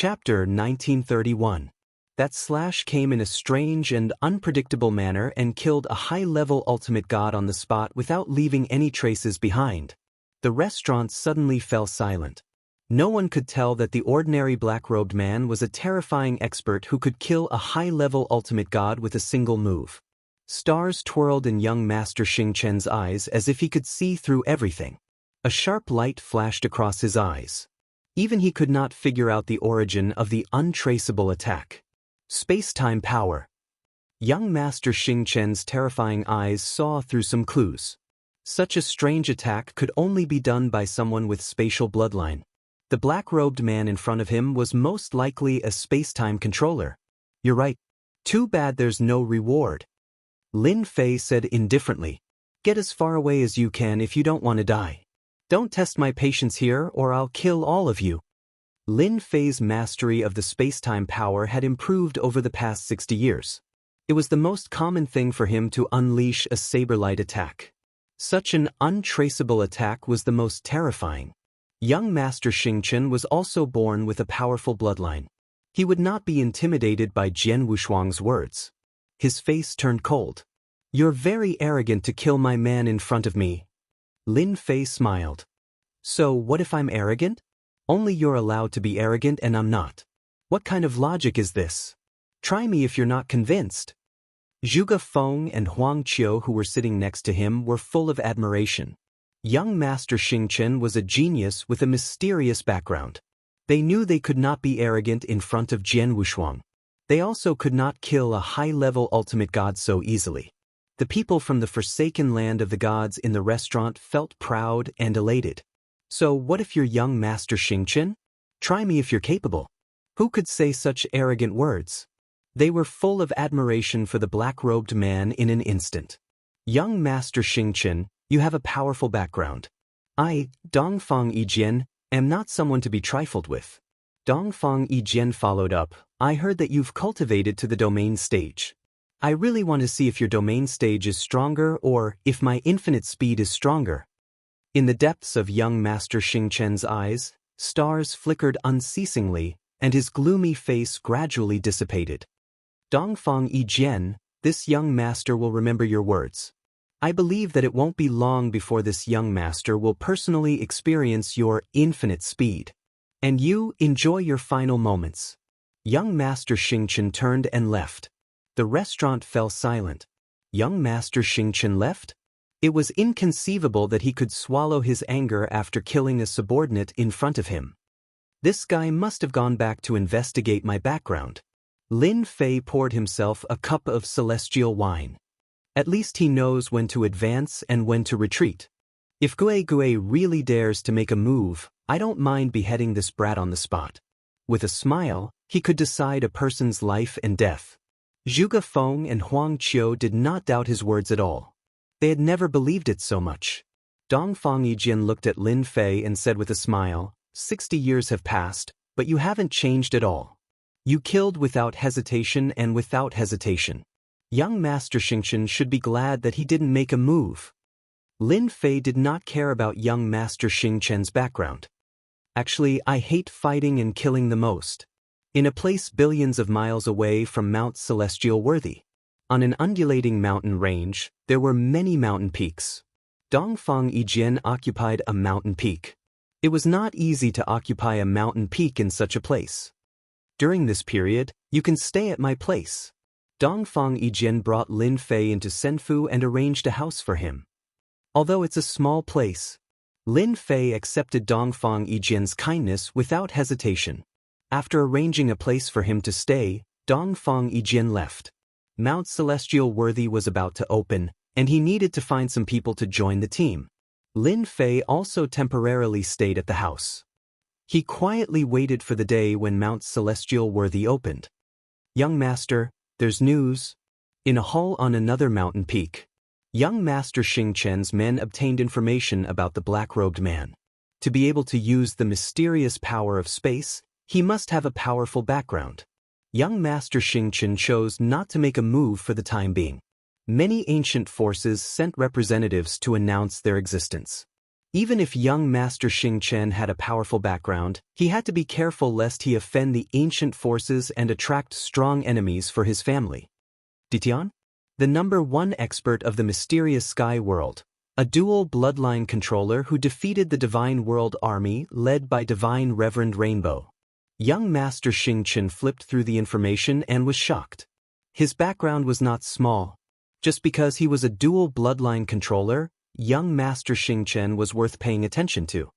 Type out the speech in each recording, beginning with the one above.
Chapter 1931. That slash came in a strange and unpredictable manner and killed a high-level ultimate god on the spot without leaving any traces behind. The restaurant suddenly fell silent. No one could tell that the ordinary black-robed man was a terrifying expert who could kill a high-level ultimate god with a single move. Stars twirled in young Master Xianxia's eyes as if he could see through everything. A sharp light flashed across his eyes. Even he could not figure out the origin of the untraceable attack. Space-time power. Young Master Xianxia's terrifying eyes saw through some clues. Such a strange attack could only be done by someone with spatial bloodline. The black-robed man in front of him was most likely a space-time controller. You're right. Too bad there's no reward. Lin Fei said indifferently. Get as far away as you can if you don't want to die. Don't test my patience here or I'll kill all of you. Lin Fei's mastery of the space-time power had improved over the past 60 years. It was the most common thing for him to unleash a saber-light attack. Such an untraceable attack was the most terrifying. Young Master Xianxia was also born with a powerful bloodline. He would not be intimidated by Jian Wushuang's words. His face turned cold. You're very arrogant to kill my man in front of me. Lin Fei smiled. So what if I'm arrogant? Only you're allowed to be arrogant and I'm not. What kind of logic is this? Try me if you're not convinced. Zhuge Feng and Huang Qiu, who were sitting next to him, were full of admiration. Young Master Xianxia was a genius with a mysterious background. They knew they could not be arrogant in front of Jian Wushuang. They also could not kill a high-level ultimate god so easily. The people from the forsaken land of the gods in the restaurant felt proud and elated. So what if you're young Master Xianxia? Try me if you're capable. Who could say such arrogant words? They were full of admiration for the black-robed man in an instant. Young Master Xianxia, you have a powerful background. I, Dongfang Yijian, am not someone to be trifled with. Dongfang Yijian followed up. I heard that you've cultivated to the domain stage. I really want to see if your domain stage is stronger or if my infinite speed is stronger. In the depths of young Master Xianxia's eyes, stars flickered unceasingly, and his gloomy face gradually dissipated. Dongfang Yijian, this young master will remember your words. I believe that it won't be long before this young master will personally experience your infinite speed. And you enjoy your final moments. Young Master Xianxia turned and left. The restaurant fell silent. Young Master Xianxia left? It was inconceivable that he could swallow his anger after killing a subordinate in front of him. This guy must have gone back to investigate my background. Lin Fei poured himself a cup of celestial wine. At least he knows when to advance and when to retreat. If Gue really dares to make a move, I don't mind beheading this brat on the spot. With a smile, he could decide a person's life and death. Zhuge Feng and Huang Qiu did not doubt his words at all. They had never believed it so much. Dongfang Yijian looked at Lin Fei and said with a smile, 60 years have passed, but you haven't changed at all. You killed without hesitation and without hesitation. Young Master Xianxia should be glad that he didn't make a move. Lin Fei did not care about young Master Xianxia's background. Actually, I hate fighting and killing the most. In a place billions of miles away from Mount Celestial Worthy. On an undulating mountain range, there were many mountain peaks. Dongfang Yijian occupied a mountain peak. It was not easy to occupy a mountain peak in such a place. During this period, you can stay at my place. Dongfang Yijian brought Lin Fei into Senfu and arranged a house for him. Although it's a small place, Lin Fei accepted Dongfang Yijian's kindness without hesitation. After arranging a place for him to stay, Dongfang Yijian left. Mount Celestial Worthy was about to open, and he needed to find some people to join the team. Lin Fei also temporarily stayed at the house. He quietly waited for the day when Mount Celestial Worthy opened. Young Master, there's news. In a hall on another mountain peak, young Master Xianxia's men obtained information about the black-robed man. To be able to use the mysterious power of space, he must have a powerful background. Young Master Xianxia chose not to make a move for the time being. Many ancient forces sent representatives to announce their existence. Even if young Master Xingchen had a powerful background, he had to be careful lest he offend the ancient forces and attract strong enemies for his family. Ditian? The #1 expert of the mysterious sky world, a dual bloodline controller who defeated the Divine World Army led by Divine Reverend Rainbow. Young Master Xingchen flipped through the information and was shocked. His background was not small. Just because he was a dual bloodline controller, young Master Xingchen was worth paying attention to.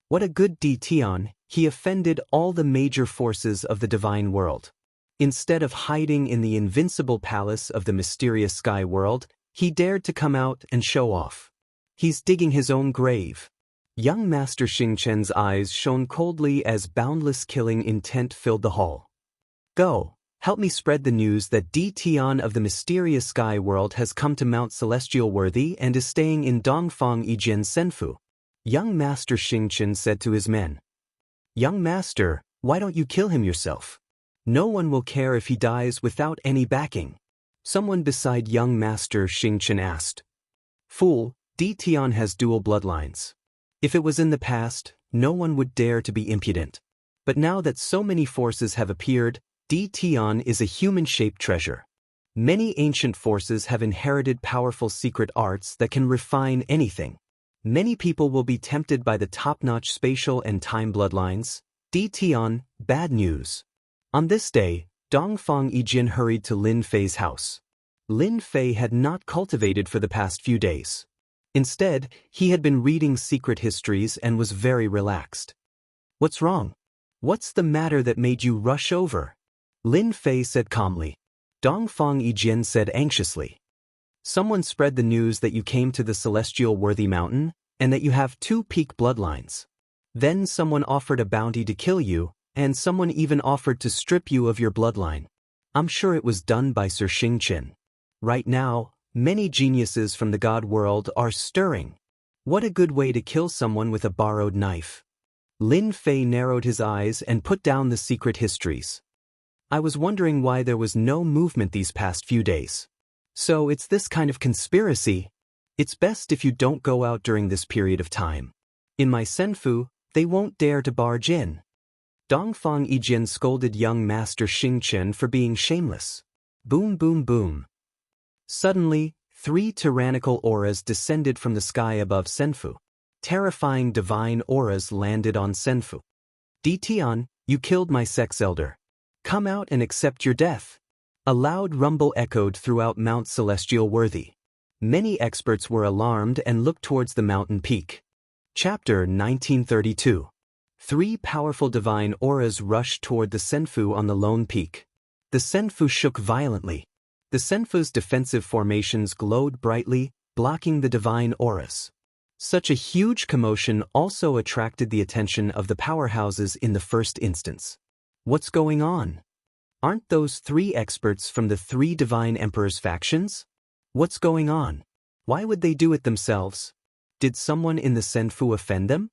What a good Ditian, he offended all the major forces of the Divine World. Instead of hiding in the invincible palace of the mysterious sky world, he dared to come out and show off. He's digging his own grave. Young Master Xingchen's eyes shone coldly as boundless killing intent filled the hall. Go, help me spread the news that Ditian of the mysterious sky world has come to Mount Celestial Worthy and is staying in Dongfang Yijian Senfu. Young Master Xingchen said to his men. Young Master, why don't you kill him yourself? No one will care if he dies without any backing. Someone beside young Master Xingchen asked. Fool, Ditian has dual bloodlines. If it was in the past, no one would dare to be impudent. But now that so many forces have appeared, Ditian is a human-shaped treasure. Many ancient forces have inherited powerful secret arts that can refine anything. Many people will be tempted by the top-notch spatial and time bloodlines. Ditian, bad news. On this day, Dongfang Yijin hurried to Lin Fei's house. Lin Fei had not cultivated for the past few days. Instead, he had been reading secret histories and was very relaxed. What's wrong? What's the matter that made you rush over? Lin Fei said calmly. Dongfang Yijin said anxiously. Someone spread the news that you came to the Celestial Worthy Mountain, and that you have 2 peak bloodlines. Then someone offered a bounty to kill you, and someone even offered to strip you of your bloodline. I'm sure it was done by Sir Xingchen. Right now, many geniuses from the God world are stirring. What a good way to kill someone with a borrowed knife. Lin Fei narrowed his eyes and put down the secret histories. I was wondering why there was no movement these past few days. So it's this kind of conspiracy. It's best if you don't go out during this period of time. In my senfu, they won't dare to barge in. Dongfang Yijin scolded young Master Xingchen for being shameless. Boom boom boom. Suddenly, 3 tyrannical auras descended from the sky above Senfu. Terrifying divine auras landed on Senfu. Ditian, you killed my sex elder. Come out and accept your death. A loud rumble echoed throughout Mount Celestial Worthy. Many experts were alarmed and looked towards the mountain peak. Chapter 1932. 3 powerful divine auras rushed toward the Senfu on the lone peak. The Senfu shook violently. The Senfu's defensive formations glowed brightly, blocking the divine auras. Such a huge commotion also attracted the attention of the powerhouses in the first instance. What's going on? Aren't those 3 experts from the 3 divine emperors' factions? What's going on? Why would they do it themselves? Did someone in the Senfu offend them?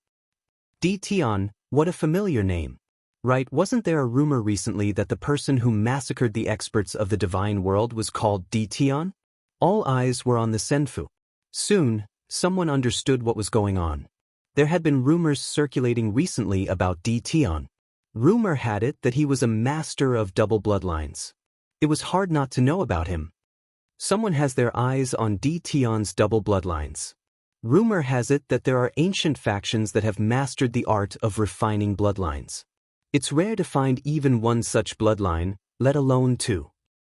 Ditian, what a familiar name. Right, wasn't there a rumor recently that the person who massacred the experts of the divine world was called Ditian? All eyes were on the Senfu. Soon, someone understood what was going on. There had been rumors circulating recently about Ditian. Rumor had it that he was a master of double bloodlines. It was hard not to know about him. Someone has their eyes on Ditian's double bloodlines. Rumor has it that there are ancient factions that have mastered the art of refining bloodlines. It's rare to find even one such bloodline, let alone 2.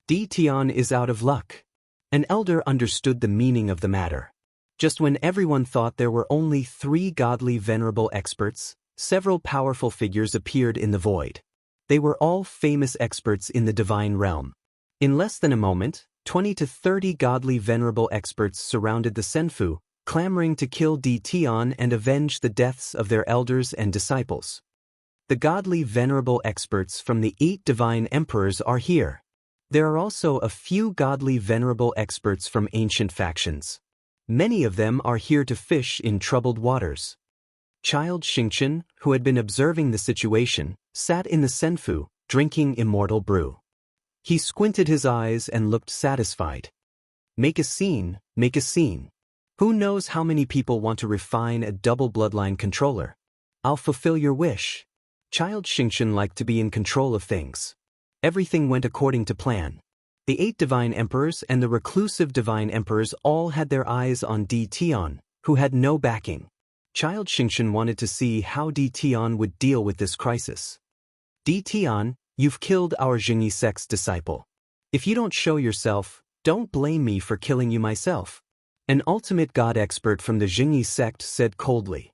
Ditian is out of luck. An elder understood the meaning of the matter. Just when everyone thought there were only 3 godly venerable experts, several powerful figures appeared in the void. They were all famous experts in the divine realm. In less than a moment, 20 to 30 godly venerable experts surrounded the Senfu, clamoring to kill Ditian and avenge the deaths of their elders and disciples. The godly venerable experts from the 8 divine emperors are here. There are also a few godly venerable experts from ancient factions. Many of them are here to fish in troubled waters. Child Xingchen, who had been observing the situation, sat in the Senfu, drinking immortal brew. He squinted his eyes and looked satisfied. Make a scene, make a scene. Who knows how many people want to refine a double bloodline controller? I'll fulfill your wish. Child Xianxia liked to be in control of things. Everything went according to plan. The 8 divine emperors and the reclusive divine emperors all had their eyes on Di Tian, who had no backing. Child Xianxia wanted to see how Di Tian would deal with this crisis. Di Tian, you've killed our Xingyi sect's disciple. If you don't show yourself, don't blame me for killing you myself. An ultimate god expert from the Xingyi sect said coldly.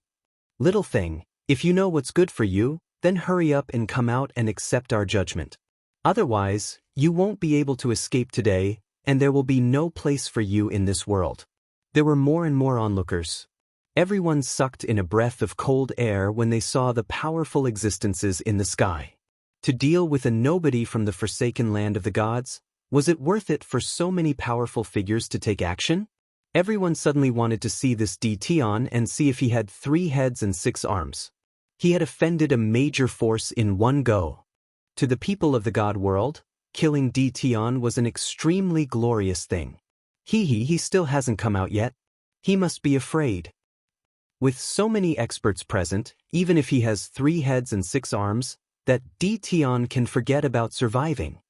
Little thing, if you know what's good for you, then hurry up and come out and accept our judgment. Otherwise, you won't be able to escape today, and there will be no place for you in this world. There were more and more onlookers. Everyone sucked in a breath of cold air when they saw the powerful existences in the sky. To deal with a nobody from the forsaken land of the gods, was it worth it for so many powerful figures to take action? Everyone suddenly wanted to see this Di Tian and see if he had 3 heads and 6 arms. He had offended a major force in one go. To the people of the god world, killing Di Tian was an extremely glorious thing. He still hasn't come out yet. He must be afraid. With so many experts present, even if he has 3 heads and 6 arms, that Di Tian can forget about surviving.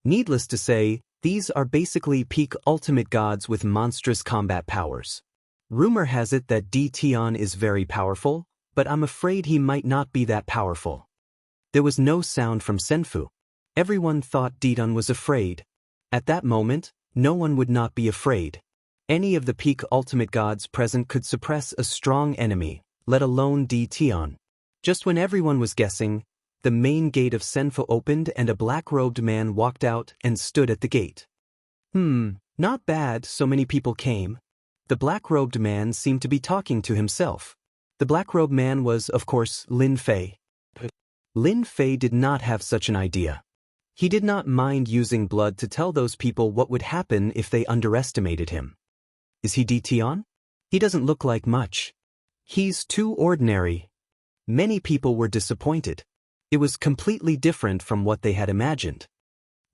Needless to say, these are basically peak ultimate gods with monstrous combat powers. Rumor has it that Di Tian is very powerful, but I'm afraid he might not be that powerful. There was no sound from Senfu. Everyone thought Di Tian was afraid. At that moment, no one would not be afraid. Any of the peak ultimate gods present could suppress a strong enemy, let alone Di Tian. Just when everyone was guessing, the main gate of Senfu opened and a black-robed man walked out and stood at the gate. Not bad, so many people came. The black-robed man seemed to be talking to himself. The black-robed man was, of course, Lin Fei. Lin Fei did not have such an idea. He did not mind using blood to tell those people what would happen if they underestimated him. Is he Di Tian? He doesn't look like much. He's too ordinary. Many people were disappointed. It was completely different from what they had imagined.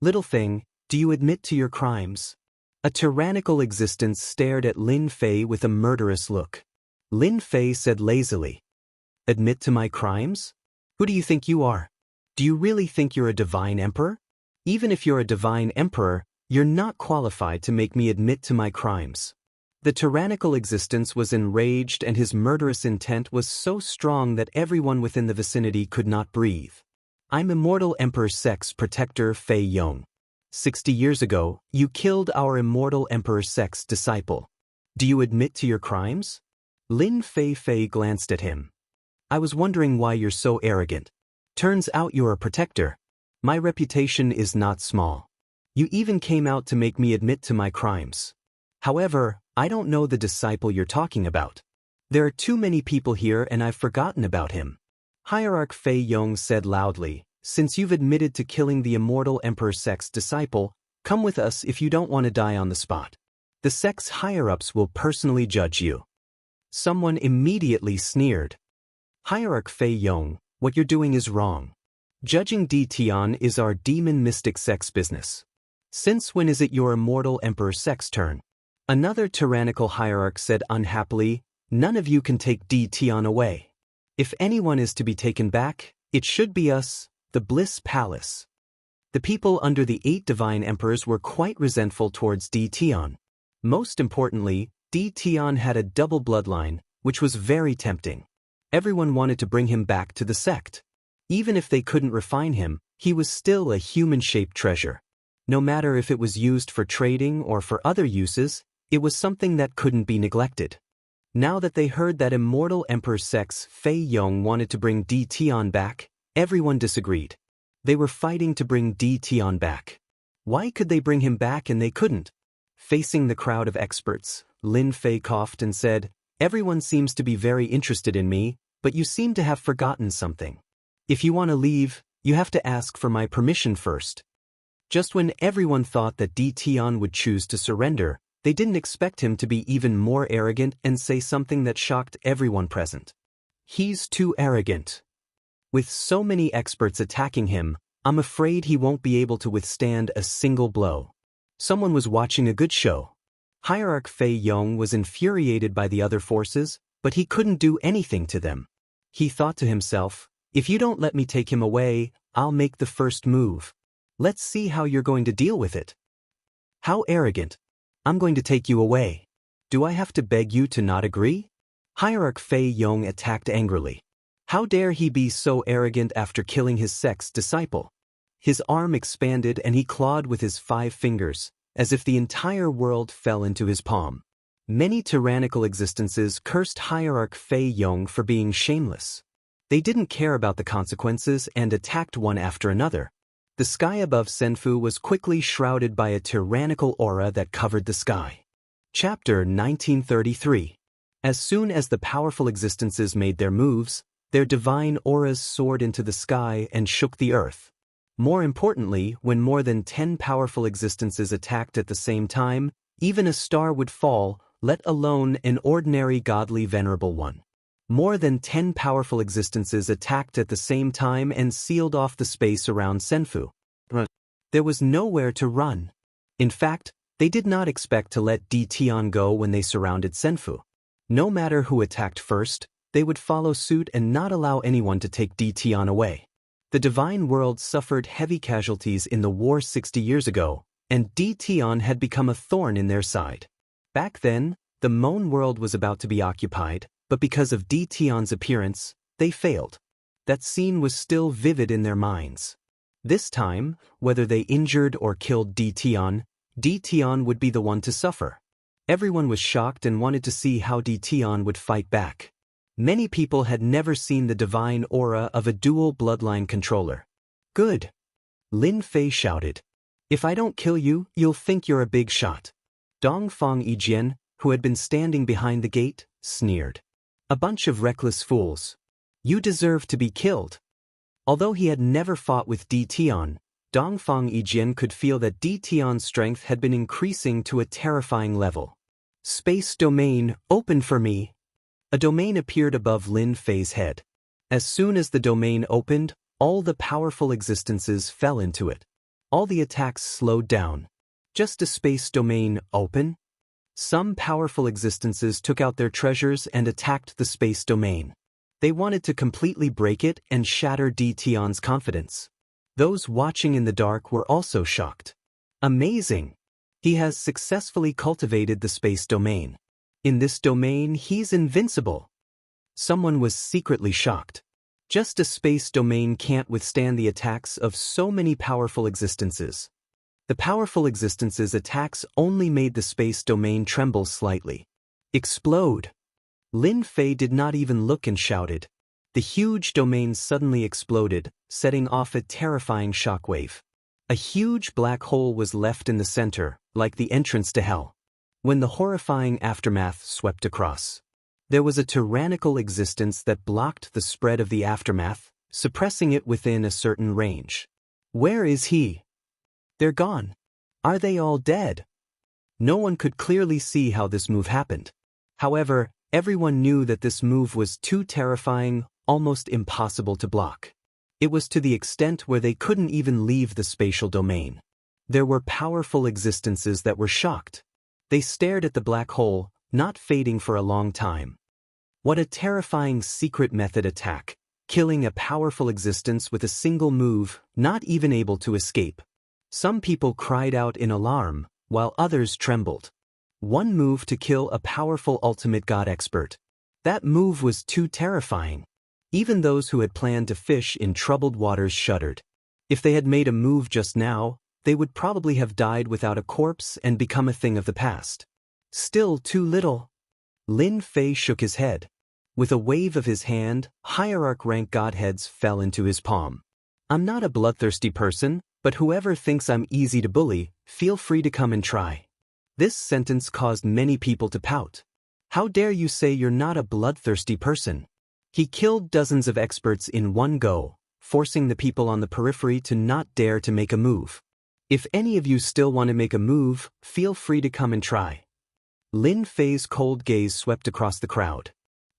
Little thing, do you admit to your crimes? A tyrannical existence stared at Lin Fei with a murderous look. Lin Fei said lazily, "Admit to my crimes? Who do you think you are? Do you really think you're a divine emperor? Even if you're a divine emperor, you're not qualified to make me admit to my crimes." The tyrannical existence was enraged and his murderous intent was so strong that everyone within the vicinity could not breathe. I'm Immortal Emperor Sect's protector Fei Yong. 60 years ago, you killed our Immortal Emperor Sect's disciple. Do you admit to your crimes? Lin Fei glanced at him. I was wondering why you're so arrogant. Turns out you're a protector. My reputation is not small. You even came out to make me admit to my crimes. However, I don't know the disciple you're talking about. There are too many people here and I've forgotten about him. Hierarch Fei Yong said loudly, since you've admitted to killing the Immortal Emperor Sect's disciple, come with us if you don't want to die on the spot. The sect's higher-ups will personally judge you. Someone immediately sneered. Hierarch Fei Yong, what you're doing is wrong. Judging Di Tian is our demon mystic sect's business. Since when is it your Immortal Emperor Sect's turn? Another tyrannical hierarch said unhappily, none of you can take Di Tian away. If anyone is to be taken back, it should be us, the Bliss Palace. The people under the 8 divine emperors were quite resentful towards Di Tian. Most importantly, Di Tian had a double bloodline, which was very tempting. Everyone wanted to bring him back to the sect. Even if they couldn't refine him, he was still a human-shaped treasure. No matter if it was used for trading or for other uses, it was something that couldn't be neglected. Now that they heard that Immortal Emperor Sect's Fei Yong wanted to bring Di Tian back, everyone disagreed. They were fighting to bring Di Tian back. Why could they bring him back and they couldn't? Facing the crowd of experts, Lin Fei coughed and said, everyone seems to be very interested in me, but you seem to have forgotten something. If you want to leave, you have to ask for my permission first. Just when everyone thought that Di Tian would choose to surrender, they didn't expect him to be even more arrogant and say something that shocked everyone present. He's too arrogant. With so many experts attacking him, I'm afraid he won't be able to withstand a single blow. Someone was watching a good show. Hierarch Fei Yong was infuriated by the other forces, but he couldn't do anything to them. He thought to himself, if you don't let me take him away, I'll make the first move. Let's see how you're going to deal with it. How arrogant. I'm going to take you away. Do I have to beg you to not agree? Hierarch Fei Yong attacked angrily. How dare he be so arrogant after killing his sect's disciple? His arm expanded and he clawed with his 5 fingers, as if the entire world fell into his palm. Many tyrannical existences cursed Hierarch Fei Yong for being shameless. They didn't care about the consequences and attacked one after another. The sky above Senfu was quickly shrouded by a tyrannical aura that covered the sky. Chapter 1933. As soon as the powerful existences made their moves, their divine auras soared into the sky and shook the earth. More importantly, when more than 10 powerful existences attacked at the same time, even a star would fall, let alone an ordinary godly venerable one. More than 10 powerful existences attacked at the same time and sealed off the space around Senfu. There was nowhere to run. In fact, they did not expect to let Di Tian go when they surrounded Senfu. No matter who attacked first, they would follow suit and not allow anyone to take Di Tian away. The divine world suffered heavy casualties in the war 60 years ago, and Di Tian had become a thorn in their side. Back then, the Mon world was about to be occupied, but because of Di Tian's appearance, they failed. That scene was still vivid in their minds. This time, whether they injured or killed Di Tian would be the one to suffer. Everyone was shocked and wanted to see how Di Tian would fight back. Many people had never seen the divine aura of a dual bloodline controller. Good. Lin Fei shouted. If I don't kill you, you'll think you're a big shot. Dongfang Yijian, who had been standing behind the gate, sneered. A bunch of reckless fools. You deserve to be killed. Although he had never fought with Di Tian, Dongfang Yijian could feel that Di Tian's strength had been increasing to a terrifying level. Space domain, open for me. A domain appeared above Lin Fei's head. As soon as the domain opened, all the powerful existences fell into it. All the attacks slowed down. Just a space domain open? Some powerful existences took out their treasures and attacked the space domain. They wanted to completely break it and shatter Di Tian's confidence. Those watching in the dark were also shocked. Amazing! He has successfully cultivated the space domain. In this domain, he's invincible. Someone was secretly shocked. Just a space domain can't withstand the attacks of so many powerful existences. The powerful existences' attacks only made the space domain tremble slightly. Explode! Lin Fei did not even look and shouted. The huge domain suddenly exploded, setting off a terrifying shockwave. A huge black hole was left in the center, like the entrance to hell. When the horrifying aftermath swept across, there was a tyrannical existence that blocked the spread of the aftermath, suppressing it within a certain range. Where is he? They're gone. Are they all dead? No one could clearly see how this move happened. However, everyone knew that this move was too terrifying, almost impossible to block. It was to the extent where they couldn't even leave the spatial domain. There were powerful existences that were shocked. They stared at the black hole, not fading for a long time. What a terrifying secret method attack, killing a powerful existence with a single move, not even able to escape. Some people cried out in alarm, while others trembled. One move to kill a powerful ultimate god expert. That move was too terrifying. Even those who had planned to fish in troubled waters shuddered. If they had made a move just now, they would probably have died without a corpse and become a thing of the past. Still too little. Lin Fei shook his head. With a wave of his hand, hierarch rank godheads fell into his palm. I'm not a bloodthirsty person, but whoever thinks I'm easy to bully, feel free to come and try. This sentence caused many people to pout. How dare you say you're not a bloodthirsty person? He killed dozens of experts in one go, forcing the people on the periphery to not dare to make a move. If any of you still want to make a move, feel free to come and try. Lin Fei's cold gaze swept across the crowd.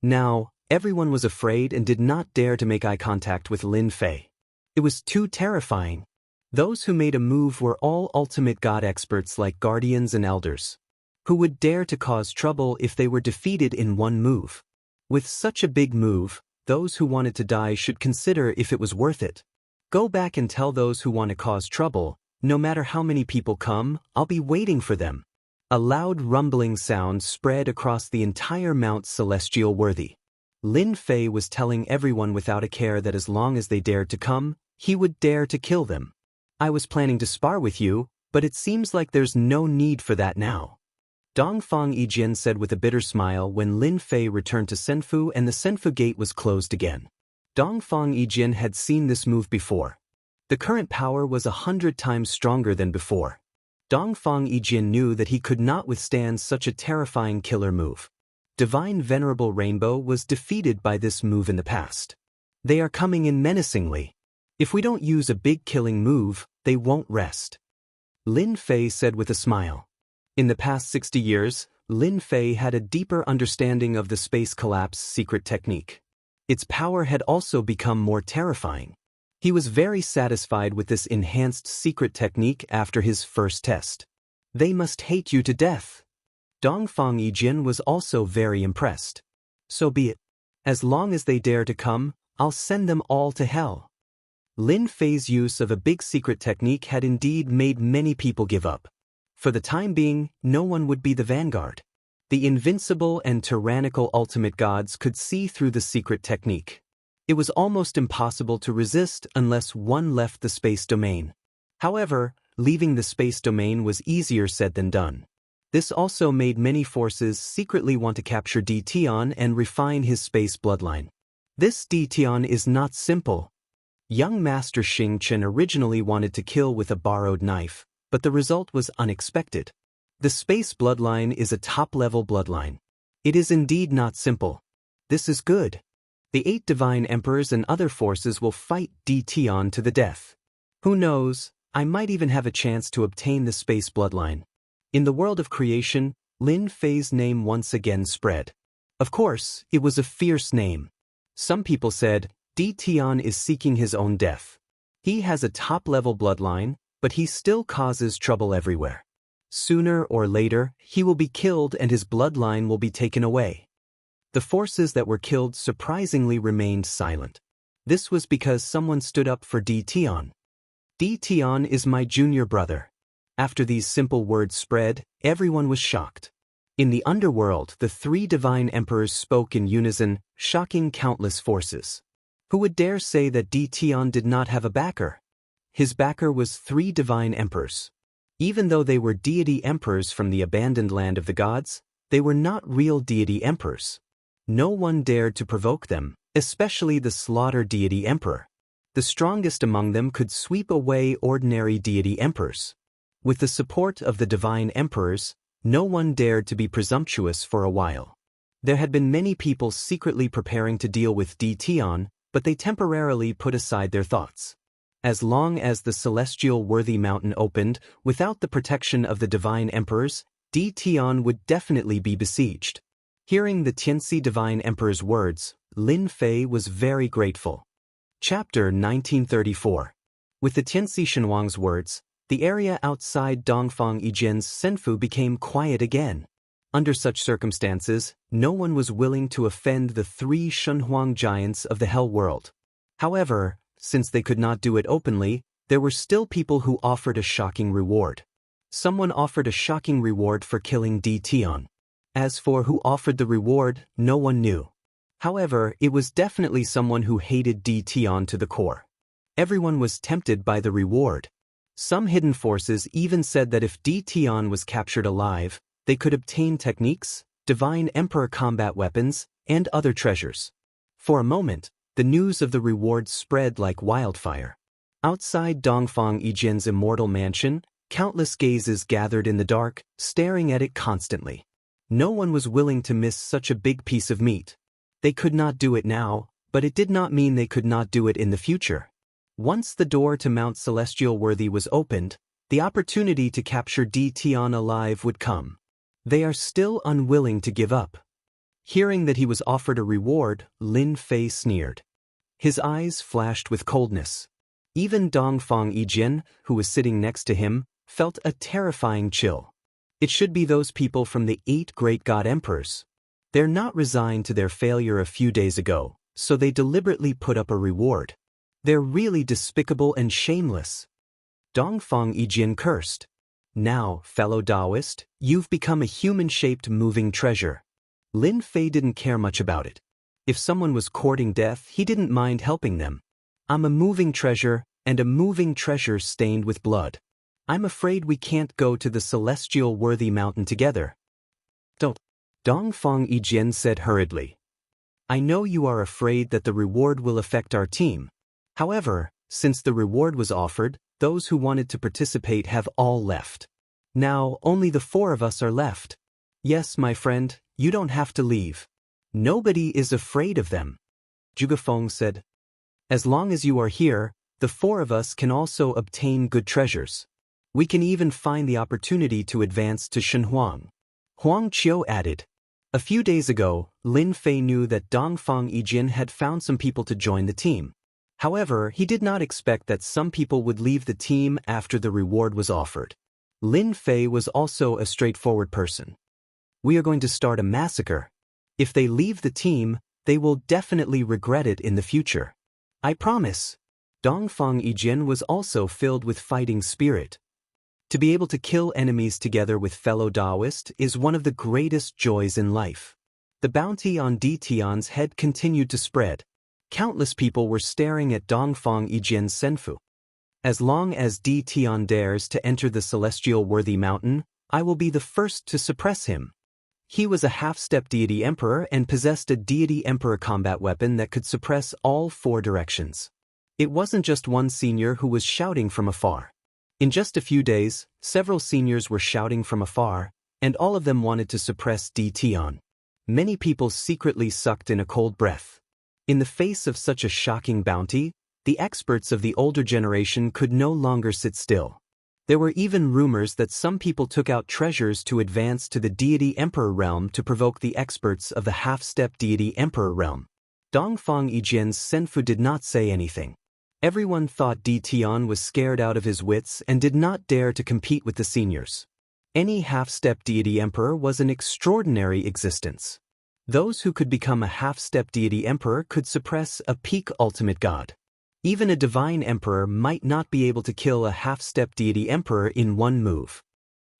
Now, everyone was afraid and did not dare to make eye contact with Lin Fei. It was too terrifying. Those who made a move were all ultimate god experts like guardians and elders. Who would dare to cause trouble if they were defeated in one move? With such a big move, those who wanted to die should consider if it was worth it. Go back and tell those who want to cause trouble, no matter how many people come, I'll be waiting for them. A loud rumbling sound spread across the entire Mount Celestial Worthy. Lin Fei was telling everyone without a care that as long as they dared to come, he would dare to kill them. I was planning to spar with you, but it seems like there's no need for that now. Dongfang Yijin said with a bitter smile when Lin Fei returned to Senfu and the Senfu gate was closed again. Dongfang Yijin had seen this move before. The current power was 100 times stronger than before. Dongfang Yijin knew that he could not withstand such a terrifying killer move. Divine Venerable Rainbow was defeated by this move in the past. They are coming in menacingly. If we don't use a big killing move, they won't rest. Lin Fei said with a smile. In the past 60 years, Lin Fei had a deeper understanding of the space collapse secret technique. Its power had also become more terrifying. He was very satisfied with this enhanced secret technique after his first test. They must hate you to death. Dongfang Yijin was also very impressed. So be it. As long as they dare to come, I'll send them all to hell. Lin Fei's use of a big secret technique had indeed made many people give up. For the time being, no one would be the vanguard. The invincible and tyrannical ultimate gods could see through the secret technique. It was almost impossible to resist unless one left the space domain. However, leaving the space domain was easier said than done. This also made many forces secretly want to capture Dtion and refine his space bloodline. This Dtion is not simple. Young Master Xing Chen originally wanted to kill with a borrowed knife, but the result was unexpected. The space bloodline is a top-level bloodline. It is indeed not simple. This is good. The 8 divine emperors and other forces will fight Dtion to the death. Who knows, I might even have a chance to obtain the space bloodline. In the world of creation, Lin Fei's name once again spread. Of course, it was a fierce name. Some people said, Dtion is seeking his own death. He has a top-level bloodline, but he still causes trouble everywhere. Sooner or later, he will be killed and his bloodline will be taken away. The forces that were killed surprisingly remained silent. This was because someone stood up for Dtion. Dtion is my junior brother. After these simple words spread, everyone was shocked. In the underworld, the 3 divine emperors spoke in unison, shocking countless forces. Who would dare say that Dtion did not have a backer? His backer was 3 divine emperors. Even though they were deity emperors from the abandoned land of the gods, they were not real deity emperors. No one dared to provoke them, especially the slaughter deity emperor. The strongest among them could sweep away ordinary deity emperors. With the support of the divine emperors, no one dared to be presumptuous for a while. There had been many people secretly preparing to deal with Dtion, but they temporarily put aside their thoughts. As long as the celestial worthy mountain opened, without the protection of the divine emperors, Dtion would definitely be besieged. Hearing the Tianxi divine emperor's words, Lin Fei was very grateful. Chapter 1934. With the Tianxi Shenhuang's words, the area outside Dongfang Yijin's Senfu became quiet again. Under such circumstances, no one was willing to offend the 3 Shenhuang giants of the Hell world. However, since they could not do it openly, there were still people who offered a shocking reward. Someone offered a shocking reward for killing Dtion. As for who offered the reward, no one knew. However, it was definitely someone who hated Dtion to the core. Everyone was tempted by the reward. Some hidden forces even said that if Dtion was captured alive, they could obtain techniques, divine emperor combat weapons, and other treasures. For a moment, the news of the reward spread like wildfire. Outside Dongfang Yijin's immortal mansion, countless gazes gathered in the dark, staring at it constantly. No one was willing to miss such a big piece of meat. They could not do it now, but it did not mean they could not do it in the future. Once the door to Mount Celestial Worthy was opened, the opportunity to capture Dtion alive would come. They are still unwilling to give up. Hearing that he was offered a reward, Lin Fei sneered. His eyes flashed with coldness. Even Dongfang Yijin, who was sitting next to him, felt a terrifying chill. It should be those people from the 8 great god emperors. They're not resigned to their failure a few days ago, so they deliberately put up a reward. They're really despicable and shameless. Dongfang Yijin cursed. Now, fellow Daoist, you've become a human-shaped moving treasure. Lin Fei didn't care much about it. If someone was courting death, he didn't mind helping them. I'm a moving treasure, and a moving treasure stained with blood. I'm afraid we can't go to the celestial worthy mountain together. Don't. Dongfang Yijin said hurriedly. I know you are afraid that the reward will affect our team. However, since the reward was offered, those who wanted to participate have all left. Now, only the 4 of us are left. Yes, my friend, you don't have to leave. Nobody is afraid of them. Zhuge said. As long as you are here, the 4 of us can also obtain good treasures. We can even find the opportunity to advance to Shenhuang. Huang Qiu added. A few days ago, Lin Fei knew that Dongfang Yijin had found some people to join the team. However, he did not expect that some people would leave the team after the reward was offered. Lin Fei was also a straightforward person. We are going to start a massacre. If they leave the team, they will definitely regret it in the future. I promise. Dongfang Yijin was also filled with fighting spirit. To be able to kill enemies together with fellow Daoist is one of the greatest joys in life. The bounty on Di Tian's head continued to spread. Countless people were staring at Dongfang Yijin's senfu. As long as Di Tian dares to enter the celestial worthy mountain, I will be the first to suppress him. He was a half-step deity emperor and possessed a deity emperor combat weapon that could suppress all 4 directions. It wasn't just one senior who was shouting from afar. In just a few days, several seniors were shouting from afar, and all of them wanted to suppress Di Tian. Many people secretly sucked in a cold breath. In the face of such a shocking bounty, the experts of the older generation could no longer sit still. There were even rumors that some people took out treasures to advance to the deity emperor realm to provoke the experts of the half-step deity emperor realm. Dongfang Yijin's senfu did not say anything. Everyone thought Di Tian was scared out of his wits and did not dare to compete with the seniors. Any half-step deity emperor was an extraordinary existence. Those who could become a half-step deity emperor could suppress a peak ultimate god. Even a divine emperor might not be able to kill a half-step deity emperor in one move.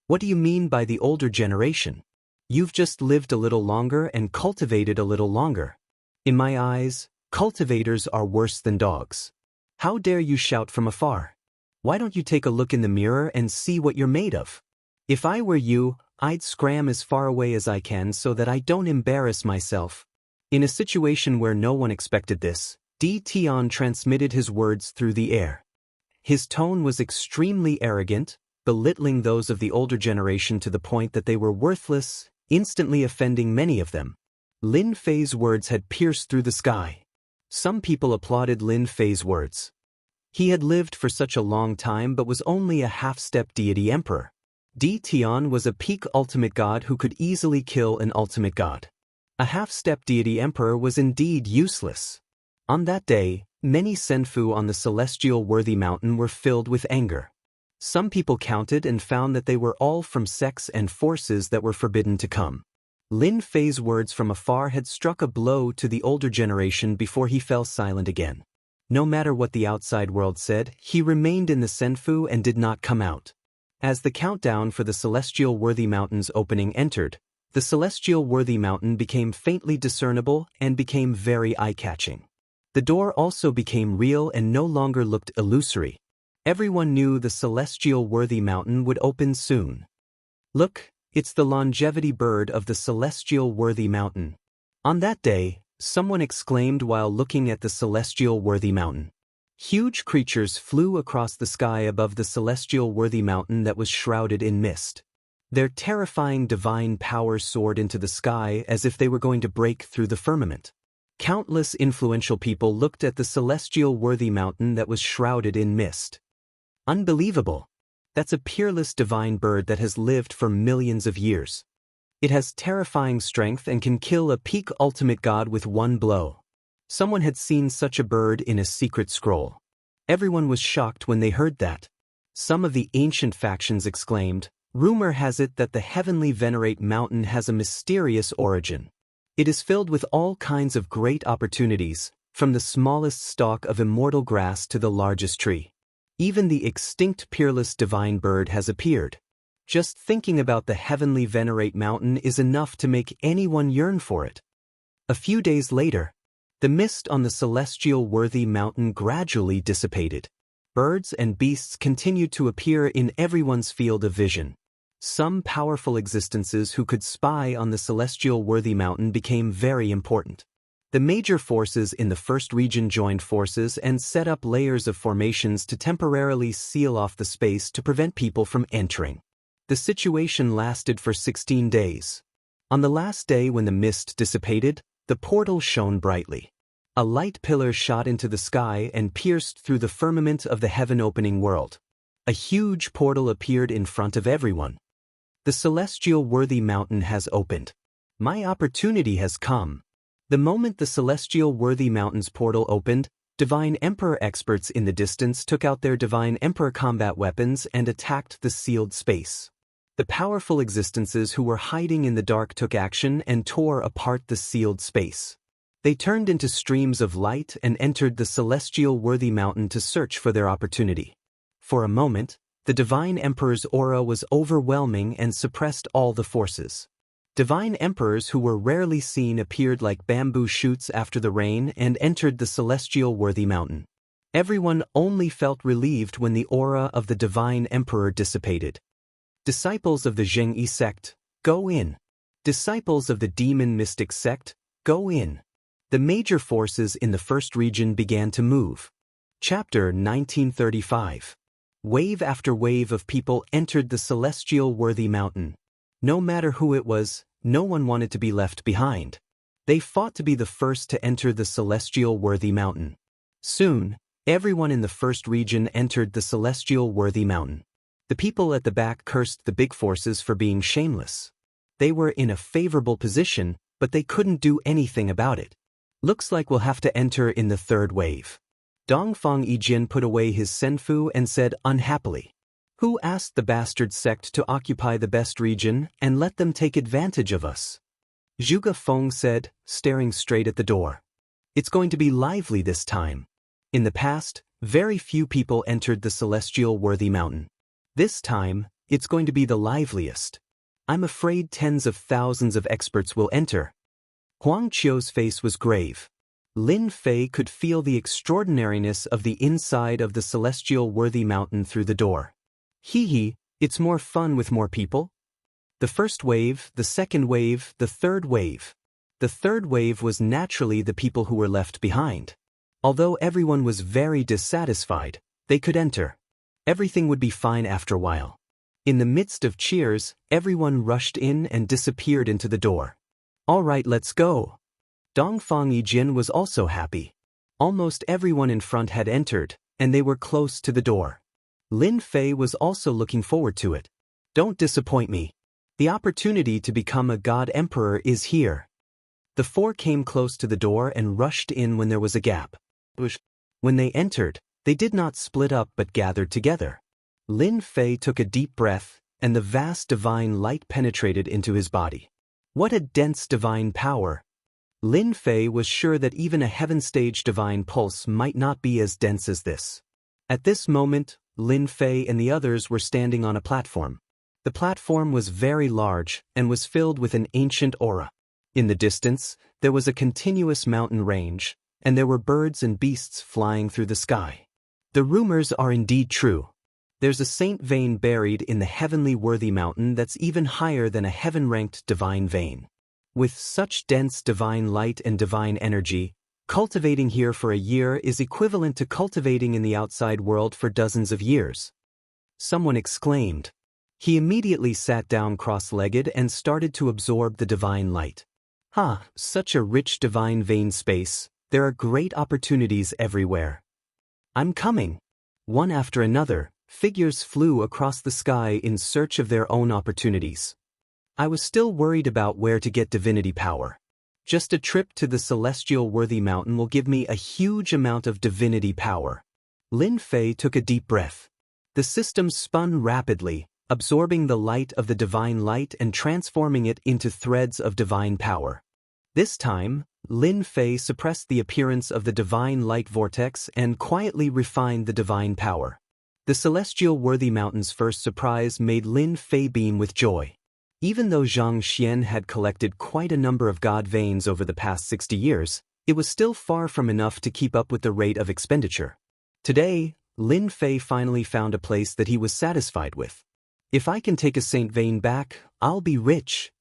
What do you mean by the older generation? You've just lived a little longer and cultivated a little longer. In my eyes, cultivators are worse than dogs. How dare you shout from afar? Why don't you take a look in the mirror and see what you're made of? If I were you, I'd scram as far away as I can so that I don't embarrass myself. In a situation where no one expected this, Di Tian transmitted his words through the air. His tone was extremely arrogant, belittling those of the older generation to the point that they were worthless, instantly offending many of them. Lin Fei's words had pierced through the sky. Some people applauded Lin Fei's words. He had lived for such a long time but was only a half-step deity emperor. Di Tian was a peak ultimate god who could easily kill an ultimate god. A half-step deity emperor was indeed useless. On that day, many senfu on the celestial worthy mountain were filled with anger. Some people counted and found that they were all from sects and forces that were forbidden to come. Lin Fei's words from afar had struck a blow to the older generation before he fell silent again. No matter what the outside world said, he remained in the senfu and did not come out. As the countdown for the celestial worthy mountain's opening entered, the celestial worthy mountain became faintly discernible and became very eye-catching. The door also became real and no longer looked illusory. Everyone knew the celestial worthy mountain would open soon. Look, it's the longevity bird of the celestial worthy mountain. On that day, someone exclaimed while looking at the celestial worthy mountain. Huge creatures flew across the sky above the celestial worthy mountain that was shrouded in mist. Their terrifying divine power soared into the sky as if they were going to break through the firmament. Countless influential people looked at the celestial worthy mountain that was shrouded in mist. Unbelievable! That's a peerless divine bird that has lived for millions of years. It has terrifying strength and can kill a peak ultimate god with one blow. Someone had seen such a bird in a secret scroll. Everyone was shocked when they heard that. Some of the ancient factions exclaimed, Rumor has it that the heavenly Venerate Mountain has a mysterious origin. It is filled with all kinds of great opportunities, from the smallest stalk of immortal grass to the largest tree. Even the extinct peerless divine bird has appeared. Just thinking about the heavenly Venerate Mountain is enough to make anyone yearn for it. A few days later, the mist on the celestial worthy mountain gradually dissipated. Birds and beasts continued to appear in everyone's field of vision. Some powerful existences who could spy on the celestial worthy mountain became very important. The major forces in the first region joined forces and set up layers of formations to temporarily seal off the space to prevent people from entering. The situation lasted for 16 days. On the last day when the mist dissipated, the portal shone brightly. A light pillar shot into the sky and pierced through the firmament of the heaven-opening world. A huge portal appeared in front of everyone. The celestial worthy mountain has opened. My opportunity has come. The moment the celestial worthy mountain's portal opened, Divine Emperor experts in the distance took out their Divine Emperor combat weapons and attacked the sealed space. The powerful existences who were hiding in the dark took action and tore apart the sealed space. They turned into streams of light and entered the celestial worthy mountain to search for their opportunity. For a moment, the Divine Emperor's aura was overwhelming and suppressed all the forces. Divine Emperors who were rarely seen appeared like bamboo shoots after the rain and entered the celestial worthy mountain. Everyone only felt relieved when the aura of the Divine Emperor dissipated. Disciples of the Zhengyi sect, go in. Disciples of the Demon Mystic sect, go in. The major forces in the first region began to move. Chapter 1935. Wave after wave of people entered the celestial worthy mountain. No matter who it was, no one wanted to be left behind. They fought to be the first to enter the celestial worthy mountain. Soon, everyone in the first region entered the celestial worthy mountain. The people at the back cursed the big forces for being shameless. They were in a favorable position, but they couldn't do anything about it. Looks like we'll have to enter in the third wave. Dongfang Yijin put away his senfu and said unhappily, "Who asked the bastard sect to occupy the best region and let them take advantage of us?" Zhuge Feng said, staring straight at the door. "It's going to be lively this time. In the past, very few people entered the celestial worthy mountain. This time, it's going to be the liveliest. I'm afraid tens of thousands of experts will enter." Huang Qiu's face was grave. Lin Fei could feel the extraordinariness of the inside of the celestial worthy mountain through the door. Hee, it's more fun with more people. The first wave, the second wave, the third wave. The third wave was naturally the people who were left behind. Although everyone was very dissatisfied, they could enter. Everything would be fine after a while. In the midst of cheers, everyone rushed in and disappeared into the door. "All right, let's go." Dongfang Yijin was also happy. Almost everyone in front had entered, and they were close to the door. Lin Fei was also looking forward to it. "Don't disappoint me. The opportunity to become a god emperor is here." The four came close to the door and rushed in when there was a gap. When they entered, they did not split up but gathered together. Lin Fei took a deep breath, and the vast divine light penetrated into his body. What a dense divine power! Lin Fei was sure that even a heaven-stage divine pulse might not be as dense as this. At this moment, Lin Fei and the others were standing on a platform. The platform was very large and was filled with an ancient aura. In the distance, there was a continuous mountain range, and there were birds and beasts flying through the sky. The rumors are indeed true. There's a saint vein buried in the heavenly worthy mountain that's even higher than a heaven-ranked divine vein. With such dense divine light and divine energy, cultivating here for a year is equivalent to cultivating in the outside world for dozens of years. Someone exclaimed. He immediately sat down cross-legged and started to absorb the divine light. Such a rich divine vein space, there are great opportunities everywhere. I'm coming. One after another, figures flew across the sky in search of their own opportunities. I was still worried about where to get divinity power. Just a trip to the celestial worthy mountain will give me a huge amount of divinity power. Lin Fei took a deep breath. The system spun rapidly, absorbing the light of the divine light and transforming it into threads of divine power. This time, Lin Fei suppressed the appearance of the divine light vortex and quietly refined the divine power. The celestial worthy mountain's first surprise made Lin Fei beam with joy. Even though Zhang Xian had collected quite a number of god veins over the past 60 years, it was still far from enough to keep up with the rate of expenditure. Today, Lin Fei finally found a place that he was satisfied with. If I can take a saint vein back, I'll be rich,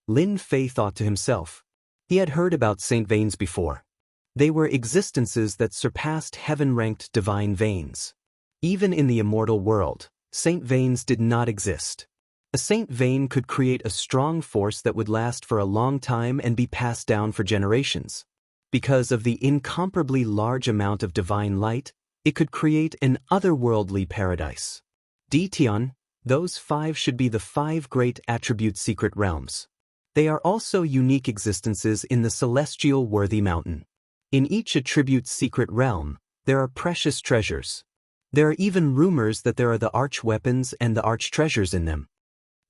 Lin Fei thought to himself. He had heard about saint veins before. They were existences that surpassed heaven-ranked divine veins. Even in the immortal world, saint veins did not exist. A saint vein could create a strong force that would last for a long time and be passed down for generations. Because of the incomparably large amount of divine light, it could create an otherworldly paradise. Tian, those 5 should be the 5 great attribute secret realms. They are also unique existences in the celestial worthy mountain. In each attribute secret realm, there are precious treasures. There are even rumors that there are the arch weapons and the arch treasures in them.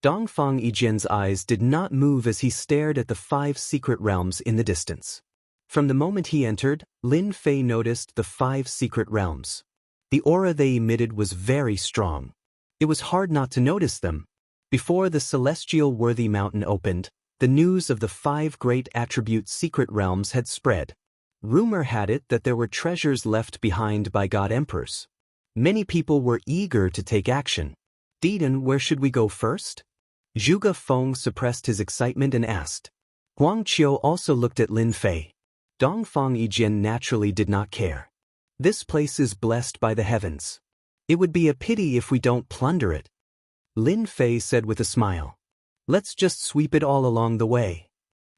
Dongfang Yijian's eyes did not move as he stared at the 5 secret realms in the distance. From the moment he entered, Lin Fei noticed the 5 secret realms. The aura they emitted was very strong. It was hard not to notice them. Before the celestial worthy mountain opened, the news of the 5 great attribute secret realms had spread. Rumor had it that there were treasures left behind by god emperors. Many people were eager to take action. Didan, where should we go first? Zhuge Feng suppressed his excitement and asked. Huang Qiu also looked at Lin Fei. Dongfang Yijian naturally did not care. This place is blessed by the heavens. It would be a pity if we don't plunder it. Lin Fei said with a smile. Let's just sweep it all along the way.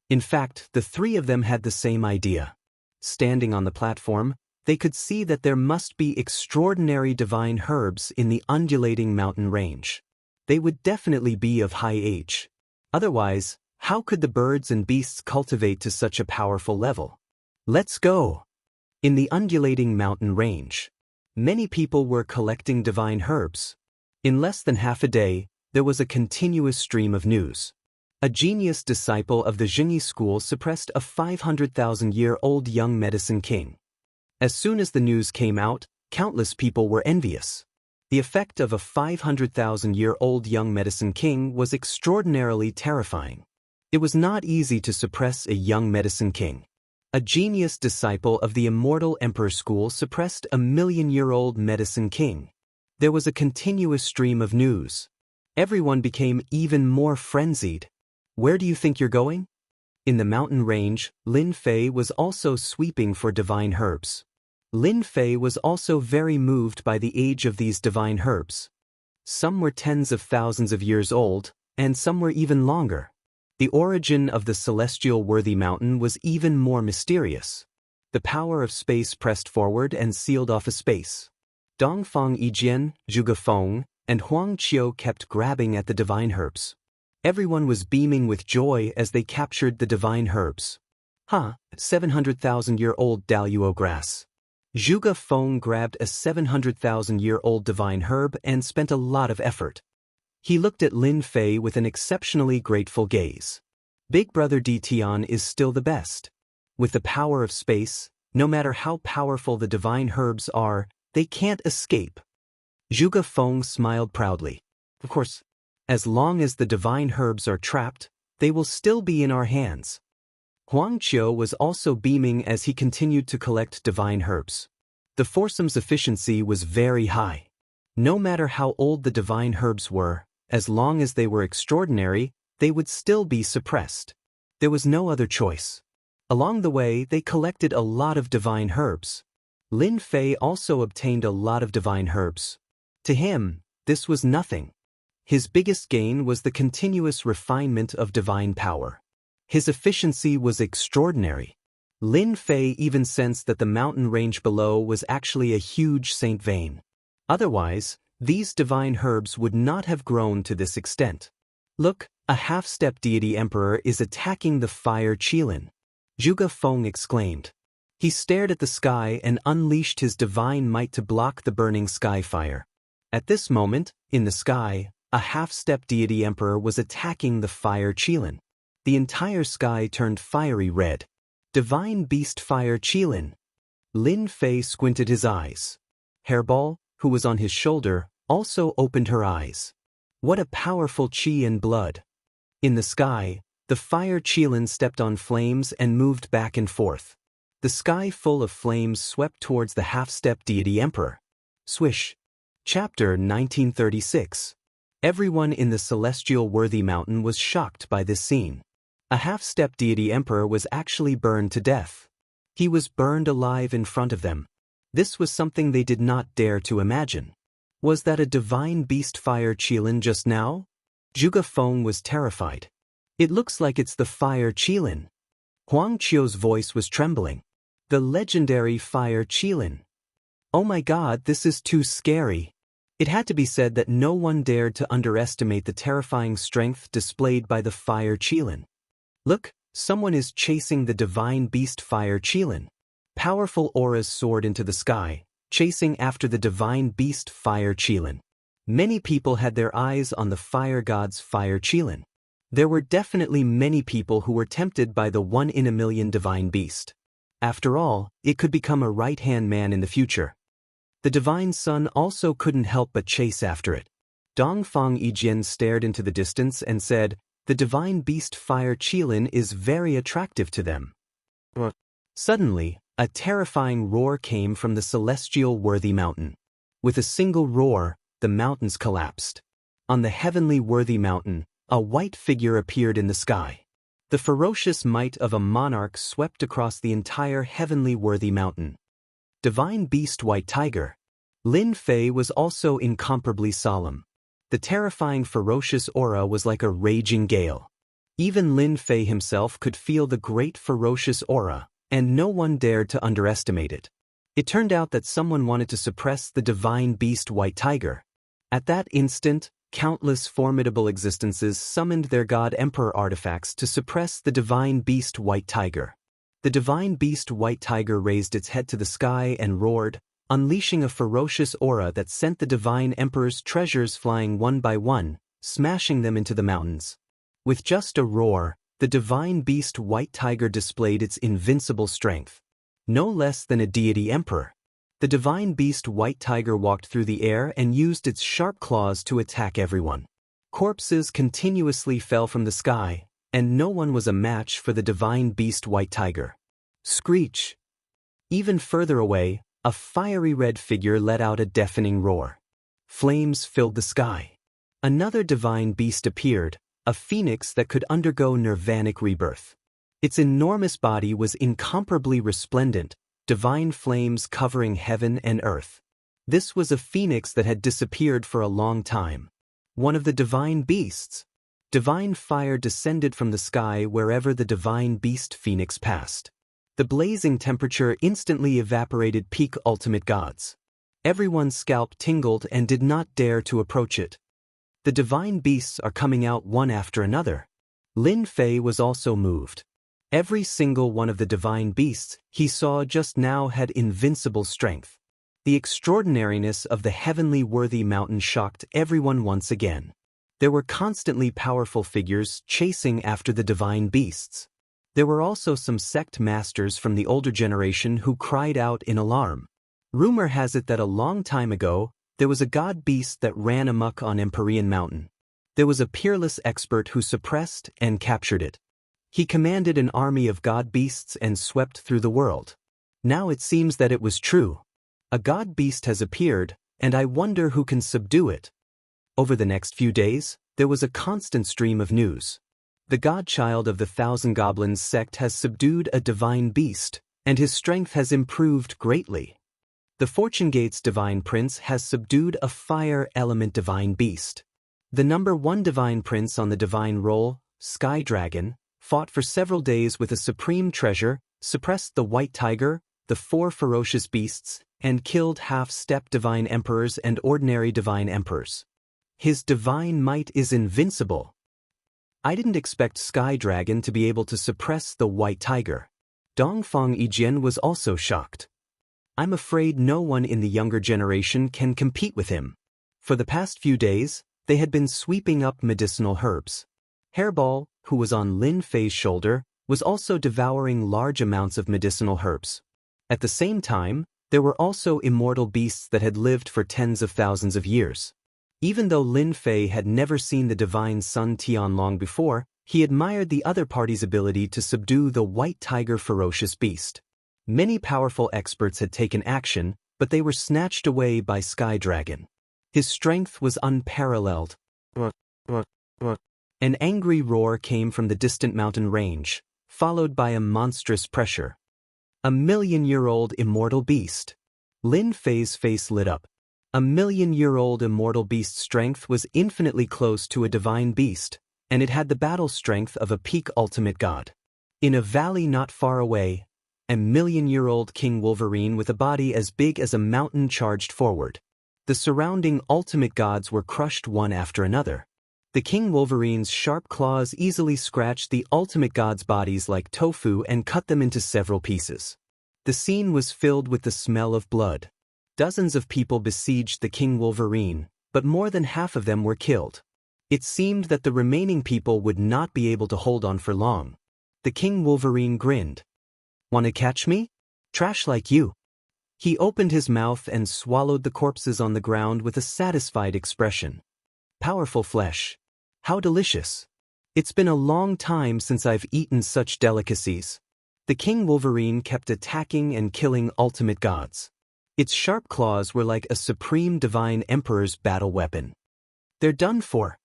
In fact, the 3 of them had the same idea. Standing on the platform, they could see that there must be extraordinary divine herbs in the undulating mountain range. They would definitely be of high age. Otherwise, how could the birds and beasts cultivate to such a powerful level? Let's go! In the undulating mountain range, many people were collecting divine herbs. In less than half a day, there was a continuous stream of news. A genius disciple of the Jingyi school suppressed a 500,000-year-old young medicine king. As soon as the news came out, countless people were envious. The effect of a 500,000-year-old young medicine king was extraordinarily terrifying. It was not easy to suppress a young medicine king. A genius disciple of the Immortal Emperor School suppressed a 1,000,000-year-old medicine king. There was a continuous stream of news. Everyone became even more frenzied. Where do you think you're going? In the mountain range, Lin Fei was also sweeping for divine herbs. Lin Fei was also very moved by the age of these divine herbs. Some were tens of thousands of years old, and some were even longer. The origin of the celestial worthy mountain was even more mysterious. The power of space pressed forward and sealed off a space. Dongfang Yijian, Zhuge Feng, and Huang Qiu kept grabbing at the divine herbs. Everyone was beaming with joy as they captured the divine herbs. 700,000-year-old Daoist grass. Zhuge Feng grabbed a 700,000-year-old divine herb and spent a lot of effort. He looked at Lin Fei with an exceptionally grateful gaze. Big Brother Tian is still the best. With the power of space, no matter how powerful the divine herbs are, they can't escape. Zhuge Feng smiled proudly. Of course, as long as the divine herbs are trapped, they will still be in our hands. Huang Qiu was also beaming as he continued to collect divine herbs. The foursome's efficiency was very high. No matter how old the divine herbs were, as long as they were extraordinary, they would still be suppressed. There was no other choice. Along the way, they collected a lot of divine herbs. Lin Fei also obtained a lot of divine herbs. To him, this was nothing. His biggest gain was the continuous refinement of divine power. His efficiency was extraordinary. Lin Fei even sensed that the mountain range below was actually a huge saint vein. Otherwise, these divine herbs would not have grown to this extent. Look, a half-step deity emperor is attacking the fire Qilin. Zhuge Feng exclaimed. He stared at the sky and unleashed his divine might to block the burning sky fire. At this moment, in the sky, A half-step deity emperor was attacking the fire Qilin. The entire sky turned fiery red. Divine beast fire Qilin. Lin Fei squinted his eyes. Hairball, who was on his shoulder, also opened her eyes. What a powerful qi and blood. In the sky, the fire Qilin stepped on flames and moved back and forth. The sky full of flames swept towards the half-step deity emperor. Swish. Chapter 1936. Everyone in the celestial worthy mountain was shocked by this scene. A half-step deity emperor was actually burned to death. He was burned alive in front of them. This was something they did not dare to imagine. Was that a divine beast fire Qilin just now? Zhuge Feng was terrified. It looks like it's the fire Qilin. Huang Qiu's voice was trembling. The legendary fire Qilin. Oh my god, this is too scary. It had to be said that no one dared to underestimate the terrifying strength displayed by the fire Qilin. Look, someone is chasing the divine beast fire Qilin. Powerful auras soared into the sky, chasing after the divine beast fire Qilin. Many people had their eyes on the fire god's fire Qilin. There were definitely many people who were tempted by the one-in-a-million divine beast. After all, it could become a right-hand man in the future. The divine sun also couldn't help but chase after it. Dongfang Yijian stared into the distance and said, "The divine beast fire Qilin is very attractive to them." Suddenly, a terrifying roar came from the celestial worthy mountain. With a single roar, the mountains collapsed. On the heavenly worthy mountain, a white figure appeared in the sky. The ferocious might of a monarch swept across the entire heavenly worthy mountain. Divine beast white tiger. Lin Fei was also incomparably solemn. The terrifying ferocious aura was like a raging gale. Even Lin Fei himself could feel the great ferocious aura, and no one dared to underestimate it. It turned out that someone wanted to suppress the divine beast white tiger. At that instant, countless formidable existences summoned their god-emperor artifacts to suppress the divine beast white tiger. The divine beast white tiger raised its head to the sky and roared, unleashing a ferocious aura that sent the divine emperor's treasures flying one by one, smashing them into the mountains. With just a roar, the divine beast white tiger displayed its invincible strength. No less than a deity emperor. The divine beast white tiger walked through the air and used its sharp claws to attack everyone. Corpses continuously fell from the sky, and no one was a match for the divine beast white tiger. Screech! Even further away, a fiery red figure let out a deafening roar. Flames filled the sky. Another divine beast appeared, a phoenix that could undergo nirvanic rebirth. Its enormous body was incomparably resplendent, divine flames covering heaven and earth. This was a phoenix that had disappeared for a long time. One of the divine beasts. Divine fire descended from the sky wherever the divine beast phoenix passed. The blazing temperature instantly evaporated peak ultimate gods. Everyone's scalp tingled and did not dare to approach it. The divine beasts are coming out one after another. Lin Fei was also moved. Every single one of the divine beasts he saw just now had invincible strength. The extraordinariness of the heavenly worthy mountain shocked everyone once again. There were constantly powerful figures chasing after the divine beasts. There were also some sect masters from the older generation who cried out in alarm. Rumor has it that a long time ago, there was a god beast that ran amok on Empyrean Mountain. There was a peerless expert who suppressed and captured it. He commanded an army of god beasts and swept through the world. Now it seems that it was true. A god beast has appeared, and I wonder who can subdue it. Over the next few days, there was a constant stream of news. The godchild of the Thousand Goblins sect has subdued a divine beast, and his strength has improved greatly. The Fortune Gate's divine prince has subdued a fire element divine beast. The number 1 divine prince on the divine roll, Sky Dragon, fought for several days with a supreme treasure, suppressed the white tiger, the 4 ferocious beasts, and killed half-step divine emperors and ordinary divine emperors. His divine might is invincible. I didn't expect Sky Dragon to be able to suppress the white tiger. Dongfang Yijian was also shocked. I'm afraid no one in the younger generation can compete with him. For the past few days, They had been sweeping up medicinal herbs. Hairball, who was on Lin Fei's shoulder, was also devouring large amounts of medicinal herbs. At the same time, there were also immortal beasts that had lived for tens of thousands of years. Even though Lin Fei had never seen the divine Sun Tianlong before, he admired the other party's ability to subdue the white tiger ferocious beast. Many powerful experts had taken action, but they were snatched away by Sky Dragon. His strength was unparalleled. An angry roar came from the distant mountain range, followed by a monstrous pressure. A million-year-old immortal beast. Lin Fei's face lit up. A million-year-old immortal beast's strength was infinitely close to a divine beast, and it had the battle strength of a peak ultimate god. In a valley not far away, a million-year-old King Wolverine with a body as big as a mountain charged forward. The surrounding ultimate gods were crushed one after another. The King Wolverine's sharp claws easily scratched the ultimate gods' bodies like tofu and cut them into several pieces. The scene was filled with the smell of blood. Dozens of people besieged the King Wolverine, but more than half of them were killed. It seemed that the remaining people would not be able to hold on for long. The King Wolverine grinned. "Wanna catch me? Trash like you." He opened his mouth and swallowed the corpses on the ground with a satisfied expression. Powerful flesh. How delicious. It's been a long time since I've eaten such delicacies. The King Wolverine kept attacking and killing ultimate gods. Its sharp claws were like a supreme divine emperor's battle weapon. "They're done for."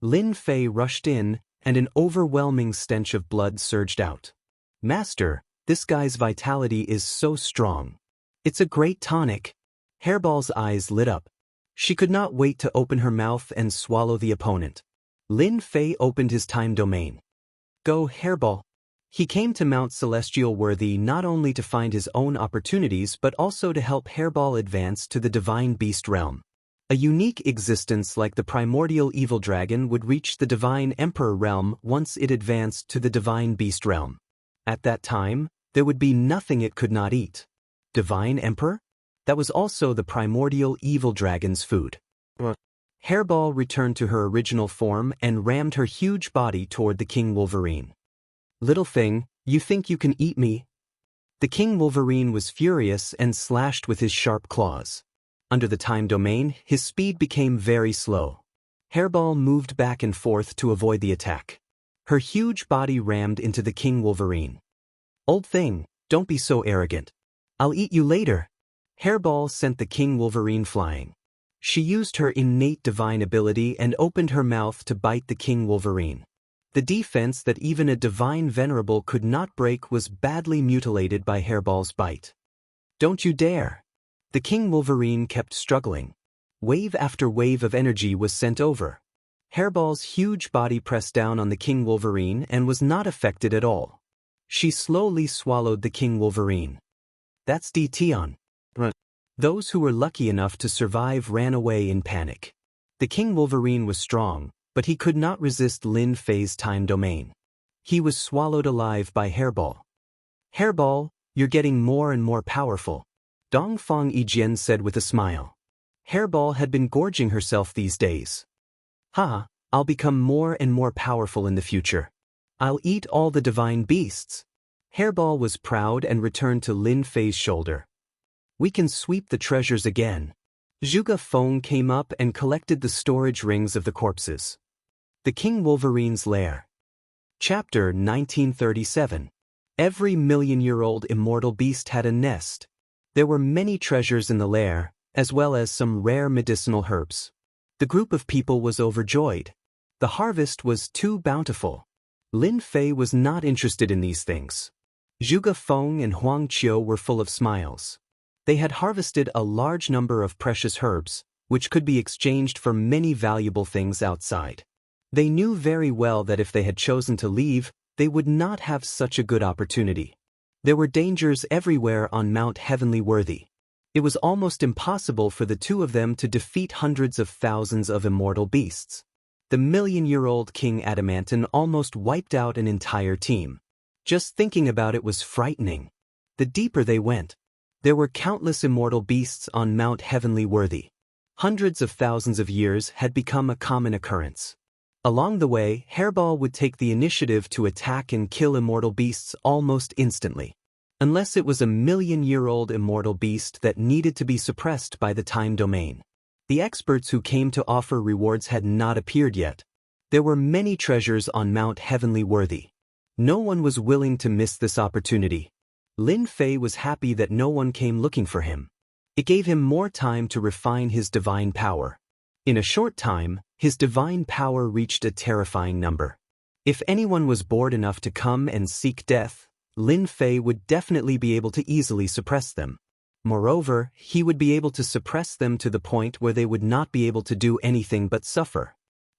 Lin Fei rushed in, and an overwhelming stench of blood surged out. "Master, this guy's vitality is so strong. It's a great tonic." Hairball's eyes lit up. She could not wait to open her mouth and swallow the opponent. Lin Fei opened his time domain. "Go, Hairball." He came to Mount Celestial Worthy not only to find his own opportunities but also to help Hairball advance to the Divine Beast realm. A unique existence like the primordial evil dragon would reach the Divine Emperor realm once it advanced to the Divine Beast realm. At that time, there would be nothing it could not eat. Divine Emperor? That was also the primordial evil dragon's food. Hairball returned to her original form and rammed her huge body toward the King Wolverine. "Little thing, you think you can eat me?" The King Wolverine was furious and slashed with his sharp claws. Under the time domain, his speed became very slow. Hairball moved back and forth to avoid the attack. Her huge body rammed into the King Wolverine. "Old thing, don't be so arrogant. I'll eat you later." Hairball sent the King Wolverine flying. She used her innate divine ability and opened her mouth to bite the King Wolverine. The defense that even a divine venerable could not break was badly mutilated by Hairball's bite. "Don't you dare." The King Wolverine kept struggling. Wave after wave of energy was sent over. Hairball's huge body pressed down on the King Wolverine and was not affected at all. She slowly swallowed the King Wolverine. "That's DT. Those who were lucky enough to survive ran away in panic. The King Wolverine was strong, but he could not resist Lin Fei's time domain. He was swallowed alive by Hairball. "Hairball, you're getting more and more powerful," Dongfang Yijian said with a smile. Hairball had been gorging herself these days. "Ha, I'll become more and more powerful in the future. I'll eat all the divine beasts." Hairball was proud and returned to Lin Fei's shoulder. "We can sweep the treasures again." Zhuge Feng came up and collected the storage rings of the corpses. The King Wolverine's Lair. Chapter 1937. Every million-year-old immortal beast had a nest. There were many treasures in the lair, as well as some rare medicinal herbs. The group of people was overjoyed. The harvest was too bountiful. Lin Fei was not interested in these things. Zhuge Feng and Huang Qiu were full of smiles. They had harvested a large number of precious herbs, which could be exchanged for many valuable things outside. They knew very well that if they had chosen to leave, they would not have such a good opportunity. There were dangers everywhere on Mount Heavenly Worthy. It was almost impossible for the two of them to defeat hundreds of thousands of immortal beasts. The million-year-old King Adamantin almost wiped out an entire team. Just thinking about it was frightening. The deeper they went, there were countless immortal beasts on Mount Heavenly Worthy. hundreds of thousands of years had become a common occurrence. Along the way, Hairball would take the initiative to attack and kill immortal beasts almost instantly. Unless it was a million-year-old immortal beast that needed to be suppressed by the time domain. The experts who came to offer rewards had not appeared yet. There were many treasures on Mount Heavenly Worthy. No one was willing to miss this opportunity. Lin Fei was happy that no one came looking for him. It gave him more time to refine his divine power. In a short time, his divine power reached a terrifying number. If anyone was bored enough to come and seek death, Lin Fei would definitely be able to easily suppress them. Moreover, he would be able to suppress them to the point where they would not be able to do anything but suffer.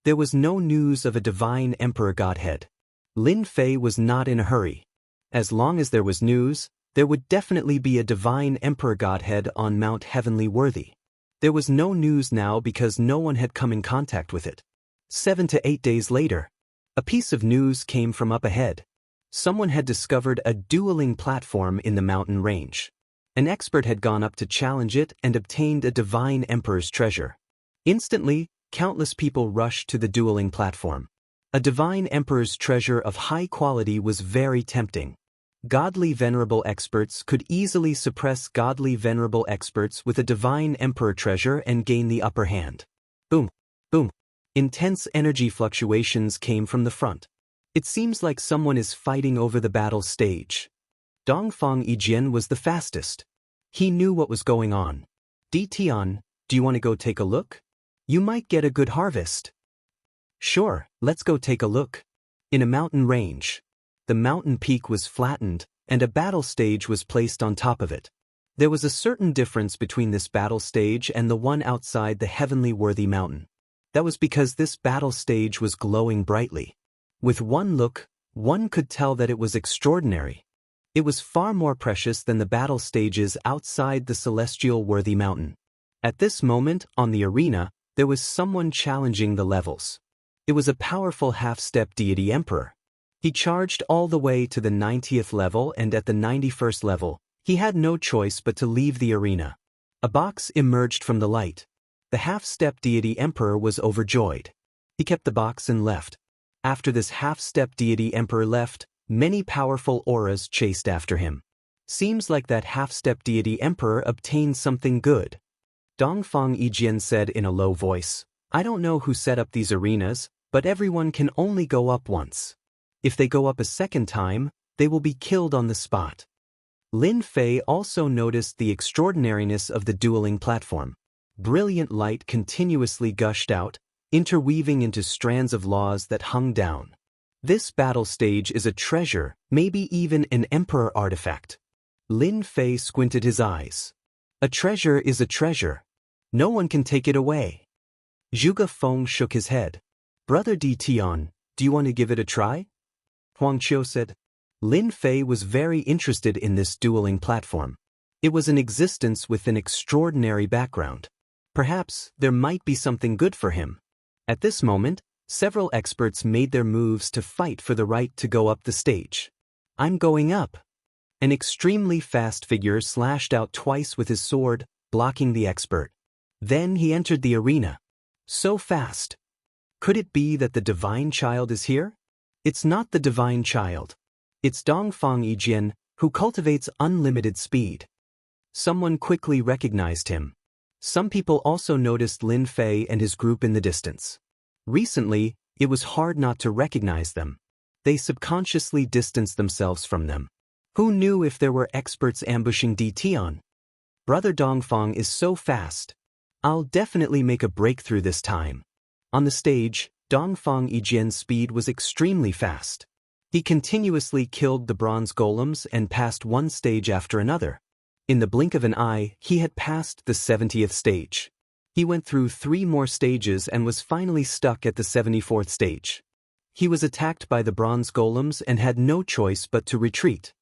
There was no news of a divine emperor godhead. Lin Fei was not in a hurry. As long as there was news, there would definitely be a divine emperor godhead on Mount Heavenly Worthy. There was no news now because no one had come in contact with it. 7 to 8 days later, a piece of news came from up ahead. Someone had discovered a dueling platform in the mountain range. An expert had gone up to challenge it and obtained a divine emperor's treasure. Instantly, countless people rushed to the dueling platform. A divine emperor's treasure of high quality was very tempting. Godly venerable experts could easily suppress godly venerable experts with a divine emperor treasure and gain the upper hand. Boom, boom. Intense energy fluctuations came from the front. It seems like someone is fighting over the battle stage. Dongfang Yijian was the fastest. He knew what was going on. Di Tian, do you want to go take a look? You might get a good harvest. Sure, let's go take a look. In a mountain range. The mountain peak was flattened, and a battle stage was placed on top of it. There was a certain difference between this battle stage and the one outside the Heavenly Worthy Mountain. That was because this battle stage was glowing brightly. With one look, one could tell that it was extraordinary. It was far more precious than the battle stages outside the Celestial Worthy Mountain. At this moment, on the arena, there was someone challenging the levels. It was a powerful half-step deity emperor. He charged all the way to the 90th level, and at the 91st level, he had no choice but to leave the arena. A box emerged from the light. The half-step deity emperor was overjoyed. He kept the box and left. After this half-step deity emperor left, many powerful auras chased after him. Seems like that half-step deity emperor obtained something good. Dongfang Yijian said in a low voice, I don't know who set up these arenas, but everyone can only go up once. If they go up a second time, they will be killed on the spot. Lin Fei also noticed the extraordinariness of the dueling platform. Brilliant light continuously gushed out, interweaving into strands of laws that hung down. This battle stage is a treasure, maybe even an emperor artifact. Lin Fei squinted his eyes. A treasure is a treasure. No one can take it away. Zhuge Feng shook his head. Brother Di Tian, do you want to give it a try? Huang Qiu said. Lin Fei was very interested in this dueling platform. It was an existence with an extraordinary background. Perhaps there might be something good for him. At this moment, several experts made their moves to fight for the right to go up the stage. I'm going up. An extremely fast figure slashed out twice with his sword, blocking the expert. Then he entered the arena. So fast. Could it be that the divine child is here? It's not the divine child. It's Dongfang Yijian, who cultivates unlimited speed. Someone quickly recognized him. Some people also noticed Lin Fei and his group in the distance. Recently, it was hard not to recognize them. They subconsciously distanced themselves from them. Who knew if there were experts ambushing Di Tian? Brother Dongfang is so fast. I'll definitely make a breakthrough this time. On the stage, Dongfang Yijian's speed was extremely fast. He continuously killed the bronze golems and passed one stage after another. In the blink of an eye, he had passed the 70th stage. He went through 3 more stages and was finally stuck at the 74th stage. He was attacked by the bronze golems and had no choice but to retreat.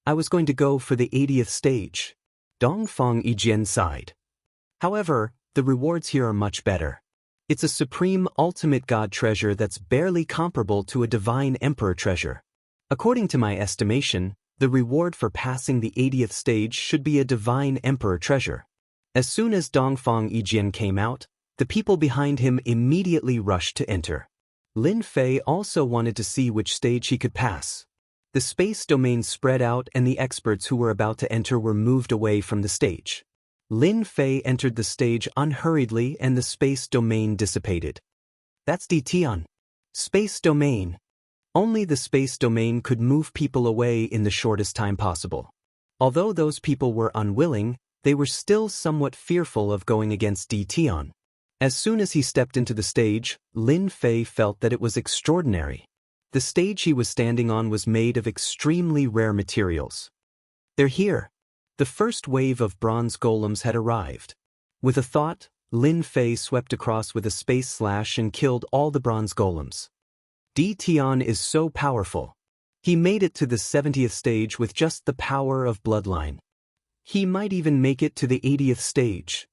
I was going to go for the 80th stage. Dongfang Yijian sighed. However, the rewards here are much better. It's a supreme ultimate god treasure that's barely comparable to a divine emperor treasure. According to my estimation, the reward for passing the 80th stage should be a divine emperor treasure. As soon as Dongfang Yijian came out, the people behind him immediately rushed to enter. Lin Fei also wanted to see which stage he could pass. The space domain spread out and the experts who were about to enter were moved away from the stage. Lin Fei entered the stage unhurriedly and the space domain dissipated. That's Ditian. Space domain. Only the space domain could move people away in the shortest time possible. Although those people were unwilling, they were still somewhat fearful of going against Ditian. As soon as he stepped into the stage, Lin Fei felt that it was extraordinary. The stage he was standing on was made of extremely rare materials. They're here. The first wave of bronze golems had arrived. With a thought, Lin Fei swept across with a space slash and killed all the bronze golems. Ditian is so powerful. He made it to the 70th stage with just the power of bloodline. He might even make it to the 80th stage.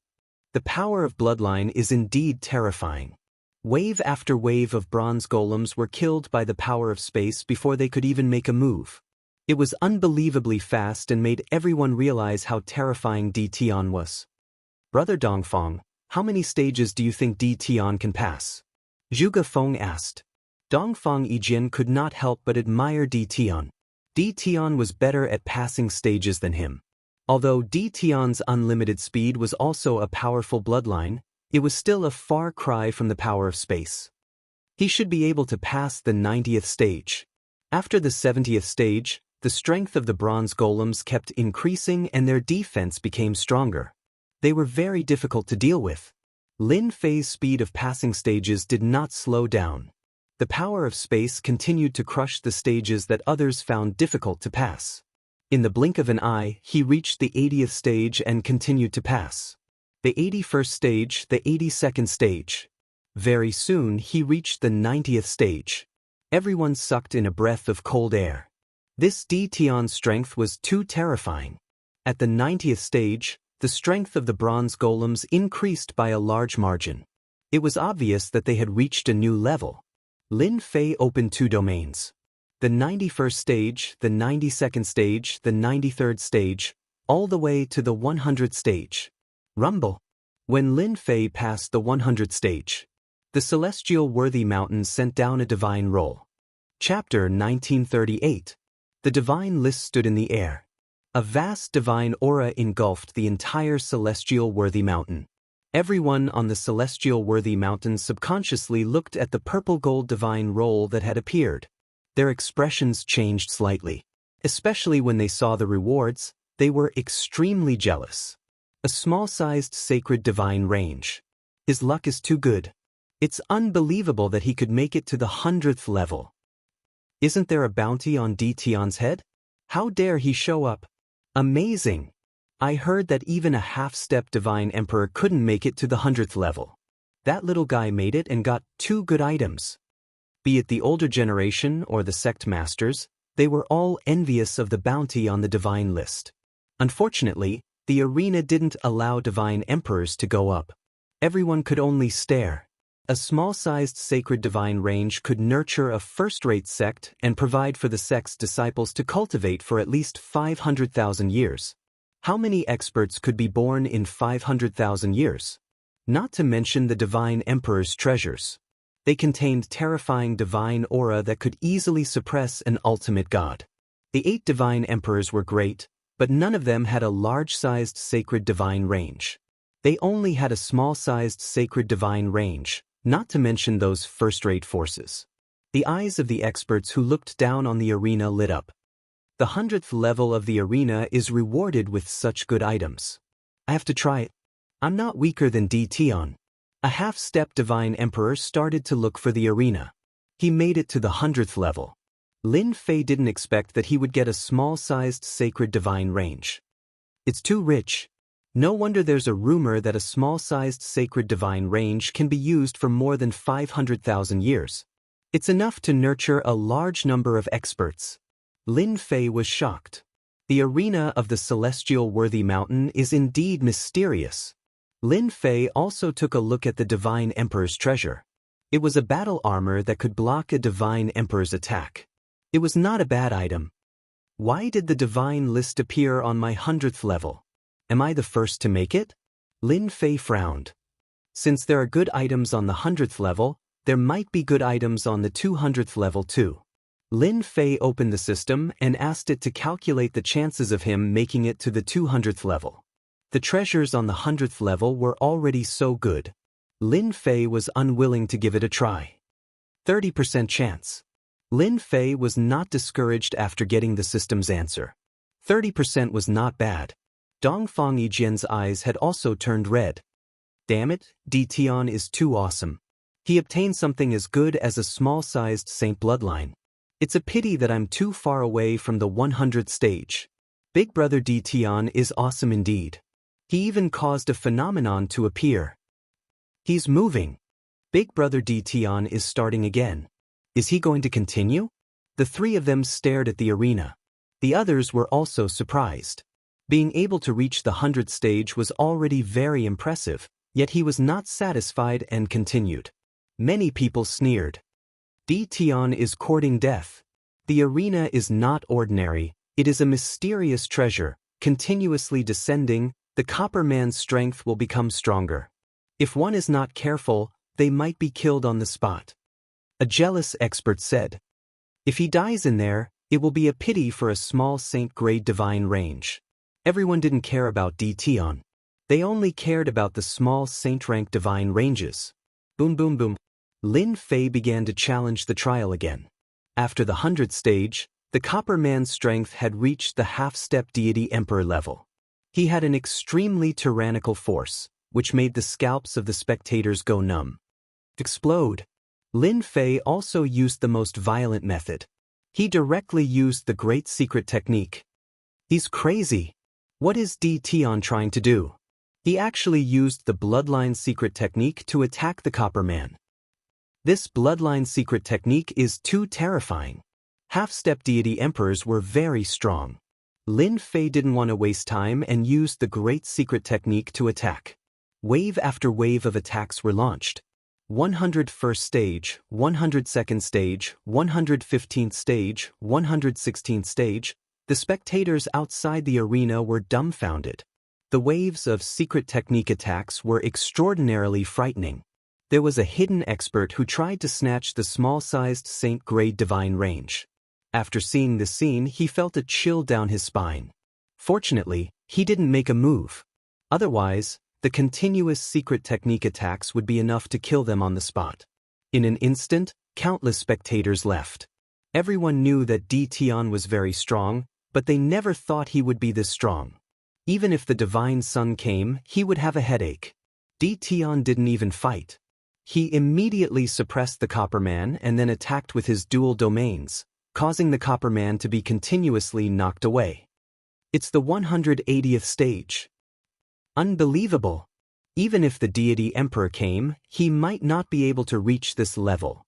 The power of bloodline is indeed terrifying. Wave after wave of bronze golems were killed by the power of space before they could even make a move. It was unbelievably fast and made everyone realize how terrifying Ditian was. Brother Dongfang, how many stages do you think Ditian can pass? Zhuge Feng asked. Dongfang Yijian could not help but admire Ditian. Ditian was better at passing stages than him. Although Ditian's unlimited speed was also a powerful bloodline, it was still a far cry from the power of space. He should be able to pass the 90th stage. After the 70th stage, the strength of the bronze golems kept increasing and their defense became stronger. They were very difficult to deal with. Lin Fei's speed of passing stages did not slow down. The power of space continued to crush the stages that others found difficult to pass. In the blink of an eye, he reached the 80th stage and continued to pass. The 81st stage, the 82nd stage. Very soon he reached the 90th stage. Everyone sucked in a breath of cold air. This Ditian's strength was too terrifying. At the 90th stage, the strength of the bronze golems increased by a large margin. It was obvious that they had reached a new level. Lin Fei opened two domains. The 91st stage, the 92nd stage, the 93rd stage, all the way to the 100th stage. Rumble. When Lin Fei passed the 100th stage, the celestial worthy mountain sent down a divine roll. Chapter 1938. The divine list stood in the air. A vast divine aura engulfed the entire celestial worthy mountain. Everyone on the celestial worthy mountain subconsciously looked at the purple gold divine roll that had appeared. Their expressions changed slightly. Especially when they saw the rewards, they were extremely jealous. A small-sized sacred divine range. His luck is too good. It's unbelievable that he could make it to the 100th level. Isn't there a bounty on Ditian's head? How dare he show up? Amazing! I heard that even a half-step divine emperor couldn't make it to the 100th level. That little guy made it and got 2 good items. Be it the older generation or the sect masters, they were all envious of the bounty on the divine list. Unfortunately, the arena didn't allow divine emperors to go up. Everyone could only stare. A small-sized sacred divine range could nurture a first-rate sect and provide for the sect's disciples to cultivate for at least 500,000 years. How many experts could be born in 500,000 years? Not to mention the divine emperor's treasures. They contained terrifying divine aura that could easily suppress an ultimate god. The 8 divine emperors were great, but none of them had a large-sized sacred divine range. They only had a small-sized sacred divine range, not to mention those first-rate forces. The eyes of the experts who looked down on the arena lit up. The 100th level of the arena is rewarded with such good items. I have to try it. I'm not weaker than Ditian. A half-step divine emperor started to look for the arena. He made it to the 100th level. Lin Fei didn't expect that he would get a small-sized sacred divine range. It's too rich. No wonder there's a rumor that a small-sized sacred divine range can be used for more than 500,000 years. It's enough to nurture a large number of experts. Lin Fei was shocked. The arena of the celestial worthy mountain is indeed mysterious. Lin Fei also took a look at the divine emperor's treasure. It was a battle armor that could block a divine emperor's attack. It was not a bad item. Why did the divine list appear on my 100th level? Am I the first to make it? Lin Fei frowned. Since there are good items on the 100th level, there might be good items on the 200th level too. Lin Fei opened the system and asked it to calculate the chances of him making it to the 200th level. The treasures on the 100th level were already so good. Lin Fei was unwilling to give it a try. 30% chance. Lin Fei was not discouraged after getting the system's answer. 30% was not bad. Dongfang Yijian's eyes had also turned red. Damn it, Tian is too awesome. He obtained something as good as a small-sized saint bloodline. It's a pity that I'm too far away from the 100th stage. Big Brother Tian is awesome indeed. He even caused a phenomenon to appear. He's moving. Big Brother Tian is starting again. Is he going to continue? The three of them stared at the arena. The others were also surprised. Being able to reach the 100th stage was already very impressive, yet he was not satisfied and continued. Many people sneered. Tian is courting death. The arena is not ordinary, it is a mysterious treasure, continuously descending. The Copper Man's strength will become stronger. If one is not careful, they might be killed on the spot. A jealous expert said. If he dies in there, it will be a pity for a small saint-grade divine range. Everyone didn't care about Tian. They only cared about the small saint-rank divine ranges. Boom boom boom. Lin Fei began to challenge the trial again. After the 100th stage, the Copper Man's strength had reached the half-step deity emperor level. He had an extremely tyrannical force, which made the scalps of the spectators go numb. Explode. Lin Fei also used the most violent method. He directly used the great secret technique. He's crazy. What is Tian trying to do? He actually used the bloodline secret technique to attack the Copper Man. This bloodline secret technique is too terrifying. Half-step deity emperors were very strong. Lin Fei didn't want to waste time and used the great secret technique to attack. Wave after wave of attacks were launched. 101st stage, 102nd stage, 115th stage, 116th stage. The spectators outside the arena were dumbfounded. The waves of secret technique attacks were extraordinarily frightening. There was a hidden expert who tried to snatch the small-sized saint-grade divine range. After seeing the scene, he felt a chill down his spine. Fortunately, he didn't make a move. Otherwise, the continuous secret technique attacks would be enough to kill them on the spot. In an instant, countless spectators left. Everyone knew that Tian was very strong, but they never thought he would be this strong. Even if the Divine Sun came, he would have a headache. Tian didn't even fight. He immediately suppressed the Copper Man and then attacked with his dual domains, causing the Copper Man to be continuously knocked away. It's the 180th stage. Unbelievable! Even if the deity emperor came, he might not be able to reach this level.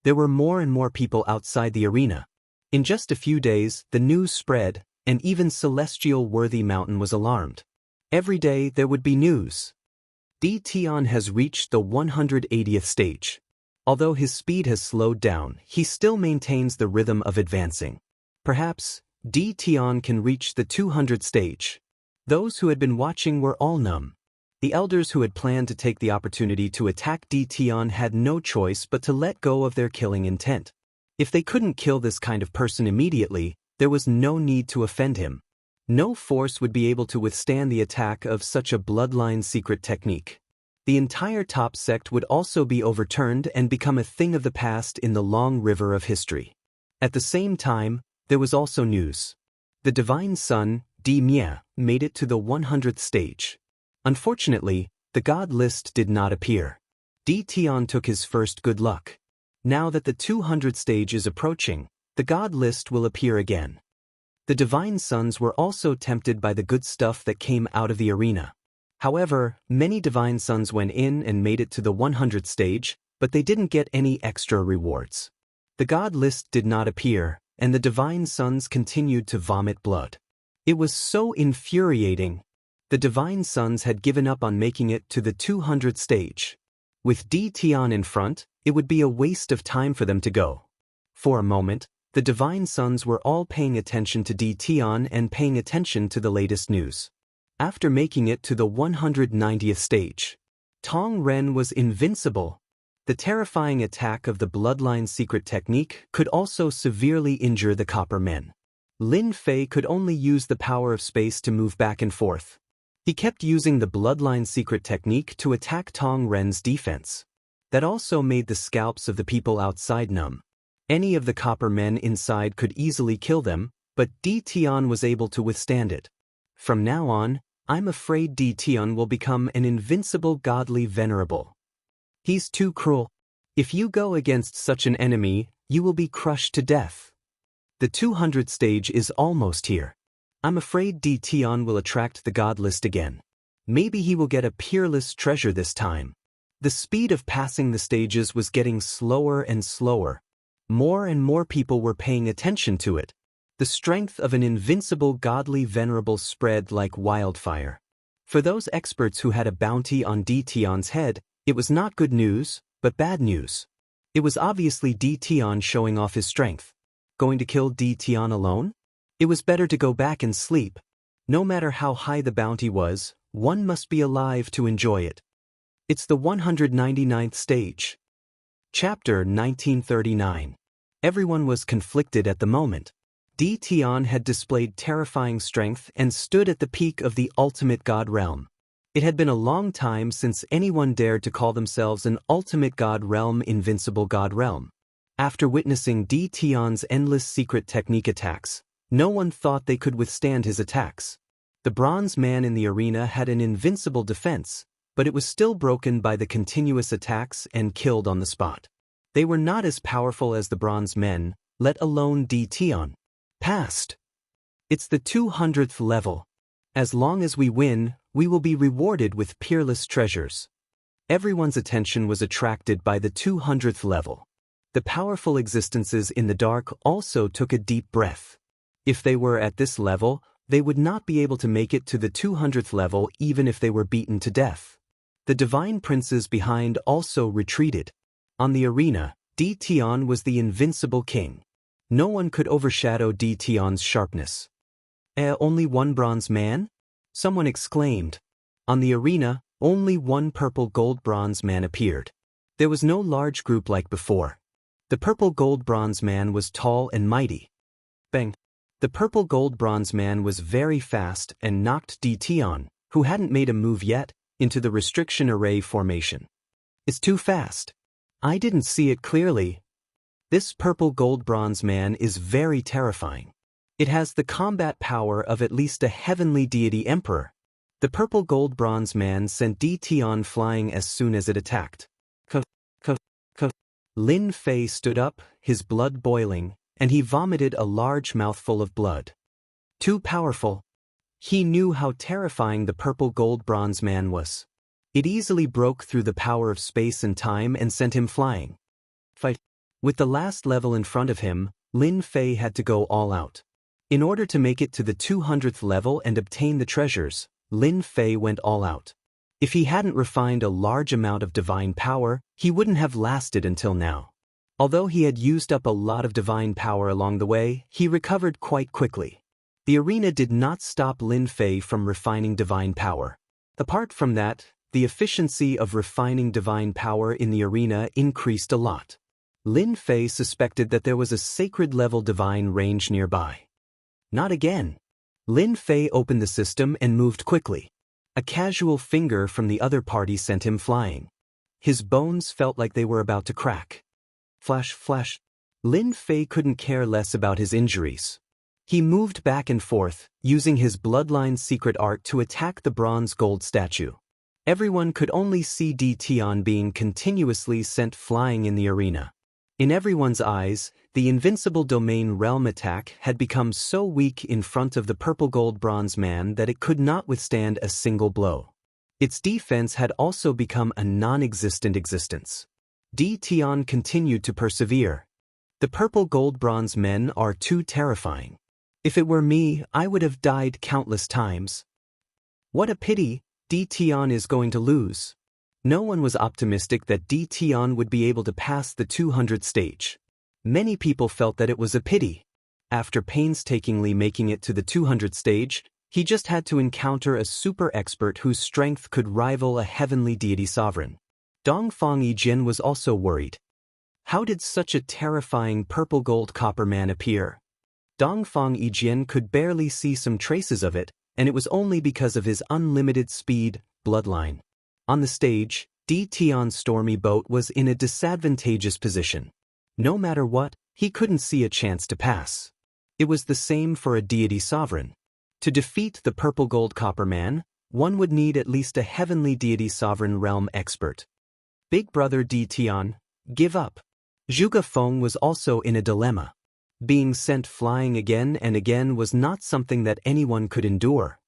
There were more and more people outside the arena. In just a few days, the news spread, and even Celestial Worthy Mountain was alarmed. Every day there would be news. Tian has reached the 180th stage. Although his speed has slowed down, he still maintains the rhythm of advancing. Perhaps, Tian can reach the 200th stage. Those who had been watching were all numb. The elders who had planned to take the opportunity to attack Tian had no choice but to let go of their killing intent. If they couldn't kill this kind of person immediately, there was no need to offend him. No force would be able to withstand the attack of such a bloodline secret technique. The entire top sect would also be overturned and become a thing of the past in the long river of history. At the same time, there was also news. The Divine Sun, Di Mie, made it to the 100th stage. Unfortunately, the god list did not appear. Tian took his first good luck. Now that the 200th stage is approaching, the god list will appear again. The Divine Sons were also tempted by the good stuff that came out of the arena. However, many Divine Sons went in and made it to the 100th stage, but they didn't get any extra rewards. The god list did not appear, and the Divine Sons continued to vomit blood. It was so infuriating. The Divine Sons had given up on making it to the 200th stage. With Tian in front, it would be a waste of time for them to go. For a moment, the Divine Sons were all paying attention to Tian and paying attention to the latest news. After making it to the 190th stage, Tong Ren was invincible. The terrifying attack of the Bloodline secret technique could also severely injure the Copper Men. Lin Fei could only use the power of space to move back and forth. He kept using the Bloodline secret technique to attack Tong Ren's defense. That also made the scalps of the people outside numb. Any of the Copper Men inside could easily kill them, but Di Tian was able to withstand it. From now on, I'm afraid Di Tian will become an invincible godly venerable. He's too cruel. If you go against such an enemy, you will be crushed to death. The 200th stage is almost here. I'm afraid Di Tian will attract the god list again. Maybe he will get a peerless treasure this time. The speed of passing the stages was getting slower and slower. More and more people were paying attention to it. The strength of an invincible godly venerable spread like wildfire. For those experts who had a bounty on Di Tian's head, it was not good news, but bad news. It was obviously Di Tian showing off his strength. Going to kill Di Tian alone? It was better to go back and sleep. No matter how high the bounty was, one must be alive to enjoy it. It's the 199th stage. Chapter 1939. Everyone was conflicted at the moment. Di Tian had displayed terrifying strength and stood at the peak of the ultimate god realm. It had been a long time since anyone dared to call themselves an ultimate god realm invincible god realm. After witnessing Di Tian's endless secret technique attacks, no one thought they could withstand his attacks. The bronze man in the arena had an invincible defense, but it was still broken by the continuous attacks and killed on the spot. They were not as powerful as the bronze men, let alone Di Tian. Passed. It's the 200th level. As long as we win, we will be rewarded with peerless treasures. Everyone's attention was attracted by the 200th level. The powerful existences in the dark also took a deep breath. If they were at this level, they would not be able to make it to the 200th level even if they were beaten to death. The divine princes behind also retreated. On the arena, Di Tian was the invincible king. No one could overshadow Di Tian's sharpness. Only one bronze man? Someone exclaimed. On the arena, only one purple gold bronze man appeared. There was no large group like before. The purple gold bronze man was tall and mighty. Bang! The purple gold bronze man was very fast and knocked Di Tian, who hadn't made a move yet, into the restriction array formation. It's too fast. I didn't see it clearly. This purple gold bronze man is very terrifying. It has the combat power of at least a heavenly deity emperor. The purple gold bronze man sent Di Tian flying as soon as it attacked. Lin Fei stood up, his blood boiling, and he vomited a large mouthful of blood. Too powerful. He knew how terrifying the purple gold bronze man was. It easily broke through the power of space and time and sent him flying. Fight. With the last level in front of him, Lin Fei had to go all out. In order to make it to the 200th level and obtain the treasures, Lin Fei went all out. If he hadn't refined a large amount of divine power, he wouldn't have lasted until now. Although he had used up a lot of divine power along the way, he recovered quite quickly. The arena did not stop Lin Fei from refining divine power. Apart from that, the efficiency of refining divine power in the arena increased a lot. Lin Fei suspected that there was a sacred level divine range nearby. Not again. Lin Fei opened the system and moved quickly. A casual finger from the other party sent him flying. His bones felt like they were about to crack. Flash, flash. Lin Fei couldn't care less about his injuries. He moved back and forth, using his bloodline secret art to attack the bronze gold statue. Everyone could only see Di Tian being continuously sent flying in the arena. In everyone's eyes, the invincible domain realm attack had become so weak in front of the purple gold bronze man that it could not withstand a single blow. Its defense had also become a non-existent existence. Di Tian continued to persevere. The purple gold bronze men are too terrifying. If it were me, I would have died countless times. What a pity, Di Tian is going to lose. No one was optimistic that Di Tian would be able to pass the 200th stage. Many people felt that it was a pity. After painstakingly making it to the 200th stage, He just had to encounter a super expert whose strength could rival a heavenly deity sovereign. Dongfang Yijin was also worried. How did such a terrifying purple gold copper man appear? Dongfang Yijin could barely see some traces of it, and it was only because of his unlimited speed, bloodline. On the stage, Di Tian's stormy boat was in a disadvantageous position. No matter what, he couldn't see a chance to pass. It was the same for a deity sovereign. To defeat the purple gold copper man, one would need at least a heavenly deity sovereign realm expert. Big brother Di Tian, give up. Zhuge Feng was also in a dilemma. Being sent flying again and again was not something that anyone could endure.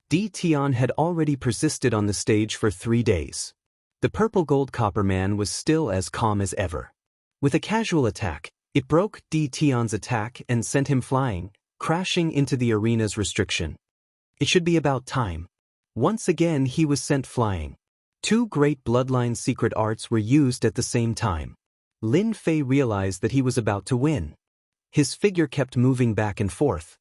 Di Tian had already persisted on the stage for 3 days. The purple gold copper man was still as calm as ever. With a casual attack, it broke Di Tian's attack and sent him flying, crashing into the arena's restriction. It should be about time. Once again he was sent flying. 2 great bloodline secret arts were used at the same time. Lin Fei realized that he was about to win. His figure kept moving back and forth.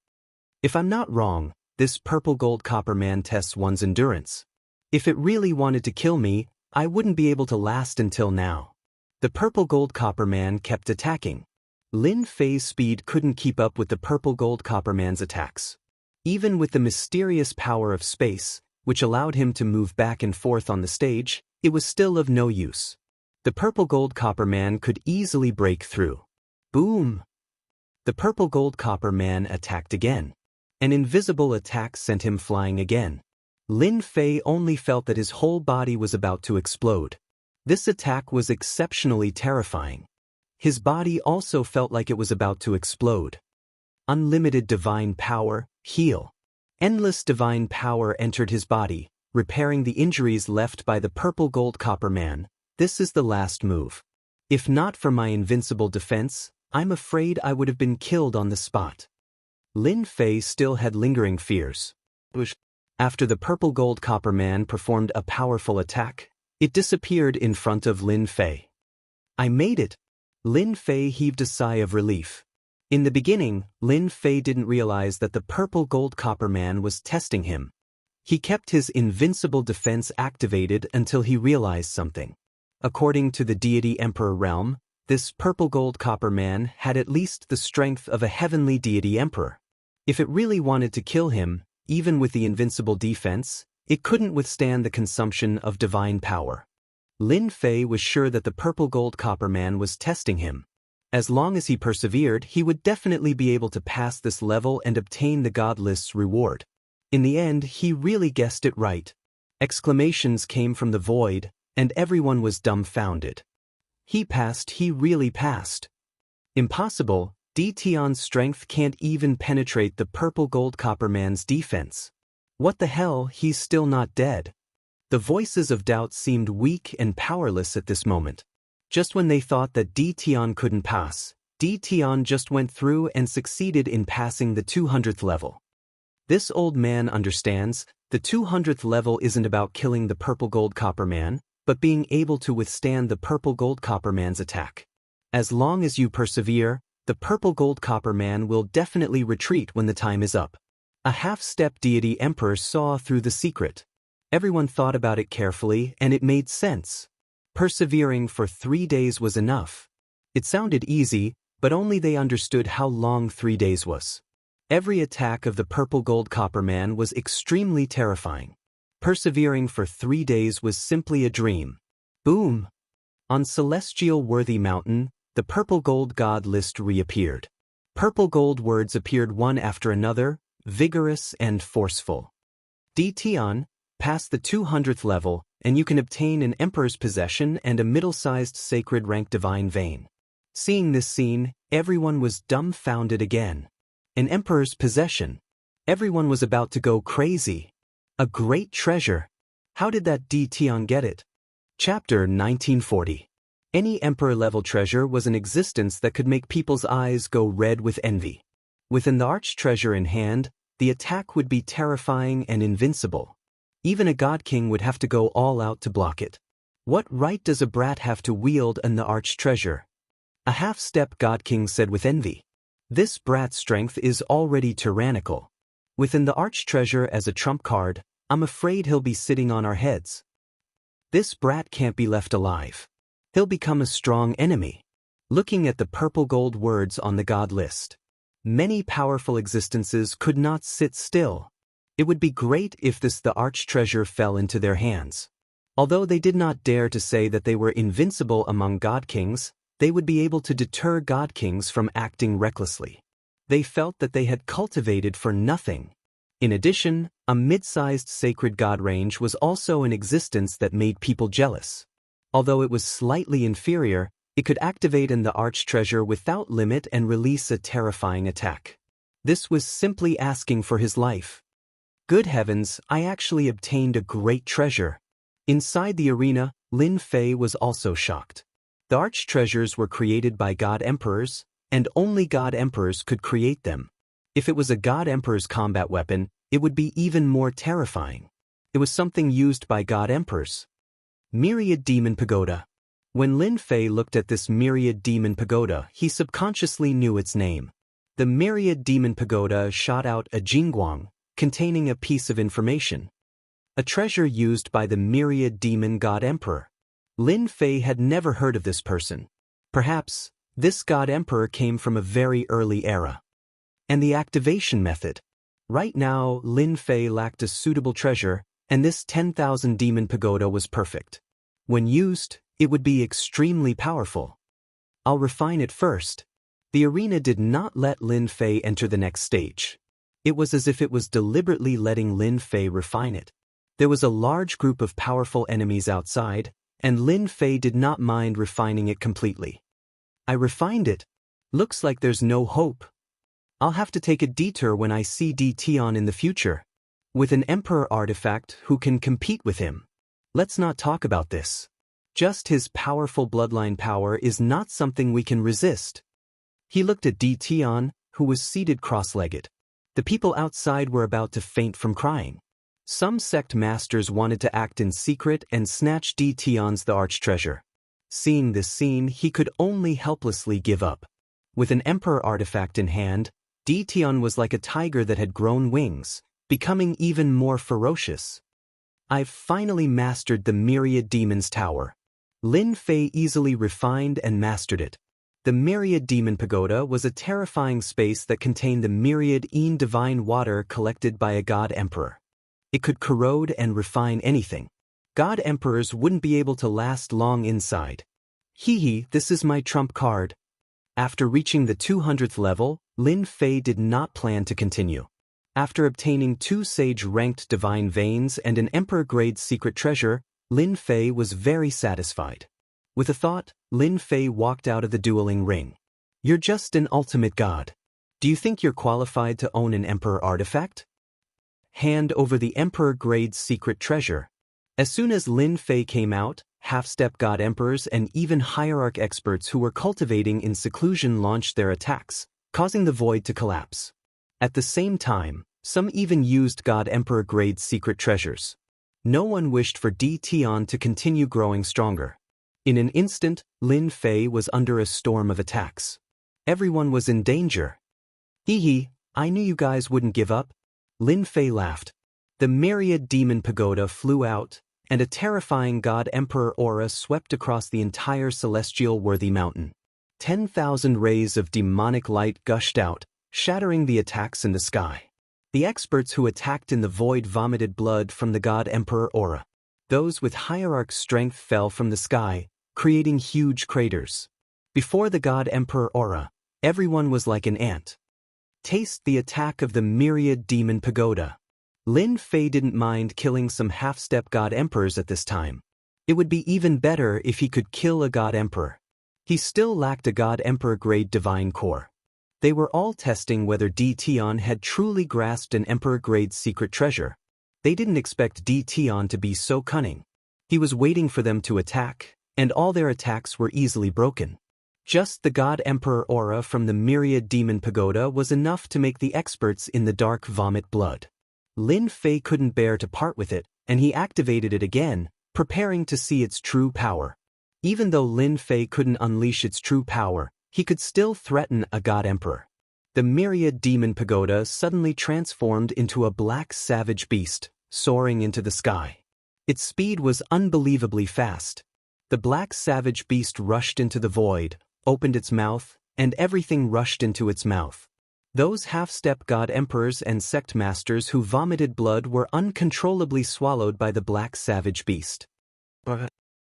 If I'm not wrong, this purple gold copper man tests one's endurance. If it really wanted to kill me, I wouldn't be able to last until now. The purple gold copper man kept attacking. Lin Fei's speed couldn't keep up with the purple gold copper man's attacks. Even with the mysterious power of space, which allowed him to move back and forth on the stage, it was still of no use. The purple gold copper man could easily break through. Boom! The purple gold copper man attacked again. An invisible attack sent him flying again. Lin Fei only felt that his whole body was about to explode. This attack was exceptionally terrifying. His body also felt like it was about to explode. Unlimited divine power, heal. Endless divine power entered his body, repairing the injuries left by the purple gold copper man. This is the last move. If not for my invincible defense, I'm afraid I would have been killed on the spot. Lin Fei still had lingering fears. After the purple gold copper man performed a powerful attack, it disappeared in front of Lin Fei. I made it! Lin Fei heaved a sigh of relief. In the beginning, Lin Fei didn't realize that the purple gold copper man was testing him. He kept his invincible defense activated until he realized something. According to the deity emperor realm, this purple gold copper man had at least the strength of a heavenly deity emperor. If it really wanted to kill him, even with the invincible defense, it couldn't withstand the consumption of divine power. Lin Fei was sure that the purple gold copper man was testing him. As long as he persevered, he would definitely be able to pass this level and obtain the God List's reward. In the end, he really guessed it right. Exclamations came from the void, and everyone was dumbfounded. He passed, he really passed. Impossible, Di Tian's strength can't even penetrate the purple gold copper man's defense. What the hell, he's still not dead. The voices of doubt seemed weak and powerless at this moment. Just when they thought that Di Tian couldn't pass, Di Tian just went through and succeeded in passing the 200th level. This old man understands, the 200th level isn't about killing the purple gold copper man, but being able to withstand the purple gold copper man's attack. As long as you persevere, the purple gold copper man will definitely retreat when the time is up. A half-step deity emperor saw through the secret. Everyone thought about it carefully, and it made sense. Persevering for 3 days was enough. It sounded easy, but only they understood how long 3 days was. Every attack of the purple gold copper man was extremely terrifying. Persevering for 3 days was simply a dream. Boom! On Celestial Worthy Mountain, the purple gold god list reappeared. Purple gold words appeared one after another, vigorous and forceful. Di Tian, pass the 200th level, and you can obtain an emperor's possession and a middle-sized sacred rank divine vein. Seeing this scene, everyone was dumbfounded again. An emperor's possession. Everyone was about to go crazy. A great treasure. How did that Di Tian get it? Chapter 1940. Any emperor-level treasure was an existence that could make people's eyes go red with envy. With an arch-treasure in hand, the attack would be terrifying and invincible. Even a god king would have to go all out to block it. What right does a brat have to wield an arch-treasure? A half-step god king said with envy. This brat's strength is already tyrannical. Within the arch-treasure as a trump card, I'm afraid he'll be sitting on our heads. This brat can't be left alive. He'll become a strong enemy. Looking at the purple gold words on the god list. Many powerful existences could not sit still. It would be great if the arch-treasure fell into their hands. Although they did not dare to say that they were invincible among god-kings, they would be able to deter god-kings from acting recklessly. They felt that they had cultivated for nothing. In addition, a mid-sized sacred god range was also an existence that made people jealous. Although it was slightly inferior, it could activate in the arch-treasure without limit and release a terrifying attack. This was simply asking for his life. Good heavens, I actually obtained a great treasure. Inside the arena, Lin Fei was also shocked. The arch-treasures were created by god-emperors, and only god-emperors could create them. If it was a god-emperor's combat weapon, it would be even more terrifying. It was something used by god-emperors. Myriad Demon Pagoda. When Lin Fei looked at this Myriad Demon Pagoda, he subconsciously knew its name. The Myriad Demon Pagoda shot out a jingguang, containing a piece of information. A treasure used by the Myriad Demon God Emperor. Lin Fei had never heard of this person. Perhaps, this God Emperor came from a very early era. And the activation method. Right now, Lin Fei lacked a suitable treasure, and this 10,000 Demon Pagoda was perfect. When used, it would be extremely powerful. I'll refine it first. The arena did not let Lin Fei enter the next stage. It was as if it was deliberately letting Lin Fei refine it. There was a large group of powerful enemies outside, and Lin Fei did not mind refining it completely. I refined it. Looks like there's no hope. I'll have to take a detour when I see D. Tian in the future. With an emperor artifact who can compete with him. Let's not talk about this. Just his powerful bloodline power is not something we can resist. He looked at D. Tian, who was seated cross-legged. The people outside were about to faint from crying. Some sect masters wanted to act in secret and snatch D. Tian's the arch-treasure. Seeing this scene, he could only helplessly give up. With an emperor artifact in hand, D. Tian was like a tiger that had grown wings, becoming even more ferocious. I've finally mastered the Myriad Demon's Tower. Lin Fei easily refined and mastered it. The Myriad Demon Pagoda was a terrifying space that contained the myriad divine water collected by a god emperor. It could corrode and refine anything. God emperors wouldn't be able to last long inside. This is my trump card. After reaching the 200th level, Lin Fei did not plan to continue. After obtaining 2 sage-ranked divine veins and an emperor-grade secret treasure, Lin Fei was very satisfied. With a thought, Lin Fei walked out of the dueling ring. You're just an ultimate god. Do you think you're qualified to own an emperor artifact? Hand over the emperor-grade secret treasure. As soon as Lin Fei came out, half-step god emperors and even hierarch experts who were cultivating in seclusion launched their attacks, causing the void to collapse. At the same time, some even used god emperor-grade secret treasures. No one wished for D. Tian to continue growing stronger. In an instant, Lin Fei was under a storm of attacks. Everyone was in danger. I knew you guys wouldn't give up. Lin Fei laughed. The Myriad Demon Pagoda flew out, and a terrifying god emperor aura swept across the entire celestial worthy mountain. 10,000 rays of demonic light gushed out, shattering the attacks in the sky. The experts who attacked in the void vomited blood from the god emperor aura. Those with hierarch strength fell from the sky, creating huge craters. Before the god emperor aura, everyone was like an ant. Taste the attack of the Myriad Demon Pagoda. Lin Fei didn't mind killing some half-step god emperors at this time. It would be even better if he could kill a god emperor. He still lacked a god emperor grade divine core. They were all testing whether D. Tian had truly grasped an emperor grade secret treasure. They didn't expect D. Tian to be so cunning. He was waiting for them to attack, and all their attacks were easily broken. Just the god emperor aura from the Myriad Demon Pagoda was enough to make the experts in the dark vomit blood. Lin Fei couldn't bear to part with it, and he activated it again, preparing to see its true power. Even though Lin Fei couldn't unleash its true power, he could still threaten a god emperor. The myriad demon pagoda suddenly transformed into a black savage beast, soaring into the sky. Its speed was unbelievably fast. The black savage beast rushed into the void, opened its mouth, and everything rushed into its mouth. Those half-step god emperors and sect masters who vomited blood were uncontrollably swallowed by the black savage beast.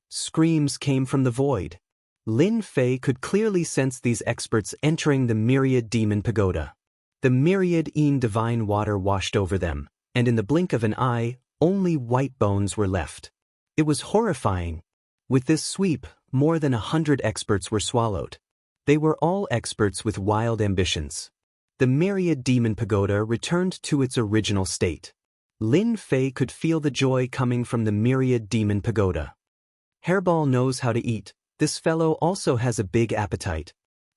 Screams came from the void. Lin Fei could clearly sense these experts entering the myriad demon pagoda. The myriad divine water washed over them, and in the blink of an eye, only white bones were left. It was horrifying. With this sweep, more than 100 experts were swallowed. They were all experts with wild ambitions. The myriad demon pagoda returned to its original state. Lin Fei could feel the joy coming from the myriad demon pagoda. Hairball knows how to eat. This fellow also has a big appetite.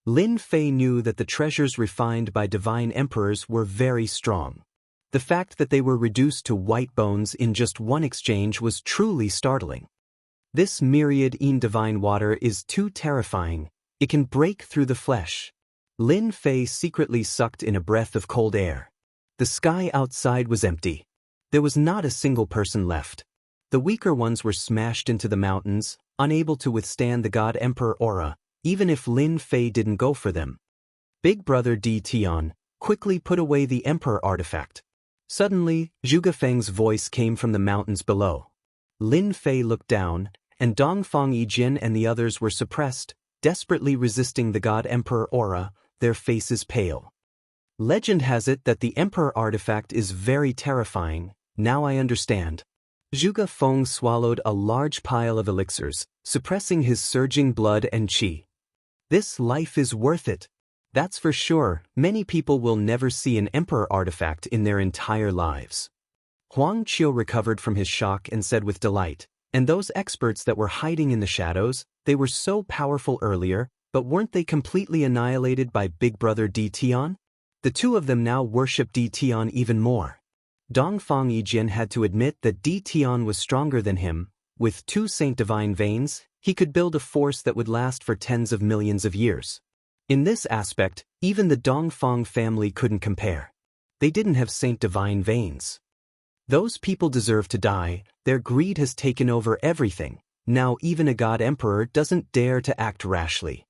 Lin Fei knew that the treasures refined by divine emperors were very strong. The fact that they were reduced to white bones in just one exchange was truly startling. This myriad divine water is too terrifying. It can break through the flesh. Lin Fei secretly sucked in a breath of cold air. The sky outside was empty. There was not a single person left. The weaker ones were smashed into the mountains, unable to withstand the God Emperor aura, even if Lin Fei didn't go for them. Big Brother Di Tian quickly put away the Emperor artifact. Suddenly, Zhuge Feng's voice came from the mountains below. Lin Fei looked down, and Dongfang Yijin and the others were suppressed, desperately resisting the God Emperor aura, their faces pale. Legend has it that the Emperor artifact is very terrifying. Now I understand. Zhuge Feng swallowed a large pile of elixirs, suppressing his surging blood and qi. This life is worth it. That's for sure. Many people will never see an Emperor artifact in their entire lives. Huang Qiu recovered from his shock and said with delight, and those experts that were hiding in the shadows, they were so powerful earlier, but weren't they completely annihilated by Big Brother Di Tian? The two of them now worship Di Tian even more. Dongfang Yijin had to admit that Di Tian was stronger than him. With 2 Saint Divine veins, he could build a force that would last for tens of millions of years. In this aspect, even the Dongfang family couldn't compare. They didn't have Saint Divine veins. Those people deserve to die. Their greed has taken over everything. Now even a God Emperor doesn't dare to act rashly.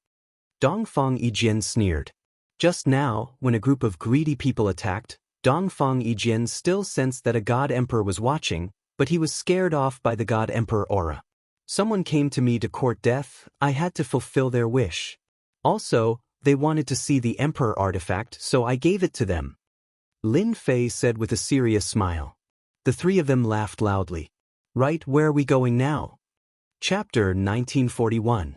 Dongfang Yijin sneered. Just now, when a group of greedy people attacked, Dongfang Yijin still sensed that a God Emperor was watching, but he was scared off by the God Emperor aura. Someone came to me to court death. I had to fulfill their wish. Also, they wanted to see the Emperor artifact, so I gave it to them. Lin Fei said with a serious smile. The three of them laughed loudly. Right, where are we going now? Chapter 1941.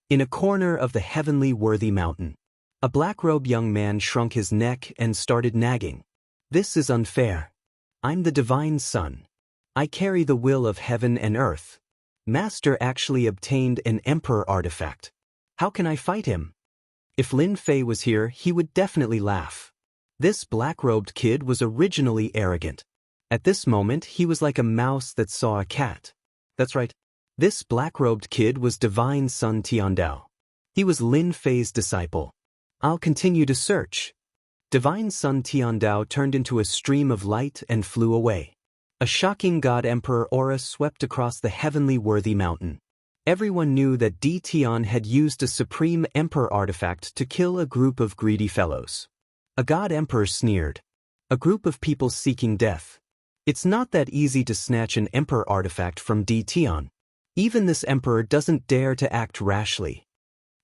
In a corner of the heavenly worthy mountain, a black-robed young man shrunk his neck and started nagging. This is unfair. I'm the divine son. I carry the will of heaven and earth. Master actually obtained an Emperor artifact. How can I fight him? If Lin Fei was here, he would definitely laugh. This black-robed kid was originally arrogant. At this moment, he was like a mouse that saw a cat. That's right. This black-robed kid was Divine Son Tiandao. He was Lin Fei's disciple. I'll continue to search. Divine Son Tiandao turned into a stream of light and flew away. A shocking God Emperor aura swept across the heavenly worthy mountain. Everyone knew that Di Tian had used a supreme Emperor artifact to kill a group of greedy fellows. A God Emperor sneered. A group of people seeking death. It's not that easy to snatch an Emperor artifact from Di Tian. Even this Emperor doesn't dare to act rashly.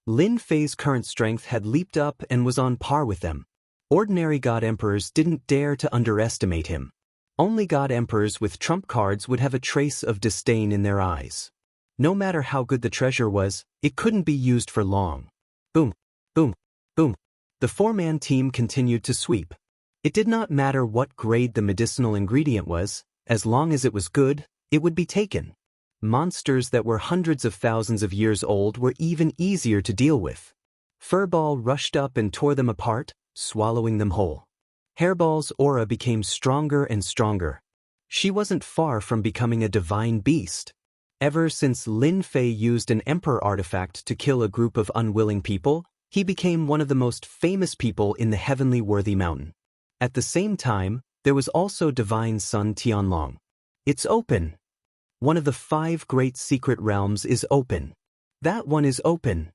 Lin Fei's current strength had leaped up and was on par with them. Ordinary God Emperors didn't dare to underestimate him. Only God Emperors with trump cards would have a trace of disdain in their eyes. No matter how good the treasure was, it couldn't be used for long. Boom, boom, boom. The 4-man team continued to sweep. It did not matter what grade the medicinal ingredient was, as long as it was good, it would be taken. Monsters that were hundreds of thousands of years old were even easier to deal with. Furball rushed up and tore them apart, swallowing them whole. Hairball's aura became stronger and stronger. She wasn't far from becoming a divine beast. Ever since Lin Fei used an Emperor artifact to kill a group of unwilling people, He became one of the most famous people in the heavenly worthy mountain. At the same time, there was also divine son Tianlong. It's open. One of the 5 great secret realms is open. That one is open.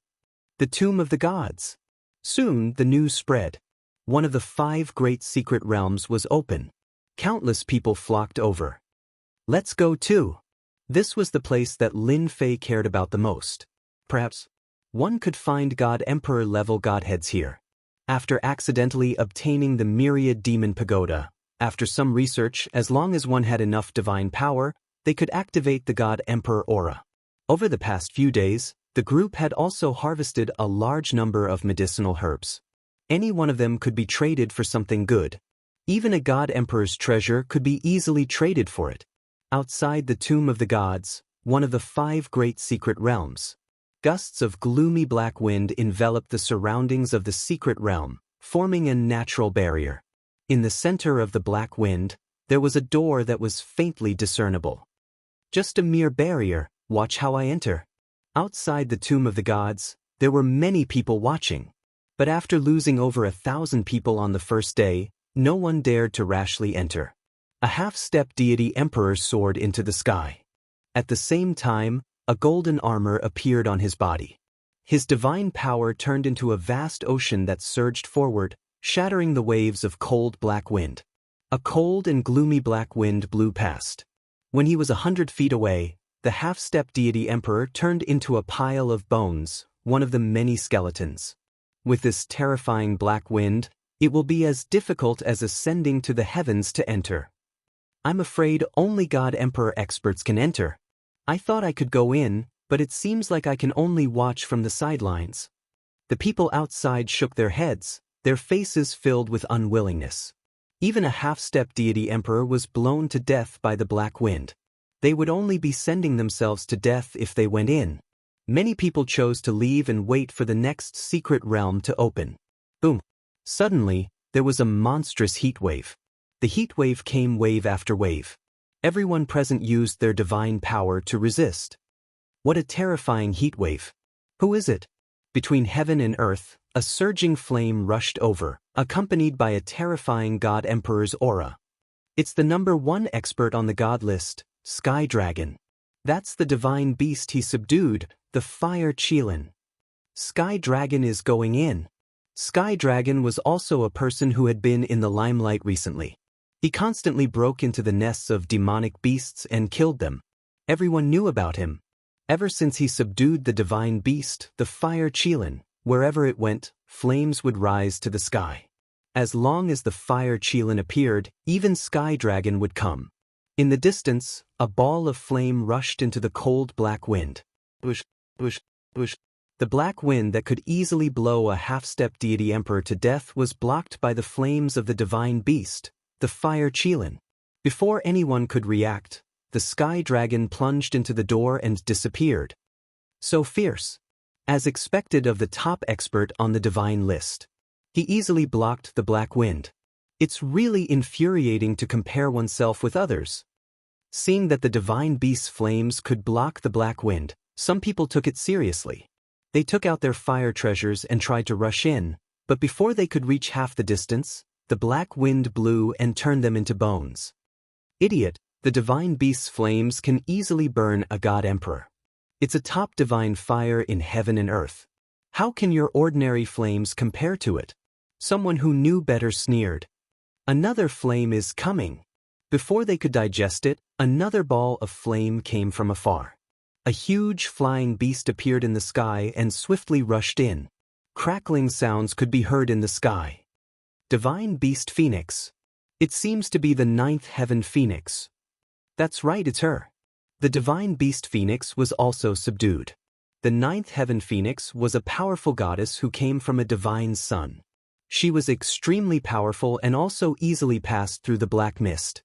The tomb of the gods. Soon the news spread. One of the 5 great secret realms was open. Countless people flocked over. Let's go too. This was the place that Lin Fei cared about the most. Perhaps one could find God Emperor level godheads here. After accidentally obtaining the myriad demon pagoda, after some research, as long as one had enough divine power, they could activate the God Emperor aura. Over the past few days, the group had also harvested a large number of medicinal herbs. Any one of them could be traded for something good. Even a God Emperor's treasure could be easily traded for it. Outside the tomb of the gods, one of the 5 great secret realms, gusts of gloomy black wind enveloped the surroundings of the secret realm, forming a natural barrier. In the center of the black wind, there was a door that was faintly discernible. Just a mere barrier, watch how I enter. Outside the tomb of the gods, there were many people watching. But after losing over 1,000 people on the first day, no one dared to rashly enter. A half-step deity emperor soared into the sky. At the same time, a golden armor appeared on his body. His divine power turned into a vast ocean that surged forward, shattering the waves of cold black wind. A cold and gloomy black wind blew past. When he was 100 feet away, the half-step deity emperor turned into a pile of bones, one of the many skeletons. With this terrifying black wind, it will be as difficult as ascending to the heavens to enter. I'm afraid only God Emperor experts can enter. I thought I could go in, but it seems like I can only watch from the sidelines. The people outside shook their heads, their faces filled with unwillingness. Even a half-step deity emperor was blown to death by the black wind. They would only be sending themselves to death if they went in. Many people chose to leave and wait for the next secret realm to open. Boom! Suddenly, there was a monstrous heat wave. The heat wave came wave after wave. Everyone present used their divine power to resist. What a terrifying heat wave. Who is it? Between heaven and earth, a surging flame rushed over, accompanied by a terrifying God Emperor's aura. It's the #1 expert on the god list, Sky Dragon. That's the divine beast he subdued, the Fire Qilin. Sky Dragon is going in. Sky Dragon was also a person who had been in the limelight recently. He constantly broke into the nests of demonic beasts and killed them. Everyone knew about him. Ever since he subdued the divine beast, the Fire Qilin, wherever it went, flames would rise to the sky. As long as the Fire Qilin appeared, even Sky Dragon would come. In the distance, a ball of flame rushed into the cold black wind. Bush, bush, bush. The black wind that could easily blow a half-step deity emperor to death was blocked by the flames of the divine beast, the Fire Qilin. Before anyone could react, the Sky Dragon plunged into the door and disappeared. So fierce. As expected of the top expert on the divine list. He easily blocked the black wind. It's really infuriating to compare oneself with others. Seeing that the divine beast's flames could block the black wind, some people took it seriously. They took out their fire treasures and tried to rush in, but before they could reach half the distance, the black wind blew and turned them into bones. Idiot, the divine beast's flames can easily burn a god emperor. It's a top divine fire in heaven and earth. How can your ordinary flames compare to it? Someone who knew better sneered. Another flame is coming. Before they could digest it, another ball of flame came from afar. A huge flying beast appeared in the sky and swiftly rushed in. Crackling sounds could be heard in the sky. Divine Beast Phoenix. It seems to be the 9th heaven Phoenix. That's right, it's her. The Divine Beast Phoenix was also subdued. The 9th heaven Phoenix was a powerful goddess who came from a divine sun. She was extremely powerful and also easily passed through the black mist.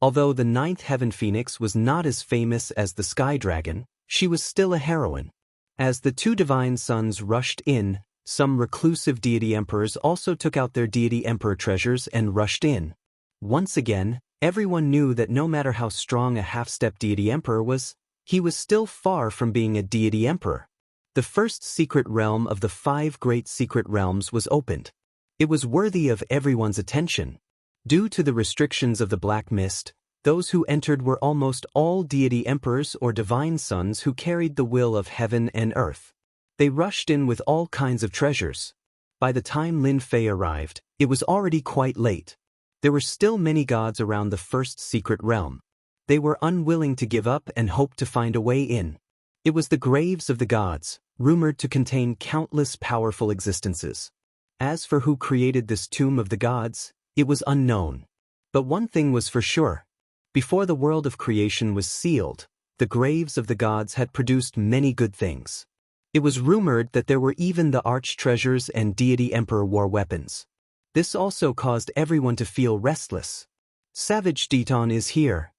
Although the 9th heaven Phoenix was not as famous as the Sky Dragon, she was still a heroine. As the 2 divine sons rushed in, some reclusive deity emperors also took out their deity emperor treasures and rushed in. Once again, everyone knew that no matter how strong a half-step deity emperor was, he was still far from being a deity emperor. The first secret realm of the 5 great secret realms was opened. It was worthy of everyone's attention. Due to the restrictions of the Black Mist, those who entered were almost all deity emperors or divine sons who carried the will of heaven and earth. They rushed in with all kinds of treasures. By the time Lin Fei arrived, it was already quite late. There were still many gods around the first secret realm. They were unwilling to give up and hoped to find a way in. It was the graves of the gods, rumored to contain countless powerful existences. As for who created this tomb of the gods, it was unknown. But one thing was for sure. Before the world of creation was sealed, the graves of the gods had produced many good things. It was rumored that there were even the arch-treasures and deity emperor war weapons. This also caused everyone to feel restless. Savage Deton is here.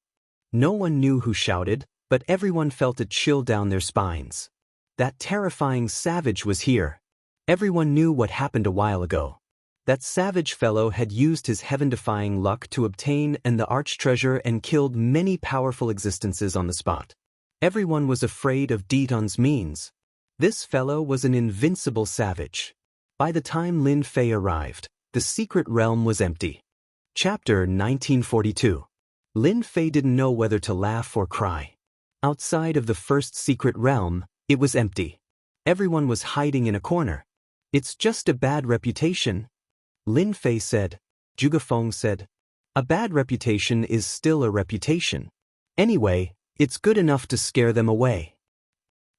No one knew who shouted, but everyone felt a chill down their spines. That terrifying savage was here. Everyone knew what happened a while ago. That savage fellow had used his heaven-defying luck to obtain the arch-treasure and killed many powerful existences on the spot. Everyone was afraid of Deton's means. This fellow was an invincible savage. By the time Lin Fei arrived, the secret realm was empty. Chapter 1942. Lin Fei didn't know whether to laugh or cry. Outside of the first secret realm, it was empty. Everyone was hiding in a corner. It's just a bad reputation, Lin Fei said. Zhuge Feng said, a bad reputation is still a reputation. Anyway, it's good enough to scare them away.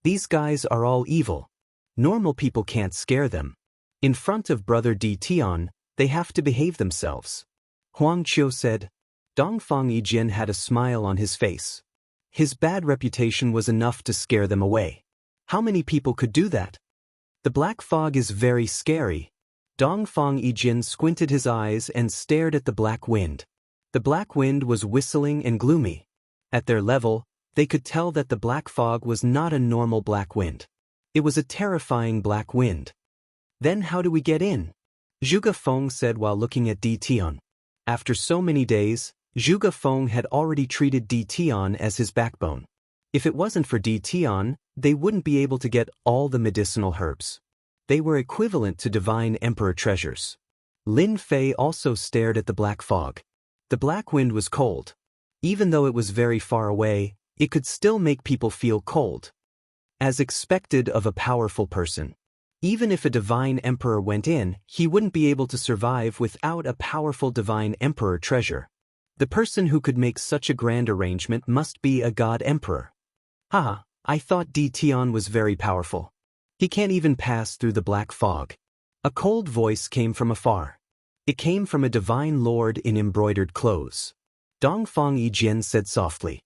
These guys are all evil. Normal people can't scare them. In front of Brother Di Tian, they have to behave themselves. Huang Qiu said. Dongfang Yijian had a smile on his face. His bad reputation was enough to scare them away. How many people could do that? The black fog is very scary. Dongfang Yijian squinted his eyes and stared at the black wind. The black wind was whistling and gloomy. At their level, they could tell that the black fog was not a normal black wind. It was a terrifying black wind. Then how do we get in? Zhuge Feng said while looking at Di Tian. After so many days, Zhuge Feng had already treated Di Tian as his backbone. If it wasn't for Di Tian, they wouldn't be able to get all the medicinal herbs. They were equivalent to divine emperor treasures. Lin Fei also stared at the black fog. The black wind was cold. Even though it was very far away, it could still make people feel cold. As expected of a powerful person. Even if a divine emperor went in, he wouldn't be able to survive without a powerful divine emperor treasure. The person who could make such a grand arrangement must be a god emperor. Haha, I thought Di Tian was very powerful. He can't even pass through the black fog. A cold voice came from afar. It came from a divine lord in embroidered clothes. Dongfang Yijian said softly.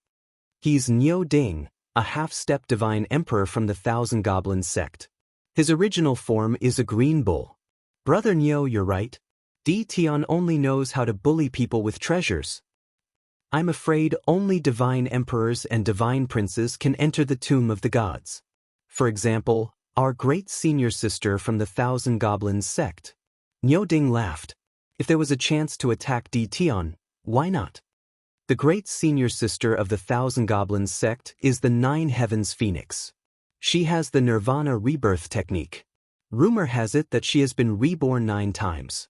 He's Niu Ding, a half-step divine emperor from the Thousand Goblins sect. His original form is a green bull. Brother Niu, you're right. Di Tian only knows how to bully people with treasures. I'm afraid only divine emperors and divine princes can enter the tomb of the gods. For example, our great senior sister from the Thousand Goblins sect. Niu Ding laughed. If there was a chance to attack Di Tian, why not? The great senior sister of the Thousand Goblins sect is the Nine Heavens Phoenix. She has the Nirvana rebirth technique. Rumor has it that she has been reborn 9 times.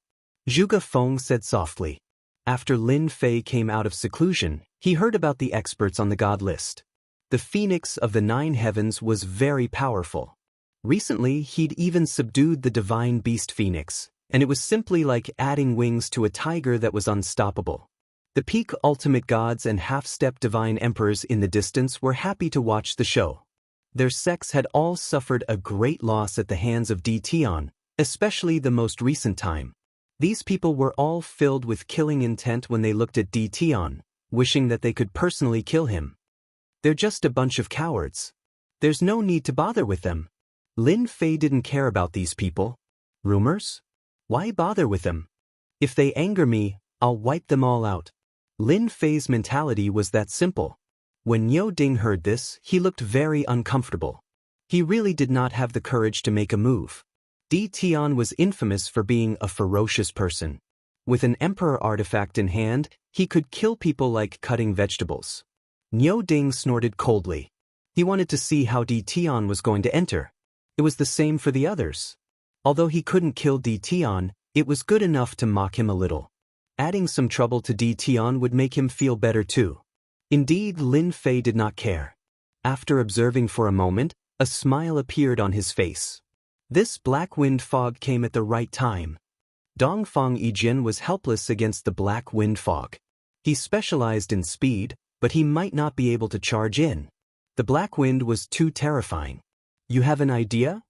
Zhuge Feng said softly. After Lin Fei came out of seclusion, he heard about the experts on the god list. The Phoenix of the 9 heavens was very powerful. Recently, he'd even subdued the divine beast Phoenix, and it was simply like adding wings to a tiger that was unstoppable. The peak ultimate gods and half-step divine emperors in the distance were happy to watch the show. Their sects had all suffered a great loss at the hands of Di Tian, especially the most recent time. These people were all filled with killing intent when they looked at Di Tian, wishing that they could personally kill him. They're just a bunch of cowards. There's no need to bother with them. Lin Fei didn't care about these people. Rumors? Why bother with them? If they anger me, I'll wipe them all out. Lin Fei's mentality was that simple. When Niu Ding heard this, he looked very uncomfortable. He really did not have the courage to make a move. Di Tian was infamous for being a ferocious person. With an emperor artifact in hand, he could kill people like cutting vegetables. Niu Ding snorted coldly. He wanted to see how Di Tian was going to enter. It was the same for the others. Although he couldn't kill Di Tian, it was good enough to mock him a little. Adding some trouble to Di Tian would make him feel better too. Indeed, Lin Fei did not care. After observing for a moment, a smile appeared on his face. This black wind fog came at the right time. Dongfang Yijin was helpless against the black wind fog. He specialized in speed, but he might not be able to charge in. The black wind was too terrifying. You have an idea?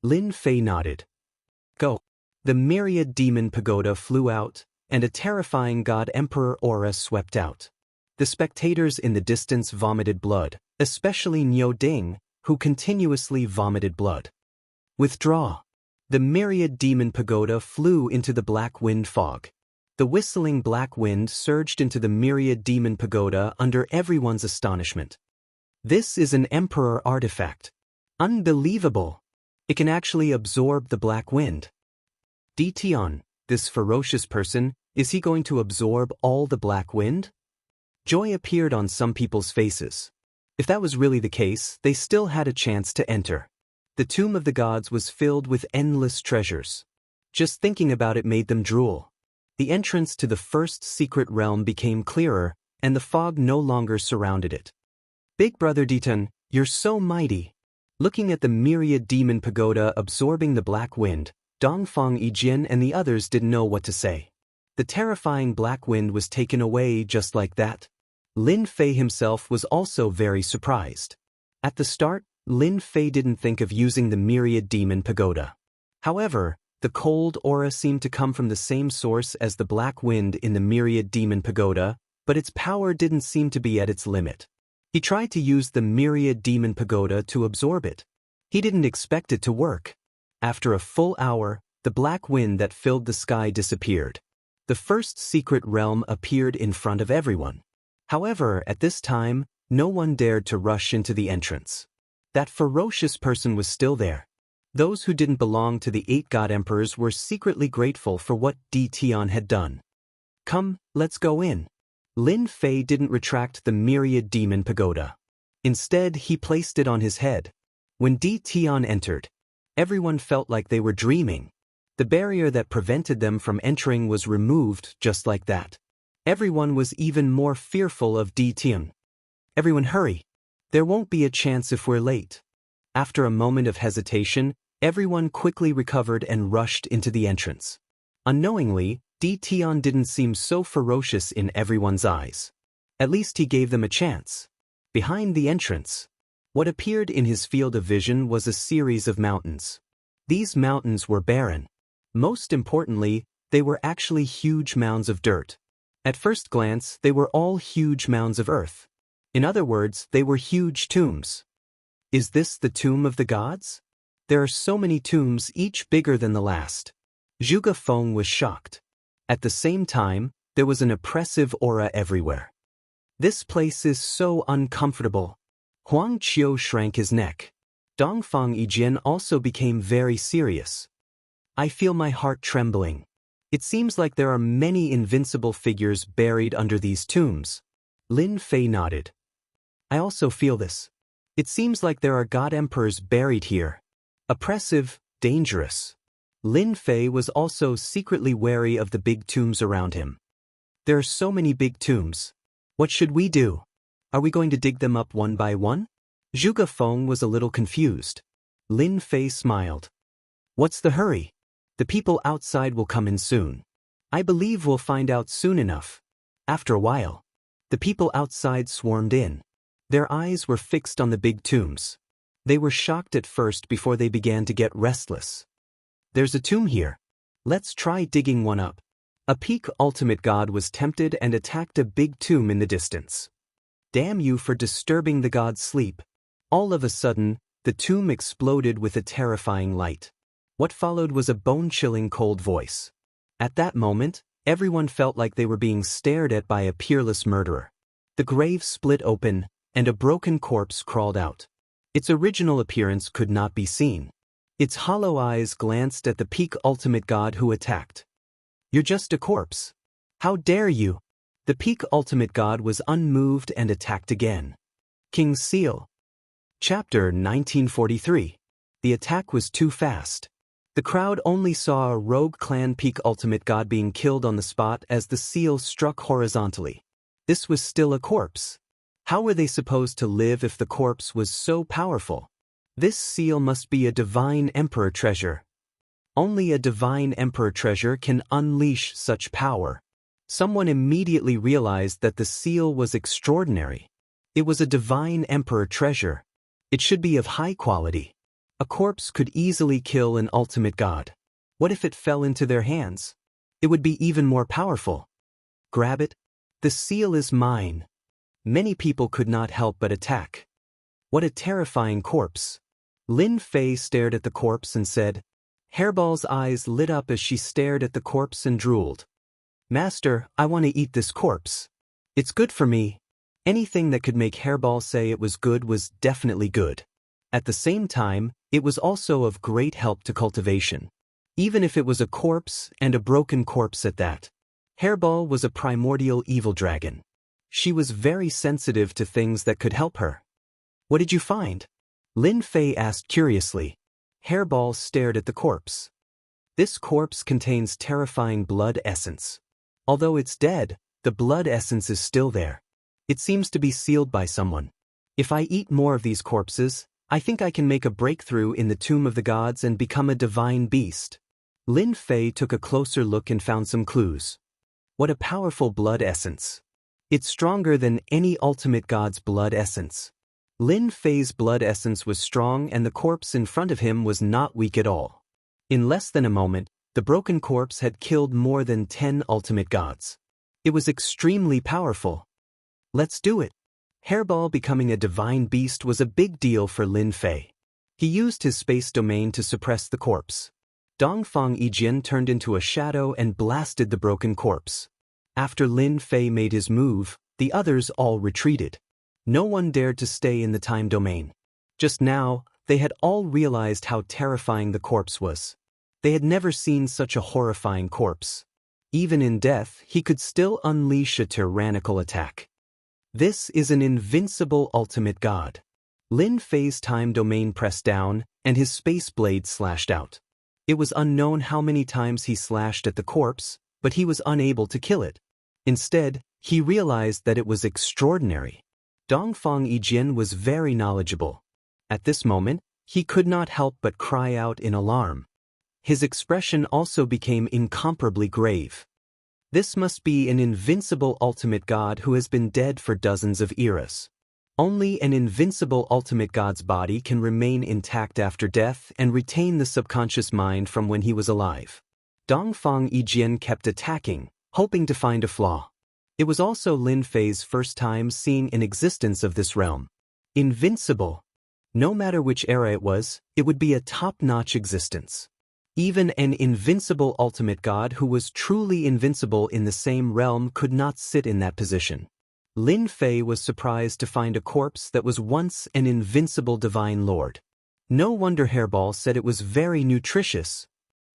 Lin Fei nodded. Go. The myriad demon pagoda flew out, and a terrifying god emperor aura swept out. The spectators in the distance vomited blood, especially Niu Ding, who continuously vomited blood. Withdraw. The myriad demon pagoda flew into the black wind fog. The whistling black wind surged into the myriad demon pagoda under everyone's astonishment. This is an emperor artifact. Unbelievable! It can actually absorb the black wind. Di Tian, this ferocious person, is he going to absorb all the black wind? Joy appeared on some people's faces. If that was really the case, they still had a chance to enter. The tomb of the gods was filled with endless treasures. Just thinking about it made them drool. The entrance to the first secret realm became clearer, and the fog no longer surrounded it. Big Brother Ditan, you're so mighty. Looking at the myriad demon pagoda absorbing the black wind, Dongfang Yijin and the others didn't know what to say. The terrifying black wind was taken away just like that. Lin Fei himself was also very surprised. At the start, Lin Fei didn't think of using the myriad demon pagoda. However, the cold aura seemed to come from the same source as the black wind in the myriad demon pagoda, but its power didn't seem to be at its limit. He tried to use the myriad demon pagoda to absorb it. He didn't expect it to work. After a full hour, the black wind that filled the sky disappeared. The first secret realm appeared in front of everyone. However, at this time, no one dared to rush into the entrance. That ferocious person was still there. Those who didn't belong to the 8 god emperors were secretly grateful for what Di Tian had done. Come, let's go in. Lin Fei didn't retract the myriad demon pagoda. Instead, he placed it on his head. When Di Tian entered, everyone felt like they were dreaming. The barrier that prevented them from entering was removed just like that. Everyone was even more fearful of Di Tian. Everyone hurry. There won't be a chance if we're late. After a moment of hesitation, everyone quickly recovered and rushed into the entrance. Unknowingly, Di Tian didn't seem so ferocious in everyone's eyes. At least he gave them a chance. Behind the entrance, what appeared in his field of vision was a series of mountains. These mountains were barren. Most importantly, they were actually huge mounds of dirt. At first glance, they were all huge mounds of earth. In other words, they were huge tombs. Is this the tomb of the gods? There are so many tombs, each bigger than the last. Zhuge Feng was shocked. At the same time, there was an oppressive aura everywhere. This place is so uncomfortable. Huang Qiu shrank his neck. Dongfang Yijin also became very serious. I feel my heart trembling. It seems like there are many invincible figures buried under these tombs. Lin Fei nodded. I also feel this. It seems like there are god emperors buried here. Oppressive, dangerous. Lin Fei was also secretly wary of the big tombs around him. There are so many big tombs. What should we do? Are we going to dig them up one by one? Zhuge Feng was a little confused. Lin Fei smiled. What's the hurry? The people outside will come in soon. I believe we'll find out soon enough. After a while, the people outside swarmed in. Their eyes were fixed on the big tombs. They were shocked at first before they began to get restless. There's a tomb here. Let's try digging one up. A peak ultimate god was tempted and attacked a big tomb in the distance. Damn you for disturbing the god's sleep. All of a sudden, the tomb exploded with a terrifying light. What followed was a bone-chilling cold voice. At that moment, everyone felt like they were being stared at by a peerless murderer. The grave split open, and a broken corpse crawled out. Its original appearance could not be seen. Its hollow eyes glanced at the peak ultimate god who attacked. You're just a corpse. How dare you? The peak ultimate god was unmoved and attacked again. King's Seal. Chapter 1943. The attack was too fast. The crowd only saw a rogue clan peak ultimate god being killed on the spot as the seal struck horizontally. This was still a corpse. How were they supposed to live if the corpse was so powerful? This seal must be a divine emperor treasure. Only a divine emperor treasure can unleash such power. Someone immediately realized that the seal was extraordinary. It was a divine emperor treasure. It should be of high quality. A corpse could easily kill an ultimate god. What if it fell into their hands? It would be even more powerful. Grab it. The seal is mine. Many people could not help but attack. What a terrifying corpse. Lin Fei stared at the corpse and said. Hairball's eyes lit up as she stared at the corpse and drooled. Master, I want to eat this corpse. It's good for me. Anything that could make Hairball say it was good was definitely good. At the same time, it was also of great help to Cultivation. Even if it was a corpse and a broken corpse at that. Hairball was a primordial evil dragon. She was very sensitive to things that could help her. What did you find? Lin Fei asked curiously. Hairball stared at the corpse. This corpse contains terrifying blood essence. Although it's dead, the blood essence is still there. It seems to be sealed by someone. If I eat more of these corpses, I think I can make a breakthrough in the Tomb of the Gods and become a divine beast. Lin Fei took a closer look and found some clues. What a powerful blood essence. It's stronger than any ultimate god's blood essence. Lin Fei's blood essence was strong and the corpse in front of him was not weak at all. In less than a moment, the broken corpse had killed more than 10 ultimate gods. It was extremely powerful. Let's do it. Hairball becoming a divine beast was a big deal for Lin Fei. He used his space domain to suppress the corpse. Dongfang Yijian turned into a shadow and blasted the broken corpse. After Lin Fei made his move, the others all retreated. No one dared to stay in the time domain. Just now, they had all realized how terrifying the corpse was. They had never seen such a horrifying corpse. Even in death, he could still unleash a tyrannical attack. This is an invincible ultimate god. Lin Fei's time domain pressed down, and his space blade slashed out. It was unknown how many times he slashed at the corpse, but he was unable to kill it. Instead, he realized that it was extraordinary. Dongfang Yijian was very knowledgeable. At this moment, he could not help but cry out in alarm. His expression also became incomparably grave. This must be an invincible ultimate god who has been dead for dozens of eras. Only an invincible ultimate god's body can remain intact after death and retain the subconscious mind from when he was alive. Dongfang Yijian kept attacking, hoping to find a flaw. It was also Lin Fei's first time seeing an existence of this realm. Invincible. No matter which era it would be a top-notch existence. Even an invincible ultimate god who was truly invincible in the same realm could not sit in that position. Lin Fei was surprised to find a corpse that was once an invincible divine lord. No wonder Hairball said it was very nutritious.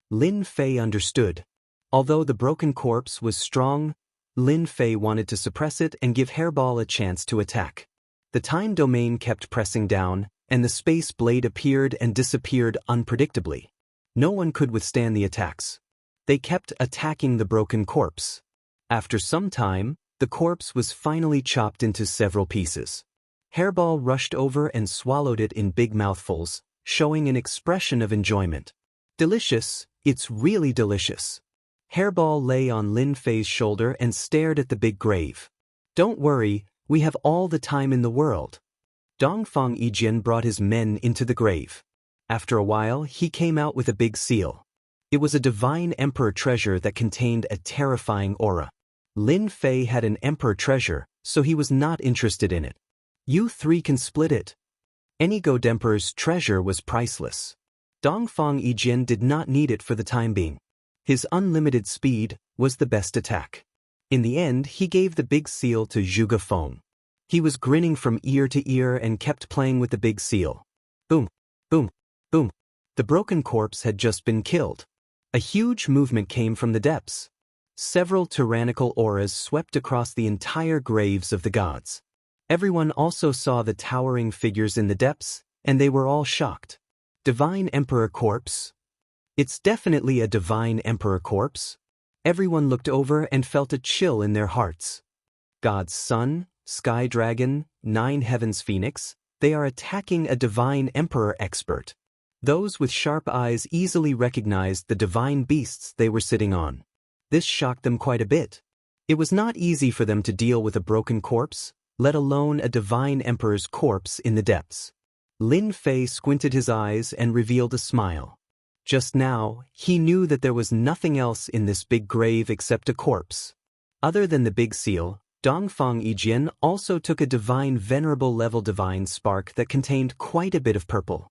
Lin Fei understood. Although the broken corpse was strong, Lin Fei wanted to suppress it and give Hairball a chance to attack. The time domain kept pressing down, and the space blade appeared and disappeared unpredictably. No one could withstand the attacks. They kept attacking the broken corpse. After some time, the corpse was finally chopped into several pieces. Hairball rushed over and swallowed it in big mouthfuls, showing an expression of enjoyment. Delicious, it's really delicious. Hairball lay on Lin Fei's shoulder and stared at the big grave. Don't worry, we have all the time in the world. Dongfang Yijian brought his men into the grave. After a while, he came out with a big seal. It was a divine emperor treasure that contained a terrifying aura. Lin Fei had an emperor treasure, so he was not interested in it. You three can split it. Any Godemperor's treasure was priceless. Dongfang Yijian did not need it for the time being. His unlimited speed was the best attack. In the end, he gave the big seal to Zhuge Feng. He was grinning from ear to ear and kept playing with the big seal. Boom, boom, boom. The broken corpse had just been killed. A huge movement came from the depths. Several tyrannical auras swept across the entire graves of the gods. Everyone also saw the towering figures in the depths, and they were all shocked. Divine Emperor Corpse? It's definitely a Divine Emperor corpse. Everyone looked over and felt a chill in their hearts. God's Son, Sky Dragon, Nine Heavens Phoenix, they are attacking a Divine Emperor expert. Those with sharp eyes easily recognized the divine beasts they were sitting on. This shocked them quite a bit. It was not easy for them to deal with a broken corpse, let alone a Divine Emperor's corpse in the depths. Lin Fei squinted his eyes and revealed a smile. Just now, he knew that there was nothing else in this big grave except a corpse. Other than the big seal, Dongfang Yijian also took a divine venerable level divine spark that contained quite a bit of purple.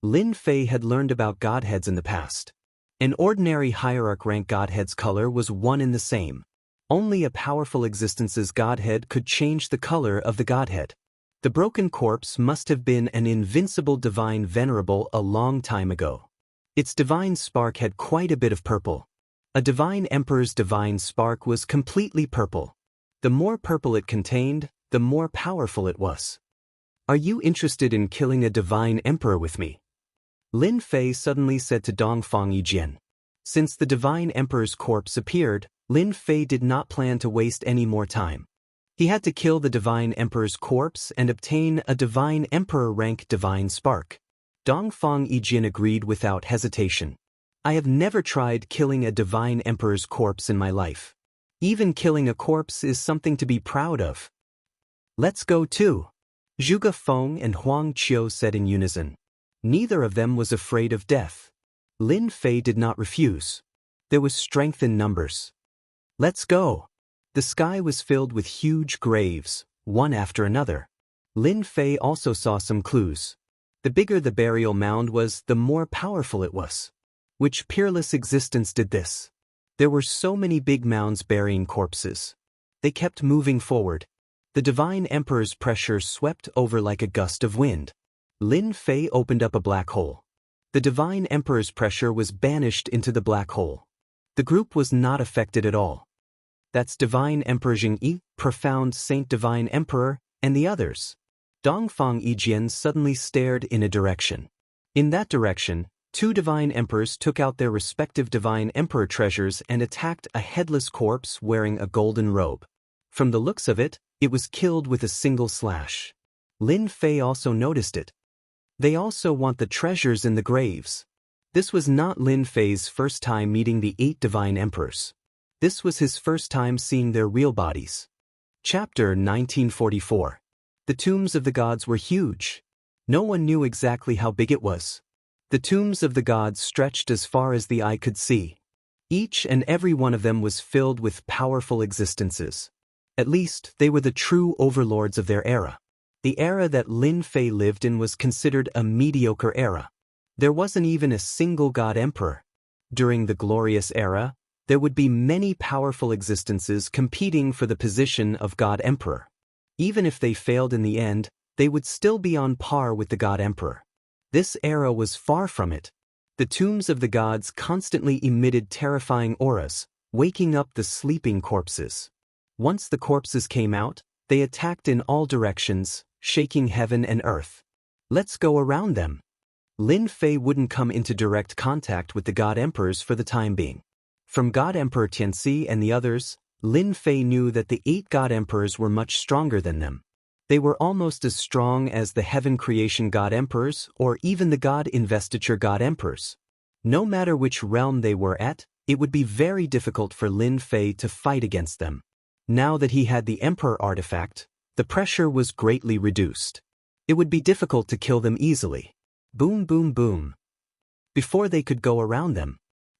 Lin Fei had learned about godheads in the past. An ordinary hierarch rank godhead's color was one and the same. Only a powerful existence's godhead could change the color of the godhead. The broken corpse must have been an invincible divine venerable a long time ago. Its divine spark had quite a bit of purple. A divine emperor's divine spark was completely purple. The more purple it contained, the more powerful it was. Are you interested in killing a divine emperor with me? Lin Fei suddenly said to Dongfang Yijian. Since the divine emperor's corpse appeared, Lin Fei did not plan to waste any more time. He had to kill the divine emperor's corpse and obtain a divine emperor rank divine spark. Dongfang Yijian agreed without hesitation. I have never tried killing a divine emperor's corpse in my life. Even killing a corpse is something to be proud of. Let's go too, Zhuge Feng and Huang Qiu said in unison. Neither of them was afraid of death. Lin Fei did not refuse. There was strength in numbers. Let's go. The sky was filled with huge graves, one after another. Lin Fei also saw some clues. The bigger the burial mound was, the more powerful it was. Which peerless existence did this? There were so many big mounds burying corpses. They kept moving forward. The divine emperor's pressure swept over like a gust of wind. Lin Fei opened up a black hole. The divine emperor's pressure was banished into the black hole. The group was not affected at all. That's Divine Emperor Jingyi, Profound Saint Divine Emperor, and the others. Dongfang Yijian suddenly stared in a direction. In that direction, two divine emperors took out their respective divine emperor treasures and attacked a headless corpse wearing a golden robe. From the looks of it, it was killed with a single slash. Lin Fei also noticed it. They also want the treasures in the graves. This was not Lin Fei's first time meeting the 8 divine emperors. This was his first time seeing their real bodies. Chapter 1944. The tombs of the gods were huge. No one knew exactly how big it was. The tombs of the gods stretched as far as the eye could see. Each and every one of them was filled with powerful existences. At least, they were the true overlords of their era. The era that Lin Fei lived in was considered a mediocre era. There wasn't even a single god emperor. During the glorious era, there would be many powerful existences competing for the position of god emperor. Even if they failed in the end, they would still be on par with the god emperor. This era was far from it. The tombs of the gods constantly emitted terrifying auras, waking up the sleeping corpses. Once the corpses came out, they attacked in all directions, shaking heaven and earth. Let's go around them. Lin Fei wouldn't come into direct contact with the god emperors for the time being. From God Emperor Tianxi and the others, Lin Fei knew that the 8 god emperors were much stronger than them. They were almost as strong as the heaven creation god emperors or even the god investiture god emperors. No matter which realm they were at, it would be very difficult for Lin Fei to fight against them. Now that he had the emperor artifact, the pressure was greatly reduced. It would be difficult to kill them easily. Boom boom boom. Before they could go around them,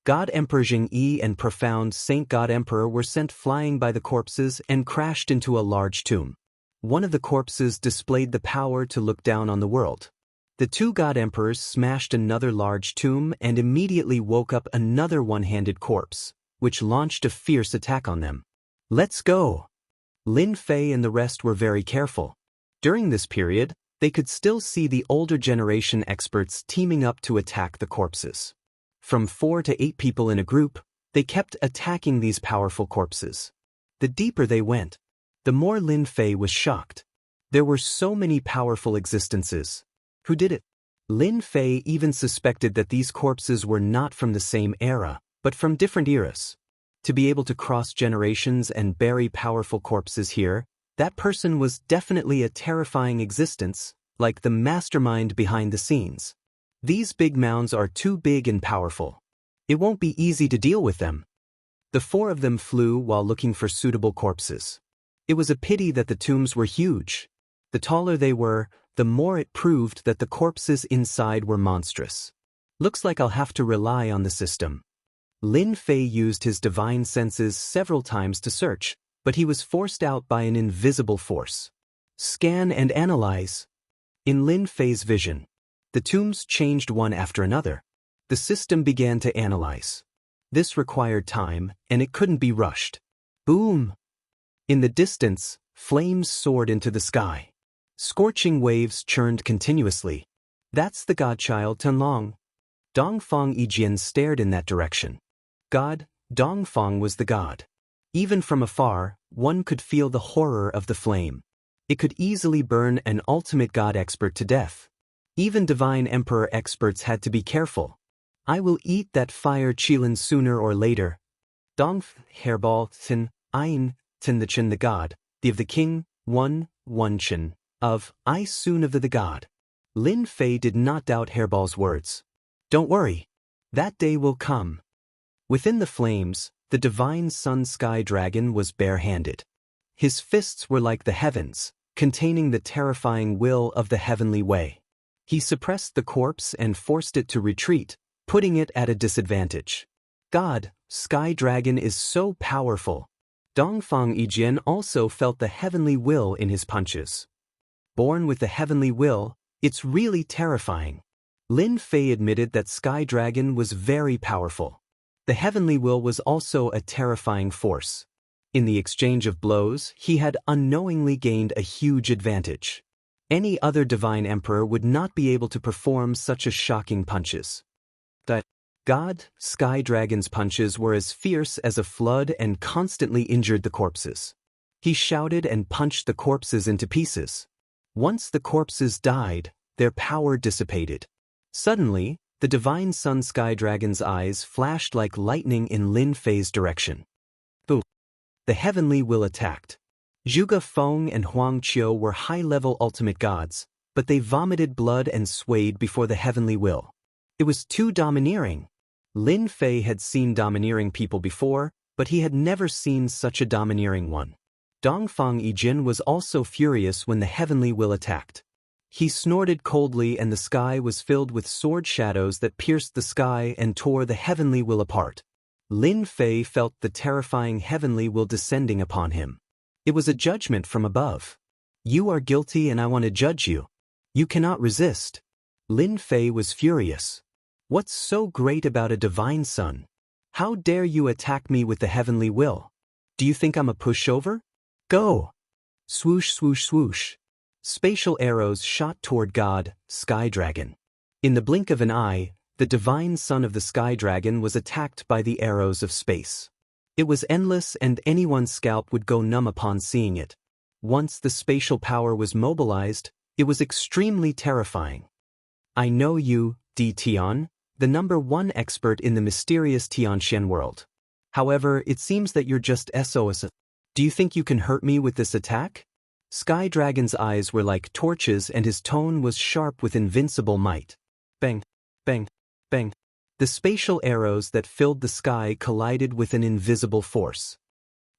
God Emperor Jingyi and Profound Saint God Emperor were sent flying by the corpses and crashed into a large tomb. One of the corpses displayed the power to look down on the world. The 2 god emperors smashed another large tomb and immediately woke up another one-handed corpse, which launched a fierce attack on them. Let's go! Lin Fei and the rest were very careful. During this period, they could still see the older generation experts teaming up to attack the corpses. From 4 to 8 people in a group, they kept attacking these powerful corpses. The deeper they went, the more Lin Fei was shocked. There were so many powerful existences. Who did it? Lin Fei even suspected that these corpses were not from the same era, but from different eras. To be able to cross generations and bury powerful corpses here, that person was definitely a terrifying existence, like the mastermind behind the scenes. These big mounds are too big and powerful. It won't be easy to deal with them. The four of them flew while looking for suitable corpses. It was a pity that the tombs were huge. The taller they were, the more it proved that the corpses inside were monstrous. Looks like I'll have to rely on the system. Lin Fei used his divine senses several times to search, but he was forced out by an invisible force. Scan and analyze. In Lin Fei's vision, the tombs changed one after another. The system began to analyze. This required time, and it couldn't be rushed. Boom! In the distance, flames soared into the sky. Scorching waves churned continuously. That's the godchild Tenlong. Dongfang Yijian stared in that direction. God, Dongfang was the god. Even from afar, one could feel the horror of the flame. It could easily burn an ultimate god expert to death. Even divine emperor experts had to be careful. I will eat that fire Qilin sooner or later. Dongf, Hairball, Tin, Ayin, Tin the Chin the god, the of the king, one Chin, of, I soon of the god. Lin Fei did not doubt Hairball's words. Don't worry. That day will come. Within the flames, the divine sun sky dragon was bare-handed. His fists were like the heavens, containing the terrifying will of the heavenly way. He suppressed the corpse and forced it to retreat, putting it at a disadvantage. God, Sky Dragon is so powerful. Dongfang Yijian also felt the heavenly will in his punches. Born with the heavenly will, it's really terrifying. Lin Fei admitted that Sky Dragon was very powerful. The heavenly will was also a terrifying force. In the exchange of blows, he had unknowingly gained a huge advantage. Any other divine emperor would not be able to perform such a shocking punches. The God, Sky Dragon's punches were as fierce as a flood and constantly injured the corpses. He shouted and punched the corpses into pieces. Once the corpses died, their power dissipated. Suddenly, the divine sun Sky Dragon's eyes flashed like lightning in Lin Fei's direction. Boom! The heavenly will attacked. Zhuge Feng and Huang Qiu were high-level ultimate gods, but they vomited blood and swayed before the heavenly will. It was too domineering. Lin Fei had seen domineering people before, but he had never seen such a domineering one. Dongfang Yijin was also furious when the heavenly will attacked. He snorted coldly and the sky was filled with sword shadows that pierced the sky and tore the heavenly will apart. Lin Fei felt the terrifying heavenly will descending upon him. It was a judgment from above. You are guilty and I want to judge you. You cannot resist. Lin Fei was furious. What's so great about a divine son? How dare you attack me with the heavenly will? Do you think I'm a pushover? Go! Swoosh, swoosh, swoosh. Spatial arrows shot toward God, Sky Dragon. In the blink of an eye, the divine son of the Sky Dragon was attacked by the arrows of space. It was endless and anyone's scalp would go numb upon seeing it. Once the spatial power was mobilized, it was extremely terrifying. I know you, Di Tian, the #1 expert in the mysterious Tianxian world. However, it seems that you're just SOS. Do you think you can hurt me with this attack? Sky Dragon's eyes were like torches and his tone was sharp with invincible might. Bang, bang, bang. The spatial arrows that filled the sky collided with an invisible force.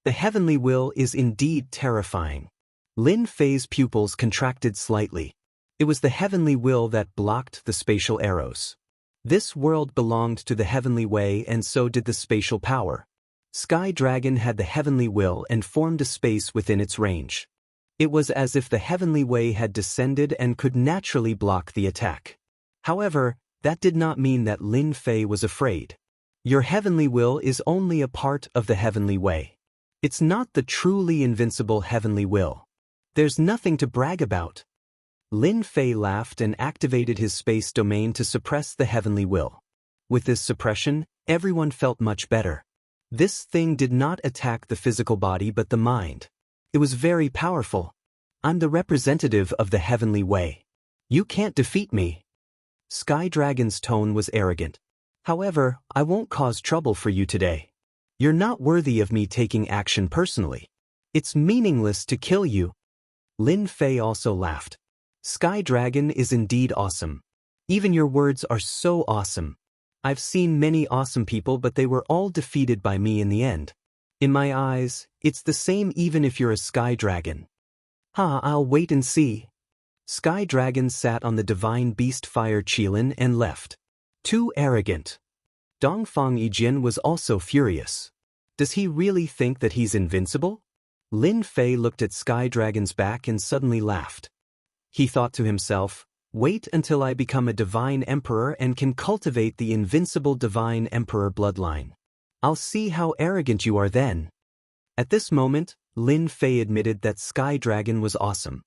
The heavenly will is indeed terrifying. Lin Fei's pupils contracted slightly. It was the heavenly will that blocked the spatial arrows. This world belonged to the heavenly way and so did the spatial power. Sky Dragon had the heavenly will and formed a space within its range. It was as if the heavenly way had descended and could naturally block the attack. However, that did not mean that Lin Fei was afraid. Your heavenly will is only a part of the heavenly way. It's not the truly invincible heavenly will. There's nothing to brag about. Lin Fei laughed and activated his space domain to suppress the heavenly will. With this suppression, everyone felt much better. This thing did not attack the physical body but the mind. It was very powerful. I'm the representative of the heavenly way. You can't defeat me. Sky Dragon's tone was arrogant. However, I won't cause trouble for you today. You're not worthy of me taking action personally. It's meaningless to kill you. Lin Fei also laughed. Sky Dragon is indeed awesome. Even your words are so awesome. I've seen many awesome people, but they were all defeated by me in the end. In my eyes, it's the same even if you're a Sky Dragon. I'll wait and see. Sky Dragon sat on the divine beast Fire Qilin and left. Too arrogant. Dongfang Yijin was also furious. Does he really think that he's invincible? Lin Fei looked at Sky Dragon's back and suddenly laughed. He thought to himself, wait until I become a divine emperor and can cultivate the invincible divine emperor bloodline. I'll see how arrogant you are then. At this moment, Lin Fei admitted that Sky Dragon was awesome.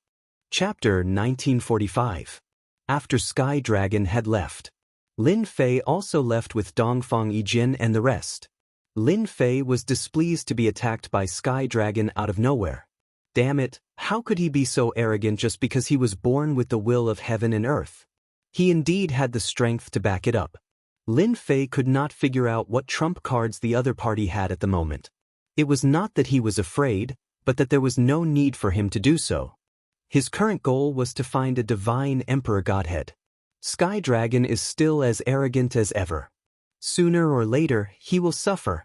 Chapter 1945. After Sky Dragon had left, Lin Fei also left with Dongfang Yijin and the rest. Lin Fei was displeased to be attacked by Sky Dragon out of nowhere. Damn it, how could he be so arrogant just because he was born with the will of heaven and earth? He indeed had the strength to back it up. Lin Fei could not figure out what trump cards the other party had at the moment. It was not that he was afraid, but that there was no need for him to do so. His current goal was to find a divine emperor godhead. Sky Dragon is still as arrogant as ever. Sooner or later, he will suffer.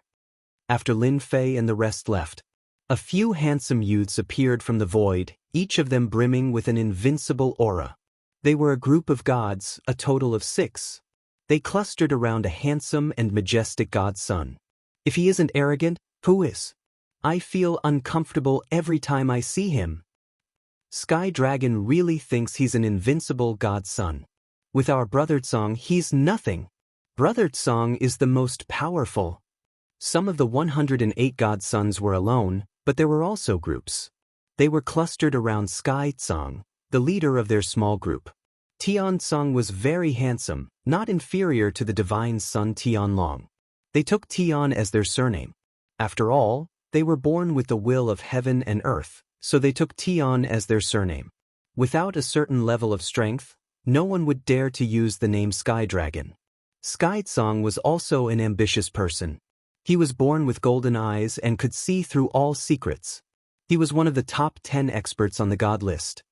After Lin Fei and the rest left, a few handsome youths appeared from the void, each of them brimming with an invincible aura. They were a group of gods, a total of 6. They clustered around a handsome and majestic god's son. If he isn't arrogant, who is? I feel uncomfortable every time I see him. Sky Dragon really thinks he's an invincible god's son. With our brother Tsong, he's nothing. Brother Tsong is the most powerful. Some of the 108 godsons were alone, but there were also groups. They were clustered around Sky Tsong, the leader of their small group. Tian Tsong was very handsome, not inferior to the divine son Tian Long. They took Tian as their surname. After all, they were born with the will of heaven and earth, so they took Tian as their surname. Without a certain level of strength, no one would dare to use the name Sky Dragon. Sky Tsong was also an ambitious person. He was born with golden eyes and could see through all secrets. He was one of the top 10 experts on the god list.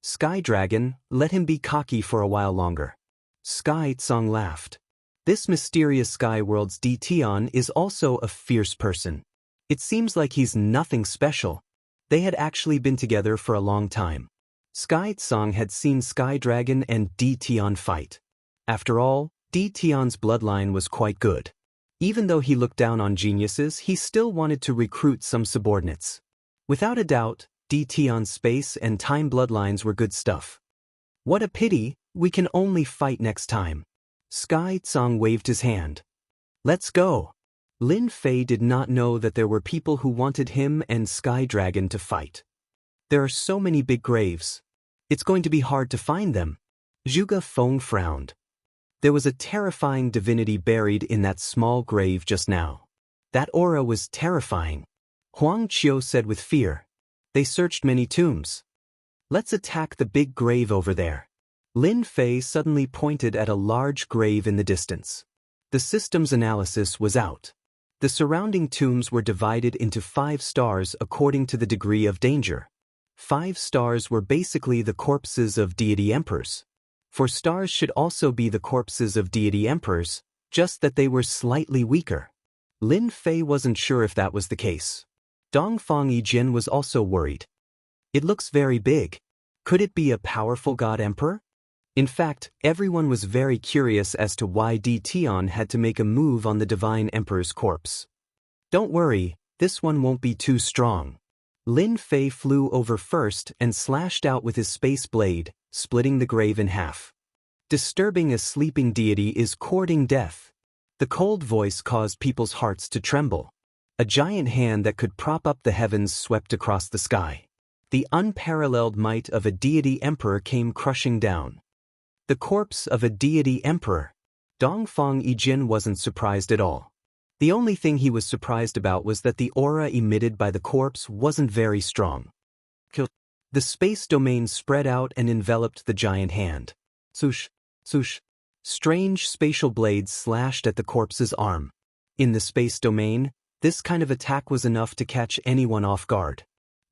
Sky Dragon, let him be cocky for a while longer. Sky Tsong laughed. This mysterious Sky World's D. Tian is also a fierce person. It seems like he's nothing special. They had actually been together for a long time. Sky Tsong had seen Sky Dragon and D. Tian fight. After all, D. Tian's bloodline was quite good. Even though he looked down on geniuses, he still wanted to recruit some subordinates. Without a doubt, D. Tian's space and time bloodlines were good stuff. What a pity, we can only fight next time. Sky Tsong waved his hand. Let's go. Lin Fei did not know that there were people who wanted him and Sky Dragon to fight. There are so many big graves. It's going to be hard to find them. Zhuge Feng frowned. There was a terrifying divinity buried in that small grave just now. That aura was terrifying. Huang Qiu said with fear. They searched many tombs. Let's attack the big grave over there. Lin Fei suddenly pointed at a large grave in the distance. The system's analysis was out. The surrounding tombs were divided into 5 stars according to the degree of danger. 5 stars were basically the corpses of deity emperors. 4 stars should also be the corpses of deity emperors, just that they were slightly weaker. Lin Fei wasn't sure if that was the case. Dongfang Yijin was also worried. It looks very big. Could it be a powerful god emperor? In fact, everyone was very curious as to why Di Tian had to make a move on the divine emperor's corpse. Don't worry, this one won't be too strong. Lin Fei flew over first and slashed out with his space blade, splitting the grave in half. Disturbing a sleeping deity is courting death. The cold voice caused people's hearts to tremble. A giant hand that could prop up the heavens swept across the sky. The unparalleled might of a deity emperor came crushing down. The corpse of a deity emperor. Dongfang Yijin wasn't surprised at all. The only thing he was surprised about was that the aura emitted by the corpse wasn't very strong. The space domain spread out and enveloped the giant hand. Swoosh, swoosh. Strange spatial blades slashed at the corpse's arm. In the space domain, this kind of attack was enough to catch anyone off guard.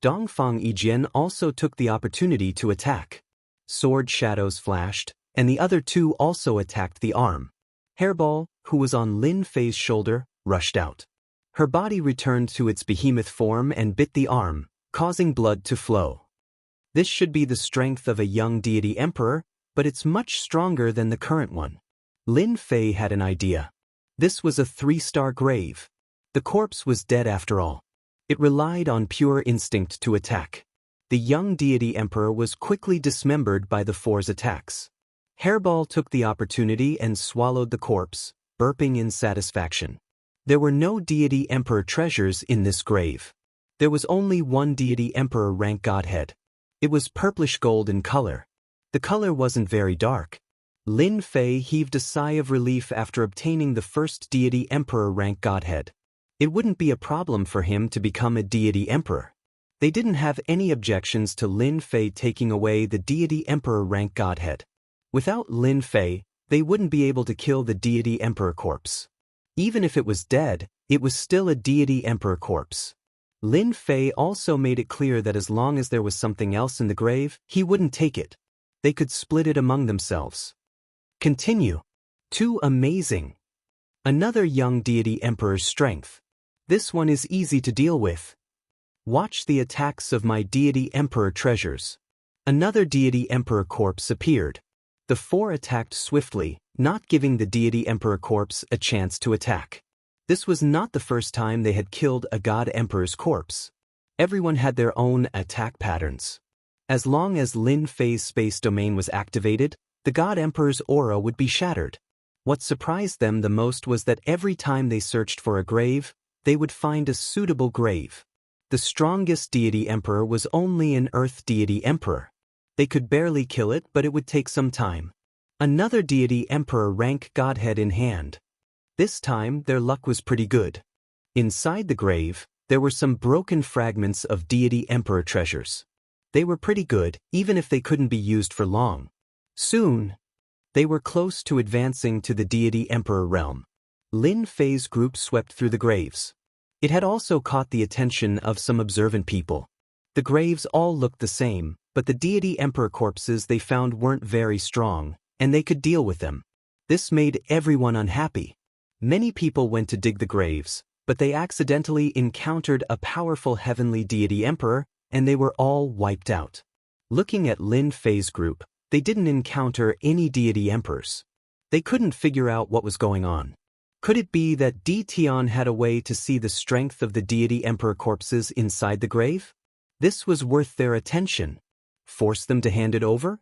Dongfang Yijian also took the opportunity to attack. Sword shadows flashed, and the other two also attacked the arm. Hairball, who was on Lin Fei's shoulder, rushed out. Her body returned to its behemoth form and bit the arm, causing blood to flow. This should be the strength of a young deity emperor, but it's much stronger than the current one. Lin Fei had an idea. This was a 3-star grave. The corpse was dead after all. It relied on pure instinct to attack. The young deity emperor was quickly dismembered by the 4's attacks. Hairball took the opportunity and swallowed the corpse, burping in satisfaction. There were no deity emperor treasures in this grave. There was only one deity emperor rank godhead. It was purplish gold in color. The color wasn't very dark. Lin Fei heaved a sigh of relief after obtaining the first deity emperor rank godhead. It wouldn't be a problem for him to become a deity emperor. They didn't have any objections to Lin Fei taking away the deity emperor rank godhead. Without Lin Fei, they wouldn't be able to kill the deity emperor corpse. Even if it was dead, it was still a deity emperor corpse. Lin Fei also made it clear that as long as there was something else in the grave, he wouldn't take it. They could split it among themselves. Continue. Too amazing. Another young deity emperor's strength. This one is easy to deal with. Watch the attacks of my deity emperor treasures. Another deity emperor corpse appeared. The 4 attacked swiftly, not giving the deity emperor corpse a chance to attack. This was not the first time they had killed a god emperor's corpse. Everyone had their own attack patterns. As long as Lin Fei's space domain was activated, the god emperor's aura would be shattered. What surprised them the most was that every time they searched for a grave, they would find a suitable grave. The strongest deity emperor was only an earth deity emperor. They could barely kill it, but it would take some time. Another deity emperor rank godhead in hand. This time, their luck was pretty good. Inside the grave, there were some broken fragments of deity emperor treasures. They were pretty good, even if they couldn't be used for long. Soon, they were close to advancing to the deity emperor realm. Lin Fei's group swept through the graves. It had also caught the attention of some observant people. The graves all looked the same, but the deity emperor corpses they found weren't very strong, and they could deal with them. This made everyone unhappy. Many people went to dig the graves, but they accidentally encountered a powerful heavenly deity emperor, and they were all wiped out. Looking at Lin Fei's group, they didn't encounter any deity emperors. They couldn't figure out what was going on. Could it be that Di Tian had a way to see the strength of the deity emperor corpses inside the grave? This was worth their attention. Force them to hand it over?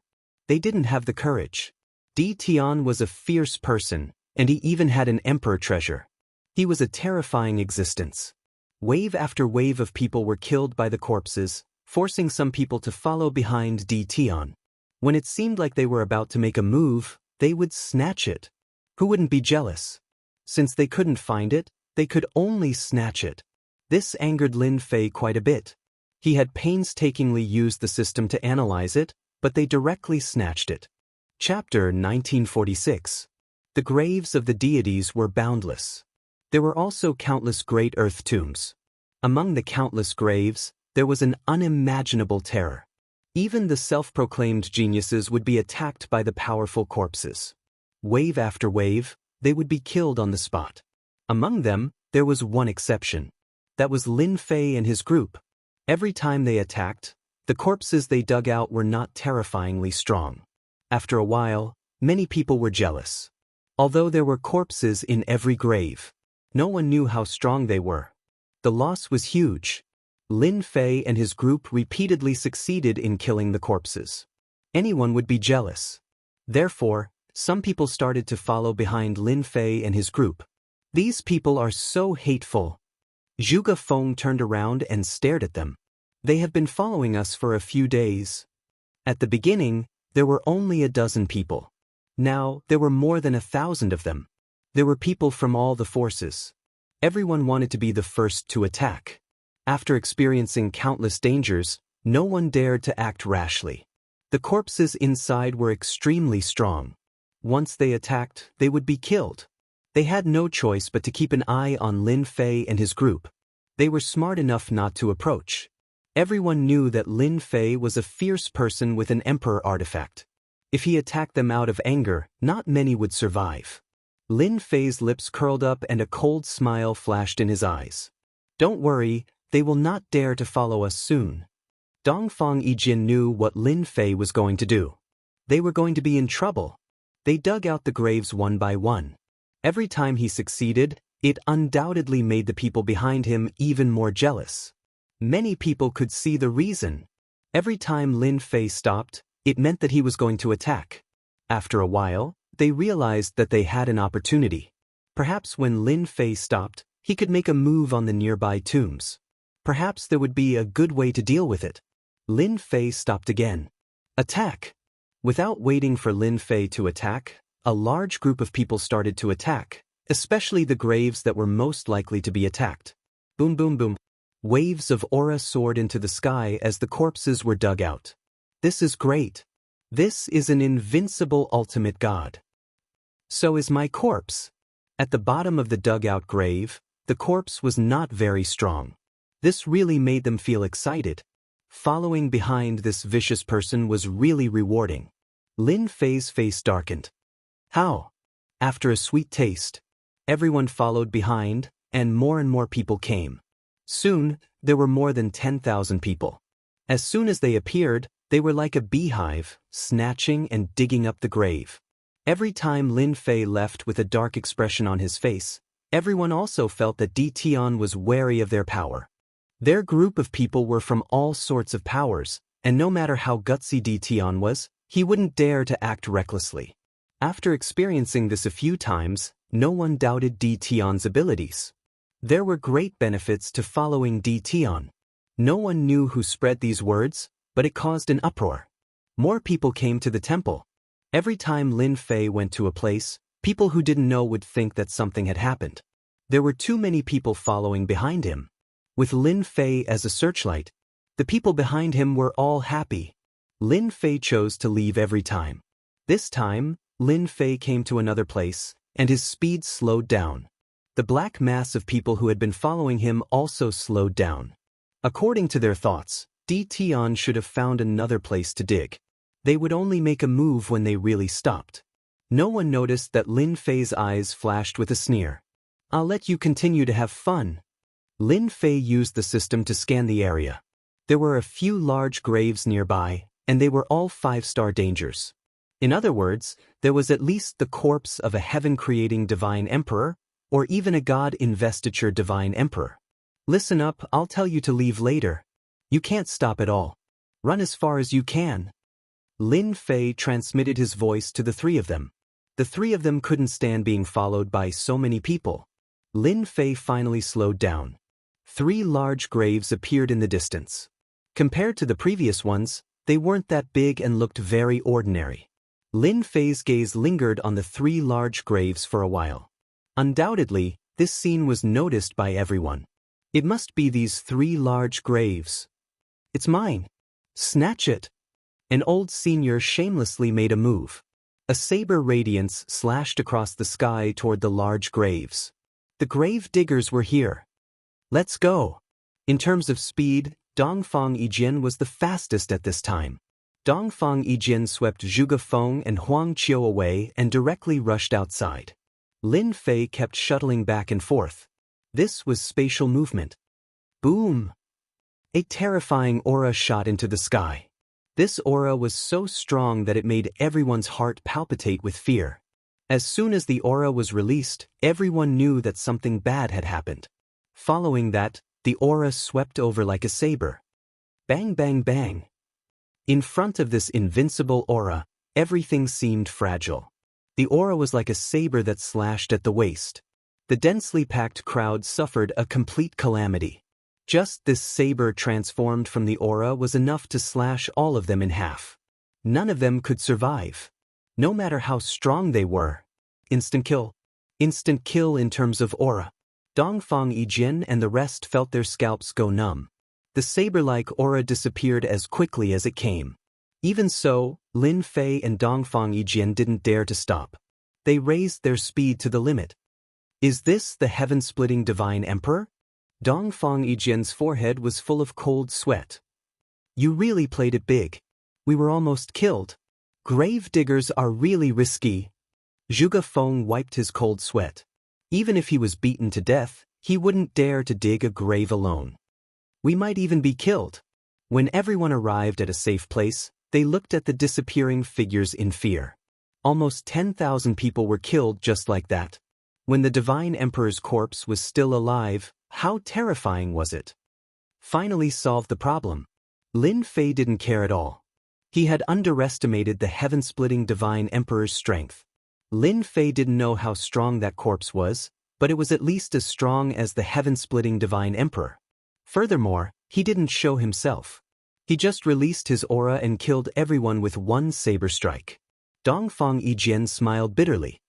They didn't have the courage. Di Tian was a fierce person, and he even had an emperor treasure. He was a terrifying existence. Wave after wave of people were killed by the corpses, forcing some people to follow behind Di Tian. When it seemed like they were about to make a move, they would snatch it. Who wouldn't be jealous? Since they couldn't find it, they could only snatch it. This angered Lin Fei quite a bit. He had painstakingly used the system to analyze it, but they directly snatched it. Chapter 1946. The graves of the deities were boundless. There were also countless great earth tombs. Among the countless graves, there was an unimaginable terror. Even the self-proclaimed geniuses would be attacked by the powerful corpses. Wave after wave, they would be killed on the spot. Among them, there was one exception. That was Lin Fei and his group. Every time they attacked, the corpses they dug out were not terrifyingly strong. After a while, many people were jealous. Although there were corpses in every grave, no one knew how strong they were. The loss was huge. Lin Fei and his group repeatedly succeeded in killing the corpses. Anyone would be jealous. Therefore, some people started to follow behind Lin Fei and his group. These people are so hateful. Zhuge Feng turned around and stared at them. They have been following us for a few days. At the beginning, there were only a dozen people. Now, there were more than 1,000 of them. There were people from all the forces. Everyone wanted to be the first to attack. After experiencing countless dangers, no one dared to act rashly. The corpses inside were extremely strong. Once they attacked, they would be killed. They had no choice but to keep an eye on Lin Fei and his group. They were smart enough not to approach. Everyone knew that Lin Fei was a fierce person with an emperor artifact. If he attacked them out of anger, not many would survive. Lin Fei's lips curled up and a cold smile flashed in his eyes. Don't worry, they will not dare to follow us soon. Dongfang Yijin knew what Lin Fei was going to do. They were going to be in trouble. They dug out the graves one by one. Every time he succeeded, it undoubtedly made the people behind him even more jealous. Many people could see the reason. Every time Lin Fei stopped, it meant that he was going to attack. After a while, they realized that they had an opportunity. Perhaps when Lin Fei stopped, he could make a move on the nearby tombs. Perhaps there would be a good way to deal with it. Lin Fei stopped again. Attack! Without waiting for Lin Fei to attack, a large group of people started to attack, especially the graves that were most likely to be attacked. Boom boom boom. Waves of aura soared into the sky as the corpses were dug out. This is great. This is an invincible ultimate god. So is my corpse. At the bottom of the dug-out grave, the corpse was not very strong. This really made them feel excited. Following behind this vicious person was really rewarding. Lin Fei's face darkened. How? After a sweet taste, everyone followed behind, and more people came. Soon, there were more than 10,000 people. As soon as they appeared, they were like a beehive, snatching and digging up the grave. Every time Lin Fei left with a dark expression on his face, everyone also felt that Di Tian was wary of their power. Their group of people were from all sorts of powers, and no matter how gutsy Di Tian was, he wouldn't dare to act recklessly. After experiencing this a few times, no one doubted Di Tian's abilities. There were great benefits to following Di Tian. No one knew who spread these words, but it caused an uproar. More people came to the temple. Every time Lin Fei went to a place, people who didn't know would think that something had happened. There were too many people following behind him. With Lin Fei as a searchlight, the people behind him were all happy. Lin Fei chose to leave every time. This time, Lin Fei came to another place, and his speed slowed down. The black mass of people who had been following him also slowed down. According to their thoughts, Di Tian should have found another place to dig. They would only make a move when they really stopped. No one noticed that Lin Fei's eyes flashed with a sneer. I'll let you continue to have fun. Lin Fei used the system to scan the area. There were a few large graves nearby, and they were all 5-star dangers. In other words, there was at least the corpse of a heaven-creating divine emperor, or even a god-investiture divine emperor. Listen up, I'll tell you to leave later. You can't stop at all. Run as far as you can. Lin Fei transmitted his voice to the three of them. The three of them couldn't stand being followed by so many people. Lin Fei finally slowed down. 3 large graves appeared in the distance. Compared to the previous ones, they weren't that big and looked very ordinary. Lin Fei's gaze lingered on the 3 large graves for a while. Undoubtedly, this scene was noticed by everyone. It must be these 3 large graves. It's mine. Snatch it. An old senior shamelessly made a move. A saber radiance slashed across the sky toward the large graves. The grave diggers were here. Let's go. In terms of speed, Dongfang Yijin was the fastest at this time. Dongfang Yijin swept Zhuge Feng and Huang Qiu away and directly rushed outside. Lin Fei kept shuttling back and forth. This was spatial movement. Boom! A terrifying aura shot into the sky. This aura was so strong that it made everyone's heart palpitate with fear. As soon as the aura was released, everyone knew that something bad had happened. Following that, the aura swept over like a saber. Bang bang bang. In front of this invincible aura, everything seemed fragile. The aura was like a saber that slashed at the waist. The densely packed crowd suffered a complete calamity. Just this saber transformed from the aura was enough to slash all of them in half. None of them could survive. No matter how strong they were. Instant kill. Instant kill in terms of aura. Dongfang Yijin and the rest felt their scalps go numb. The saber-like aura disappeared as quickly as it came. Even so, Lin Fei and Dongfang Yijian didn't dare to stop. They raised their speed to the limit. Is this the heaven-splitting divine emperor? Dongfang Yijian's forehead was full of cold sweat. You really played it big. We were almost killed. Grave diggers are really risky. Zhuge Feng wiped his cold sweat. Even if he was beaten to death, he wouldn't dare to dig a grave alone. We might even be killed. When everyone arrived at a safe place, they looked at the disappearing figures in fear. Almost 10,000 people were killed just like that. When the divine emperor's corpse was still alive, how terrifying was it? Finally solved the problem. Lin Fei didn't care at all. He had underestimated the heaven-splitting divine emperor's strength. Lin Fei didn't know how strong that corpse was, but it was at least as strong as the heaven-splitting divine emperor. Furthermore, he didn't show himself. He just released his aura and killed everyone with one saber strike. Dongfang Yijian smiled bitterly.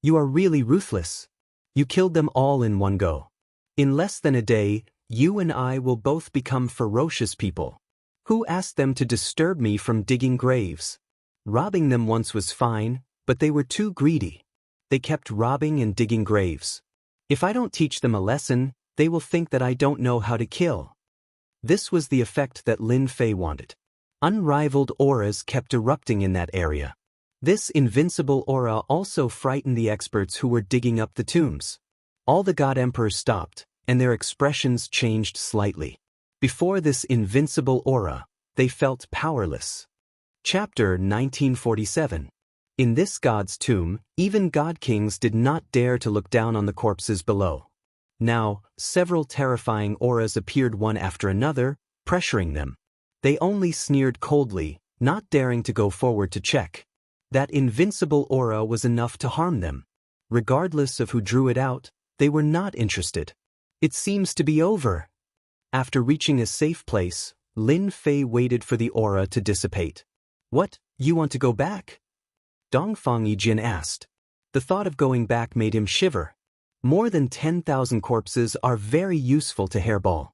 You are really ruthless. You killed them all in one go. In less than a day, you and I will both become ferocious people. Who asked them to disturb me from digging graves? Robbing them once was fine, but they were too greedy. They kept robbing and digging graves. If I don't teach them a lesson, they will think that I don't know how to kill. This was the effect that Lin Fei wanted. Unrivaled auras kept erupting in that area. This invincible aura also frightened the experts who were digging up the tombs. All the god emperors stopped, and their expressions changed slightly. Before this invincible aura, they felt powerless. Chapter 1947. In this god's tomb, even god kings did not dare to look down on the corpses below. Now, several terrifying auras appeared one after another, pressuring them. They only sneered coldly, not daring to go forward to check. That invincible aura was enough to harm them. Regardless of who drew it out, they were not interested. It seems to be over. After reaching a safe place, Lin Fei waited for the aura to dissipate. What, you want to go back? Dongfang Yijian asked. The thought of going back made him shiver. More than 10,000 corpses are very useful to Hairball.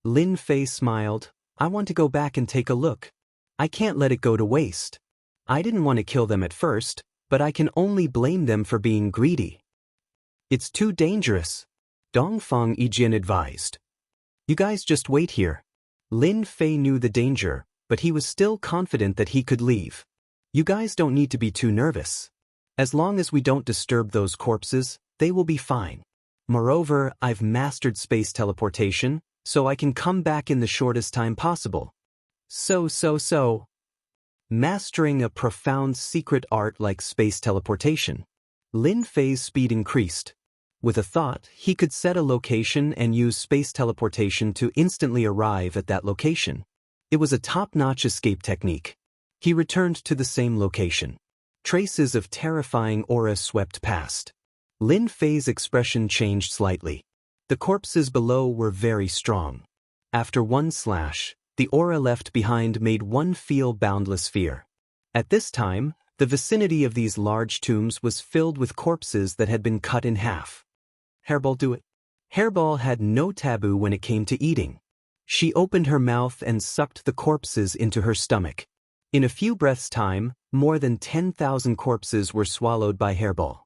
Lin Fei smiled. I want to go back and take a look. I can't let it go to waste. I didn't want to kill them at first, but I can only blame them for being greedy. It's too dangerous, Dongfang Yijian advised. You guys just wait here. Lin Fei knew the danger, but he was still confident that he could leave. You guys don't need to be too nervous. As long as we don't disturb those corpses, they will be fine. Moreover, I've mastered space teleportation, so I can come back in the shortest time possible. So. Mastering a profound secret art like space teleportation. Lin Fei's speed increased. With a thought, he could set a location and use space teleportation to instantly arrive at that location. It was a top-notch escape technique. He returned to the same location. Traces of terrifying aura swept past. Lin Fei's expression changed slightly. The corpses below were very strong. After one slash, the aura left behind made one feel boundless fear. At this time, the vicinity of these large tombs was filled with corpses that had been cut in half. Hairball, do it. Hairball had no taboo when it came to eating. She opened her mouth and sucked the corpses into her stomach. In a few breaths' time, more than 10,000 corpses were swallowed by Hairball.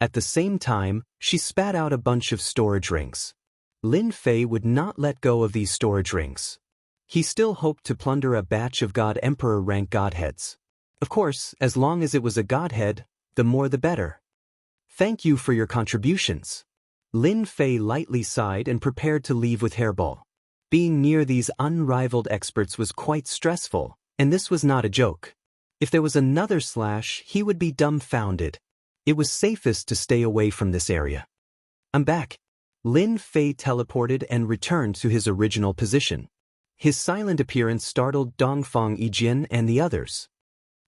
At the same time, she spat out a bunch of storage rings. Lin Fei would not let go of these storage rings. He still hoped to plunder a batch of God Emperor rank godheads. Of course, as long as it was a godhead, the more the better. Thank you for your contributions. Lin Fei lightly sighed and prepared to leave with Hairball. Being near these unrivaled experts was quite stressful, and this was not a joke. If there was another slash, he would be dumbfounded. It was safest to stay away from this area. I'm back. Lin Fei teleported and returned to his original position. His silent appearance startled Dongfang Yijian and the others.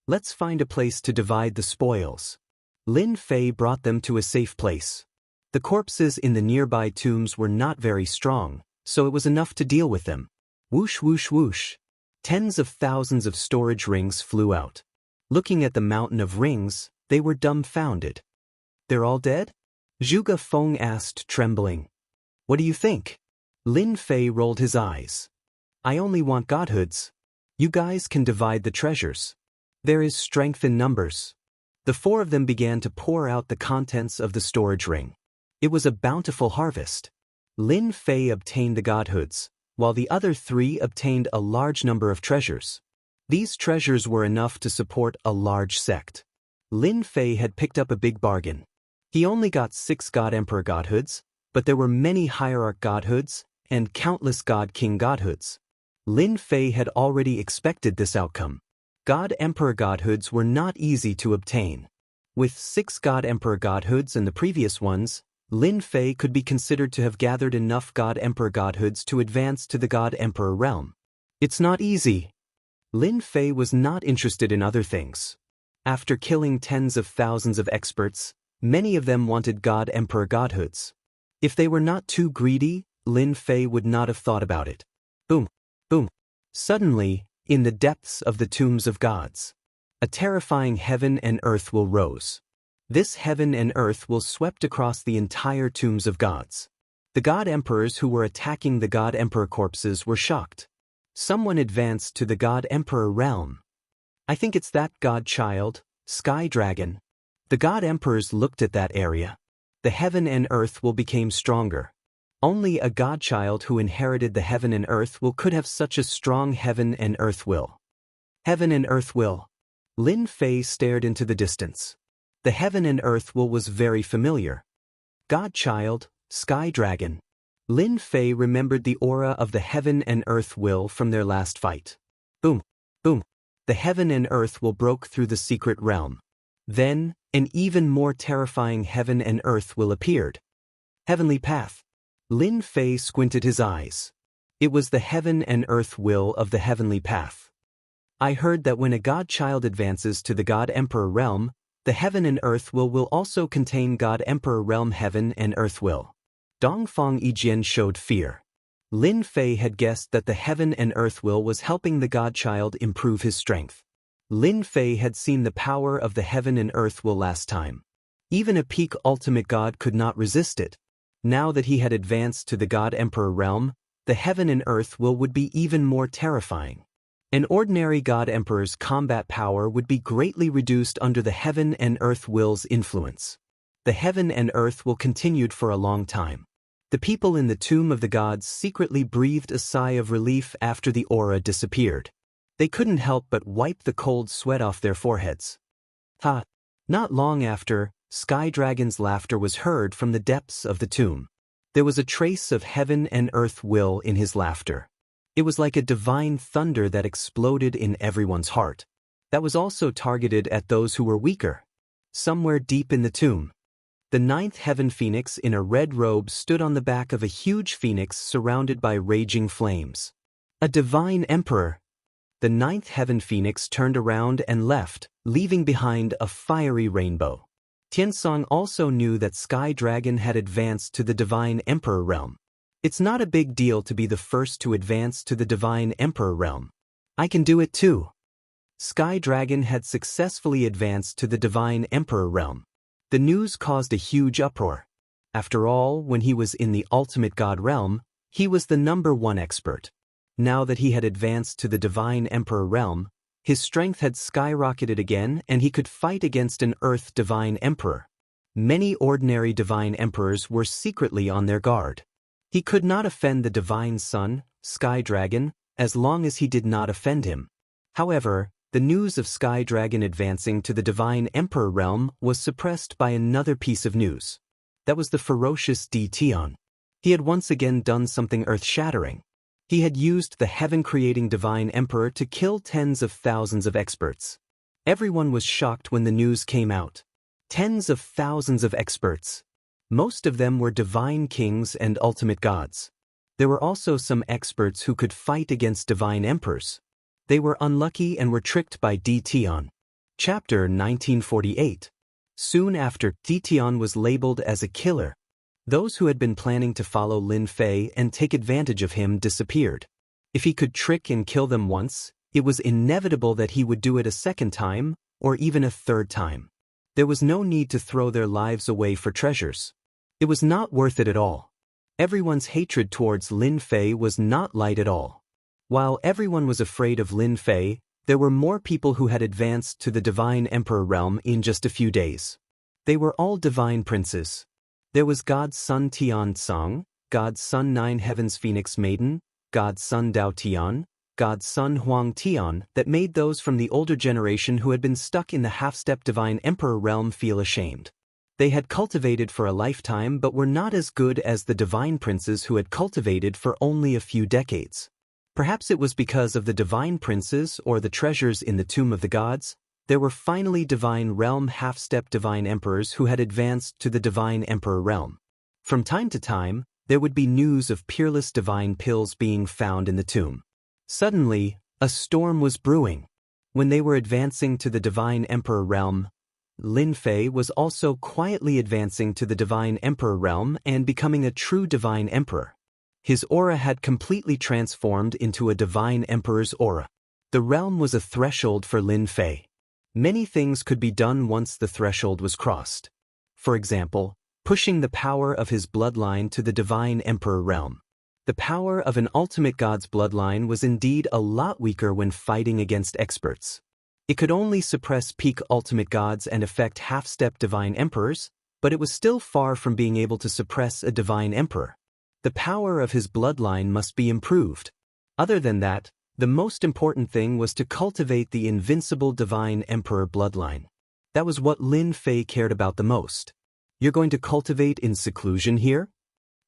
Let's find a place to divide the spoils. Lin Fei brought them to a safe place. The corpses in the nearby tombs were not very strong, so it was enough to deal with them. Whoosh whoosh whoosh. Tens of thousands of storage rings flew out. Looking at the mountain of rings, they were dumbfounded. They're all dead? Zhuge Feng asked, trembling. What do you think? Lin Fei rolled his eyes. I only want godhoods. You guys can divide the treasures. There is strength in numbers. The four of them began to pour out the contents of the storage ring. It was a bountiful harvest. Lin Fei obtained the godhoods, while the other three obtained a large number of treasures. These treasures were enough to support a large sect. Lin Fei had picked up a big bargain. He only got 6 God Emperor godhoods, but there were many Hierarch godhoods and countless God King godhoods. Lin Fei had already expected this outcome. God Emperor godhoods were not easy to obtain. With 6 God Emperor godhoods and the previous ones, Lin Fei could be considered to have gathered enough God Emperor godhoods to advance to the God Emperor realm. It's not easy. Lin Fei was not interested in other things. After killing tens of thousands of experts, many of them wanted God Emperor godhoods. If they were not too greedy, Lin Fei would not have thought about it. Boom, boom. Suddenly, in the depths of the tombs of gods, a terrifying heaven and earth will rose. This heaven and earth will swept across the entire tombs of gods. The God Emperors who were attacking the God Emperor corpses were shocked. Someone advanced to the God Emperor realm. I think it's that God Child, Sky Dragon. The God Emperors looked at that area. The heaven and earth will become stronger. Only a God Child who inherited the heaven and earth will could have such a strong heaven and earth will. Heaven and earth will. Lin Fei stared into the distance. The heaven and earth will was very familiar. God Child, Sky Dragon. Lin Fei remembered the aura of the heaven and earth will from their last fight. Boom, boom. The heaven and earth will broke through the secret realm. Then, an even more terrifying heaven and earth will appeared. Heavenly path. Lin Fei squinted his eyes. It was the heaven and earth will of the heavenly path. I heard that when a God Child advances to the God Emperor realm, the heaven and earth will also contain God Emperor realm heaven and earth will. Dongfang Yijian showed fear. Lin Fei had guessed that the heaven and earth will was helping the God Child improve his strength. Lin Fei had seen the power of the heaven and earth will last time. Even a peak ultimate god could not resist it. Now that he had advanced to the God Emperor realm, the heaven and earth will would be even more terrifying. An ordinary God Emperor's combat power would be greatly reduced under the heaven and earth will's influence. The heaven and earth will continued for a long time. The people in the tomb of the gods secretly breathed a sigh of relief after the aura disappeared. They couldn't help but wipe the cold sweat off their foreheads. Ha! Not long after, Sky Dragon's laughter was heard from the depths of the tomb. There was a trace of heaven and earth will in his laughter. It was like a divine thunder that exploded in everyone's heart. That was also targeted at those who were weaker. Somewhere deep in the tomb, the 9th heaven phoenix in a red robe stood on the back of a huge phoenix surrounded by raging flames. A divine emperor. The 9th heaven phoenix turned around and left, leaving behind a fiery rainbow. Tiansong also knew that Sky Dragon had advanced to the divine emperor realm. It's not a big deal to be the first to advance to the divine emperor realm. I can do it too. Sky Dragon had successfully advanced to the divine emperor realm. The news caused a huge uproar. After all, when he was in the ultimate god realm, he was the #1 expert. Now that he had advanced to the divine emperor realm, his strength had skyrocketed again and he could fight against an earth divine emperor. Many ordinary divine emperors were secretly on their guard. He could not offend the divine son, Sky Dragon, as long as he did not offend him. However, the news of Sky Dragon advancing to the divine emperor realm was suppressed by another piece of news. That was the ferocious Tion. He had once again done something earth-shattering. He had used the heaven-creating divine emperor to kill tens of thousands of experts. Everyone was shocked when the news came out. Tens of thousands of experts. Most of them were divine kings and ultimate gods. There were also some experts who could fight against divine emperors. They were unlucky and were tricked by Tion. Chapter 1948. Soon after, Tion was labeled as a killer. Those who had been planning to follow Lin Fei and take advantage of him disappeared. If he could trick and kill them once, it was inevitable that he would do it a second time, or even a third time. There was no need to throw their lives away for treasures. It was not worth it at all. Everyone's hatred towards Lin Fei was not light at all. While everyone was afraid of Lin Fei, there were more people who had advanced to the Divine Emperor realm in just a few days. They were all divine princes. There was God's son Tian Tsang, God's son Nine Heavens Phoenix Maiden, God's son Dao Tian, God's son Huang Tian, that made those from the older generation who had been stuck in the half-step Divine Emperor realm feel ashamed. They had cultivated for a lifetime but were not as good as the divine princes who had cultivated for only a few decades. Perhaps it was because of the divine princes or the treasures in the tomb of the gods. There were finally divine realm half-step divine emperors who had advanced to the divine emperor realm. From time to time, there would be news of peerless divine pills being found in the tomb. Suddenly, a storm was brewing. When they were advancing to the divine emperor realm, Lin Fei was also quietly advancing to the divine emperor realm and becoming a true divine emperor. His aura had completely transformed into a divine emperor's aura. The realm was a threshold for Lin Fei. Many things could be done once the threshold was crossed. For example, pushing the power of his bloodline to the divine emperor realm. The power of an ultimate god's bloodline was indeed a lot weaker when fighting against experts. It could only suppress peak ultimate gods and affect half-step divine emperors, but it was still far from being able to suppress a divine emperor. The power of his bloodline must be improved. Other than that, the most important thing was to cultivate the invincible divine emperor bloodline. That was what Lin Fei cared about the most. You're going to cultivate in seclusion here?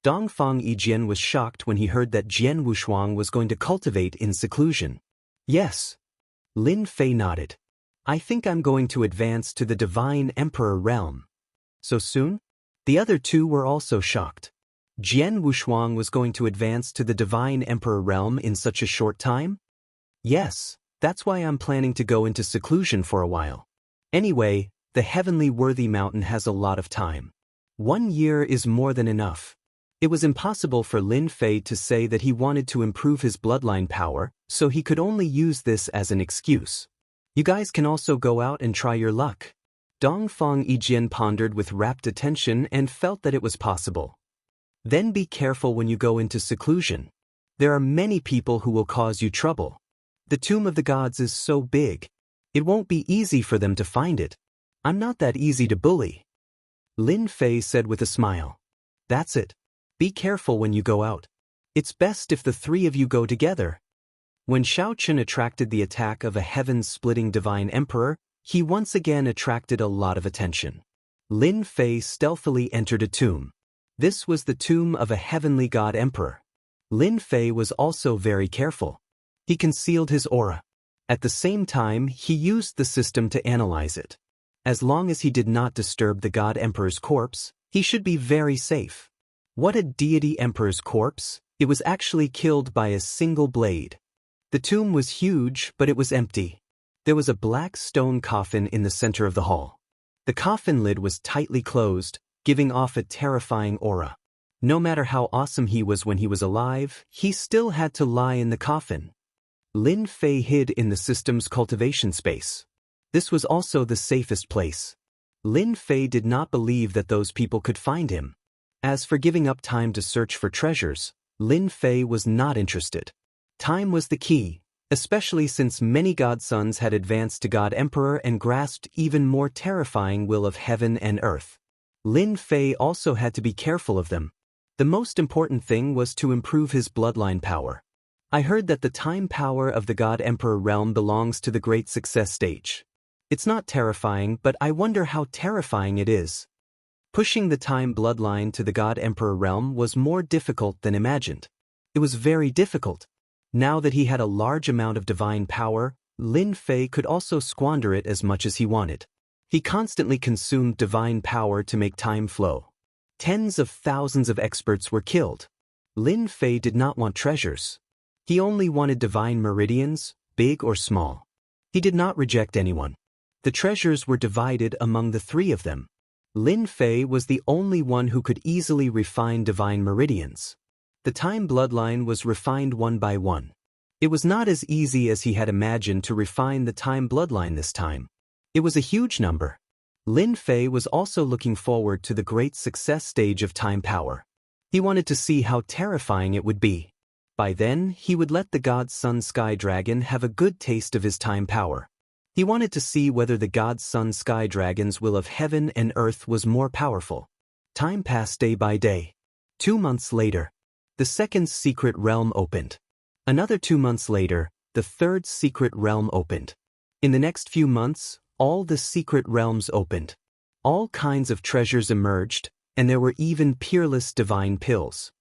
Dongfang Yijian was shocked when he heard that Jian Wushuang was going to cultivate in seclusion. Yes. Lin Fei nodded. I think I'm going to advance to the divine emperor realm. So soon? The other two were also shocked. Jian Wushuang was going to advance to the divine emperor realm in such a short time? Yes, that's why I'm planning to go into seclusion for a while. Anyway, the heavenly worthy mountain has a lot of time. 1 year is more than enough. It was impossible for Lin Fei to say that he wanted to improve his bloodline power, so he could only use this as an excuse. You guys can also go out and try your luck. Dongfang Yijian pondered with rapt attention and felt that it was possible. Then be careful when you go into seclusion. There are many people who will cause you trouble. The tomb of the gods is so big. It won't be easy for them to find it. I'm not that easy to bully. Lin Fei said with a smile. That's it. Be careful when you go out. It's best if the three of you go together. When Xiao Chen attracted the attack of a heaven-splitting divine emperor, he once again attracted a lot of attention. Lin Fei stealthily entered a tomb. This was the tomb of a heavenly god emperor. Lin Fei was also very careful. He concealed his aura. At the same time, he used the system to analyze it. As long as he did not disturb the god emperor's corpse, he should be very safe. What a deity emperor's corpse! It was actually killed by a single blade. The tomb was huge, but it was empty. There was a black stone coffin in the center of the hall. The coffin lid was tightly closed, giving off a terrifying aura. No matter how awesome he was when he was alive, he still had to lie in the coffin. Lin Fei hid in the system's cultivation space. This was also the safest place. Lin Fei did not believe that those people could find him. As for giving up time to search for treasures, Lin Fei was not interested. Time was the key, especially since many godsons had advanced to God Emperor and grasped even more terrifying will of heaven and earth. Lin Fei also had to be careful of them. The most important thing was to improve his bloodline power. I heard that the time power of the God Emperor realm belongs to the Great Success stage. It's not terrifying, but I wonder how terrifying it is. Pushing the time bloodline to the God Emperor realm was more difficult than imagined. It was very difficult. Now that he had a large amount of divine power, Lin Fei could also squander it as much as he wanted. He constantly consumed divine power to make time flow. Tens of thousands of experts were killed. Lin Fei did not want treasures. He only wanted divine meridians, big or small. He did not reject anyone. The treasures were divided among the three of them. Lin Fei was the only one who could easily refine divine meridians. The time bloodline was refined one by one. It was not as easy as he had imagined to refine the time bloodline this time. It was a huge number. Lin Fei was also looking forward to the Great Success stage of time power. He wanted to see how terrifying it would be. By then, he would let the god's son Sky Dragon have a good taste of his time power. He wanted to see whether the god's son Sky Dragon's will of heaven and earth was more powerful. Time passed day by day. 2 months later, the second secret realm opened. Another 2 months later, the third secret realm opened. In the next few months, all the secret realms opened. All kinds of treasures emerged, and there were even peerless divine pills.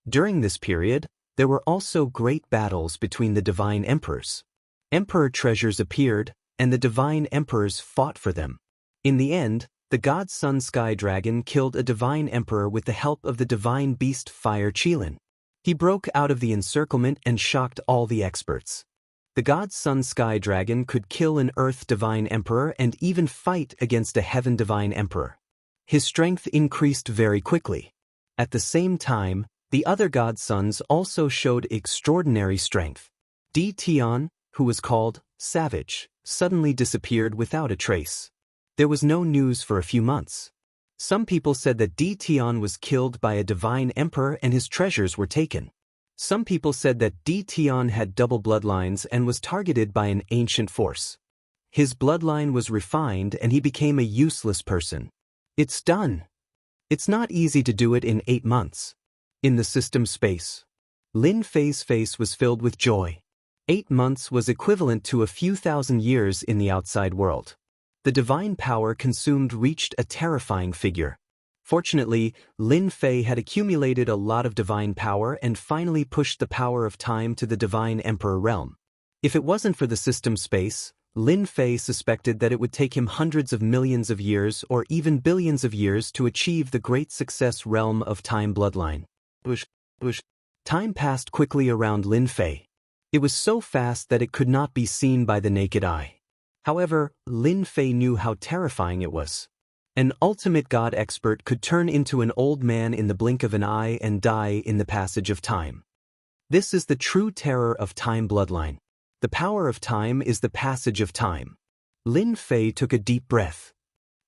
During this period, there were also great battles between the divine emperors. Emperor treasures appeared, and the divine emperors fought for them. In the end, the god's son Sky Dragon killed a divine emperor with the help of the divine beast Fire Qilin. He broke out of the encirclement and shocked all the experts. The god's son Sky Dragon could kill an earth divine emperor and even fight against a heaven divine emperor. His strength increased very quickly. At the same time, the other god's sons also showed extraordinary strength. Di Tian, who was called Savage, suddenly disappeared without a trace. There was no news for a few months. Some people said that Di Tian was killed by a divine emperor and his treasures were taken. Some people said that Di Tian had double bloodlines and was targeted by an ancient force. His bloodline was refined and he became a useless person. It's done. It's not easy to do it in 8 months. In the system space, Lin Fei's face was filled with joy. 8 months was equivalent to a few thousand years in the outside world. The divine power consumed reached a terrifying figure. Fortunately, Lin Fei had accumulated a lot of divine power and finally pushed the power of time to the divine emperor realm. If it wasn't for the system space, Lin Fei suspected that it would take him hundreds of millions of years or even billions of years to achieve the great success realm of time bloodline. Time passed quickly around Lin Fei. It was so fast that it could not be seen by the naked eye. However, Lin Fei knew how terrifying it was. An ultimate god expert could turn into an old man in the blink of an eye and die in the passage of time. This is the true terror of time bloodline. The power of time is the passage of time. Lin Fei took a deep breath.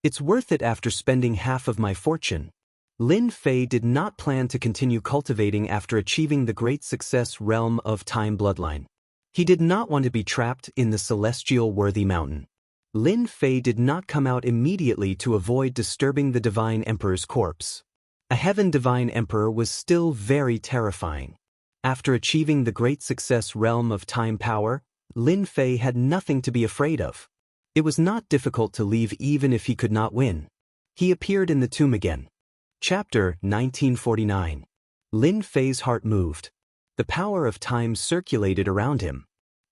It's worth it after spending half of my fortune. Lin Fei did not plan to continue cultivating after achieving the great success realm of time bloodline. He did not want to be trapped in the celestial worthy mountain. Lin Fei did not come out immediately to avoid disturbing the divine emperor's corpse. A heaven divine emperor was still very terrifying. After achieving the great success realm of time power, Lin Fei had nothing to be afraid of. It was not difficult to leave even if he could not win. He appeared in the tomb again. Chapter 1949. Lin Fei's heart moved. The power of time circulated around him.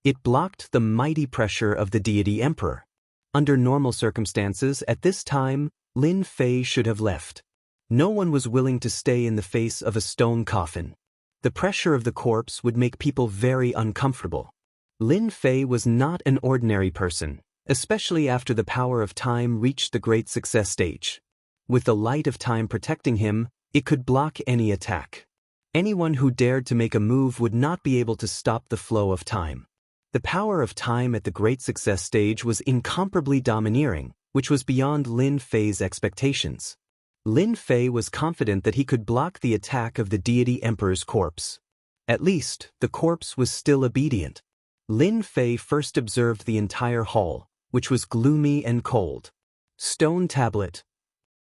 It blocked the mighty pressure of the deity emperor. Under normal circumstances at this time, Lin Fei should have left. No one was willing to stay in the face of a stone coffin. The pressure of the corpse would make people very uncomfortable. Lin Fei was not an ordinary person, especially after the power of time reached the great success stage. With the light of time protecting him, it could block any attack. Anyone who dared to make a move would not be able to stop the flow of time. The power of time at the great success stage was incomparably domineering, which was beyond Lin Fei's expectations. Lin Fei was confident that he could block the attack of the deity emperor's corpse. At least, the corpse was still obedient. Lin Fei first observed the entire hall, which was gloomy and cold. Stone tablet.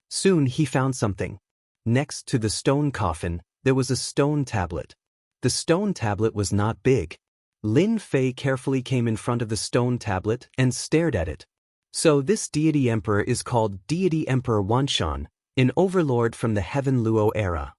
Soon he found something. Next to the stone coffin, there was a stone tablet. The stone tablet was not big. Lin Fei carefully came in front of the stone tablet and stared at it. So this deity emperor is called Deity Emperor Wanshan, an overlord from the Heaven Luo era.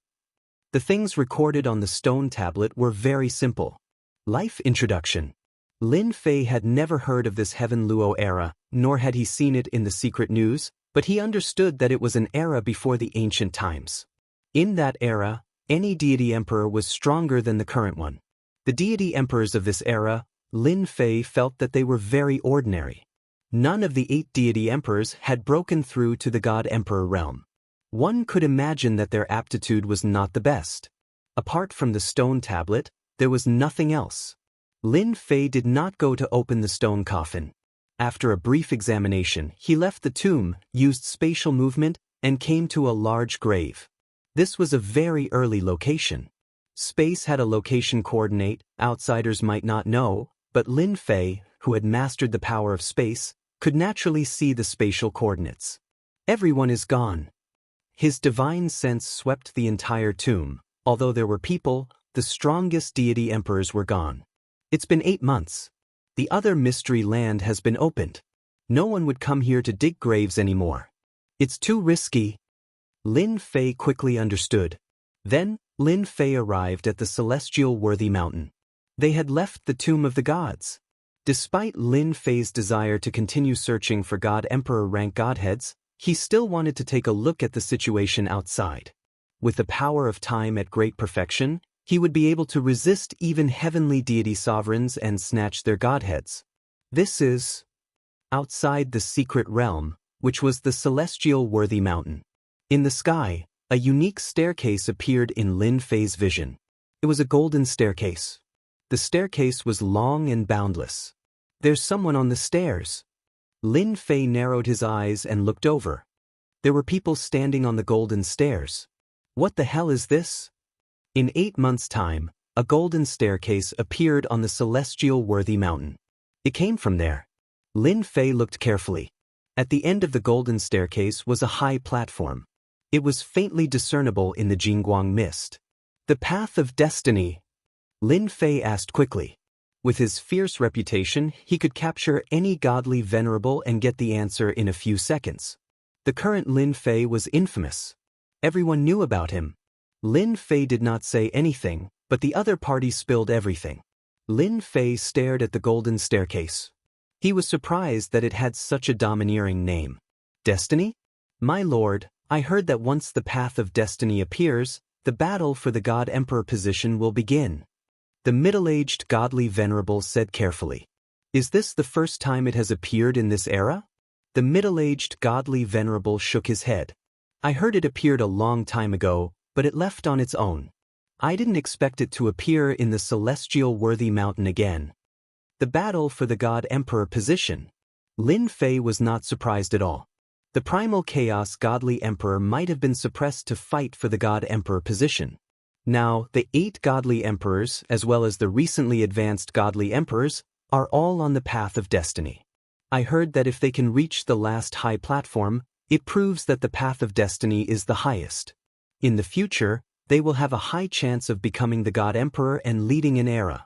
The things recorded on the stone tablet were very simple. Life introduction. Lin Fei had never heard of this Heaven Luo era, nor had he seen it in the secret news, but he understood that it was an era before the ancient times. In that era, any deity emperor was stronger than the current one. The deity emperors of this era, Lin Fei felt that they were very ordinary. None of the 8 deity emperors had broken through to the god emperor realm. One could imagine that their aptitude was not the best. Apart from the stone tablet, there was nothing else. Lin Fei did not go to open the stone coffin. After a brief examination, he left the tomb, used spatial movement, and came to a large grave. This was a very early location. Space had a location coordinate outsiders might not know, but Lin Fei, who had mastered the power of space, could naturally see the spatial coordinates. Everyone is gone. His divine sense swept the entire tomb. Although there were people, the strongest deity emperors were gone. It's been 8 months. The other mystery land has been opened. No one would come here to dig graves anymore. It's too risky. Lin Fei quickly understood. Then, Lin Fei arrived at the celestial worthy mountain. They had left the tomb of the gods. Despite Lin Fei's desire to continue searching for God Emperor rank godheads, he still wanted to take a look at the situation outside. With the power of time at great perfection, he would be able to resist even heavenly deity sovereigns and snatch their godheads. This is outside the secret realm, which was the celestial worthy mountain. In the sky, a unique staircase appeared in Lin Fei's vision. It was a golden staircase. The staircase was long and boundless. There's someone on the stairs. Lin Fei narrowed his eyes and looked over. There were people standing on the golden stairs. What the hell is this? In 8 months' time, a golden staircase appeared on the celestial worthy mountain. It came from there. Lin Fei looked carefully. At the end of the golden staircase was a high platform. It was faintly discernible in the Jingguang mist. The path of destiny? Lin Fei asked quickly. With his fierce reputation, he could capture any godly venerable and get the answer in a few seconds. The current Lin Fei was infamous. Everyone knew about him. Lin Fei did not say anything, but the other party spilled everything. Lin Fei stared at the golden staircase. He was surprised that it had such a domineering name. Destiny? My lord, I heard that once the path of destiny appears, the battle for the God Emperor position will begin. The middle-aged godly venerable said carefully. Is this the first time it has appeared in this era? The middle-aged godly venerable shook his head. I heard it appeared a long time ago, but it left on its own. I didn't expect it to appear in the celestial worthy mountain again. The battle for the God Emperor position. Lin Fei was not surprised at all. The primal chaos godly emperor might have been suppressed to fight for the God Emperor position. Now, the 8 godly emperors, as well as the recently advanced godly emperors, are all on the path of destiny. I heard that if they can reach the last high platform, it proves that the path of destiny is the highest. In the future, they will have a high chance of becoming the God Emperor and leading an era.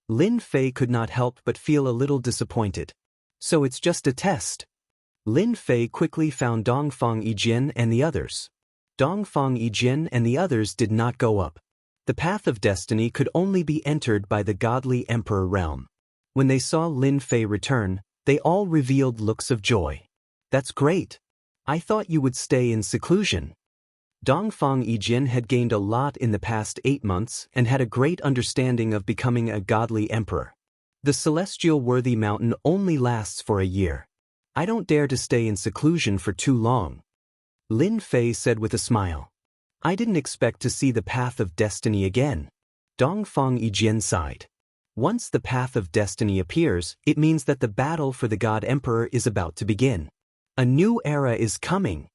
Lin Fei could not help but feel a little disappointed. So it's just a test. Lin Fei quickly found Dongfang Yijin and the others. Dongfang Yijin and the others did not go up. The path of destiny could only be entered by the godly emperor realm. When they saw Lin Fei return, they all revealed looks of joy. That's great. I thought you would stay in seclusion. Dongfang Yijin had gained a lot in the past 8 months and had a great understanding of becoming a godly emperor. The celestial worthy mountain only lasts for a year. I don't dare to stay in seclusion for too long. Lin Fei said with a smile. I didn't expect to see the path of destiny again. Dongfang Yijin sighed. Once the path of destiny appears, it means that the battle for the God Emperor is about to begin. A new era is coming.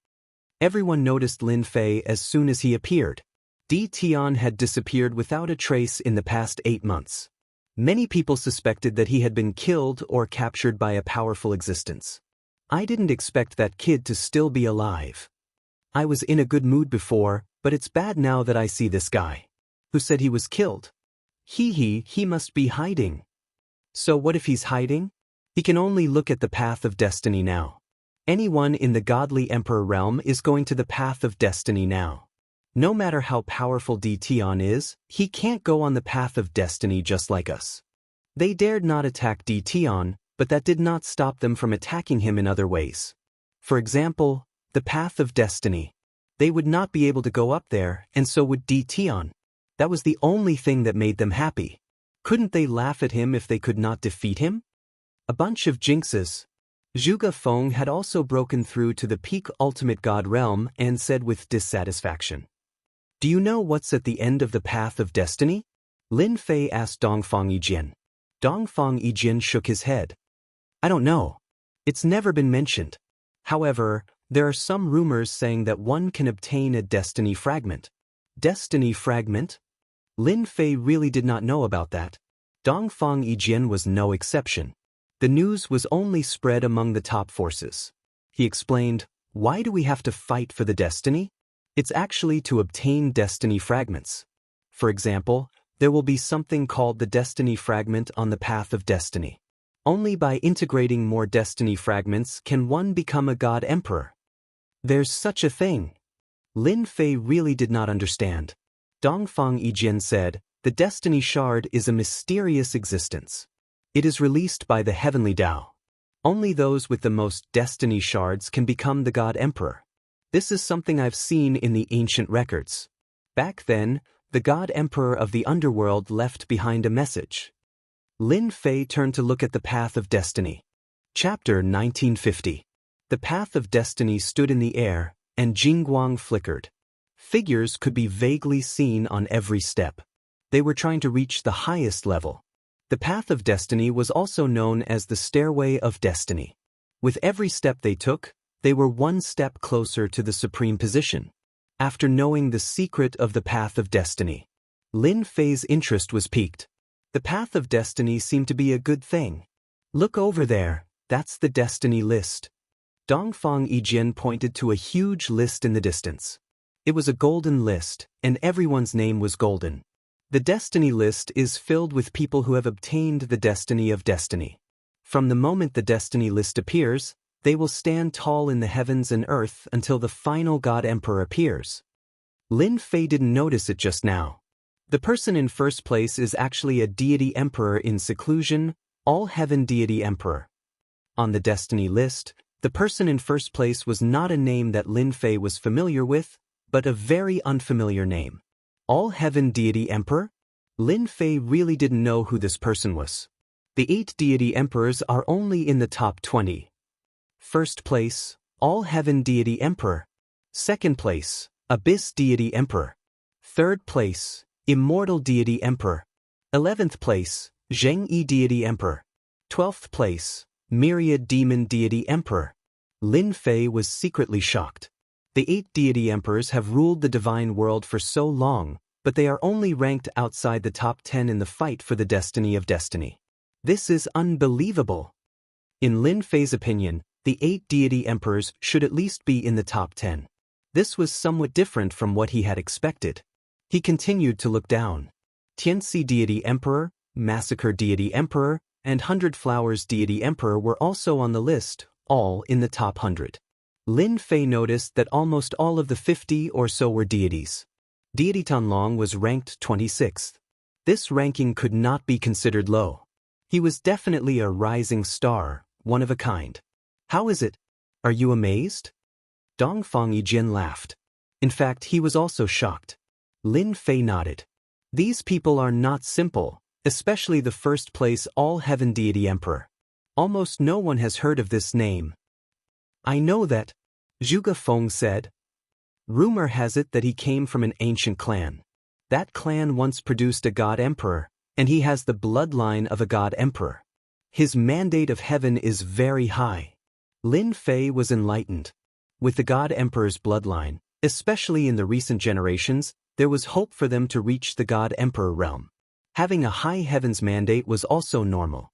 Everyone noticed Lin Fei as soon as he appeared. Di Tian had disappeared without a trace in the past 8 months. Many people suspected that he had been killed or captured by a powerful existence. I didn't expect that kid to still be alive. I was in a good mood before, but it's bad now that I see this guy. Who said he was killed? He must be hiding. So what if he's hiding? He can only look at the path of destiny now. Anyone in the godly emperor realm is going to the path of destiny now. No matter how powerful Di Tian is, he can't go on the path of destiny just like us. They dared not attack Di Tian, but that did not stop them from attacking him in other ways. For example, the path of destiny. They would not be able to go up there, and so would Di Tian. That was the only thing that made them happy. Couldn't they laugh at him if they could not defeat him? A bunch of jinxes. Zhuge Feng had also broken through to the peak ultimate god realm and said with dissatisfaction. Do you know what's at the end of the path of destiny? Lin Fei asked Dongfang Yijin. Dongfang Yijin shook his head. I don't know. It's never been mentioned. However, there are some rumors saying that one can obtain a destiny fragment. Destiny fragment? Lin Fei really did not know about that. Dongfang Yijian was no exception. The news was only spread among the top forces. He explained, "Why do we have to fight for the destiny? It's actually to obtain destiny fragments. For example, there will be something called the destiny fragment on the path of destiny. Only by integrating more destiny fragments can one become a god emperor." There's such a thing. Lin Fei really did not understand. Dongfang Yijian said, "The destiny shard is a mysterious existence. It is released by the heavenly Tao. Only those with the most destiny shards can become the god emperor. This is something I've seen in the ancient records. Back then, the god emperor of the underworld left behind a message." Lin Fei turned to look at the path of destiny. Chapter 1950. The path of destiny stood in the air, and Jingguang flickered. Figures could be vaguely seen on every step. They were trying to reach the highest level. The path of destiny was also known as the stairway of destiny. With every step they took, they were one step closer to the supreme position. After knowing the secret of the path of destiny, Lin Fei's interest was piqued. The path of destiny seemed to be a good thing. "Look over there, that's the destiny list." Dongfang Yijian pointed to a huge list in the distance. It was a golden list, and everyone's name was golden. The destiny list is filled with people who have obtained the destiny of destiny. From the moment the destiny list appears, they will stand tall in the heavens and earth until the final God Emperor appears. Lin Fei didn't notice it just now. The person in first place is actually a deity emperor in seclusion, all-heaven deity emperor. On the destiny list, the person in first place was not a name that Lin Fei was familiar with, but a very unfamiliar name. All-heaven deity emperor? Lin Fei really didn't know who this person was. The 8 deity emperors are only in the top 20. First place, all-heaven deity emperor. Second place, abyss deity emperor. Third place, immortal deity emperor. 11th place, Zhengyi deity emperor. 12th place, myriad demon deity emperor. Lin Fei was secretly shocked. The 8 deity emperors have ruled the divine world for so long, but they are only ranked outside the top 10 in the fight for the destiny of destiny. This is unbelievable. In Lin Fei's opinion, the 8 deity emperors should at least be in the top 10. This was somewhat different from what he had expected. He continued to look down. Tianxi deity emperor, massacre deity emperor, and 100 flowers deity emperor were also on the list, all in the top 100. Lin Fei noticed that almost all of the 50 or so were deities. Deity Tanlong was ranked 26th. This ranking could not be considered low. He was definitely a rising star, one of a kind. How is it? Are you amazed? Dongfang Yijian laughed. In fact, he was also shocked. Lin Fei nodded. These people are not simple, especially the first place all-heaven deity emperor. Almost no one has heard of this name. I know that, Zhuge Feng said. Rumor has it that he came from an ancient clan. That clan once produced a god emperor, and he has the bloodline of a god emperor. His mandate of heaven is very high. Lin Fei was enlightened. With the god emperor's bloodline, especially in the recent generations, there was hope for them to reach the god emperor realm. Having a high heavens mandate was also normal.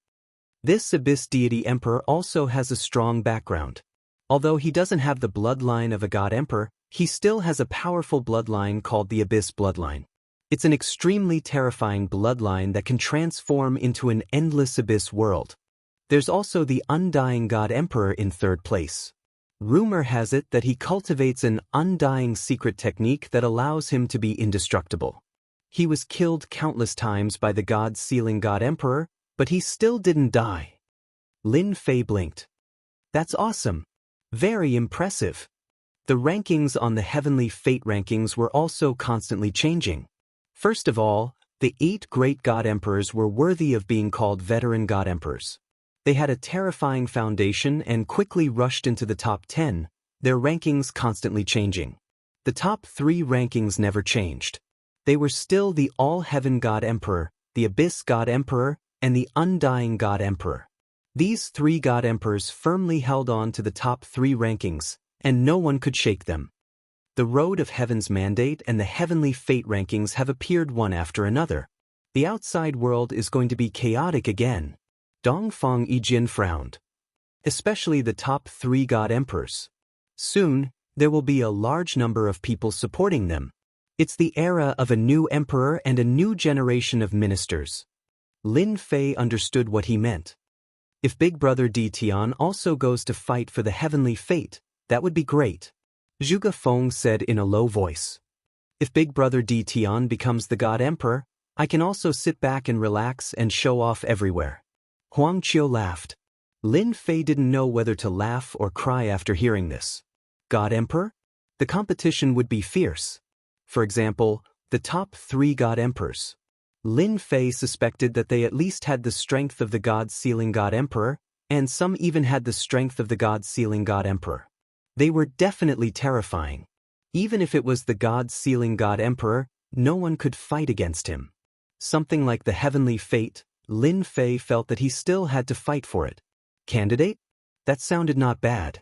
This abyss deity emperor also has a strong background. Although he doesn't have the bloodline of a god emperor, he still has a powerful bloodline called the abyss bloodline. It's an extremely terrifying bloodline that can transform into an endless abyss world. There's also the undying god emperor in third place. Rumor has it that he cultivates an undying secret technique that allows him to be indestructible. He was killed countless times by the god-sealing god emperor, but he still didn't die. Lin Fei blinked. That's awesome. Very impressive. The rankings on the heavenly fate rankings were also constantly changing. First of all, the 8 great god emperors were worthy of being called veteran god emperors. They had a terrifying foundation and quickly rushed into the top 10, their rankings constantly changing. The top 3 rankings never changed. They were still the all-heaven god emperor, the abyss god emperor, and the undying god emperor. These 3 god emperors firmly held on to the top 3 rankings, and no one could shake them. The Road of Heaven's Mandate and the Heavenly Fate rankings have appeared one after another. The outside world is going to be chaotic again. Dongfang Yijin frowned. Especially the top 3 God Emperors. Soon, there will be a large number of people supporting them. It's the era of a new emperor and a new generation of ministers. Lin Fei understood what he meant. If Big Brother Di Tian also goes to fight for the heavenly fate, that would be great. Zhuge Feng said in a low voice. If Big Brother Di Tian becomes the God Emperor, I can also sit back and relax and show off everywhere. Huang Qiu laughed. Lin Fei didn't know whether to laugh or cry after hearing this. God Emperor? The competition would be fierce. For example, the top 3 God Emperors. Lin Fei suspected that they at least had the strength of the God-sealing God Emperor, and some even had the strength of the God-sealing God Emperor. They were definitely terrifying. Even if it was the God-sealing God Emperor, no one could fight against him. Something like the heavenly fate, Lin Fei felt that he still had to fight for it. Candidate? That sounded not bad.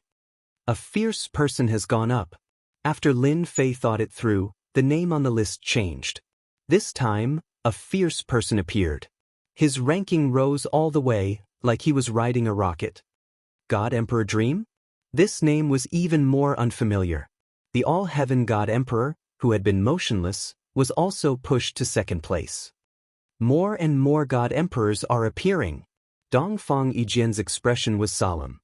A fierce person has gone up. After Lin Fei thought it through, the name on the list changed. This time, a fierce person appeared. His ranking rose all the way, like he was riding a rocket. God Emperor Dream? This name was even more unfamiliar. The All-Heaven God Emperor, who had been motionless, was also pushed to second place. More and more God Emperors are appearing. Dongfang Yijin's expression was solemn.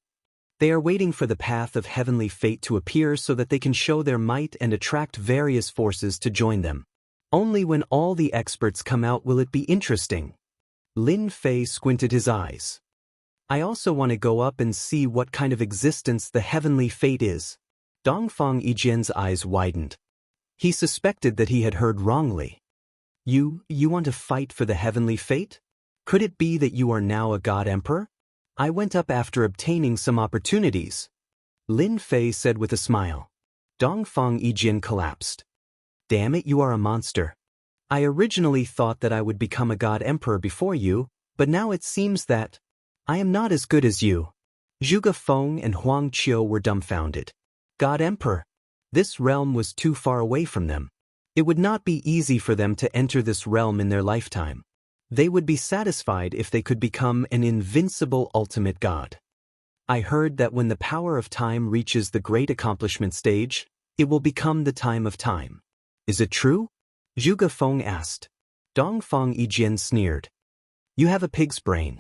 They are waiting for the path of heavenly fate to appear so that they can show their might and attract various forces to join them. Only when all the experts come out will it be interesting. Lin Fei squinted his eyes. I also want to go up and see what kind of existence the heavenly fate is. Dongfang Yijin's eyes widened. He suspected that he had heard wrongly. You want to fight for the heavenly fate? Could it be that you are now a God Emperor? I went up after obtaining some opportunities. Lin Fei said with a smile. Dongfang Yijin collapsed. Damn it, you are a monster. I originally thought that I would become a God Emperor before you, but now it seems that I am not as good as you. Zhuge Feng and Huang Qiu were dumbfounded. God Emperor? This realm was too far away from them. It would not be easy for them to enter this realm in their lifetime. They would be satisfied if they could become an invincible ultimate god. I heard that when the power of time reaches the great accomplishment stage, it will become the time of time. Is it true? Zhuge Feng asked. Dongfang Yijin sneered. You have a pig's brain.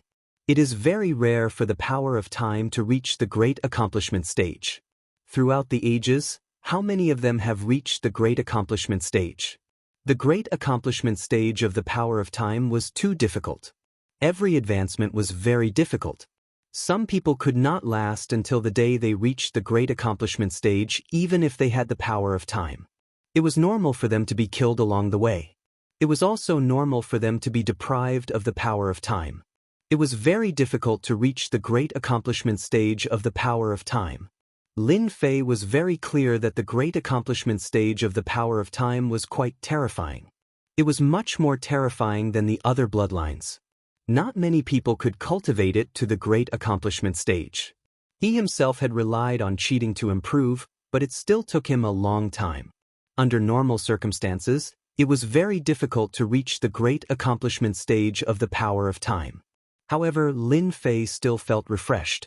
It is very rare for the power of time to reach the great accomplishment stage. Throughout the ages, how many of them have reached the great accomplishment stage? The great accomplishment stage of the power of time was too difficult. Every advancement was very difficult. Some people could not last until the day they reached the great accomplishment stage even if they had the power of time. It was normal for them to be killed along the way. It was also normal for them to be deprived of the power of time. It was very difficult to reach the great accomplishment stage of the power of time. Lin Fei was very clear that the great accomplishment stage of the power of time was quite terrifying. It was much more terrifying than the other bloodlines. Not many people could cultivate it to the great accomplishment stage. He himself had relied on cheating to improve, but it still took him a long time. Under normal circumstances, it was very difficult to reach the great accomplishment stage of the power of time. However, Lin Fei still felt refreshed.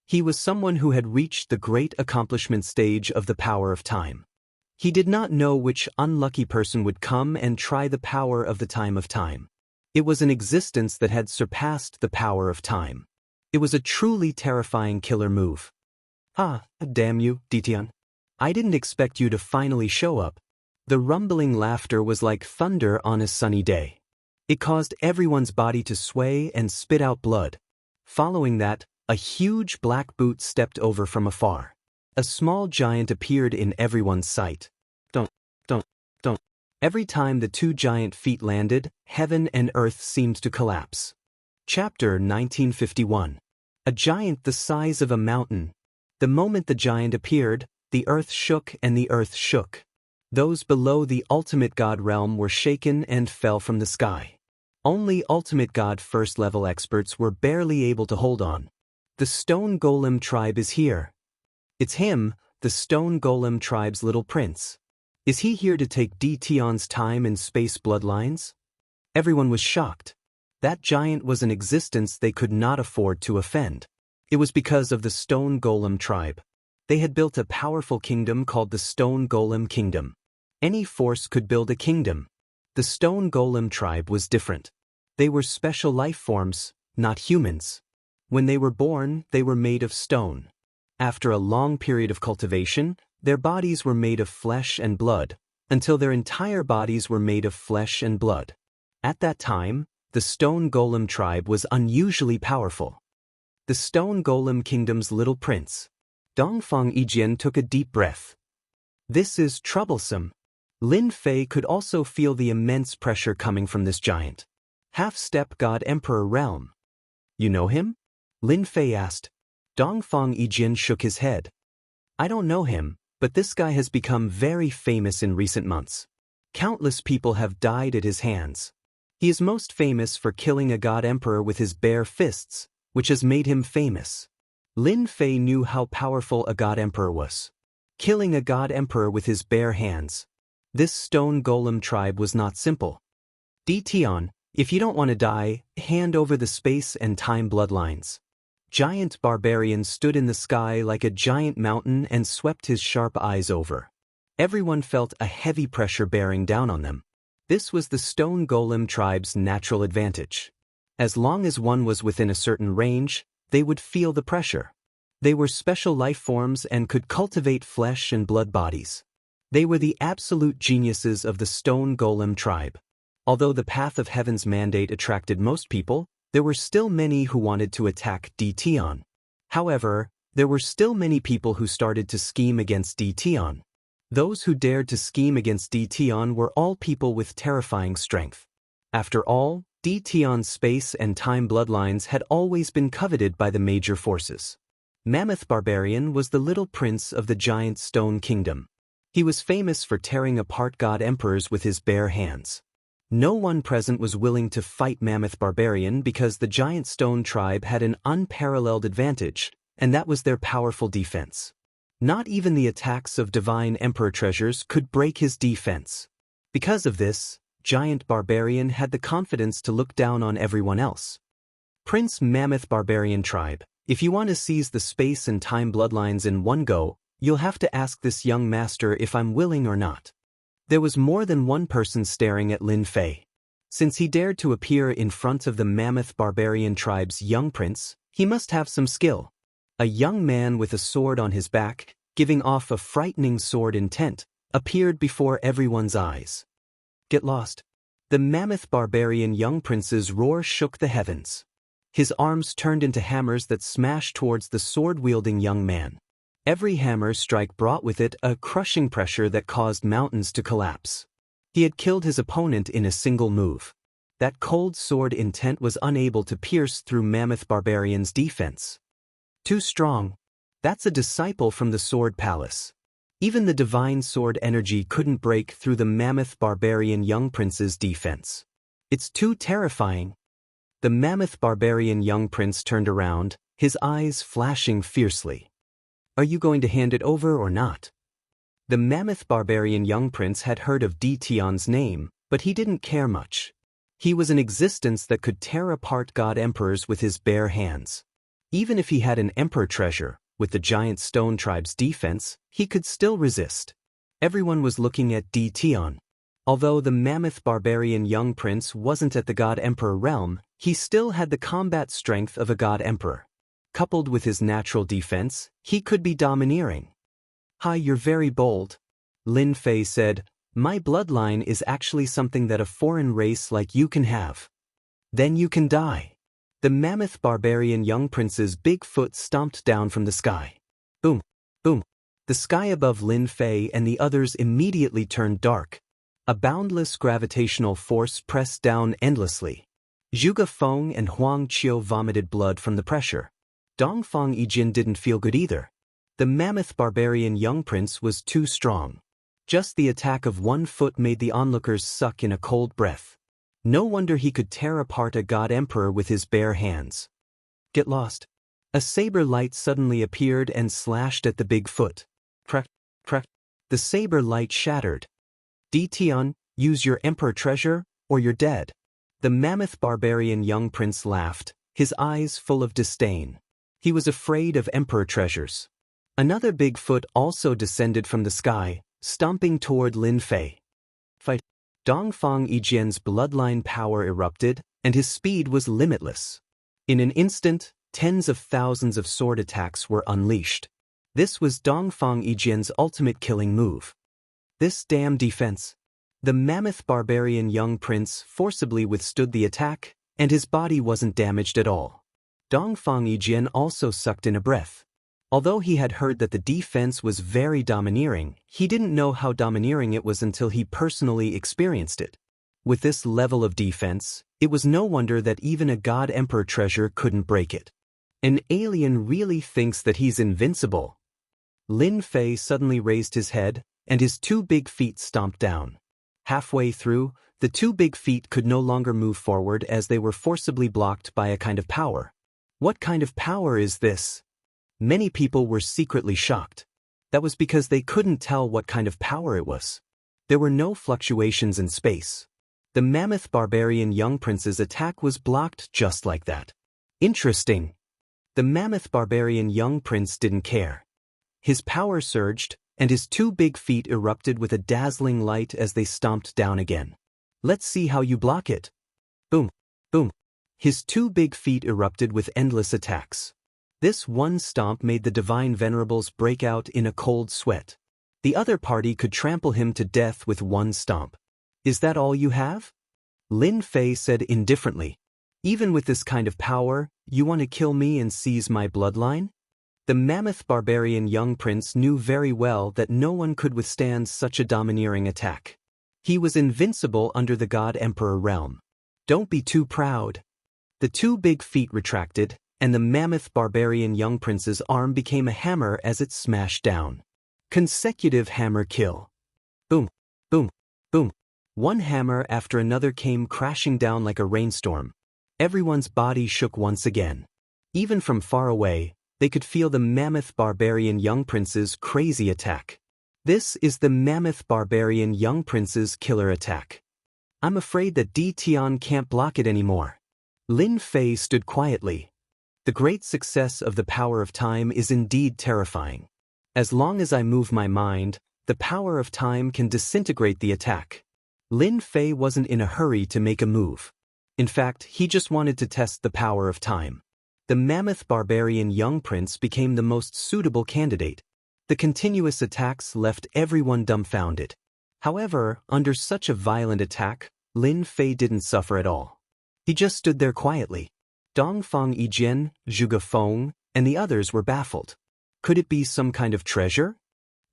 He was someone who had reached the great accomplishment stage of the power of time. He did not know which unlucky person would come and try the power of the time of time. It was an existence that had surpassed the power of time. It was a truly terrifying killer move. Ah, damn you, Ditian. I didn't expect you to finally show up. The rumbling laughter was like thunder on a sunny day. It caused everyone's body to sway and spit out blood. Following that, a huge black boot stepped over from afar. A small giant appeared in everyone's sight. Don't. Every time the 2 giant feet landed, heaven and earth seemed to collapse. Chapter 1951. A giant the size of a mountain. The moment the giant appeared, the earth shook and the earth shook. Those below the ultimate god realm were shaken and fell from the sky. Only ultimate god first-level experts were barely able to hold on. The Stone Golem tribe is here. It's him, the Stone Golem tribe's little prince. Is he here to take Tion's time in space bloodlines? Everyone was shocked. That giant was an existence they could not afford to offend. It was because of the Stone Golem tribe. They had built a powerful kingdom called the Stone Golem Kingdom. Any force could build a kingdom. The Stone Golem tribe was different. They were special life forms, not humans. When they were born, they were made of stone. After a long period of cultivation, their bodies were made of flesh and blood, until their entire bodies were made of flesh and blood. At that time, the Stone Golem tribe was unusually powerful. The Stone Golem Kingdom's little prince, Dongfang Yijian, took a deep breath. This is troublesome. Lin Fei could also feel the immense pressure coming from this giant. Half-step God Emperor realm. You know him? Lin Fei asked. Dongfang Yijian shook his head. I don't know him, but this guy has become very famous in recent months. Countless people have died at his hands. He is most famous for killing a God Emperor with his bare fists, which has made him famous. Lin Fei knew how powerful a God Emperor was. Killing a God Emperor with his bare hands. This Stone Golem tribe was not simple. Tion, if you don't want to die, hand over the space and time bloodlines. Giant Barbarian stood in the sky like a giant mountain and swept his sharp eyes over. Everyone felt a heavy pressure bearing down on them. This was the Stone Golem tribe's natural advantage. As long as one was within a certain range, they would feel the pressure. They were special life forms and could cultivate flesh and blood bodies. They were the absolute geniuses of the Stone Golem tribe. Although the path of heaven's mandate attracted most people, there were still many who wanted to attack Tion. However, there were still many people who started to scheme against Tion. Those who dared to scheme against Tion were all people with terrifying strength. After all, Tion's space and time bloodlines had always been coveted by the major forces. Mammoth Barbarian was the little prince of the giant stone kingdom. He was famous for tearing apart God Emperors with his bare hands. No one present was willing to fight Mammoth Barbarian because the giant stone tribe had an unparalleled advantage, and that was their powerful defense. Not even the attacks of divine emperor treasures could break his defense. Because of this, Giant Barbarian had the confidence to look down on everyone else. Prince Mammoth Barbarian tribe, if you want to seize the space and time bloodlines in one go, you'll have to ask this young master if I'm willing or not. There was more than one person staring at Lin Fei. Since he dared to appear in front of the Mammoth Barbarian tribe's young prince, he must have some skill. A young man with a sword on his back, giving off a frightening sword intent, appeared before everyone's eyes. Get lost. The Mammoth Barbarian young prince's roar shook the heavens. His arms turned into hammers that smashed towards the sword-wielding young man. Every hammer strike brought with it a crushing pressure that caused mountains to collapse. He had killed his opponent in a single move. That cold sword intent was unable to pierce through Mammoth Barbarian's defense. Too strong. That's a disciple from the Sword Palace. Even the divine sword energy couldn't break through the Mammoth Barbarian young prince's defense. It's too terrifying. The Mammoth Barbarian young prince turned around, his eyes flashing fiercely. Are you going to hand it over or not? The Mammoth Barbarian young prince had heard of Tion's name, but he didn't care much. He was an existence that could tear apart God Emperors with his bare hands. Even if he had an emperor treasure, with the giant stone tribe's defense, he could still resist. Everyone was looking at Tion. Although the Mammoth Barbarian young prince wasn't at the God Emperor realm, he still had the combat strength of a God Emperor. Coupled with his natural defense, he could be domineering. Hi, you're very bold. Lin Fei said, my bloodline is actually something that a foreign race like you can have. Then you can die. The Mammoth Barbarian young prince's big foot stomped down from the sky. Boom, boom. The sky above Lin Fei and the others immediately turned dark. A boundless gravitational force pressed down endlessly. Zhuge Feng and Huang Qiu vomited blood from the pressure. Dongfang Yijin didn't feel good either. The Mammoth Barbarian young prince was too strong. Just the attack of one foot made the onlookers suck in a cold breath. No wonder he could tear apart a God Emperor with his bare hands. Get lost. A saber light suddenly appeared and slashed at the big foot. Crack, crack. The saber light shattered. Tian, use your emperor treasure, or you're dead. The mammoth barbarian young prince laughed, his eyes full of disdain. He was afraid of emperor treasures. Another big foot also descended from the sky, stomping toward Lin Fei. Fight! Dongfang Yijian's bloodline power erupted, and his speed was limitless. In an instant, tens of thousands of sword attacks were unleashed. This was Dongfang Yijian's ultimate killing move. This damn defense. The mammoth barbarian young prince forcibly withstood the attack, and his body wasn't damaged at all. Dongfang Yijian also sucked in a breath. Although he had heard that the defense was very domineering, he didn't know how domineering it was until he personally experienced it. With this level of defense, it was no wonder that even a god emperor treasure couldn't break it. An alien really thinks that he's invincible. Lin Fei suddenly raised his head, and his two big feet stomped down. Halfway through, the two big feet could no longer move forward as they were forcibly blocked by a kind of power. What kind of power is this? Many people were secretly shocked. That was because they couldn't tell what kind of power it was. There were no fluctuations in space. The mammoth barbarian young prince's attack was blocked just like that. Interesting. The mammoth barbarian young prince didn't care. His power surged, and his two big feet erupted with a dazzling light as they stomped down again. Let's see how you block it. Boom, boom. His two big feet erupted with endless attacks. This one stomp made the divine venerables break out in a cold sweat. The other party could trample him to death with one stomp. Is that all you have? Lin Fei said indifferently. Even with this kind of power, you want to kill me and seize my bloodline? The mammoth barbarian young prince knew very well that no one could withstand such a domineering attack. He was invincible under the god-emperor realm. Don't be too proud. The two big feet retracted, and the mammoth barbarian young prince's arm became a hammer as it smashed down. Consecutive hammer kill. Boom, boom, boom. One hammer after another came crashing down like a rainstorm. Everyone's body shook once again. Even from far away, they could feel the mammoth barbarian young prince's crazy attack. This is the mammoth barbarian young prince's killer attack. I'm afraid that Tian can't block it anymore. Lin Fei stood quietly. The great success of the power of time is indeed terrifying. As long as I move my mind, the power of time can disintegrate the attack. Lin Fei wasn't in a hurry to make a move. In fact, he just wanted to test the power of time. The mammoth barbarian young prince became the most suitable candidate. The continuous attacks left everyone dumbfounded. However, under such a violent attack, Lin Fei didn't suffer at all. He just stood there quietly. Dongfang Yijian, Zhuge Feng, and the others were baffled. Could it be some kind of treasure?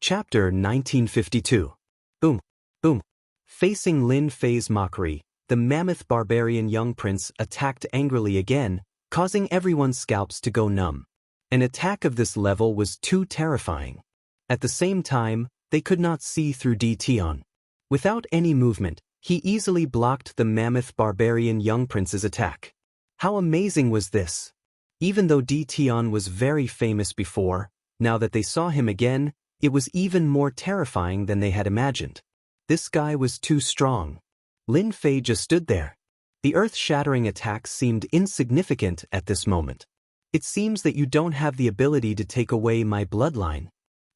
Chapter 1952. Boom, boom. Facing Lin Fei's mockery, the mammoth barbarian young prince attacked angrily again, causing everyone's scalps to go numb. An attack of this level was too terrifying. At the same time, they could not see through Tian. Without any movement, he easily blocked the mammoth barbarian young prince's attack. How amazing was this? Even though Tian was very famous before, now that they saw him again, it was even more terrifying than they had imagined. This guy was too strong. Lin Fei just stood there. The earth-shattering attack seemed insignificant at this moment. It seems that you don't have the ability to take away my bloodline.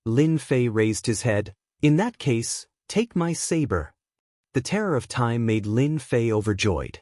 Lin Fei raised his head. In that case, take my saber. The terror of time made Lin Fei overjoyed.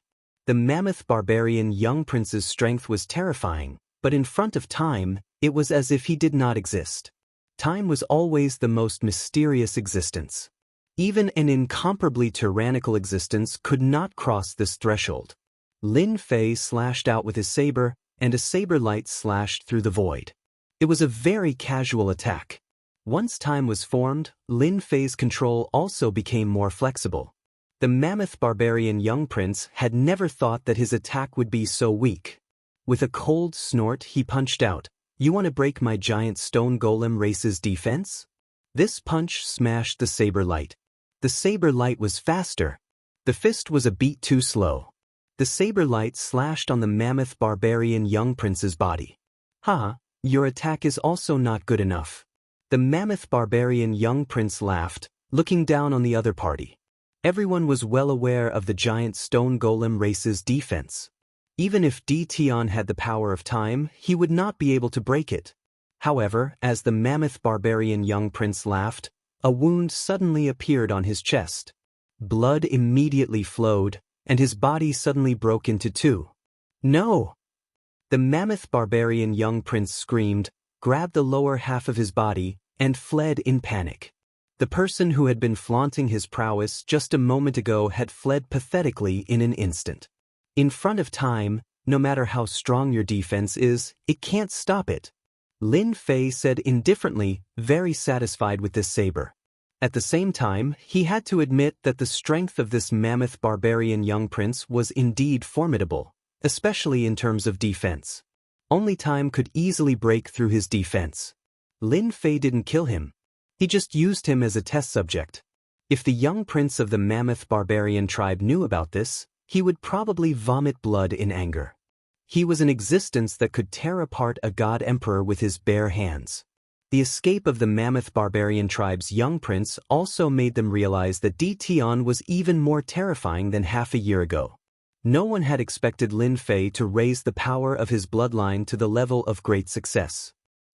The mammoth barbarian young prince's strength was terrifying, but in front of time, it was as if he did not exist. Time was always the most mysterious existence. Even an incomparably tyrannical existence could not cross this threshold. Lin Fei slashed out with his saber, and a saber light slashed through the void. It was a very casual attack. Once time was formed, Lin Fei's control also became more flexible. The mammoth barbarian young prince had never thought that his attack would be so weak. With a cold snort, he punched out. You want to break my giant stone golem race's defense? This punch smashed the saber light. The saber light was faster. The fist was a beat too slow. The saber light slashed on the mammoth barbarian young prince's body. Haha, your attack is also not good enough. The mammoth barbarian young prince laughed, looking down on the other party. Everyone was well aware of the giant stone golem race's defense. Even if Tian had the power of time, he would not be able to break it. However, as the mammoth barbarian young prince laughed, a wound suddenly appeared on his chest. Blood immediately flowed, and his body suddenly broke into two. No! The mammoth barbarian young prince screamed, grabbed the lower half of his body, and fled in panic. The person who had been flaunting his prowess just a moment ago had fled pathetically in an instant. In front of time, no matter how strong your defense is, it can't stop it. Lin Fei said indifferently, very satisfied with this saber. At the same time, he had to admit that the strength of this mammoth barbarian young prince was indeed formidable, especially in terms of defense. Only time could easily break through his defense. Lin Fei didn't kill him. He just used him as a test subject. If the young prince of the mammoth barbarian tribe knew about this, he would probably vomit blood in anger. He was an existence that could tear apart a god emperor with his bare hands. The escape of the mammoth barbarian tribe's young prince also made them realize that Tian was even more terrifying than half a year ago. No one had expected Lin Fei to raise the power of his bloodline to the level of great success.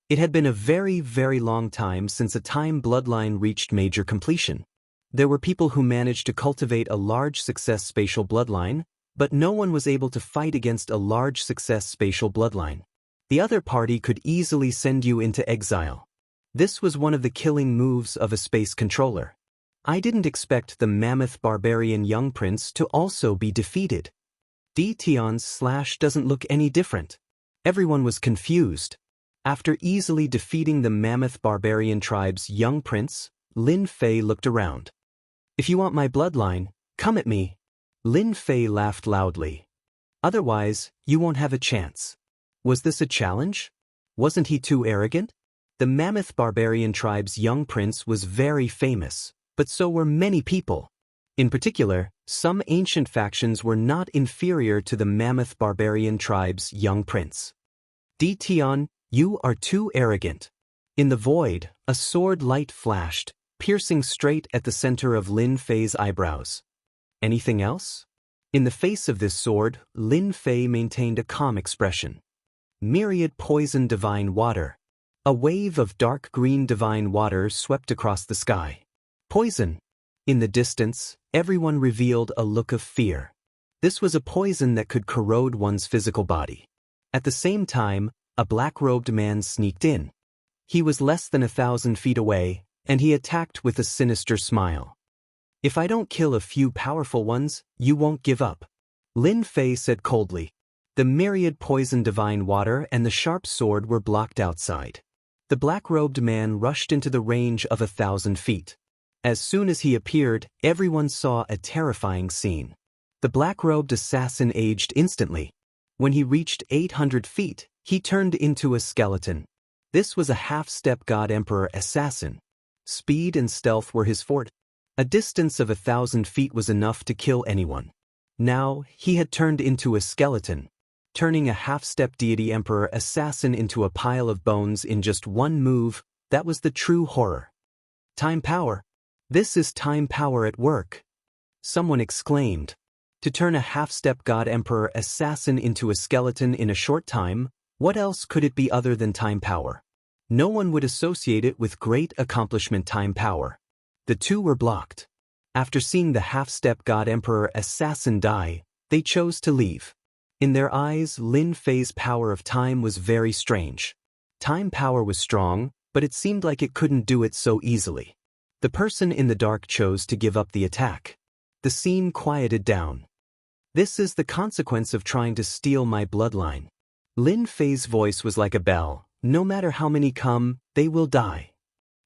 It had been a very, very long time since a time bloodline reached major completion. There were people who managed to cultivate a large success spatial bloodline, but no one was able to fight against a large success spatial bloodline. The other party could easily send you into exile. This was one of the killing moves of a space controller. I didn't expect the mammoth barbarian young prince to also be defeated. Tian's slash doesn't look any different. Everyone was confused. After easily defeating the mammoth barbarian tribe's young prince, Lin Fei looked around. If you want my bloodline, come at me. Lin Fei laughed loudly. Otherwise, you won't have a chance. Was this a challenge? Wasn't he too arrogant? The mammoth barbarian tribe's young prince was very famous, but so were many people. In particular, some ancient factions were not inferior to the mammoth barbarian tribe's young prince. Tian, you are too arrogant. In the void, a sword light flashed, piercing straight at the center of Lin Fei's eyebrows. Anything else? In the face of this sword, Lin Fei maintained a calm expression. Myriad poison divine water. A wave of dark green divine water swept across the sky. Poison. In the distance, everyone revealed a look of fear. This was a poison that could corrode one's physical body. At the same time, a black-robed man sneaked in. He was less than 1,000 feet away, and he attacked with a sinister smile. If I don't kill a few powerful ones, you won't give up. Lin Fei said coldly. The myriad poison divine water and the sharp sword were blocked outside. The black-robed man rushed into the range of 1,000 feet. As soon as he appeared, everyone saw a terrifying scene. The black-robed assassin aged instantly. When he reached 800 feet, he turned into a skeleton. This was a half-step god emperor assassin. Speed and stealth were his forte. A distance of 1,000 feet was enough to kill anyone. Now, he had turned into a skeleton. Turning a half-step deity emperor assassin into a pile of bones in just one move, that was the true horror. Time power. This is time power at work. Someone exclaimed. To turn a half-step god emperor assassin into a skeleton in a short time, what else could it be other than time power? No one would associate it with great accomplishment time power. The two were blocked. After seeing the half-step god emperor assassin die, they chose to leave. In their eyes, Lin Fei's power of time was very strange. Time power was strong, but it seemed like it couldn't do it so easily. The person in the dark chose to give up the attack. The scene quieted down. This is the consequence of trying to steal my bloodline. Lin Fei's voice was like a bell. No matter how many come, they will die.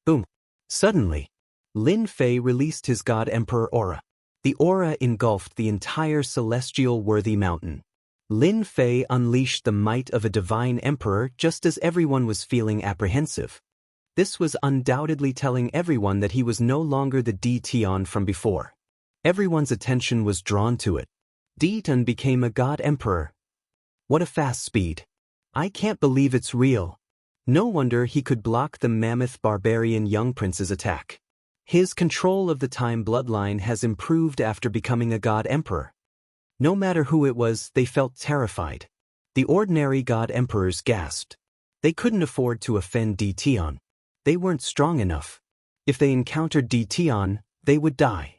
Boom. Suddenly, Lin Fei released his God Emperor aura. The aura engulfed the entire celestial worthy mountain. Lin Fei unleashed the might of a divine emperor just as everyone was feeling apprehensive. This was undoubtedly telling everyone that he was no longer the Tian from before. Everyone's attention was drawn to it. Tian became a god emperor. What a fast speed. I can't believe it's real. No wonder he could block the mammoth barbarian young prince's attack. His control of the time bloodline has improved after becoming a god emperor. No matter who it was, they felt terrified. The ordinary god emperors gasped. They couldn't afford to offend Tion. They weren't strong enough. If they encountered Tion, they would die.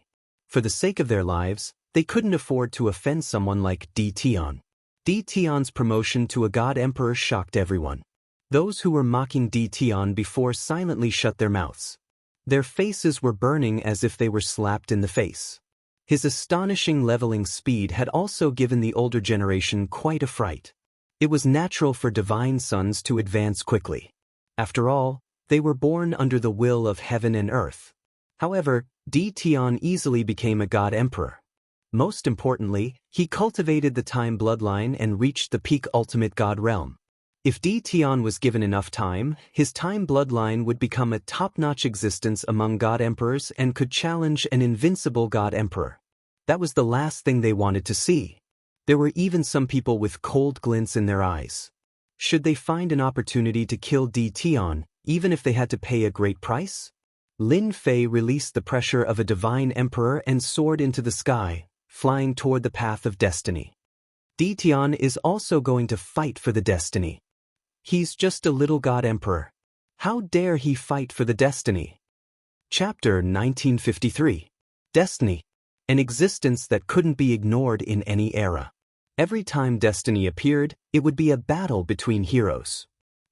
For the sake of their lives, they couldn't afford to offend someone like Tion. Tion's promotion to a god emperor shocked everyone. Those who were mocking Tion before silently shut their mouths. Their faces were burning as if they were slapped in the face. His astonishing leveling speed had also given the older generation quite a fright. It was natural for divine sons to advance quickly. After all, they were born under the will of heaven and earth. However, Tion easily became a god emperor. Most importantly, he cultivated the time bloodline and reached the peak ultimate god realm. If Tion was given enough time, his time bloodline would become a top-notch existence among god emperors and could challenge an invincible god emperor. That was the last thing they wanted to see. There were even some people with cold glints in their eyes. Should they find an opportunity to kill Tion, even if they had to pay a great price? Lin Fei released the pressure of a divine emperor and soared into the sky, flying toward the path of destiny. Tion is also going to fight for the destiny. He's just a little god emperor. How dare he fight for the destiny? Chapter 1953. Destiny. An existence that couldn't be ignored in any era. Every time destiny appeared, it would be a battle between heroes.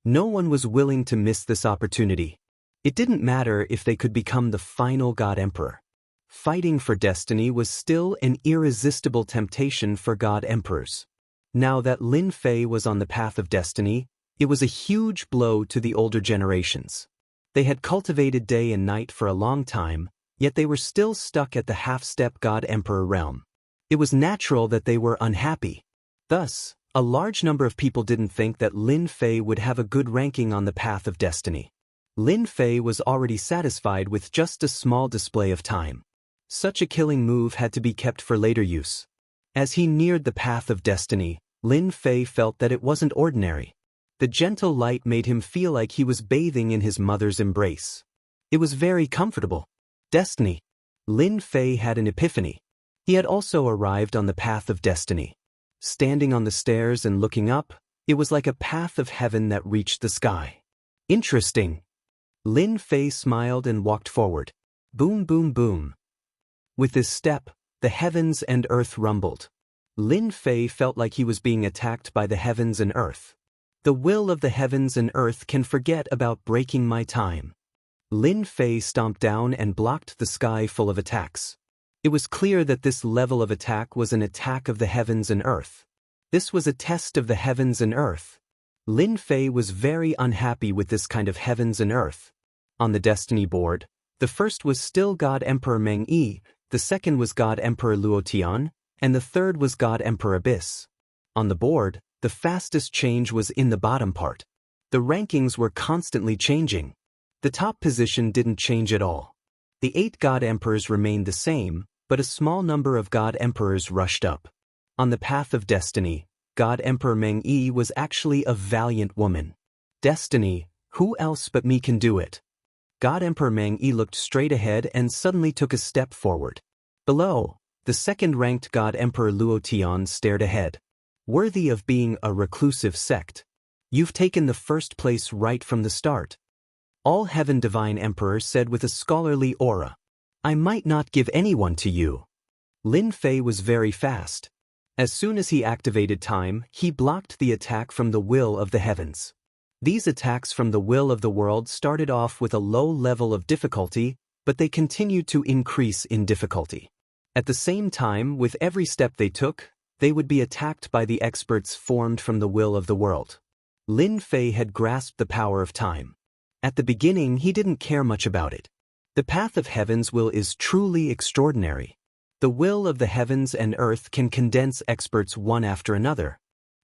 No one was willing to miss this opportunity. It didn't matter if they could become the final god emperor. Fighting for destiny was still an irresistible temptation for god emperors. Now that Lin Fei was on the path of destiny, it was a huge blow to the older generations. They had cultivated day and night for a long time, yet they were still stuck at the half-step god emperor realm. It was natural that they were unhappy. Thus, a large number of people didn't think that Lin Fei would have a good ranking on the path of destiny. Lin Fei was already satisfied with just a small display of time. Such a killing move had to be kept for later use. As he neared the path of destiny, Lin Fei felt that it wasn't ordinary. The gentle light made him feel like he was bathing in his mother's embrace. It was very comfortable. Destiny. Lin Fei had an epiphany. He had also arrived on the path of destiny. Standing on the stairs and looking up, it was like a path of heaven that reached the sky. Interesting. Lin Fei smiled and walked forward. Boom, boom, boom. With his step, the heavens and earth rumbled. Lin Fei felt like he was being attacked by the heavens and earth. The will of the heavens and earth can forget about breaking my time. Lin Fei stomped down and blocked the sky full of attacks. It was clear that this level of attack was an attack of the heavens and earth. This was a test of the heavens and earth. Lin Fei was very unhappy with this kind of heavens and earth. On the destiny board, the first was still God Emperor Meng Yi, the second was God Emperor Luo Tian, and the third was God Emperor Abyss. On the board, the fastest change was in the bottom part. The rankings were constantly changing. The top position didn't change at all. The 8 God Emperors remained the same, but a small number of God Emperors rushed up. On the path of destiny, God Emperor Meng Yi was actually a valiant woman. Destiny, who else but me can do it? God Emperor Meng Yi looked straight ahead and suddenly took a step forward. Below, the second-ranked God Emperor Luo Tian stared ahead. Worthy of being a reclusive sect. You've taken the first place right from the start. All Heaven Divine Emperor said with a scholarly aura. I might not give anyone to you. Lin Fei was very fast. As soon as he activated time, he blocked the attack from the will of the heavens. These attacks from the will of the world started off with a low level of difficulty, but they continued to increase in difficulty. At the same time, with every step they took, they would be attacked by the experts formed from the will of the world. Lin Fei had grasped the power of time. At the beginning, he didn't care much about it. The path of heaven's will is truly extraordinary. The will of the heavens and earth can condense experts one after another.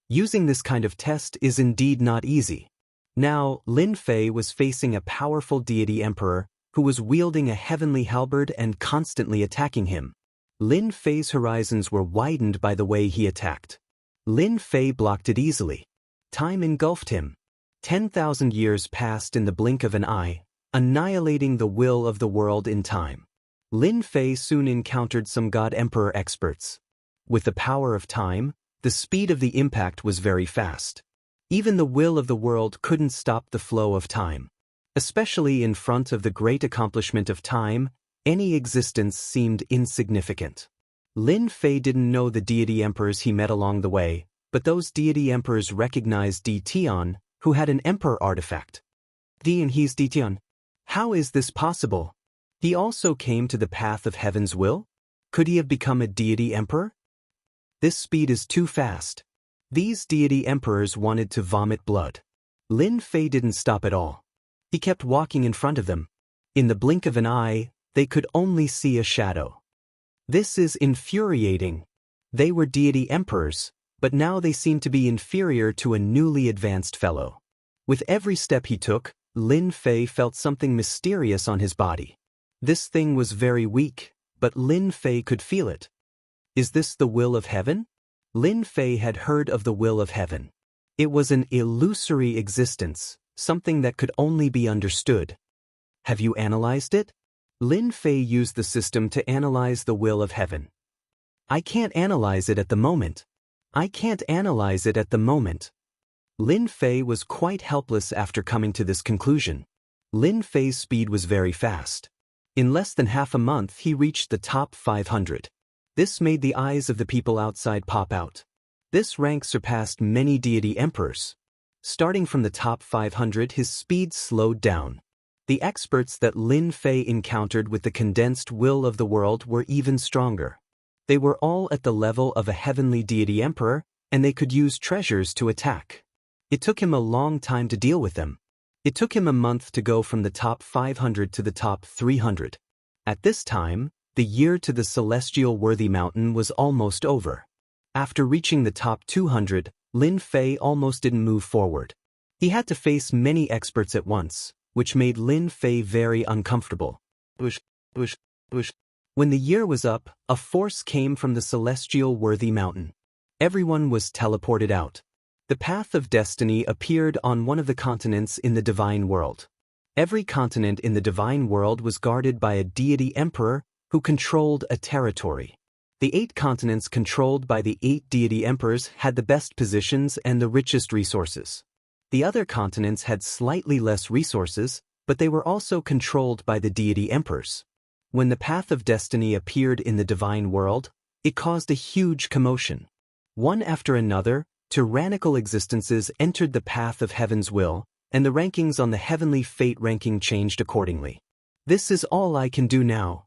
Using this kind of test is indeed not easy. Now, Lin Fei was facing a powerful deity emperor who was wielding a heavenly halberd and constantly attacking him. Lin Fei's horizons were widened by the way he attacked. Lin Fei blocked it easily. Time engulfed him. 10,000 years passed in the blink of an eye, annihilating the will of the world in time. Lin Fei soon encountered some God-Emperor experts. With the power of time, the speed of the impact was very fast. Even the will of the world couldn't stop the flow of time. Especially in front of the great accomplishment of time, any existence seemed insignificant. Lin Fei didn't know the deity emperors he met along the way, but those deity emperors recognized Di Tian, who had an emperor artifact. Di and he's Di Tian. How is this possible? He also came to the path of heaven's will? Could he have become a deity emperor? This speed is too fast. These deity emperors wanted to vomit blood. Lin Fei didn't stop at all. He kept walking in front of them. In the blink of an eye, they could only see a shadow. This is infuriating. They were deity emperors, but now they seemed to be inferior to a newly advanced fellow. With every step he took, Lin Fei felt something mysterious on his body. This thing was very weak, but Lin Fei could feel it. Is this the will of heaven? Lin Fei had heard of the will of heaven. It was an illusory existence, something that could only be understood. Have you analyzed it? Lin Fei used the system to analyze the will of heaven. I can't analyze it at the moment. I can't analyze it at the moment. Lin Fei was quite helpless after coming to this conclusion. Lin Fei's speed was very fast. In less than half a month he reached the top 500. This made the eyes of the people outside pop out. This rank surpassed many deity emperors. Starting from the top 500, his speed slowed down. The experts that Lin Fei encountered with the condensed will of the world were even stronger. They were all at the level of a heavenly deity emperor, and they could use treasures to attack. It took him a long time to deal with them. It took him a month to go from the top 500 to the top 300. At this time, the year to the celestial worthy mountain was almost over. After reaching the top 200, Lin Fei almost didn't move forward. He had to face many experts at once, which made Lin Fei very uncomfortable. When the year was up, a force came from the celestial worthy mountain. Everyone was teleported out. The path of destiny appeared on one of the continents in the divine world. Every continent in the divine world was guarded by a deity emperor who controlled a territory. The 8 continents controlled by the 8 deity emperors had the best positions and the richest resources. The other continents had slightly less resources, but they were also controlled by the deity emperors. When the path of destiny appeared in the divine world, it caused a huge commotion. One after another, tyrannical existences entered the path of heaven's will, and the rankings on the heavenly fate ranking changed accordingly. This is all I can do now.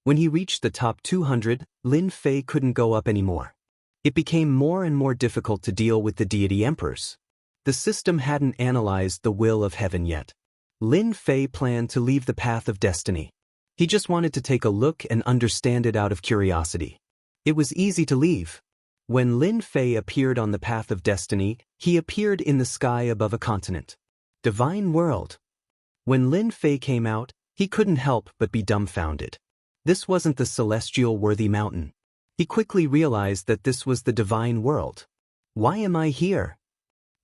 When he reached the top 200, Lin Fei couldn't go up anymore. It became more and more difficult to deal with the deity emperors. The system hadn't analyzed the will of heaven yet. Lin Fei planned to leave the path of destiny. He just wanted to take a look and understand it out of curiosity. It was easy to leave. When Lin Fei appeared on the path of destiny, he appeared in the sky above a continent. Divine world. When Lin Fei came out, he couldn't help but be dumbfounded. This wasn't the celestial worthy mountain. He quickly realized that this was the divine world. Why am I here?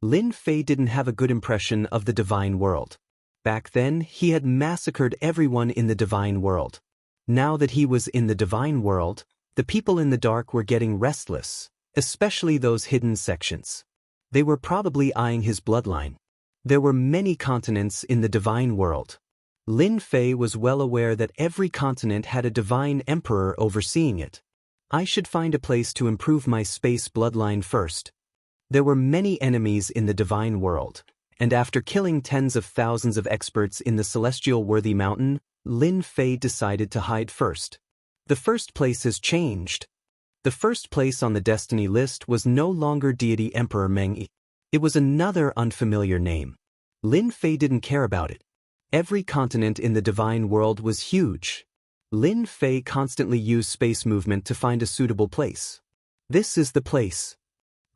Lin Fei didn't have a good impression of the divine world. Back then, he had massacred everyone in the divine world. Now that he was in the divine world, the people in the dark were getting restless, especially those hidden sections. They were probably eyeing his bloodline. There were many continents in the divine world. Lin Fei was well aware that every continent had a divine emperor overseeing it. I should find a place to improve my space bloodline first. There were many enemies in the divine world, and after killing tens of thousands of experts in the celestial worthy mountain, Lin Fei decided to hide first. The first place has changed. The first place on the destiny list was no longer deity emperor Meng Yi. It was another unfamiliar name. Lin Fei didn't care about it. Every continent in the divine world was huge. Lin Fei constantly used space movement to find a suitable place. This is the place.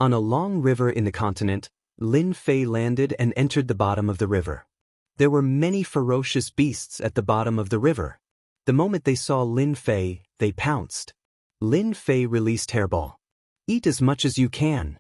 On a long river in the continent, Lin Fei landed and entered the bottom of the river. There were many ferocious beasts at the bottom of the river. The moment they saw Lin Fei, they pounced. Lin Fei released Hairball. Eat as much as you can.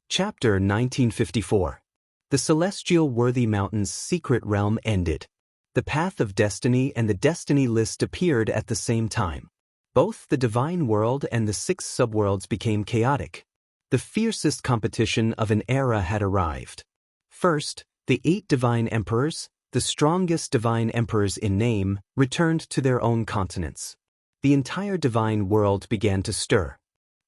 Chapter 1954. The Celestial Worthy Mountain's secret realm ended. The Path of Destiny and the Destiny List appeared at the same time. Both the divine world and the 6 subworlds became chaotic. The fiercest competition of an era had arrived. First, the 8 divine emperors, the strongest divine emperors in name, returned to their own continents. The entire divine world began to stir.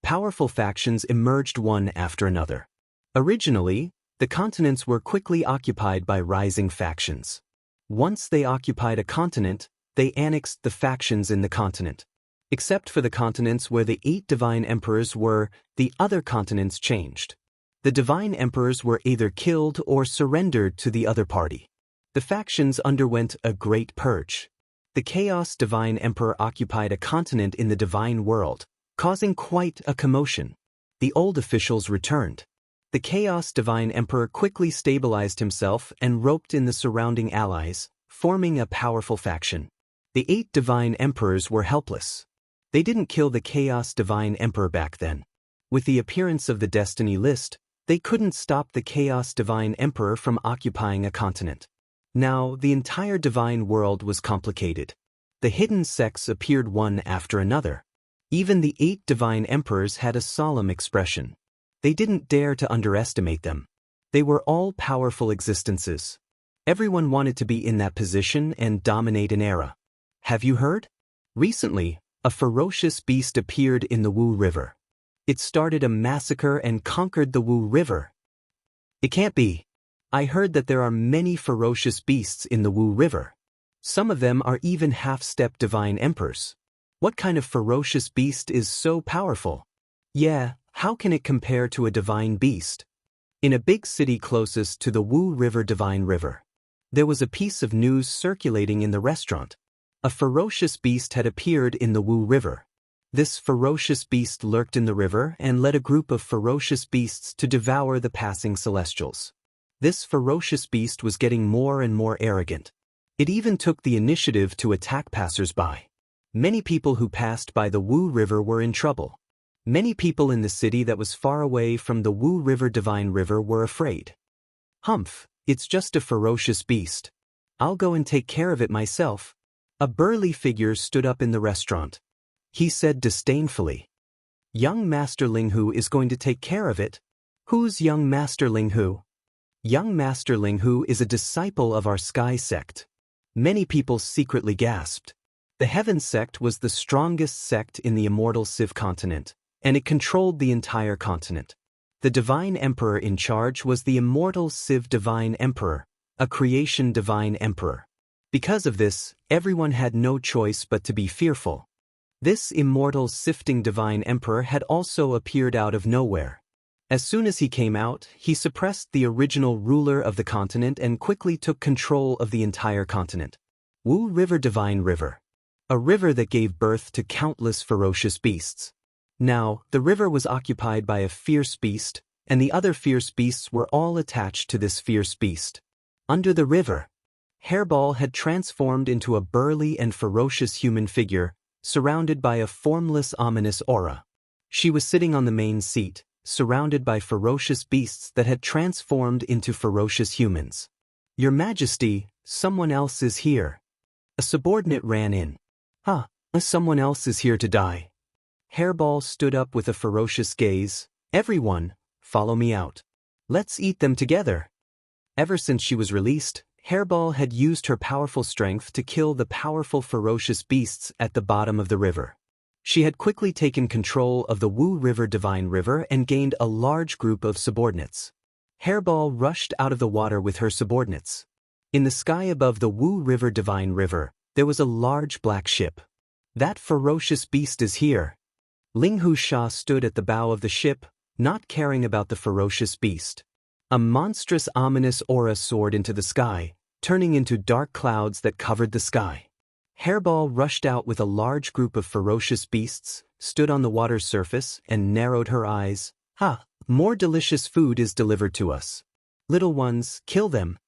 Powerful factions emerged one after another. Originally, the continents were quickly occupied by rising factions. Once they occupied a continent, they annexed the factions in the continent. Except for the continents where the 8 divine emperors were, the other continents changed. The divine emperors were either killed or surrendered to the other party. The factions underwent a great purge. The Chaos Divine Emperor occupied a continent in the divine world, causing quite a commotion. The old officials returned. The Chaos Divine Emperor quickly stabilized himself and roped in the surrounding allies, forming a powerful faction. The 8 divine emperors were helpless. They didn't kill the Chaos Divine Emperor back then. With the appearance of the Destiny List, they couldn't stop the Chaos Divine Emperor from occupying a continent. Now, the entire divine world was complicated. The hidden sects appeared one after another. Even the 8 divine emperors had a solemn expression. They didn't dare to underestimate them. They were all powerful existences. Everyone wanted to be in that position and dominate an era. Have you heard? Recently, a ferocious beast appeared in the Wu River. It started a massacre and conquered the Wu River. It can't be. I heard that there are many ferocious beasts in the Wu River. Some of them are even half-step divine emperors. What kind of ferocious beast is so powerful? Yeah, how can it compare to a divine beast? In a big city closest to the Wu River Divine River, there was a piece of news circulating in the restaurant. A ferocious beast had appeared in the Wu River. This ferocious beast lurked in the river and led a group of ferocious beasts to devour the passing celestials. This ferocious beast was getting more and more arrogant. It even took the initiative to attack passers-by. Many people who passed by the Wu River were in trouble. Many people in the city that was far away from the Wu River Divine River were afraid. Humph, it's just a ferocious beast. I'll go and take care of it myself. A burly figure stood up in the restaurant. He said disdainfully, "Young Master Linghu is going to take care of it." Who's young Master Linghu? Young Master Linghu is a disciple of our Sky sect. Many people secretly gasped. The Heaven sect was the strongest sect in the Immortal Civ continent, and it controlled the entire continent. The Divine Emperor in charge was the Immortal Civ Divine Emperor, a creation Divine Emperor. Because of this, everyone had no choice but to be fearful. This Immortal Sifting Divine Emperor had also appeared out of nowhere. As soon as he came out, he suppressed the original ruler of the continent and quickly took control of the entire continent. Wu River Divine River. A river that gave birth to countless ferocious beasts. Now, the river was occupied by a fierce beast, and the other fierce beasts were all attached to this fierce beast. Under the river, Hairball had transformed into a burly and ferocious human figure, surrounded by a formless, ominous aura. She was sitting on the main seat, surrounded by ferocious beasts that had transformed into ferocious humans. "Your Majesty, someone else is here." A subordinate ran in. Someone else is here to die." Hairball stood up with a ferocious gaze. "Everyone, follow me out. Let's eat them together." Ever since she was released, Hairball had used her powerful strength to kill the powerful ferocious beasts at the bottom of the river. She had quickly taken control of the Wu River Divine River and gained a large group of subordinates. Hairball rushed out of the water with her subordinates. In the sky above the Wu River Divine River, there was a large black ship. "That ferocious beast is here." Linghu Sha stood at the bow of the ship, not caring about the ferocious beast. A monstrous ominous aura soared into the sky, turning into dark clouds that covered the sky. Hairball rushed out with a large group of ferocious beasts, stood on the water's surface, and narrowed her eyes. More delicious food is delivered to us. Little ones, kill them."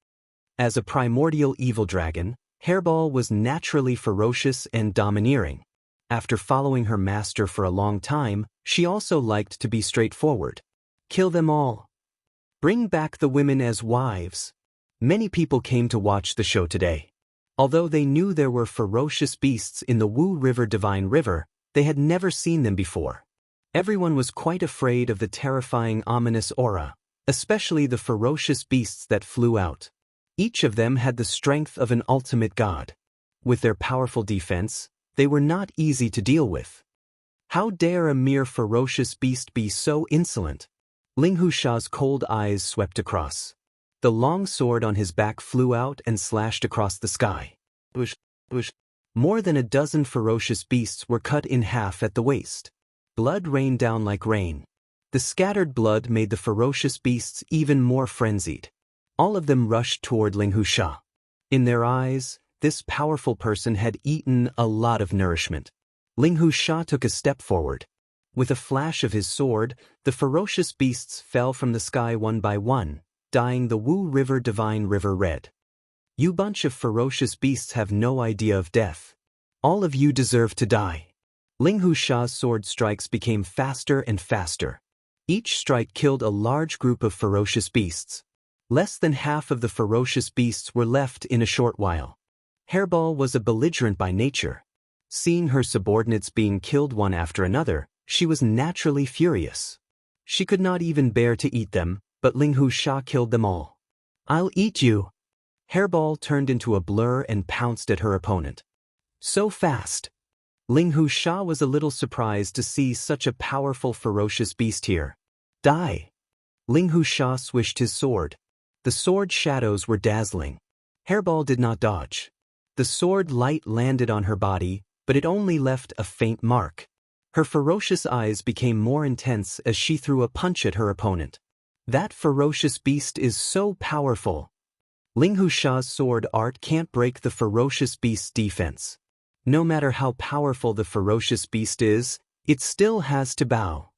As a primordial evil dragon, Hairball was naturally ferocious and domineering. After following her master for a long time, she also liked to be straightforward. "Kill them all. Bring back the women as wives." Many people came to watch the show today. Although they knew there were ferocious beasts in the Wu River Divine River, they had never seen them before. Everyone was quite afraid of the terrifying ominous aura, especially the ferocious beasts that flew out. Each of them had the strength of an ultimate god. With their powerful defense, they were not easy to deal with. How dare a mere ferocious beast be so insolent? Ling Husha's cold eyes swept across. The long sword on his back flew out and slashed across the sky. Whoosh, whoosh. More than a dozen ferocious beasts were cut in half at the waist. Blood rained down like rain. The scattered blood made the ferocious beasts even more frenzied. All of them rushed toward Ling Husha. In their eyes, this powerful person had eaten a lot of nourishment. Ling Husha took a step forward. With a flash of his sword, the ferocious beasts fell from the sky one by one, dyeing the Wu River Divine River red. You bunch of ferocious beasts have no idea of death. All of you deserve to die. Ling Husha's sword strikes became faster and faster. Each strike killed a large group of ferocious beasts. Less than half of the ferocious beasts were left in a short while. Hairball was a belligerent by nature. Seeing her subordinates being killed one after another, she was naturally furious. She could not even bear to eat them, but Ling Husha killed them all. I'll eat you. Hairball turned into a blur and pounced at her opponent. So fast. Ling Husha was a little surprised to see such a powerful ferocious beast here. Die. Ling Husha swished his sword. The sword shadows were dazzling. Hairball did not dodge. The sword light landed on her body, but it only left a faint mark. Her ferocious eyes became more intense as she threw a punch at her opponent. That ferocious beast is so powerful. Ling Husha's sword art can't break the ferocious beast's defense. No matter how powerful the ferocious beast is, it still has to bow.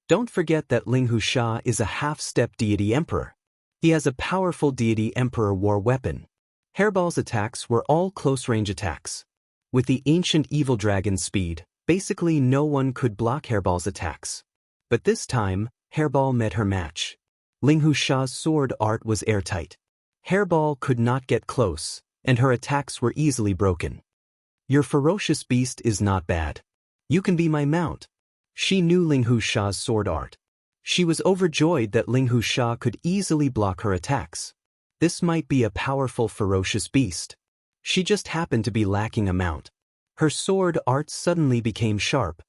Don't forget that Ling Husha is a half-step deity emperor. He has a powerful deity emperor war weapon. Hairball's attacks were all close-range attacks. With the ancient evil dragon's speed, basically no one could block Hairball's attacks. But this time, Hairball met her match. Ling Husha's sword art was airtight. Hairball could not get close, and her attacks were easily broken. Your ferocious beast is not bad. You can be my mount. She knew Ling Husha's sword art. She was overjoyed that Ling Husha could easily block her attacks. This might be a powerful ferocious beast. She just happened to be lacking a mount. Her sword art suddenly became sharp.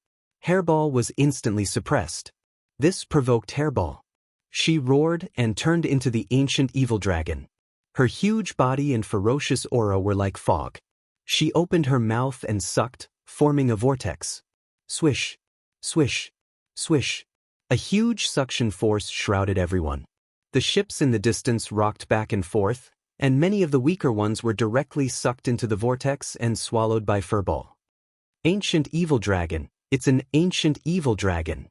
Hairball was instantly suppressed. This provoked Hairball. She roared and turned into the ancient evil dragon. Her huge body and ferocious aura were like fog. She opened her mouth and sucked, forming a vortex. Swish, swish, swish. A huge suction force shrouded everyone. The ships in the distance rocked back and forth, and many of the weaker ones were directly sucked into the vortex and swallowed by Furball. Ancient Evil Dragon. It's an ancient evil dragon.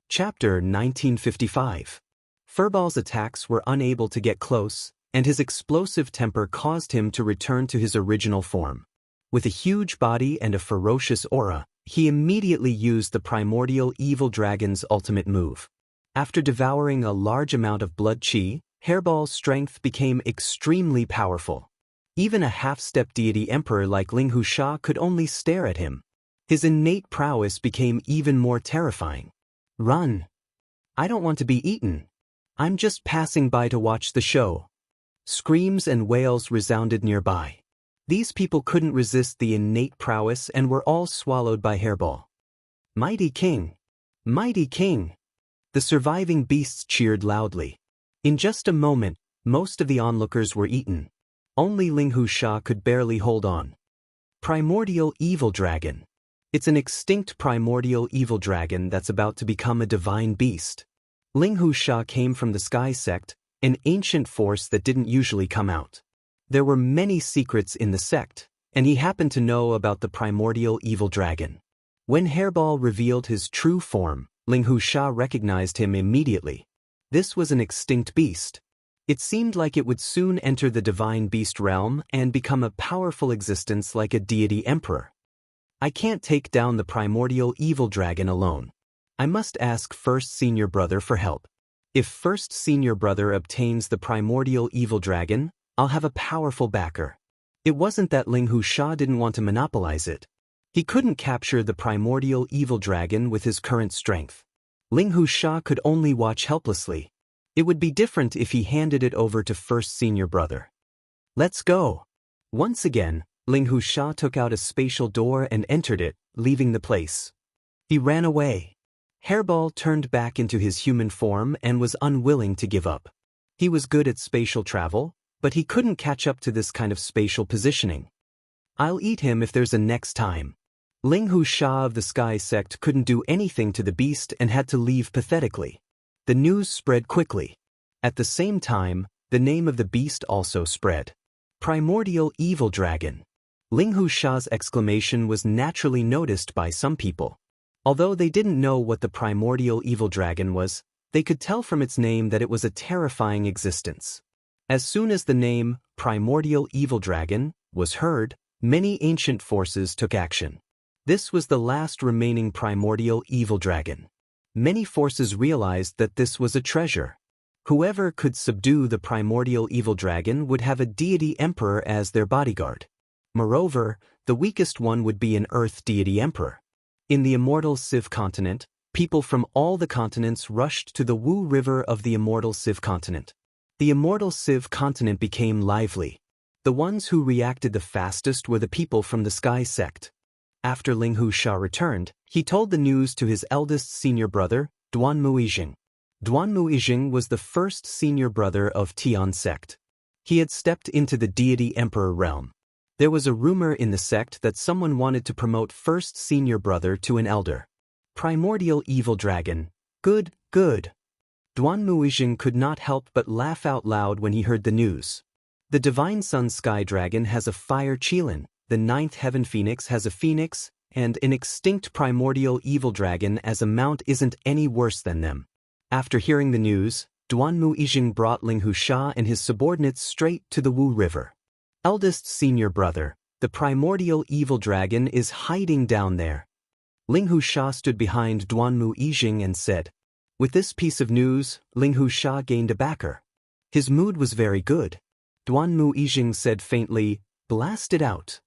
Chapter 1955. Furball's attacks were unable to get close, and his explosive temper caused him to return to his original form. With a huge body and a ferocious aura, he immediately used the primordial evil dragon's ultimate move. After devouring a large amount of blood chi, Hairball's strength became extremely powerful. Even a half-step deity emperor like Ling Husha could only stare at him. His innate prowess became even more terrifying. Run! I don't want to be eaten. I'm just passing by to watch the show. Screams and wails resounded nearby. These people couldn't resist the innate prowess and were all swallowed by Hairball. Mighty King! Mighty King! The surviving beasts cheered loudly. In just a moment, most of the onlookers were eaten. Only Ling Husha could barely hold on. Primordial Evil Dragon. It's an extinct primordial evil dragon that's about to become a divine beast. Ling Husha came from the Sky Sect, an ancient force that didn't usually come out. There were many secrets in the sect, and he happened to know about the primordial evil dragon. When Hairball revealed his true form, Ling Husha recognized him immediately. This was an extinct beast. It seemed like it would soon enter the divine beast realm and become a powerful existence like a deity emperor. I can't take down the primordial evil dragon alone. I must ask First Senior Brother for help. If First Senior Brother obtains the primordial evil dragon, I'll have a powerful backer. It wasn't that Ling Huxia didn't want to monopolize it. He couldn't capture the primordial evil dragon with his current strength. Ling Huxia could only watch helplessly. It would be different if he handed it over to first senior brother. Let's go. Once again, Ling Huxia took out a spatial door and entered it, leaving the place. He ran away. Hairball turned back into his human form and was unwilling to give up. He was good at spatial travel, but he couldn't catch up to this kind of spatial positioning. I'll eat him if there's a next time. Ling Huxia of the Sky Sect couldn't do anything to the beast and had to leave pathetically. The news spread quickly. At the same time, the name of the beast also spread. Primordial Evil Dragon. Ling Huxia's exclamation was naturally noticed by some people. Although they didn't know what the primordial evil dragon was, they could tell from its name that it was a terrifying existence. As soon as the name, Primordial Evil Dragon, was heard, many ancient forces took action. This was the last remaining primordial evil dragon. Many forces realized that this was a treasure. Whoever could subdue the primordial evil dragon would have a deity emperor as their bodyguard. Moreover, the weakest one would be an earth deity emperor. In the Immortal Civ continent, people from all the continents rushed to the Wu River of the Immortal Civ continent. The Immortal Civ continent became lively. The ones who reacted the fastest were the people from the Sky Sect. After Ling Huxia returned, he told the news to his eldest senior brother, Duan Muizhing. Duan Muizhing was the first senior brother of Tian sect. He had stepped into the deity emperor realm. There was a rumor in the sect that someone wanted to promote first senior brother to an elder. Primordial evil dragon. Good, good. Duan Muizhing could not help but laugh out loud when he heard the news. The Divine Sun Sky Dragon has a fire qilin, the ninth heaven phoenix has a phoenix, and an extinct primordial evil dragon as a mount isn't any worse than them. After hearing the news, Duan Muizhing brought Ling Huxia and his subordinates straight to the Wu River. Eldest senior brother, the primordial evil dragon is hiding down there. Ling Huxia stood behind Duan Muizhing and said, with this piece of news, Ling Huxia gained a backer. His mood was very good. Duan Muizhing said faintly, blast it out.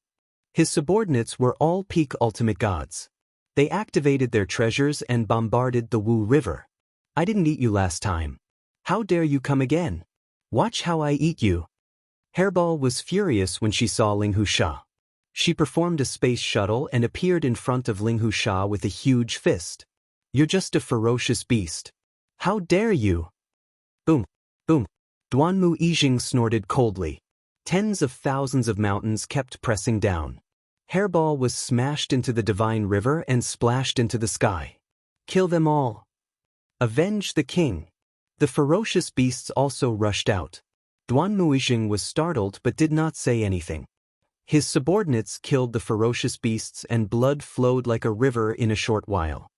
His subordinates were all peak ultimate gods. They activated their treasures and bombarded the Wu River. I didn't eat you last time. How dare you come again? Watch how I eat you. Hairball was furious when she saw Ling Huxia. She performed a space shuttle and appeared in front of Ling Huxia with a huge fist. You're just a ferocious beast. How dare you? Boom, boom. Duan Muizhing snorted coldly. Tens of thousands of mountains kept pressing down. Hairball was smashed into the divine river and splashed into the sky. Kill them all. Avenge the king. The ferocious beasts also rushed out. Duan Muizhing was startled but did not say anything. His subordinates killed the ferocious beasts and blood flowed like a river in a short while.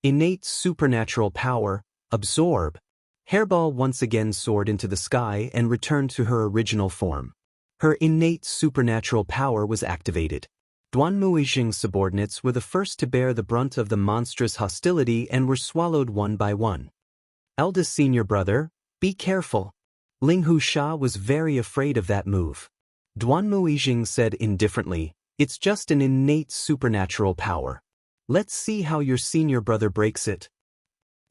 Innate supernatural power, absorb. Hairball once again soared into the sky and returned to her original form. Her innate supernatural power was activated. Duan Muizhing's subordinates were the first to bear the brunt of the monstrous hostility and were swallowed one by one. Eldest senior brother, be careful. Ling Huxia was very afraid of that move. Duan Muizhing said indifferently, it's just an innate supernatural power. Let's see how your senior brother breaks it.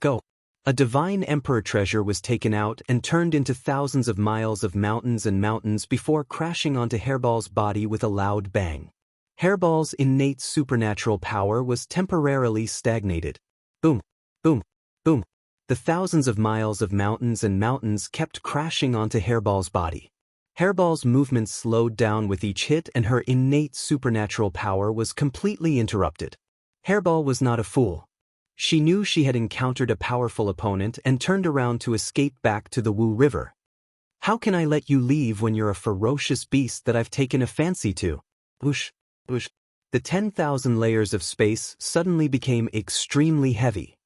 Go. A divine emperor treasure was taken out and turned into thousands of miles of mountains and mountains before crashing onto Hairball's body with a loud bang. Hairball's innate supernatural power was temporarily stagnated. Boom, boom, boom. The thousands of miles of mountains and mountains kept crashing onto Hairball's body. Hairball's movements slowed down with each hit and her innate supernatural power was completely interrupted. Hairball was not a fool. She knew she had encountered a powerful opponent and turned around to escape back to the Wu River. How can I let you leave when you're a ferocious beast that I've taken a fancy to? Whoosh, whoosh. The 10,000 layers of space suddenly became extremely heavy.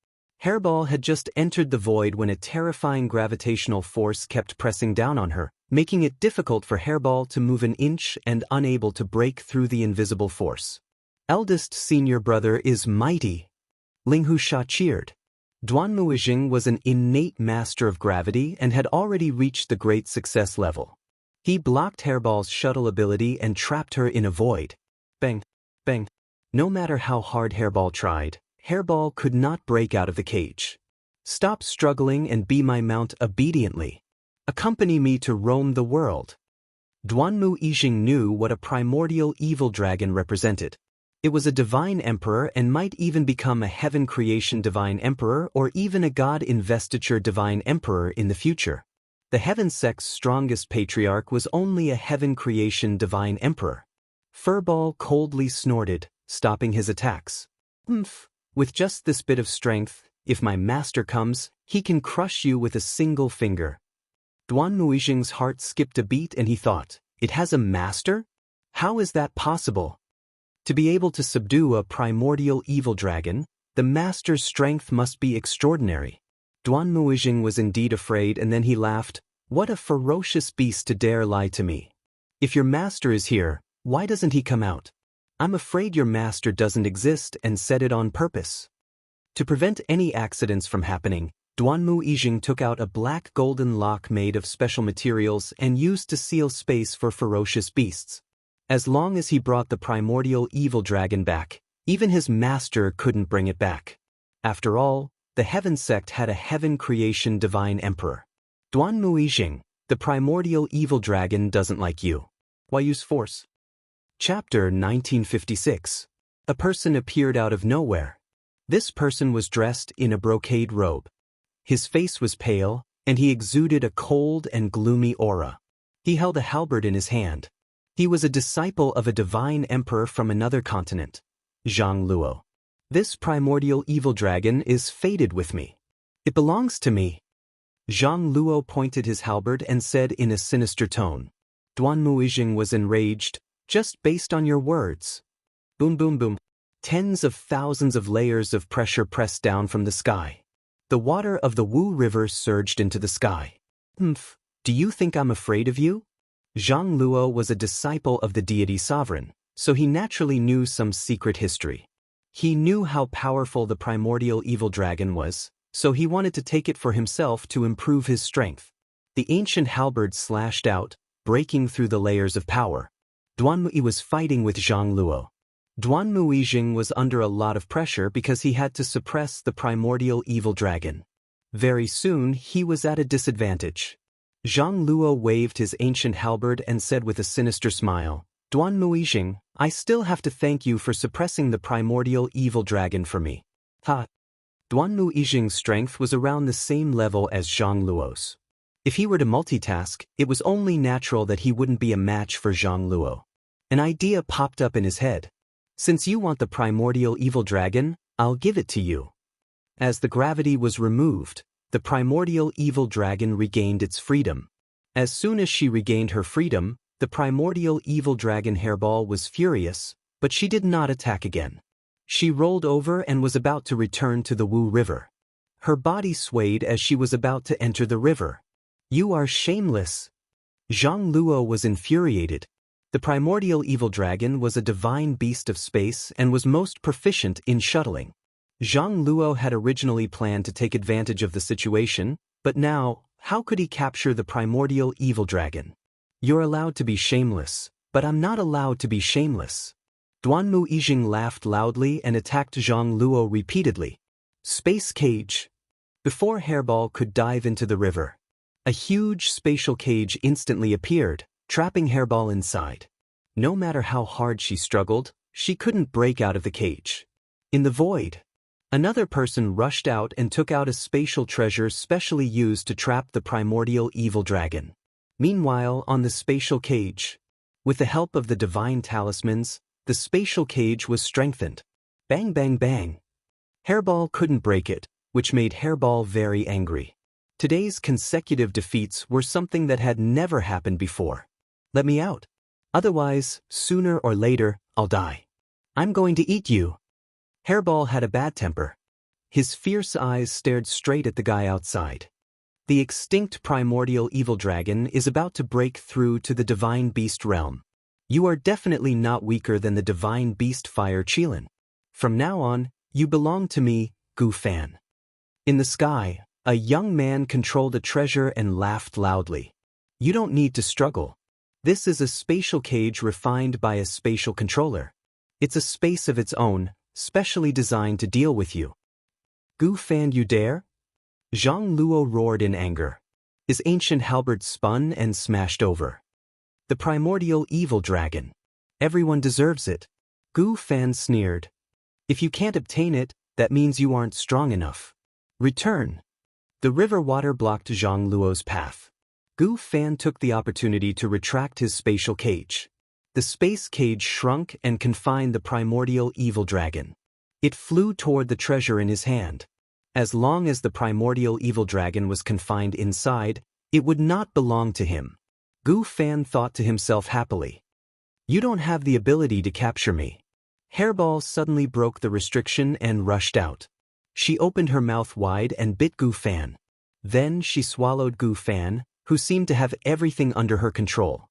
Hairball had just entered the void when a terrifying gravitational force kept pressing down on her, making it difficult for Hairball to move an inch and unable to break through the invisible force. Eldest senior brother is mighty. Ling Huxia cheered. Duan Muizhing was an innate master of gravity and had already reached the great success level. He blocked Hairball's shuttle ability and trapped her in a void. Bang, bang. No matter how hard Hairball tried, Hairball could not break out of the cage. Stop struggling and be my mount obediently. Accompany me to roam the world. Duanmu Yijing knew what a primordial evil dragon represented. It was a divine emperor and might even become a heaven creation divine emperor or even a god investiture divine emperor in the future. The heaven sect's strongest patriarch was only a heaven creation divine emperor. Furball coldly snorted, stopping his attacks. With just this bit of strength, if my master comes, he can crush you with a single finger. Duanmu Yijing's heart skipped a beat and he thought, it has a master? How is that possible? To be able to subdue a primordial evil dragon, the master's strength must be extraordinary. Duanmu Yijing was indeed afraid and then he laughed, what a ferocious beast to dare lie to me. If your master is here, why doesn't he come out? I'm afraid your master doesn't exist and said it on purpose. To prevent any accidents from happening, Duanmu Yijing took out a black golden lock made of special materials and used to seal space for ferocious beasts. As long as he brought the primordial evil dragon back, even his master couldn't bring it back. After all, the heaven sect had a heaven creation divine emperor. Duanmu Yijing, the primordial evil dragon doesn't like you. Why use force? Chapter 1956. A person appeared out of nowhere. This person was dressed in a brocade robe. His face was pale, and he exuded a cold and gloomy aura. He held a halberd in his hand. He was a disciple of a divine emperor from another continent, Zhang Luo. This primordial evil dragon is fated with me. It belongs to me. Zhang Luo pointed his halberd and said in a sinister tone. Duanmu Yijing was enraged, just based on your words. Boom boom boom. Tens of thousands of layers of pressure pressed down from the sky. The water of the Wu River surged into the sky. Do you think I'm afraid of you? Zhang Luo was a disciple of the deity sovereign, so he naturally knew some secret history. He knew how powerful the primordial evil dragon was, so he wanted to take it for himself to improve his strength. The ancient halberd slashed out, breaking through the layers of power. Duanmu was fighting with Zhang Luo. Duanmu Yijing was under a lot of pressure because he had to suppress the primordial evil dragon. Very soon he was at a disadvantage. Zhang Luo waved his ancient halberd and said with a sinister smile, Duanmu Yijing, I still have to thank you for suppressing the primordial evil dragon for me. Ha! Duanmu Yijing's strength was around the same level as Zhang Luo's. If he were to multitask, it was only natural that he wouldn't be a match for Zhang Luo. An idea popped up in his head. Since you want the primordial evil dragon, I'll give it to you. As the gravity was removed, the primordial evil dragon regained its freedom. As soon as she regained her freedom, the primordial evil dragon Hairball was furious, but she did not attack again. She rolled over and was about to return to the Wu River. Her body swayed as she was about to enter the river. You are shameless. Zhang Luo was infuriated. The primordial evil dragon was a divine beast of space and was most proficient in shuttling. Zhang Luo had originally planned to take advantage of the situation, but now, how could he capture the primordial evil dragon? You're allowed to be shameless, but I'm not allowed to be shameless. Duanmu Yijing laughed loudly and attacked Zhang Luo repeatedly. Space cage. Before Hairball could dive into the river, a huge spatial cage instantly appeared, trapping Hairball inside. No matter how hard she struggled, she couldn't break out of the cage. In the void, another person rushed out and took out a spatial treasure specially used to trap the primordial evil dragon. Meanwhile, on the spatial cage, with the help of the divine talismans, the spatial cage was strengthened. Bang bang bang. Hairball couldn't break it, which made Hairball very angry. Today's consecutive defeats were something that had never happened before. Let me out. Otherwise, sooner or later, I'll die. I'm going to eat you. Hairball had a bad temper. His fierce eyes stared straight at the guy outside. The extinct primordial evil dragon is about to break through to the divine beast realm. You are definitely not weaker than the divine beast Fire Qilin. From now on, you belong to me, Gu Fan. In the sky, a young man controlled a treasure and laughed loudly. You don't need to struggle. This is a spatial cage refined by a spatial controller. It's a space of its own, specially designed to deal with you. Gu Fan, you dare? Zhang Luo roared in anger. His ancient halberd spun and smashed over. The primordial evil dragon. Everyone deserves it. Gu Fan sneered. If you can't obtain it, that means you aren't strong enough. Return. The river water blocked Zhang Luo's path. Gu Fan took the opportunity to retract his spatial cage. The space cage shrunk and confined the primordial evil dragon. It flew toward the treasure in his hand. As long as the primordial evil dragon was confined inside, it would not belong to him. Gu Fan thought to himself happily. You don't have the ability to capture me. Hairball suddenly broke the restriction and rushed out. She opened her mouth wide and bit Gu Fan. Then she swallowed Gu Fan, who seemed to have everything under her control.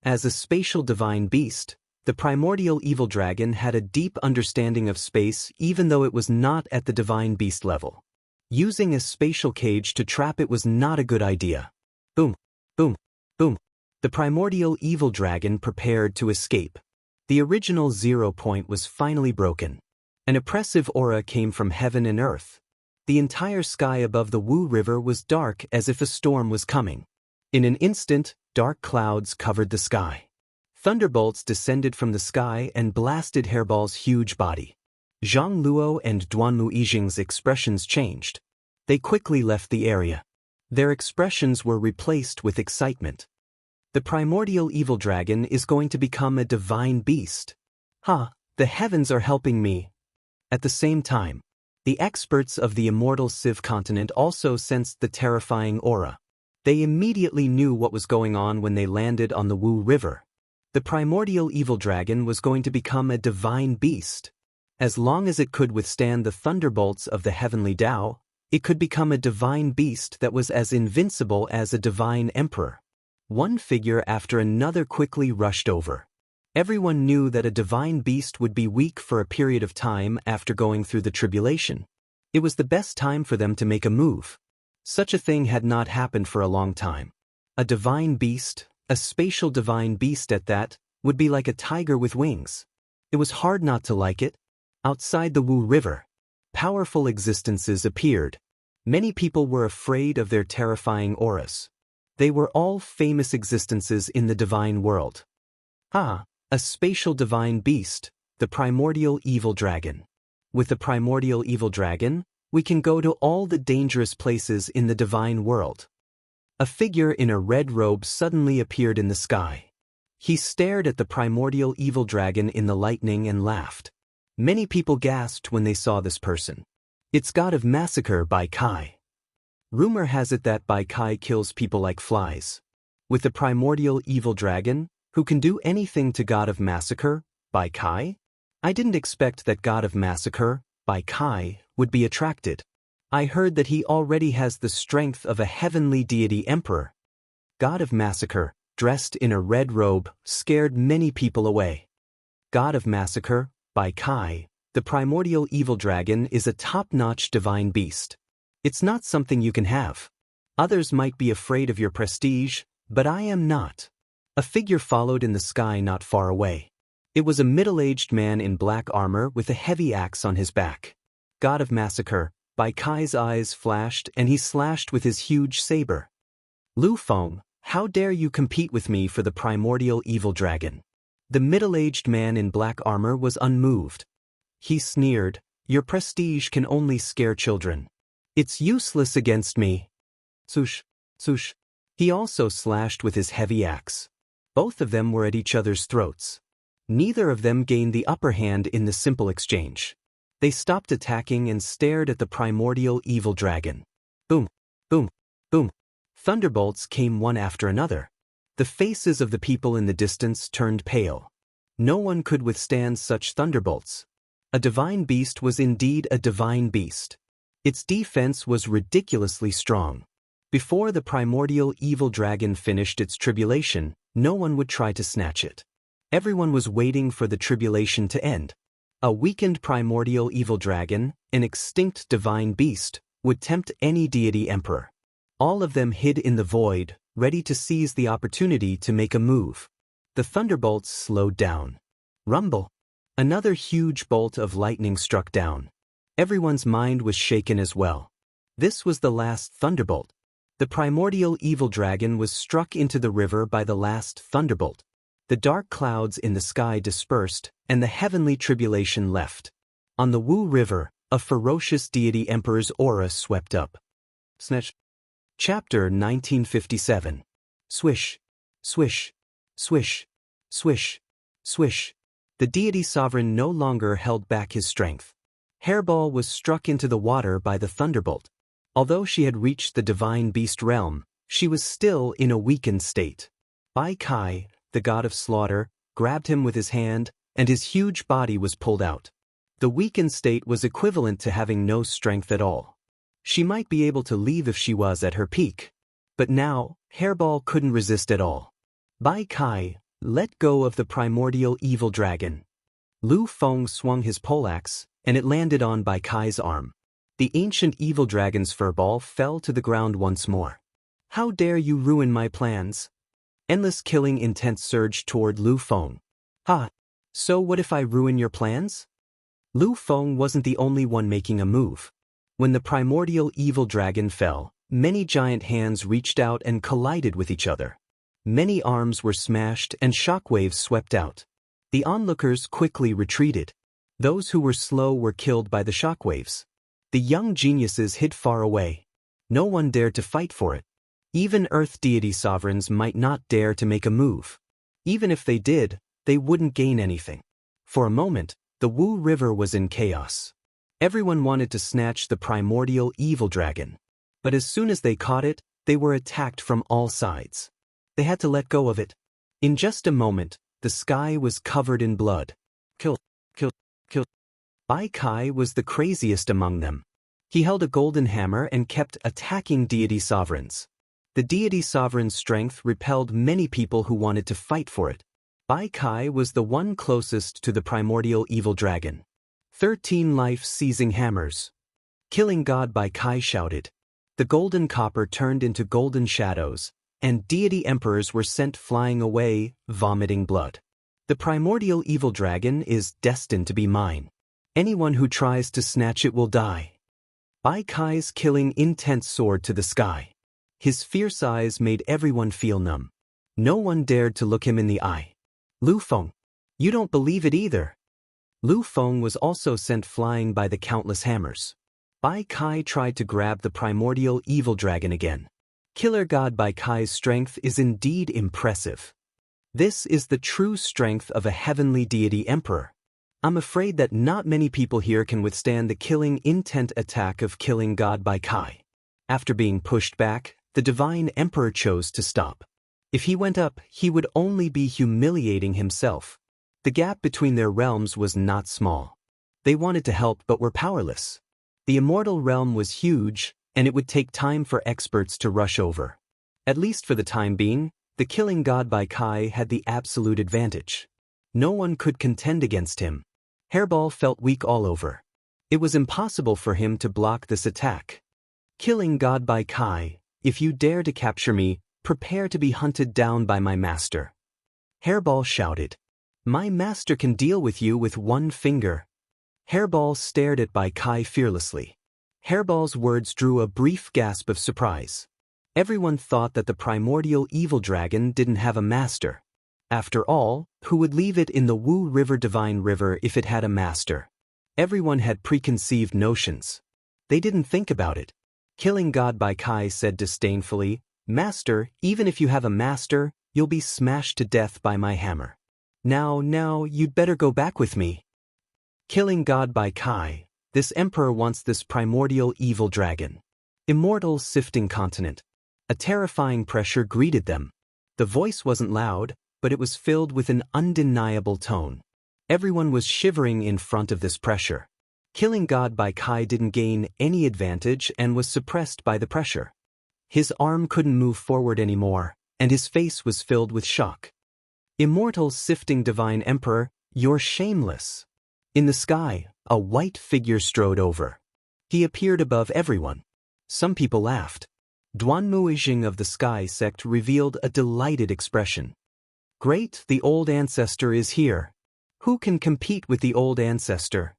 As a spatial divine beast, the primordial evil dragon had a deep understanding of space even though it was not at the divine beast level. Using a spatial cage to trap it was not a good idea. Boom, boom, boom. The primordial evil dragon prepared to escape. The original 0 point was finally broken. An oppressive aura came from heaven and earth. The entire sky above the Wu River was dark as if a storm was coming. In an instant, dark clouds covered the sky. Thunderbolts descended from the sky and blasted Hairball's huge body. Zhang Luo and Duanmu Yijing's expressions changed. They quickly left the area. Their expressions were replaced with excitement. The primordial evil dragon is going to become a divine beast. The heavens are helping me. At the same time, the experts of the immortal Civ continent also sensed the terrifying aura. They immediately knew what was going on when they landed on the Wu River. The primordial evil dragon was going to become a divine beast. As long as it could withstand the thunderbolts of the heavenly Tao, it could become a divine beast that was as invincible as a divine emperor. One figure after another quickly rushed over. Everyone knew that a divine beast would be weak for a period of time after going through the tribulation. It was the best time for them to make a move. Such a thing had not happened for a long time. A divine beast, a spatial divine beast at that, would be like a tiger with wings. It was hard not to like it. Outside the Wu River, powerful existences appeared. Many people were afraid of their terrifying auras. They were all famous existences in the divine world. A spatial divine beast, the primordial evil dragon. With the primordial evil dragon, we can go to all the dangerous places in the divine world. A figure in a red robe suddenly appeared in the sky. He stared at the primordial evil dragon in the lightning and laughed. Many people gasped when they saw this person. It's God of Massacre Bai Kai. Rumor has it that Bai Kai kills people like flies. With the primordial evil dragon, who can do anything to God of Massacre, Bai Kai? I didn't expect that God of Massacre, Bai Kai, would be attracted. I heard that he already has the strength of a heavenly deity emperor. God of Massacre, dressed in a red robe, scared many people away. God of Massacre, Bai Kai, the primordial evil dragon is a top-notch divine beast. It's not something you can have. Others might be afraid of your prestige, but I am not. A figure followed in the sky not far away. It was a middle-aged man in black armor with a heavy axe on his back. God of Massacre, Bai Kai's eyes flashed and he slashed with his huge saber. Lu Feng, how dare you compete with me for the primordial evil dragon? The middle-aged man in black armor was unmoved. He sneered, your prestige can only scare children. It's useless against me. Swoosh, swoosh. He also slashed with his heavy axe. Both of them were at each other's throats. Neither of them gained the upper hand in the simple exchange. They stopped attacking and stared at the primordial evil dragon. Boom, boom, boom. Thunderbolts came one after another. The faces of the people in the distance turned pale. No one could withstand such thunderbolts. A divine beast was indeed a divine beast. Its defense was ridiculously strong. Before the primordial evil dragon finished its tribulation, no one would try to snatch it. Everyone was waiting for the tribulation to end. A weakened primordial evil dragon, an extinct divine beast, would tempt any deity emperor. All of them hid in the void, ready to seize the opportunity to make a move. The thunderbolts slowed down. Rumble! Another huge bolt of lightning struck down. Everyone's mind was shaken as well. This was the last thunderbolt. The primordial evil dragon was struck into the river by the last thunderbolt. The dark clouds in the sky dispersed, and the heavenly tribulation left. On the Wu River, a ferocious deity emperor's aura swept up. Snatch. Chapter 1957. Swish. Swish. Swish. Swish. Swish. The deity sovereign no longer held back his strength. Hairball was struck into the water by the thunderbolt. Although she had reached the divine beast realm, she was still in a weakened state. Bai Kai, the god of slaughter, grabbed him with his hand, and his huge body was pulled out. The weakened state was equivalent to having no strength at all. She might be able to leave if she was at her peak. But now, Hairball couldn't resist at all. Bai Kai, let go of the primordial evil dragon. Lu Feng swung his poleaxe, and it landed on Bai Kai's arm. The ancient evil dragon's furball fell to the ground once more. How dare you ruin my plans? Endless killing intent surged toward Lu Feng. Ha! So what if I ruin your plans? Lu Feng wasn't the only one making a move. When the primordial evil dragon fell, many giant hands reached out and collided with each other. Many arms were smashed and shockwaves swept out. The onlookers quickly retreated. Those who were slow were killed by the shockwaves. The young geniuses hid far away. No one dared to fight for it. Even Earth deity sovereigns might not dare to make a move. Even if they did, they wouldn't gain anything. For a moment, the Wu River was in chaos. Everyone wanted to snatch the primordial evil dragon. But as soon as they caught it, they were attacked from all sides. They had to let go of it. In just a moment, the sky was covered in blood. Kill, kill, kill. Bai Kai was the craziest among them. He held a golden hammer and kept attacking deity sovereigns. The deity sovereign's strength repelled many people who wanted to fight for it. Bai Kai was the one closest to the primordial evil dragon. 13 life-seizing hammers. Killing God Bai Kai shouted. The golden copper turned into golden shadows, and deity emperors were sent flying away, vomiting blood. The primordial evil dragon is destined to be mine. Anyone who tries to snatch it will die. Bai Kai's killing intent soared to the sky. His fierce eyes made everyone feel numb. No one dared to look him in the eye. Lu Feng, you don't believe it either. Lu Feng was also sent flying by the countless hammers. Bai Kai tried to grab the primordial evil dragon again. Killer God Bai Kai's strength is indeed impressive. This is the true strength of a heavenly deity emperor. I'm afraid that not many people here can withstand the killing intent attack of killing God Bai Kai. After being pushed back, the divine emperor chose to stop. If he went up, he would only be humiliating himself. The gap between their realms was not small. They wanted to help but were powerless. The immortal realm was huge, and it would take time for experts to rush over. At least for the time being, the killing God Bai Kai had the absolute advantage. No one could contend against him. Hairball felt weak all over. It was impossible for him to block this attack. Killing God Bai Kai, if you dare to capture me, prepare to be hunted down by my master. Hairball shouted. My master can deal with you with one finger. Hairball stared at Bai Kai fearlessly. Hairball's words drew a brief gasp of surprise. Everyone thought that the primordial evil dragon didn't have a master. After all, who would leave it in the Wu River Divine River if it had a master? Everyone had preconceived notions. They didn't think about it. Killing God Bai Kai said disdainfully, Master, even if you have a master, you'll be smashed to death by my hammer. Now, you'd better go back with me. Killing God Bai Kai, this emperor wants this primordial evil dragon. Immortal sifting continent. A terrifying pressure greeted them. The voice wasn't loud, but it was filled with an undeniable tone. Everyone was shivering in front of this pressure. Killing God Bai Kai didn't gain any advantage and was suppressed by the pressure. His arm couldn't move forward anymore, and his face was filled with shock. Immortal sifting divine emperor, you're shameless. In the sky, a white figure strode over. He appeared above everyone. Some people laughed. Duan Muijing of the Sky sect revealed a delighted expression. Great, the old ancestor is here. Who can compete with the old ancestor?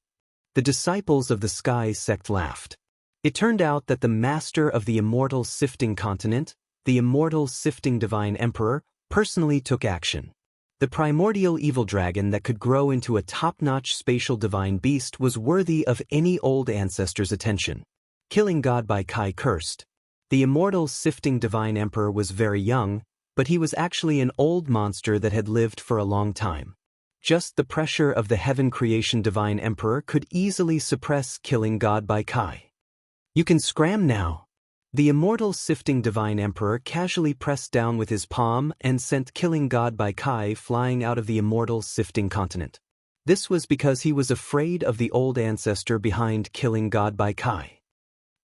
The disciples of the Sky sect laughed. It turned out that the master of the immortal sifting continent, the immortal sifting divine emperor, personally took action. The primordial evil dragon that could grow into a top-notch spatial divine beast was worthy of any old ancestor's attention. Killing God by Kai cursed. The immortal sifting divine emperor was very young, but he was actually an old monster that had lived for a long time. Just the pressure of the heaven creation divine emperor could easily suppress killing God by Kai. You can scram now. The immortal sifting divine emperor casually pressed down with his palm and sent killing God by Kai flying out of the immortal sifting continent. This was because he was afraid of the old ancestor behind killing God by Kai.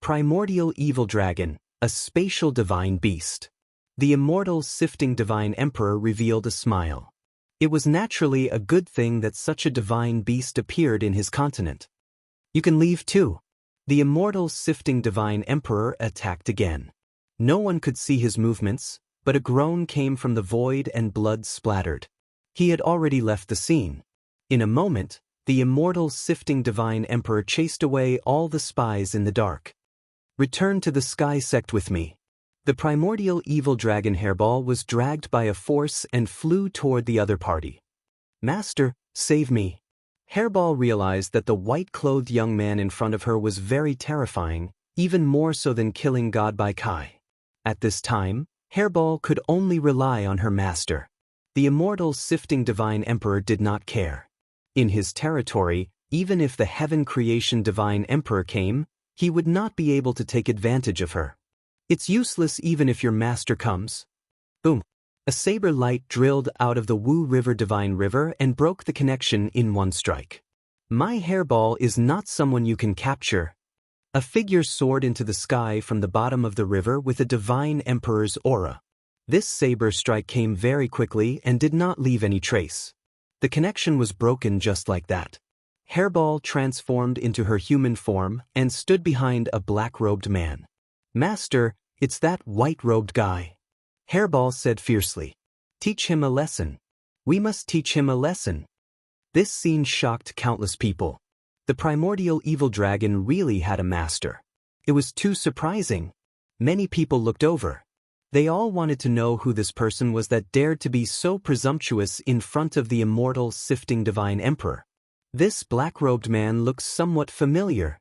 Primordial evil dragon, a spatial divine beast. The immortal sifting divine emperor revealed a smile. It was naturally a good thing that such a divine beast appeared in his continent. You can leave too. The immortal sifting divine emperor attacked again. No one could see his movements, but a groan came from the void and blood splattered. He had already left the scene. In a moment, the immortal sifting divine emperor chased away all the spies in the dark. Return to the Sky sect with me. The primordial evil dragon hairball was dragged by a force and flew toward the other party. Master, save me. Hairball realized that the white-clothed young man in front of her was very terrifying, even more so than killing God by Kai. At this time, Hairball could only rely on her master. The immortal sifting divine emperor did not care. In his territory, even if the heaven creation divine emperor came, he would not be able to take advantage of her. It's useless even if your master comes. Boom. A saber light drilled out of the Wu River divine river and broke the connection in one strike. My hairball is not someone you can capture. A figure soared into the sky from the bottom of the river with a divine emperor's aura. This saber strike came very quickly and did not leave any trace. The connection was broken just like that. Hairball transformed into her human form and stood behind a black-robed man. Master, it's that white-robed guy. Hairball said fiercely. Teach him a lesson. We must teach him a lesson. This scene shocked countless people. The primordial evil dragon really had a master. It was too surprising. Many people looked over. They all wanted to know who this person was that dared to be so presumptuous in front of the immortal sifting divine emperor. This black-robed man looks somewhat familiar.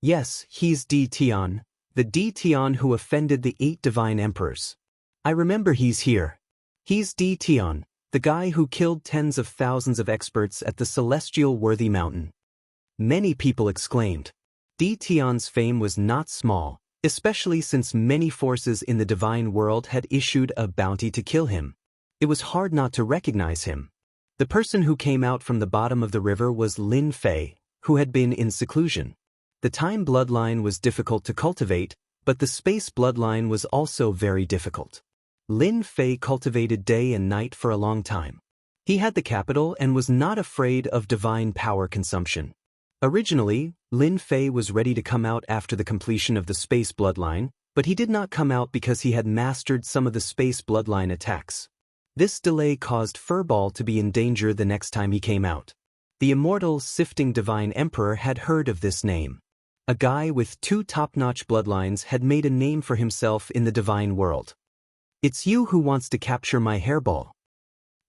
Yes, he's Di Tian, the Di Tian who offended the 8 divine emperors. I remember he's here. He's Di Tian, the guy who killed tens of thousands of experts at the celestial worthy mountain. Many people exclaimed. Di Tian's fame was not small, especially since many forces in the divine world had issued a bounty to kill him. It was hard not to recognize him. The person who came out from the bottom of the river was Lin Fei, who had been in seclusion. The time bloodline was difficult to cultivate, but the space bloodline was also very difficult. Lin Fei cultivated day and night for a long time. He had the capital and was not afraid of divine power consumption. Originally, Lin Fei was ready to come out after the completion of the space bloodline, but he did not come out because he had mastered some of the space bloodline attacks. This delay caused Furball to be in danger the next time he came out. The immortal sifting divine emperor had heard of this name. A guy with 2 top-notch bloodlines had made a name for himself in the divine world. It's you who wants to capture my hairball.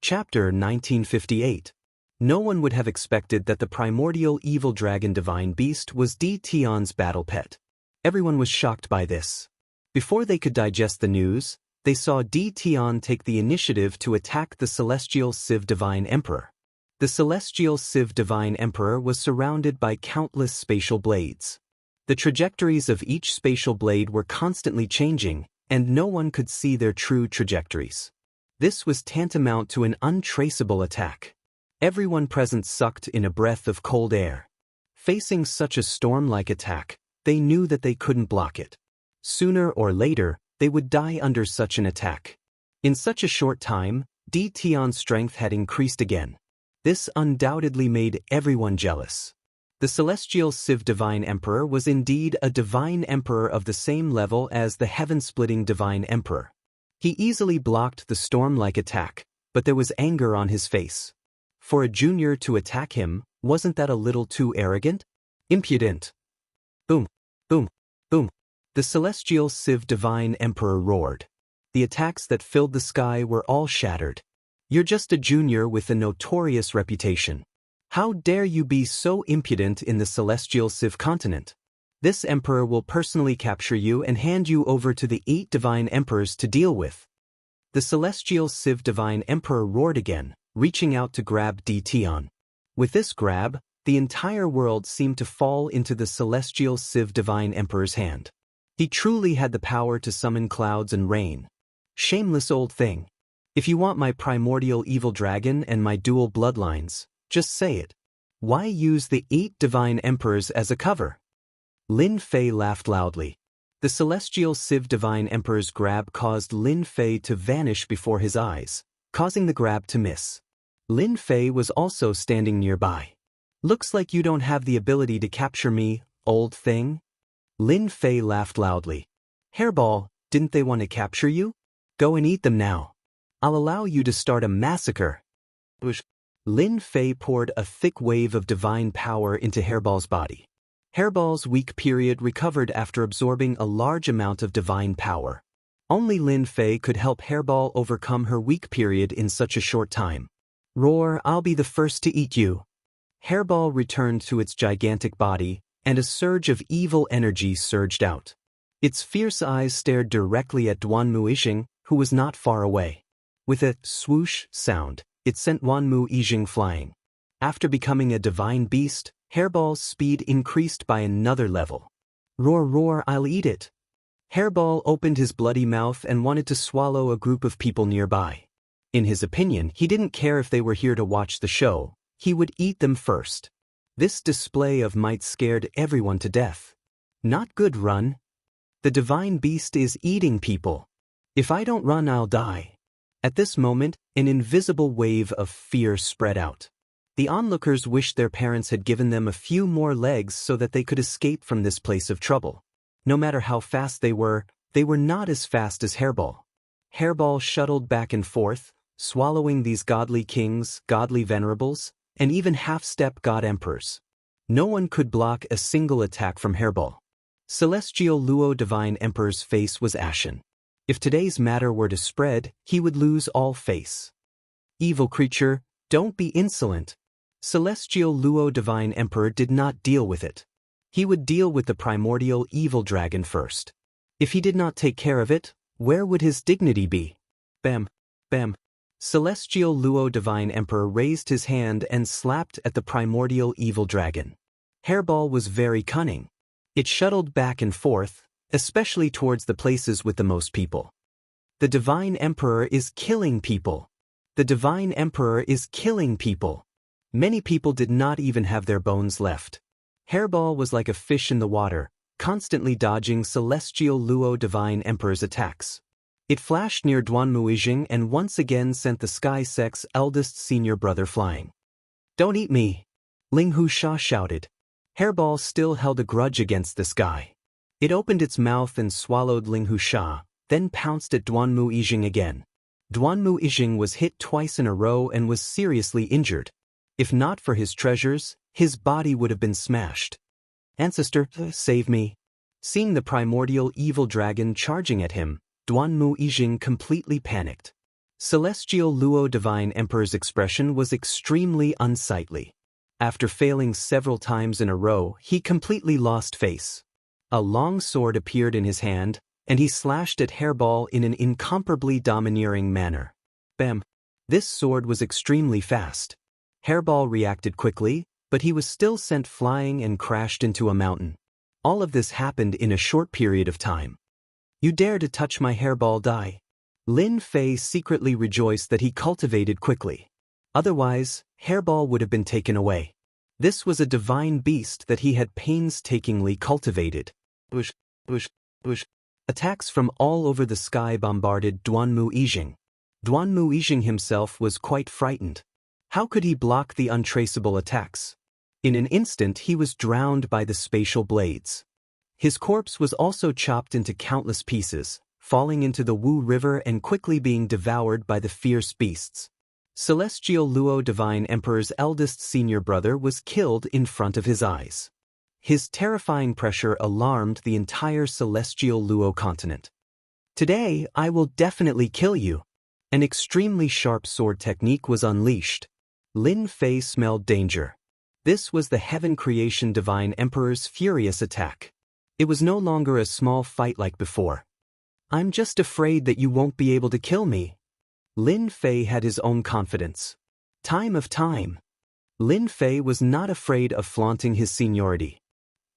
Chapter 1958. No one would have expected that the primordial evil dragon divine beast was Di Tian's battle pet. Everyone was shocked by this. Before they could digest the news, they saw Di Tian take the initiative to attack the celestial Civ divine emperor. The celestial Civ divine emperor was surrounded by countless spatial blades. The trajectories of each spatial blade were constantly changing, and no one could see their true trajectories. This was tantamount to an untraceable attack. Everyone present sucked in a breath of cold air. Facing such a storm-like attack, they knew that they couldn't block it. Sooner or later, they would die under such an attack. In such a short time, Di Tian's strength had increased again. This undoubtedly made everyone jealous. The celestial Civ divine emperor was indeed a divine emperor of the same level as the heaven-splitting divine emperor. He easily blocked the storm-like attack, but there was anger on his face. For a junior to attack him, wasn't that a little too arrogant? Impudent. Boom, boom, boom. The celestial Civ Divine Emperor roared. The attacks that filled the sky were all shattered. You're just a junior with a notorious reputation. How dare you be so impudent in the celestial Civ continent? This emperor will personally capture you and hand you over to the 8 divine emperors to deal with. The celestial Civ Divine Emperor roared again, reaching out to grab Tion. With this grab, the entire world seemed to fall into the celestial Civ Divine Emperor's hand. He truly had the power to summon clouds and rain. Shameless old thing. If you want my primordial evil dragon and my dual bloodlines, just say it. Why use the 8 divine emperors as a cover? Lin Fei laughed loudly. The celestial Civ Divine Emperor's grab caused Lin Fei to vanish before his eyes, causing the grab to miss. Lin Fei was also standing nearby. Looks like you don't have the ability to capture me, old thing. Lin Fei laughed loudly. Hairball, didn't they want to capture you? Go and eat them now. I'll allow you to start a massacre. Lin Fei poured a thick wave of divine power into Hairball's body. Hairball's weak period recovered after absorbing a large amount of divine power. Only Lin Fei could help Hairball overcome her weak period in such a short time. Roar, I'll be the first to eat you. Hairball returned to its gigantic body, and a surge of evil energy surged out. Its fierce eyes stared directly at Duanmu Yixing, who was not far away. With a swoosh sound, it sent Duanmu Yixing flying. After becoming a divine beast, Hairball's speed increased by another level. Roar, roar, I'll eat it. Hairball opened his bloody mouth and wanted to swallow a group of people nearby. In his opinion, he didn't care if they were here to watch the show, he would eat them first. This display of might scared everyone to death. Not good, run. The divine beast is eating people. If I don't run, I'll die. At this moment, an invisible wave of fear spread out. The onlookers wished their parents had given them a few more legs so that they could escape from this place of trouble. No matter how fast they were not as fast as Hairball. Hairball shuttled back and forth, swallowing these godly kings, godly venerables, and even half-step god emperors. No one could block a single attack from Hairball. Celestial Luo Divine Emperor's face was ashen. If today's matter were to spread, he would lose all face. Evil creature, don't be insolent. Celestial Luo Divine Emperor did not deal with it. He would deal with the primordial evil dragon first. If he did not take care of it, where would his dignity be? Bam, bam. Celestial Luo Divine Emperor raised his hand and slapped at the primordial evil dragon. Hairball was very cunning. It shuttled back and forth, especially towards the places with the most people. The Divine Emperor is killing people. The Divine Emperor is killing people. Many people did not even have their bones left. Hairball was like a fish in the water, constantly dodging Celestial Luo Divine Emperor's attacks. It flashed near Duanmu Yixing and once again sent the Sky Sect's eldest senior brother flying. Don't eat me! Ling Husha shouted. Hairball still held a grudge against this guy. It opened its mouth and swallowed Ling Husha, then pounced at Duanmu Yixing again. Duanmu Yixing was hit twice in a row and was seriously injured. If not for his treasures, his body would have been smashed. Ancestor, save me. Seeing the primordial evil dragon charging at him, Duanmu Yixing completely panicked. Celestial Luo Divine Emperor's expression was extremely unsightly. After failing several times in a row, he completely lost face. A long sword appeared in his hand, and he slashed at Hairball in an incomparably domineering manner. Bam! This sword was extremely fast. Hairball reacted quickly, but he was still sent flying and crashed into a mountain. All of this happened in a short period of time. You dare to touch my Hairball, die. Lin Fei secretly rejoiced that he cultivated quickly. Otherwise, Hairball would have been taken away. This was a divine beast that he had painstakingly cultivated. Bush, bush, bush. Attacks from all over the sky bombarded Duanmu Yixing. Duanmu Yixing himself was quite frightened. How could he block the untraceable attacks? In an instant he was drowned by the spatial blades. His corpse was also chopped into countless pieces, falling into the Wu River and quickly being devoured by the fierce beasts. Celestial Luo Divine Emperor's eldest senior brother was killed in front of his eyes. His terrifying pressure alarmed the entire Celestial Luo continent. "Today, I will definitely kill you." An extremely sharp sword technique was unleashed. Lin Fei smelled danger. This was the Heaven Creation Divine Emperor's furious attack. It was no longer a small fight like before. "I'm just afraid that you won't be able to kill me." Lin Fei had his own confidence. Time of time. Lin Fei was not afraid of flaunting his seniority.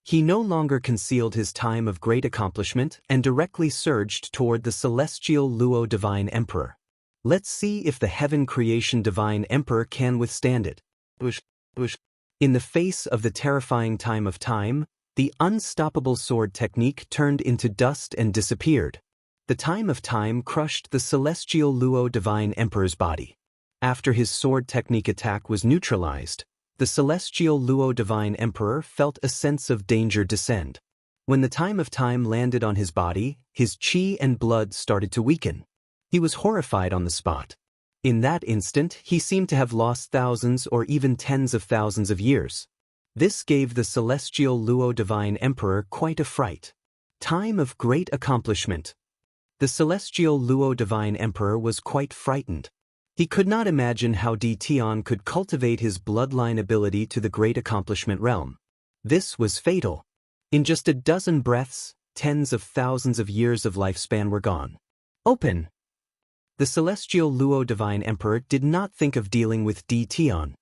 He no longer concealed his time of great accomplishment and directly surged toward the Celestial Luo Divine Emperor. Let's see if the Heaven Creation Divine Emperor can withstand it. In the face of the terrifying time of time, the unstoppable sword technique turned into dust and disappeared. The time of time crushed the Celestial Luo Divine Emperor's body. After his sword technique attack was neutralized, the Celestial Luo Divine Emperor felt a sense of danger descend. When the time of time landed on his body, his chi and blood started to weaken. He was horrified on the spot. In that instant, he seemed to have lost thousands or even tens of thousands of years. This gave the Celestial Luo Divine Emperor quite a fright. Time of great accomplishment. The Celestial Luo Divine Emperor was quite frightened. He could not imagine how Tian could cultivate his bloodline ability to the great accomplishment realm. This was fatal. In just a dozen breaths, tens of thousands of years of lifespan were gone. Open! The Celestial Luo Divine Emperor did not think of dealing with Tian.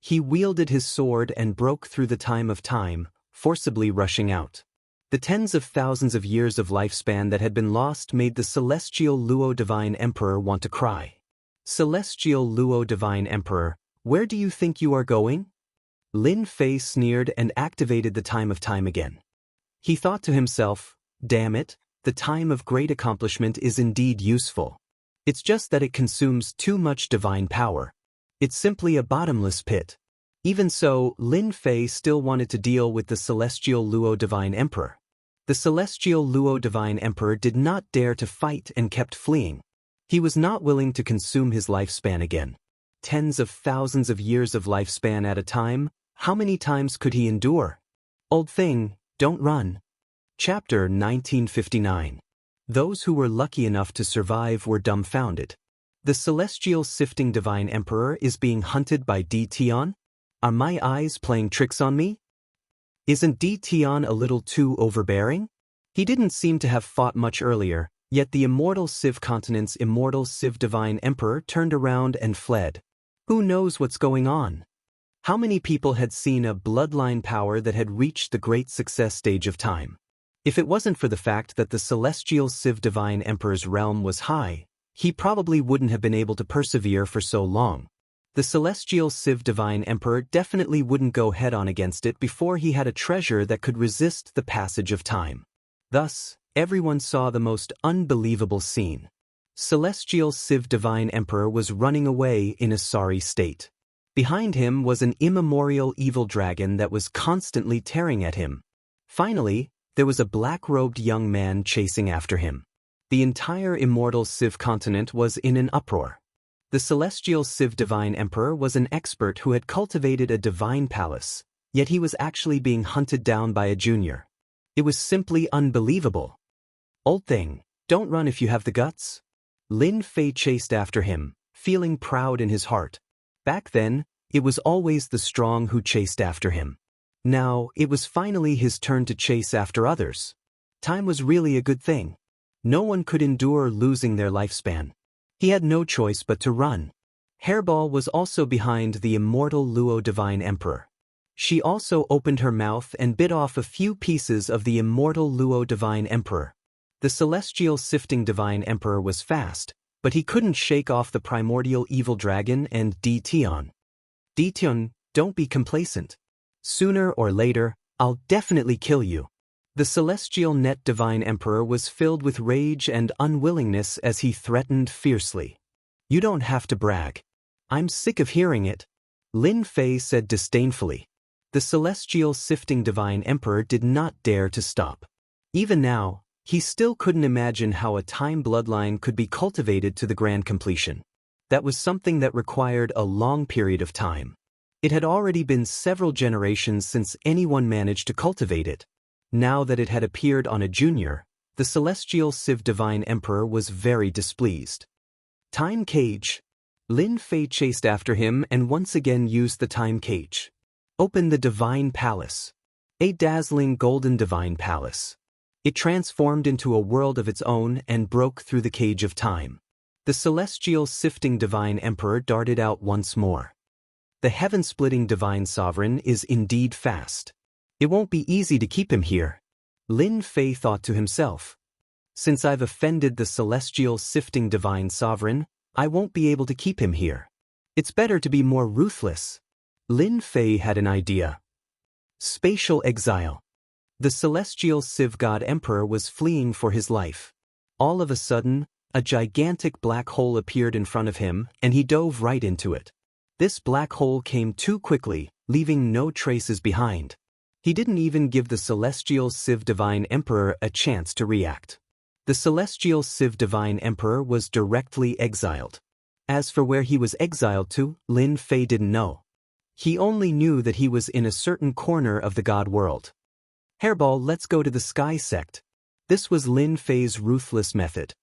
He wielded his sword and broke through the time of time, forcibly rushing out. The tens of thousands of years of lifespan that had been lost made the Celestial Luo Divine Emperor want to cry. "Celestial Luo Divine Emperor, where do you think you are going?" Lin Fei sneered and activated the time of time again. He thought to himself, "Damn it, the time of great accomplishment is indeed useful. It's just that it consumes too much divine power. It's simply a bottomless pit." Even so, Lin Fei still wanted to deal with the Celestial Luo Divine Emperor. The Celestial Luo Divine Emperor did not dare to fight and kept fleeing. He was not willing to consume his lifespan again. Tens of thousands of years of lifespan at a time, how many times could he endure? "Old thing, don't run." Chapter 1959. Those who were lucky enough to survive were dumbfounded. The Celestial Sifting Divine Emperor is being hunted by Tian? Are my eyes playing tricks on me? Isn't Tian a little too overbearing? He didn't seem to have fought much earlier, yet the Immortal Civ Continent's Immortal Civ Divine Emperor turned around and fled. Who knows what's going on? How many people had seen a bloodline power that had reached the great success stage of time? If it wasn't for the fact that the Celestial Civ Divine Emperor's realm was high, he probably wouldn't have been able to persevere for so long. The Celestial Civ Divine Emperor definitely wouldn't go head-on against it before he had a treasure that could resist the passage of time. Thus, everyone saw the most unbelievable scene. Celestial Civ Divine Emperor was running away in a sorry state. Behind him was an immemorial evil dragon that was constantly tearing at him. Finally, there was a black-robed young man chasing after him. The entire Immortal Civ continent was in an uproar. The Celestial Civ Divine Emperor was an expert who had cultivated a divine palace, yet he was actually being hunted down by a junior. It was simply unbelievable. "Old thing, don't run if you have the guts." Lin Fei chased after him, feeling proud in his heart. Back then, it was always the strong who chased after him. Now, it was finally his turn to chase after others. Time was really a good thing. No one could endure losing their lifespan. He had no choice but to run. Hairball was also behind the Immortal Luo Divine Emperor. She also opened her mouth and bit off a few pieces of the Immortal Luo Divine Emperor. The Celestial Sifting Divine Emperor was fast, but he couldn't shake off the primordial evil dragon and Tian. "Tian, don't be complacent. Sooner or later, I'll definitely kill you." The Celestial Net Divine Emperor was filled with rage and unwillingness as he threatened fiercely. "You don't have to brag. I'm sick of hearing it," Lin Fei said disdainfully. The Celestial Sifting Divine Emperor did not dare to stop. Even now, he still couldn't imagine how a time bloodline could be cultivated to the grand completion. That was something that required a long period of time. It had already been several generations since anyone managed to cultivate it. Now that it had appeared on a junior, the celestial Civ Divine Emperor was very displeased. Time cage. Lin Fei chased after him and once again used the time cage. Open the Divine Palace. A dazzling golden Divine Palace. It transformed into a world of its own and broke through the cage of time. The celestial sifting Divine Emperor darted out once more. The heaven-splitting Divine Sovereign is indeed fast. It won't be easy to keep him here. Lin Fei thought to himself. Since I've offended the celestial sifting Divine Sovereign, I won't be able to keep him here. It's better to be more ruthless. Lin Fei had an idea. Spatial exile. The celestial Civ God Emperor was fleeing for his life. All of a sudden, a gigantic black hole appeared in front of him and he dove right into it. This black hole came too quickly, leaving no traces behind. He didn't even give the celestial Civ Divine Emperor a chance to react. The celestial Civ Divine Emperor was directly exiled. As for where he was exiled to, Lin Fei didn't know. He only knew that he was in a certain corner of the God world. Hairball, let's go to the Sky Sect. This was Lin Fei's ruthless method.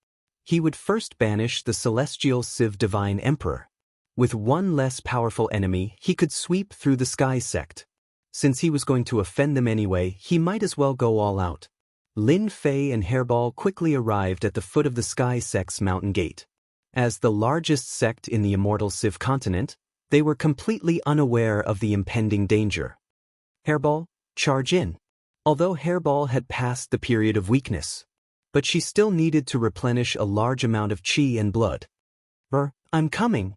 He would first banish the celestial Civ Divine Emperor. With one less powerful enemy, he could sweep through the Sky Sect. Since he was going to offend them anyway, he might as well go all out. Lin Fei and Hairball quickly arrived at the foot of the Sky Sect's mountain gate. As the largest sect in the Immortal Civ continent, they were completely unaware of the impending danger. Hairball, charge in. Although Hairball had passed the period of weakness, but she still needed to replenish a large amount of chi and blood. I'm coming.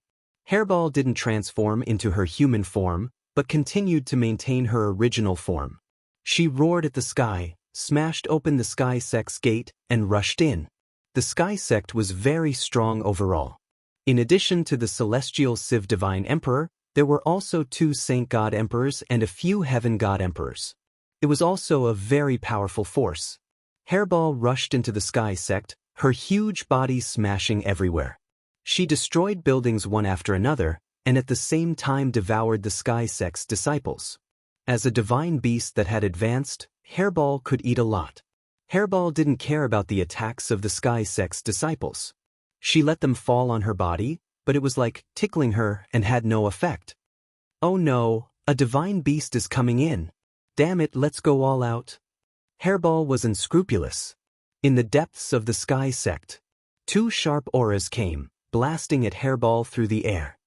Hairball didn't transform into her human form, but continued to maintain her original form. She roared at the sky, smashed open the Sky Sect's gate, and rushed in. The Sky Sect was very strong overall. In addition to the celestial Civ Divine Emperor, there were also 2 Saint God Emperors and a few Heaven God Emperors. It was also a very powerful force. Hairball rushed into the Sky Sect, her huge body smashing everywhere. She destroyed buildings one after another, and at the same time devoured the Sky Sect's disciples. As a divine beast that had advanced, Hairball could eat a lot. Hairball didn't care about the attacks of the Sky Sect's disciples. She let them fall on her body, but it was like tickling her and had no effect. Oh no, a divine beast is coming in. Damn it, let's go all out. Hairball was unscrupulous. In the depths of the Sky Sect, 2 sharp auras came, blasting at Hairball through the air.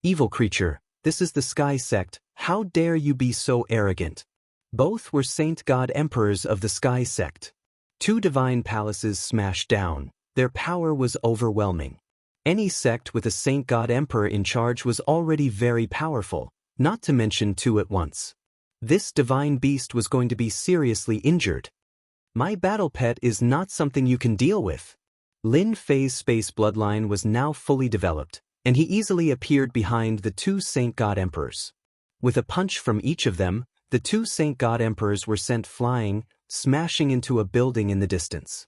Evil creature, this is the Sky Sect, how dare you be so arrogant? Both were Saint God Emperors of the Sky Sect. 2 divine palaces smashed down, their power was overwhelming. Any sect with a Saint God Emperor in charge was already very powerful, not to mention 2 at once. This divine beast was going to be seriously injured. My battle pet is not something you can deal with. Lin Fei's space bloodline was now fully developed, and he easily appeared behind the 2 Saint God Emperors. With a punch from each of them, the 2 Saint God Emperors were sent flying, smashing into a building in the distance.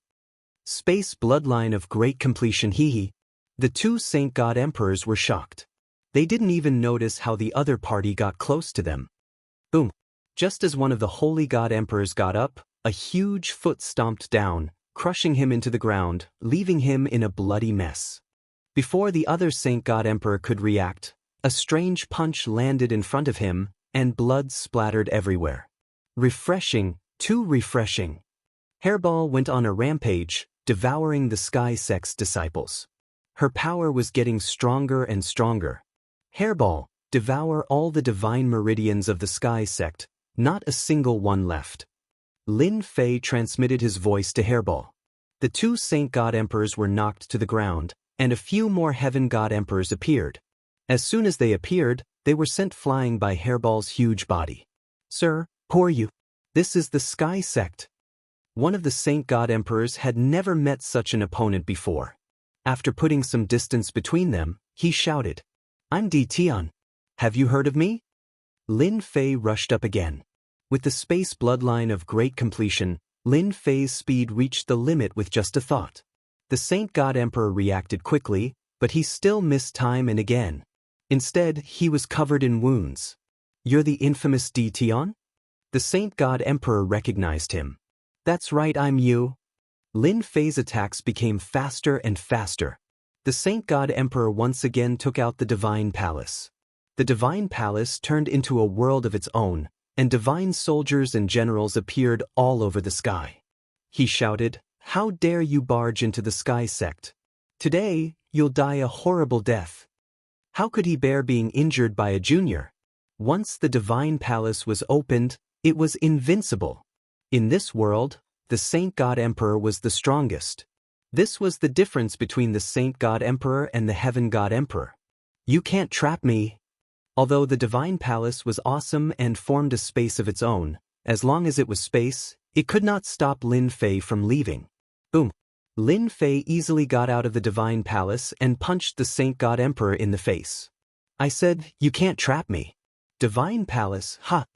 Space bloodline of great completion, hee. The 2 Saint God Emperors were shocked. They didn't even notice how the other party got close to them. Boom. Just as one of the Holy God Emperors got up, a huge foot stomped down, crushing him into the ground, leaving him in a bloody mess. Before the other Saint God Emperor could react, a strange punch landed in front of him, and blood splattered everywhere. Refreshing, too refreshing. Hairball went on a rampage, devouring the Sky Sect's disciples. Her power was getting stronger and stronger. Hairball, devour all the divine meridians of the Sky Sect, not a single one left. Lin Fei transmitted his voice to Hairball. The 2 Saint God Emperors were knocked to the ground, and a few more Heaven God Emperors appeared. As soon as they appeared, they were sent flying by Hairball's huge body. Sir, who are you? This is the Sky Sect. One of the Saint God Emperors had never met such an opponent before. After putting some distance between them, he shouted, I'm Di Tian. Have you heard of me? Lin Fei rushed up again. With the space bloodline of great completion, Lin Fei's speed reached the limit with just a thought. The Saint God Emperor reacted quickly, But he still missed time and again. Instead, he was covered in wounds. "You're the infamous Tion?" The Saint God Emperor recognized him. "That's right, I'm you." Lin Fei's attacks became faster and faster. The Saint God Emperor once again took out the Divine Palace. The Divine Palace turned into a world of its own, and divine soldiers and generals appeared all over the sky. He shouted, "How dare you barge into the Sky Sect? Today, you'll die a horrible death." How could he bear being injured by a junior? Once the Divine Palace was opened, it was invincible. In this world, the Saint God Emperor was the strongest. This was the difference between the Saint God Emperor and the Heaven God Emperor. "You can't trap me." Although the Divine Palace was awesome and formed a space of its own, as long as it was space, it could not stop Lin Fei from leaving. Boom! Lin Fei easily got out of the Divine Palace and punched the Saint God Emperor in the face. "I said, you can't trap me." Divine Palace, ha!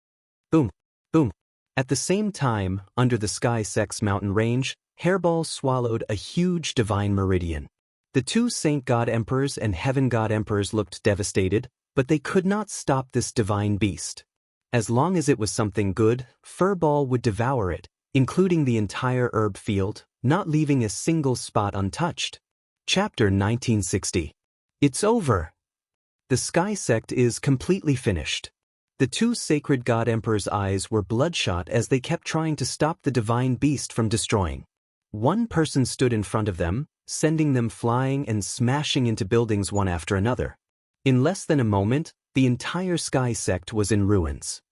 Boom! Boom! At the same time, under the Sky Sect's mountain range, Hairball swallowed a huge divine meridian. The two Saint God Emperors and Heaven God Emperors looked devastated, but they could not stop this divine beast. As long as it was something good, Furball would devour it, including the entire herb field, not leaving a single spot untouched. Chapter 1960. It's over. The Sky Sect is completely finished. The two Sacred God Emperors' eyes were bloodshot as they kept trying to stop the divine beast from destroying. One person stood in front of them, sending them flying and smashing into buildings one after another. In less than a moment, the entire Sky Sect was in ruins.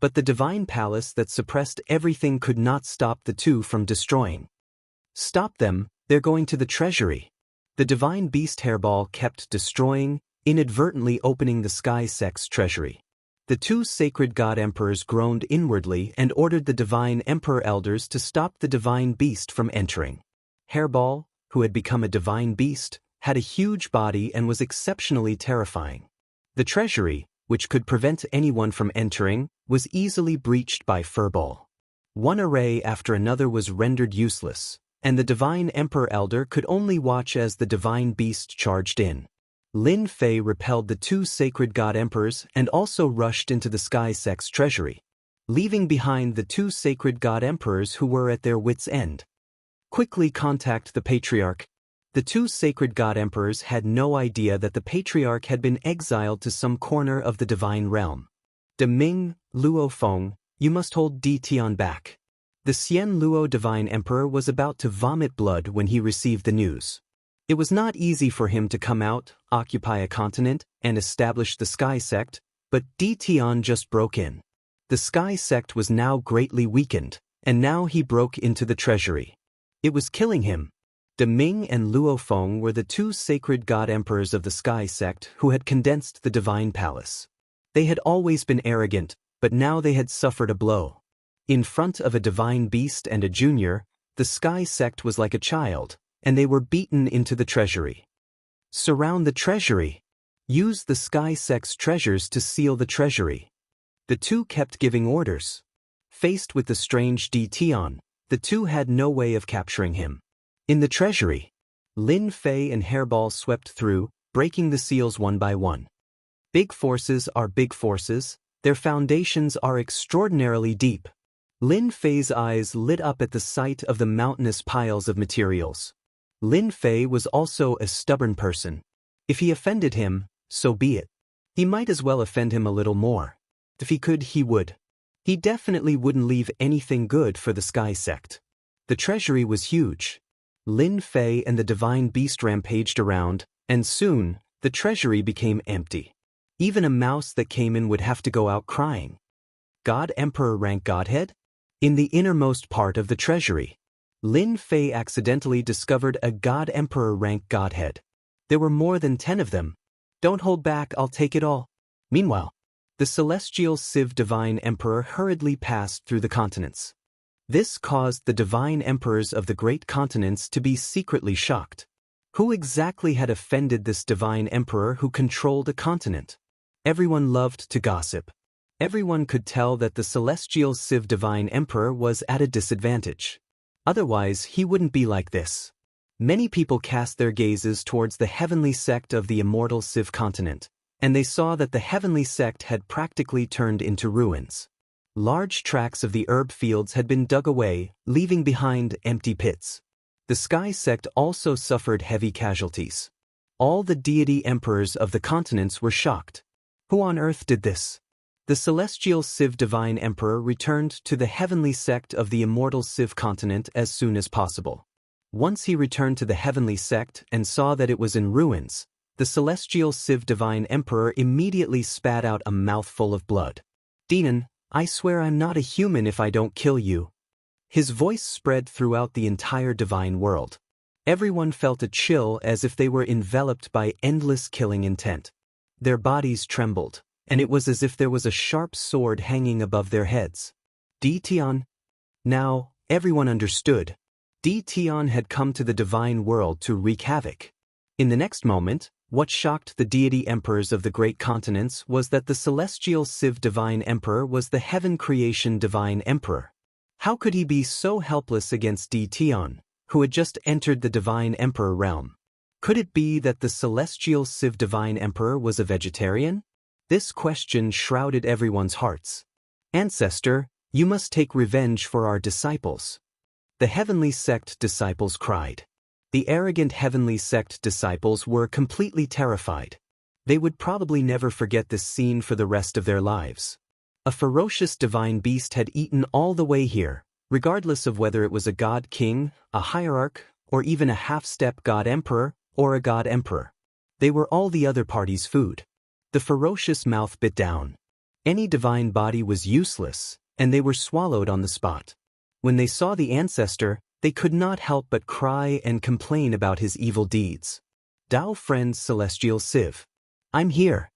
But the Divine Palace that suppressed everything could not stop the two from destroying. "Stop them, they're going to the treasury." The divine beast Hairball kept destroying, inadvertently opening the Sky Sect's treasury. The two Sacred God Emperors groaned inwardly and ordered the Divine Emperor Elders to stop the divine beast from entering. Hairball, who had become a divine beast, had a huge body and was exceptionally terrifying. The treasury, which could prevent anyone from entering, was easily breached by Furball. One array after another was rendered useless, and the Divine Emperor Elder could only watch as the divine beast charged in. Lin Fei repelled the two Sacred God Emperors and also rushed into the Sky Sect's treasury, leaving behind the two Sacred God Emperors who were at their wits' end. "Quickly contact the Patriarch." The two Sacred God Emperors had no idea that the Patriarch had been exiled to some corner of the divine realm. "De Ming, Luo Feng, you must hold Tion back." The Xian Luo Divine Emperor was about to vomit blood when he received the news. It was not easy for him to come out, occupy a continent, and establish the Sky Sect, but Tion just broke in. The Sky Sect was now greatly weakened, and now he broke into the treasury. It was killing him. De Ming and Luo Feng were the two Sacred God Emperors of the Sky Sect who had condensed the Divine Palace. They had always been arrogant, but now they had suffered a blow. In front of a divine beast and a junior, the Sky Sect was like a child, and they were beaten into the treasury. "Surround the treasury. Use the Sky Sect's treasures to seal the treasury." The two kept giving orders. Faced with the strange Tion, the two had no way of capturing him. In the treasury, Lin Fei and Hairball swept through, breaking the seals one by one. Big forces are big forces, their foundations are extraordinarily deep. Lin Fei's eyes lit up at the sight of the mountainous piles of materials. Lin Fei was also a stubborn person. If he offended him, so be it. He might as well offend him a little more. If he could, he would. He definitely wouldn't leave anything good for the Sky Sect. The treasury was huge. Lin Fei and the divine beast rampaged around, and soon, the treasury became empty. Even a mouse that came in would have to go out crying. God Emperor rank Godhead? In the innermost part of the treasury, Lin Fei accidentally discovered a God Emperor rank Godhead. There were more than 10 of them. "Don't hold back, I'll take it all." Meanwhile, the celestial Civ Divine Emperor hurriedly passed through the continents. This caused the divine emperors of the great continents to be secretly shocked. Who exactly had offended this divine emperor who controlled a continent? Everyone loved to gossip. Everyone could tell that the celestial Civ Divine Emperor was at a disadvantage. Otherwise, he wouldn't be like this. Many people cast their gazes towards the heavenly sect of the immortal Civ continent, and they saw that the heavenly sect had practically turned into ruins. Large tracts of the herb fields had been dug away, leaving behind empty pits. The sky sect also suffered heavy casualties. All the deity emperors of the continents were shocked. Who on earth did this? The celestial Civ divine emperor returned to the heavenly sect of the immortal Civ continent as soon as possible. Once he returned to the heavenly sect and saw that it was in ruins, the celestial Civ divine emperor immediately spat out a mouthful of blood. "Demon, I swear I'm not a human if I don't kill you." His voice spread throughout the entire divine world. Everyone felt a chill as if they were enveloped by endless killing intent. Their bodies trembled, and it was as if there was a sharp sword hanging above their heads. Tion. Now, everyone understood. Tion had come to the divine world to wreak havoc. In the next moment, what shocked the deity emperors of the great continents was that the celestial Civ divine emperor was the heaven creation divine emperor. How could he be so helpless against Tion, who had just entered the divine emperor realm? Could it be that the celestial Civ divine emperor was a vegetarian? This question shrouded everyone's hearts. "Ancestor, you must take revenge for our disciples." The heavenly sect disciples cried. The arrogant heavenly sect disciples were completely terrified. They would probably never forget this scene for the rest of their lives. A ferocious divine beast had eaten all the way here, regardless of whether it was a god king, a hierarch, or even a half-step god emperor, or a god emperor. They were all the other party's food. The ferocious mouth bit down. Any divine body was useless, and they were swallowed on the spot. When they saw the ancestor, they could not help but cry and complain about his evil deeds. "Dao friend celestial Civ. I'm here."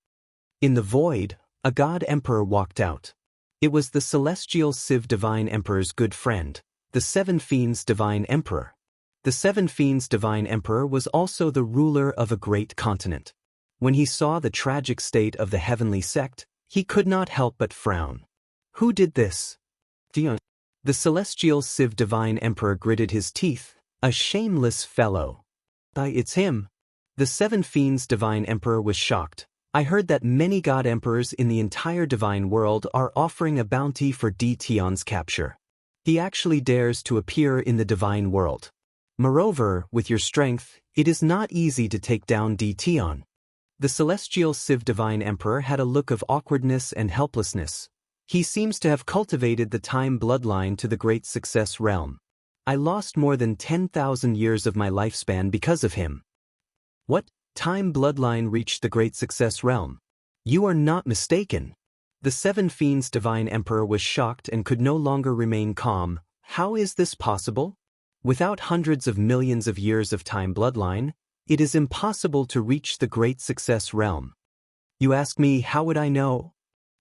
In the void, a god emperor walked out. It was the celestial Civ divine emperor's good friend, the Seven Fiends divine emperor. The Seven Fiends divine emperor was also the ruler of a great continent. When he saw the tragic state of the heavenly sect, he could not help but frown. Who did this? The celestial Civ divine emperor gritted his teeth. "A shameless fellow." "It's him." The Seven Fiends divine emperor was shocked. "I heard that many god emperors in the entire divine world are offering a bounty for Tion's capture. He actually dares to appear in the divine world. Moreover, with your strength, it is not easy to take down Tion." The celestial Civ divine emperor had a look of awkwardness and helplessness. He seems to have cultivated the time bloodline to the great success realm. "I lost more than 10,000 years of my lifespan because of him." "What? Time bloodline reached the great success realm?" "You are not mistaken." The Seven Fiends divine emperor was shocked and could no longer remain calm. "How is this possible? Without hundreds of millions of years of time bloodline, it is impossible to reach the great success realm." "You ask me, how would I know?"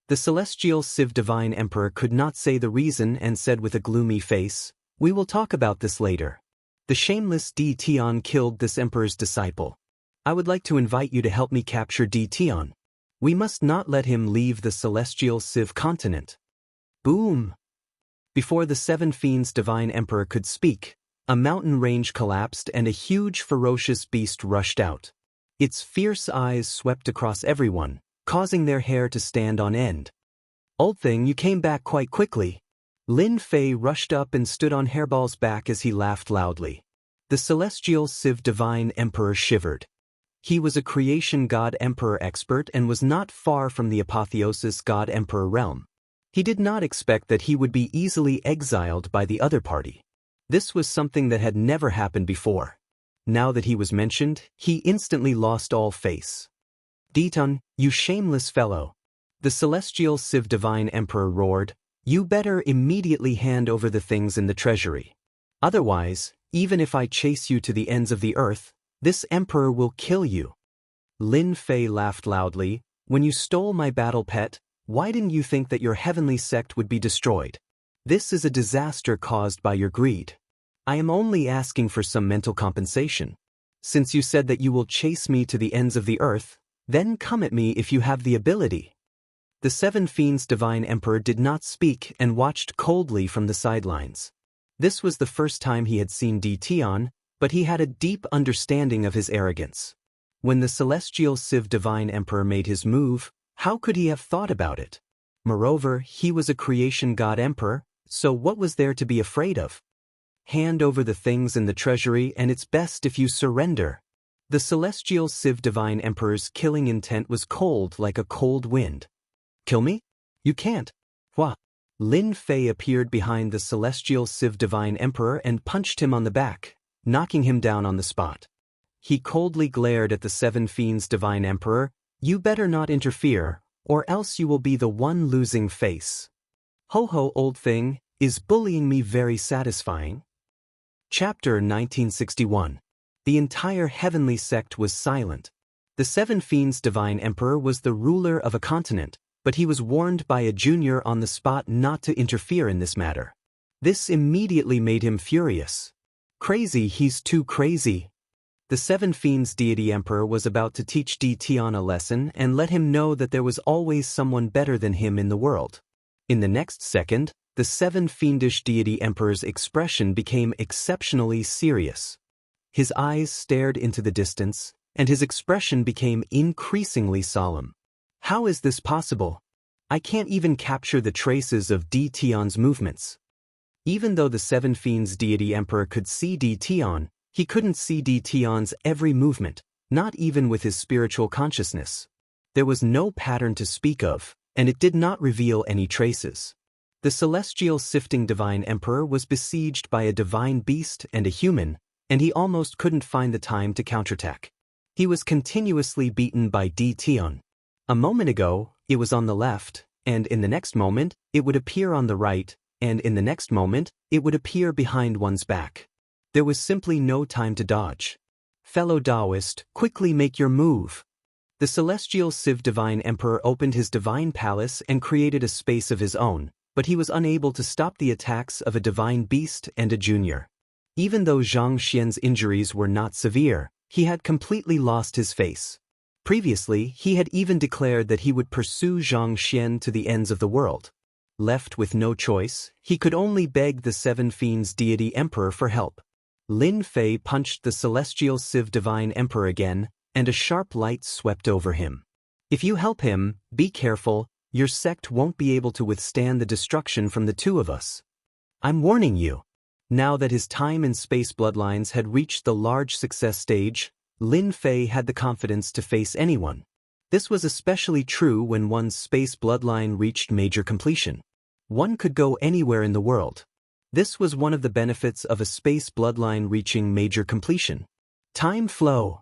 The celestial Civ divine emperor could not say the reason and said with a gloomy face, "We will talk about this later. The shameless Tion killed this emperor's disciple. I would like to invite you to help me capture Tion. We must not let him leave the celestial Civ continent." Boom! Before the Seven Fiends divine emperor could speak, a mountain range collapsed and a huge ferocious beast rushed out. Its fierce eyes swept across everyone, causing their hair to stand on end. "Old thing, you came back quite quickly." Lin Fei rushed up and stood on Hairball's back as he laughed loudly. The celestial Civ divine emperor shivered. He was a creation god emperor expert and was not far from the apotheosis god emperor realm. He did not expect that he would be easily exiled by the other party. This was something that had never happened before. Now that he was mentioned, he instantly lost all face. "Tion, you shameless fellow." The celestial Civ divine emperor roared, "You better immediately hand over the things in the treasury. Otherwise, even if I chase you to the ends of the earth, this emperor will kill you." Lin Fei laughed loudly. "When you stole my battle pet, why didn't you think that your heavenly sect would be destroyed? This is a disaster caused by your greed. I am only asking for some mental compensation. Since you said that you will chase me to the ends of the earth, then come at me if you have the ability." The Seven Fiends divine emperor did not speak and watched coldly from the sidelines. This was the first time he had seen Tion, but he had a deep understanding of his arrogance. When the celestial Civ Divine Emperor made his move, how could he have thought about it? Moreover, he was a creation god emperor, so what was there to be afraid of? Hand over the things in the treasury and it's best if you surrender. The celestial Civ Divine Emperor's killing intent was cold like a cold wind. Kill me? You can't. Hua. Lin Fei appeared behind the celestial Civ Divine Emperor and punched him on the back, knocking him down on the spot. He coldly glared at the Seven Fiends Divine Emperor. You better not interfere, or else you will be the one losing face. Ho ho, old thing, is bullying me very satisfying? Chapter 1961. The entire heavenly sect was silent. The Seven Fiends Divine Emperor was the ruler of a continent, but he was warned by a junior on the spot not to interfere in this matter. This immediately made him furious. Crazy, he's too crazy. The Seven Fiends Deity Emperor was about to teach Di Tian a lesson and let him know that there was always someone better than him in the world. In the next second, the Seven Fiendish Deity Emperor's expression became exceptionally serious. His eyes stared into the distance, and his expression became increasingly solemn. How is this possible? I can't even capture the traces of Di Tian's movements. Even though the Seven Fiends Deity Emperor could see Di Tian, he couldn't see Di Tian's every movement, not even with his spiritual consciousness. There was no pattern to speak of, and it did not reveal any traces. The celestial sifting divine emperor was besieged by a divine beast and a human, and he almost couldn't find the time to counterattack. He was continuously beaten by Di Tian. A moment ago, it was on the left, and in the next moment, it would appear on the right, and in the next moment, it would appear behind one's back. There was simply no time to dodge. Fellow Daoist, quickly make your move. The celestial Civ Divine Emperor opened his divine palace and created a space of his own, but he was unable to stop the attacks of a divine beast and a junior. Even though Zhang Xian's injuries were not severe, he had completely lost his face. Previously, he had even declared that he would pursue Zhang Xian to the ends of the world. Left with no choice, he could only beg the Seven Fiends Deity Emperor for help. Lin Fei punched the celestial Civ Divine Emperor again, and a sharp light swept over him. If you help him, be careful, your sect won't be able to withstand the destruction from the two of us. I'm warning you. Now that his time and space bloodlines had reached the large success stage, Lin Fei had the confidence to face anyone. This was especially true when one's space bloodline reached major completion. One could go anywhere in the world. This was one of the benefits of a space bloodline reaching major completion. Time flow.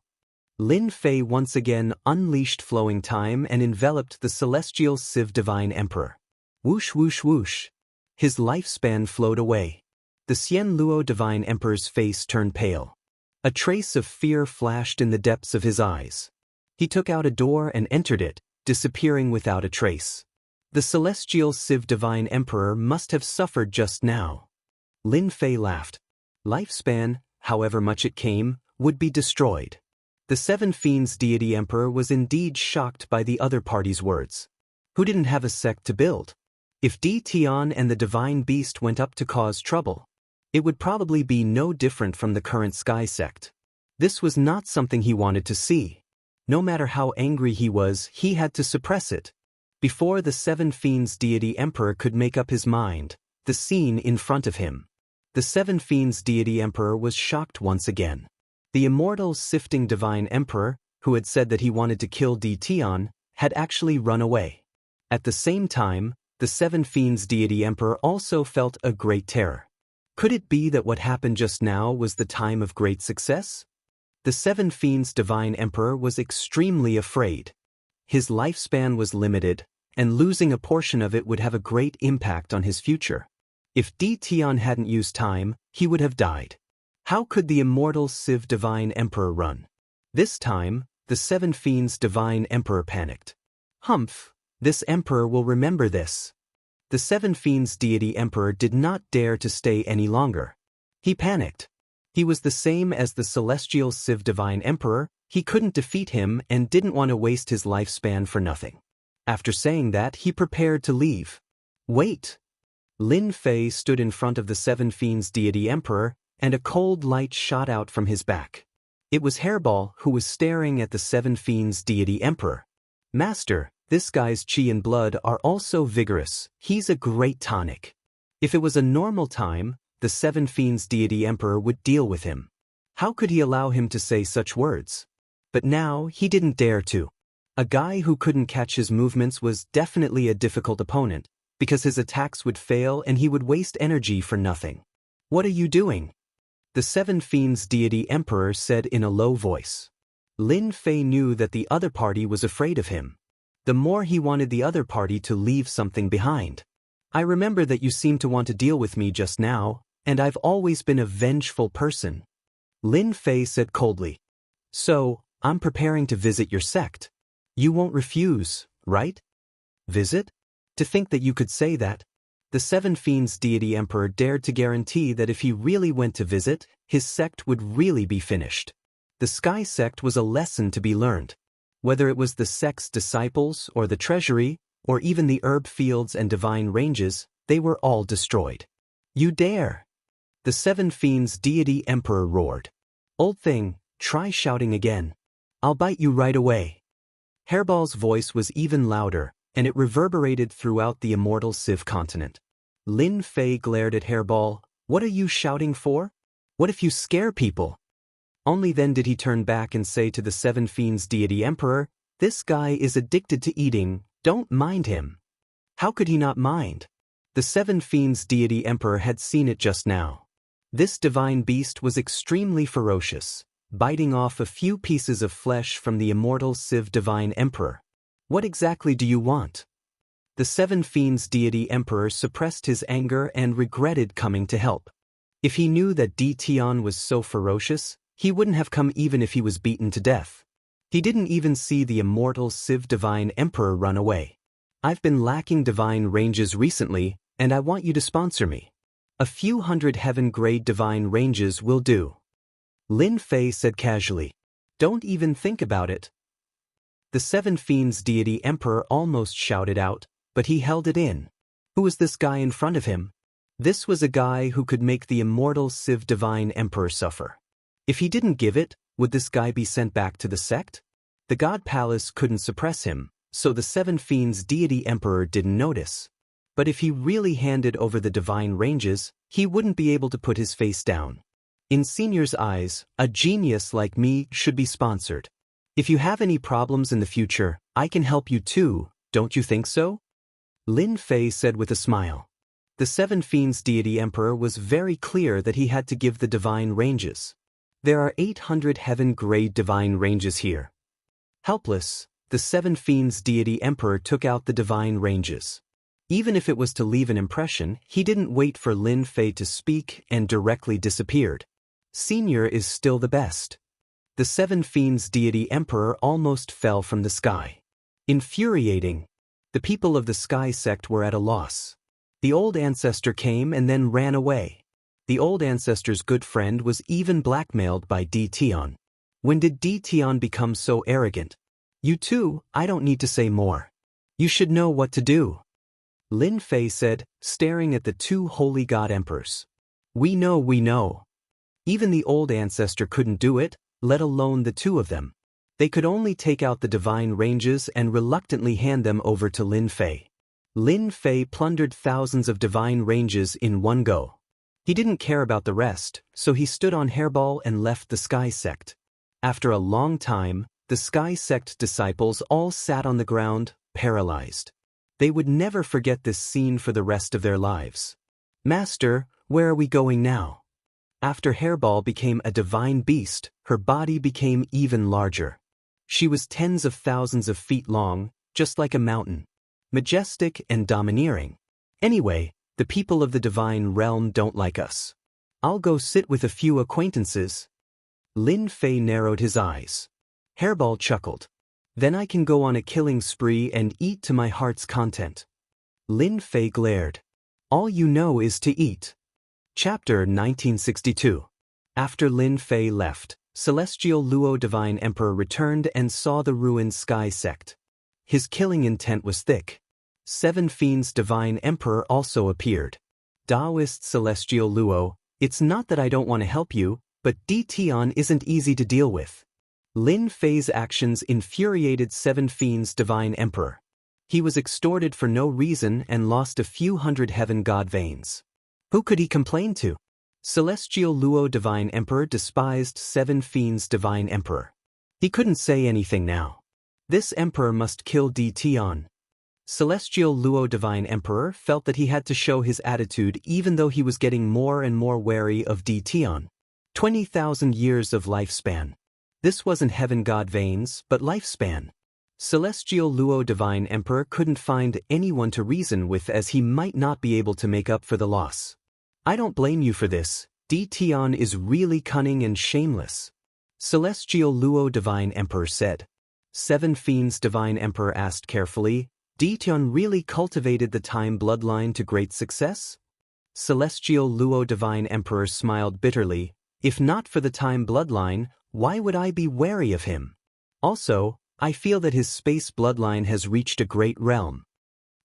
Lin Fei once again unleashed flowing time and enveloped the celestial Civ Divine Emperor. Whoosh whoosh whoosh. His lifespan flowed away. The Xian Luo Divine Emperor's face turned pale. A trace of fear flashed in the depths of his eyes. He took out a door and entered it, disappearing without a trace. The celestial Civ Divine Emperor must have suffered just now. Lin Fei laughed. Lifespan, however much it came, would be destroyed. The Seven Fiends Deity Emperor was indeed shocked by the other party's words. Who didn't have a sect to build? If Di Tian and the Divine Beast went up to cause trouble, it would probably be no different from the current Sky sect. This was not something he wanted to see. No matter how angry he was, he had to suppress it. Before the Seven Fiends Deity Emperor could make up his mind, the scene in front of him. The Seven Fiends Deity Emperor was shocked once again. The immortal sifting Divine Emperor, who had said that he wanted to kill Di Tian, had actually run away. At the same time, the Seven Fiends Deity Emperor also felt a great terror. Could it be that what happened just now was the time of great success? The Seven Fiends Divine Emperor was extremely afraid. His lifespan was limited, and losing a portion of it would have a great impact on his future. If Di Tian hadn't used time, he would have died. How could the immortal Civ Divine Emperor run? This time, the Seven Fiends Divine Emperor panicked. Humph, this emperor will remember this. The Seven Fiends Deity Emperor did not dare to stay any longer. He panicked. He was the same as the celestial Civ Divine Emperor, he couldn't defeat him and didn't want to waste his lifespan for nothing. After saying that, he prepared to leave. Wait! Lin Fei stood in front of the Seven Fiends Deity Emperor, and a cold light shot out from his back. It was Hairball who was staring at the Seven Fiends deity emperor. Master, this guy's chi and blood are also vigorous. He's a great tonic. If it was a normal time, the Seven Fiends deity emperor would deal with him. How could he allow him to say such words? But now he didn't dare to. A guy who couldn't catch his movements was definitely a difficult opponent, because his attacks would fail and he would waste energy for nothing. What are you doing? The Seven Fiends deity emperor said in a low voice. Lin Fei knew that the other party was afraid of him. The more he wanted the other party to leave something behind. I remember that you seemed to want to deal with me just now, and I've always been a vengeful person. Lin Fei said coldly. So, I'm preparing to visit your sect. You won't refuse, right? Visit? To think that you could say that. The Seven Fiends deity emperor dared to guarantee that if he really went to visit, his sect would really be finished. The Sky Sect was a lesson to be learned. Whether it was the sect's disciples or the treasury, or even the herb fields and divine ranges, they were all destroyed. You dare! The Seven Fiends deity emperor roared. Old thing, try shouting again. I'll bite you right away. Hairball's voice was even louder, and it reverberated throughout the immortal Civ continent. Lin Fei glared at Hairball. What are you shouting for? What if you scare people? Only then did he turn back and say to the Seven Fiends deity emperor, this guy is addicted to eating, don't mind him. How could he not mind? The Seven Fiends deity emperor had seen it just now. This divine beast was extremely ferocious, biting off a few pieces of flesh from the immortal Civ divine emperor. What exactly do you want? The Seven Fiends deity emperor suppressed his anger and regretted coming to help. If he knew that Di Tian was so ferocious, he wouldn't have come even if he was beaten to death. He didn't even see the immortal Civ divine emperor run away. I've been lacking divine ranges recently, and I want you to sponsor me. A few hundred heaven-grade divine ranges will do. Lin Fei said casually. Don't even think about it. The Seven Fiends deity emperor almost shouted out, but he held it in. Who was this guy in front of him? This was a guy who could make the immortal Civ divine emperor suffer. If he didn't give it, would this guy be sent back to the sect? The God Palace couldn't suppress him, so the Seven Fiends deity emperor didn't notice. But if he really handed over the divine ranges, he wouldn't be able to put his face down. In Senior's eyes, a genius like me should be sponsored. If you have any problems in the future, I can help you too, don't you think so? Lin Fei said with a smile. The Seven Fiends deity emperor was very clear that he had to give the divine ranges. There are 800 heaven-grade divine ranges here. Helpless, the Seven Fiends deity emperor took out the divine ranges. Even if it was to leave an impression, he didn't wait for Lin Fei to speak and directly disappeared. Senior is still the best. The Seven Fiends deity emperor almost fell from the sky. Infuriating. The people of the Sky Sect were at a loss. The old ancestor came and then ran away. The old ancestor's good friend was even blackmailed by Di Tian. When did Di Tian become so arrogant? You too, I don't need to say more. You should know what to do. Lin Fei said, staring at the two holy god emperors. We know. Even the old ancestor couldn't do it, let alone the two of them. They could only take out the divine ranges and reluctantly hand them over to Lin Fei. Lin Fei plundered thousands of divine ranges in one go. He didn't care about the rest, so he stood on Hairball and left the Sky Sect. After a long time, the Sky Sect disciples all sat on the ground, paralyzed. They would never forget this scene for the rest of their lives. Master, where are we going now? After Hairball became a divine beast, her body became even larger. She was tens of thousands of feet long, just like a mountain. Majestic and domineering. Anyway, the people of the divine realm don't like us. I'll go sit with a few acquaintances. Lin Fei narrowed his eyes. Hairball chuckled. Then I can go on a killing spree and eat to my heart's content. Lin Fei glared. All you know is to eat. Chapter 1962. After Lin Fei left, Celestial Luo Divine Emperor returned and saw the ruined Sky Sect. His killing intent was thick. Seven Fiends Divine Emperor also appeared. Daoist Celestial Luo, It's not that I don't want to help you, but Tian isn't easy to deal with. Lin Fei's actions infuriated Seven Fiends' Divine Emperor. He was extorted for no reason and lost a few hundred heaven god veins. Who could he complain to? Celestial Luo Divine Emperor despised Seven Fiends' Divine Emperor. He couldn't say anything now. This emperor must kill Tian. Celestial Luo Divine Emperor felt that he had to show his attitude even though he was getting more and more wary of Tian. 20,000 years of lifespan. This wasn't heaven god veins, but lifespan. Celestial Luo Divine Emperor couldn't find anyone to reason with as he might not be able to make up for the loss. I don't blame you for this. Tian is really cunning and shameless. Celestial Luo Divine Emperor said. Seven Fiends Divine Emperor asked carefully, Tian really cultivated the time bloodline to great success? Celestial Luo Divine Emperor smiled bitterly. If not for the time bloodline, why would I be wary of him? Also, I feel that his space bloodline has reached a great realm.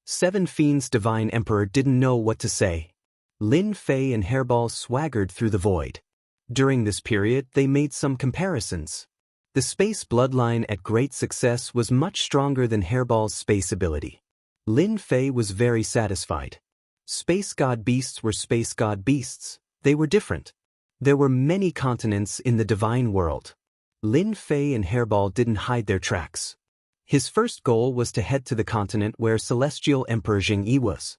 Seven Fiends Divine Emperor didn't know what to say. Lin Fei and Hairball swaggered through the void. During this period, they made some comparisons. The space bloodline at great success was much stronger than Hairball's space ability. Lin Fei was very satisfied. Space god beasts were space god beasts. They were different. There were many continents in the divine world. Lin Fei and Hairball didn't hide their tracks. His first goal was to head to the continent where Celestial Emperor Jingyi was.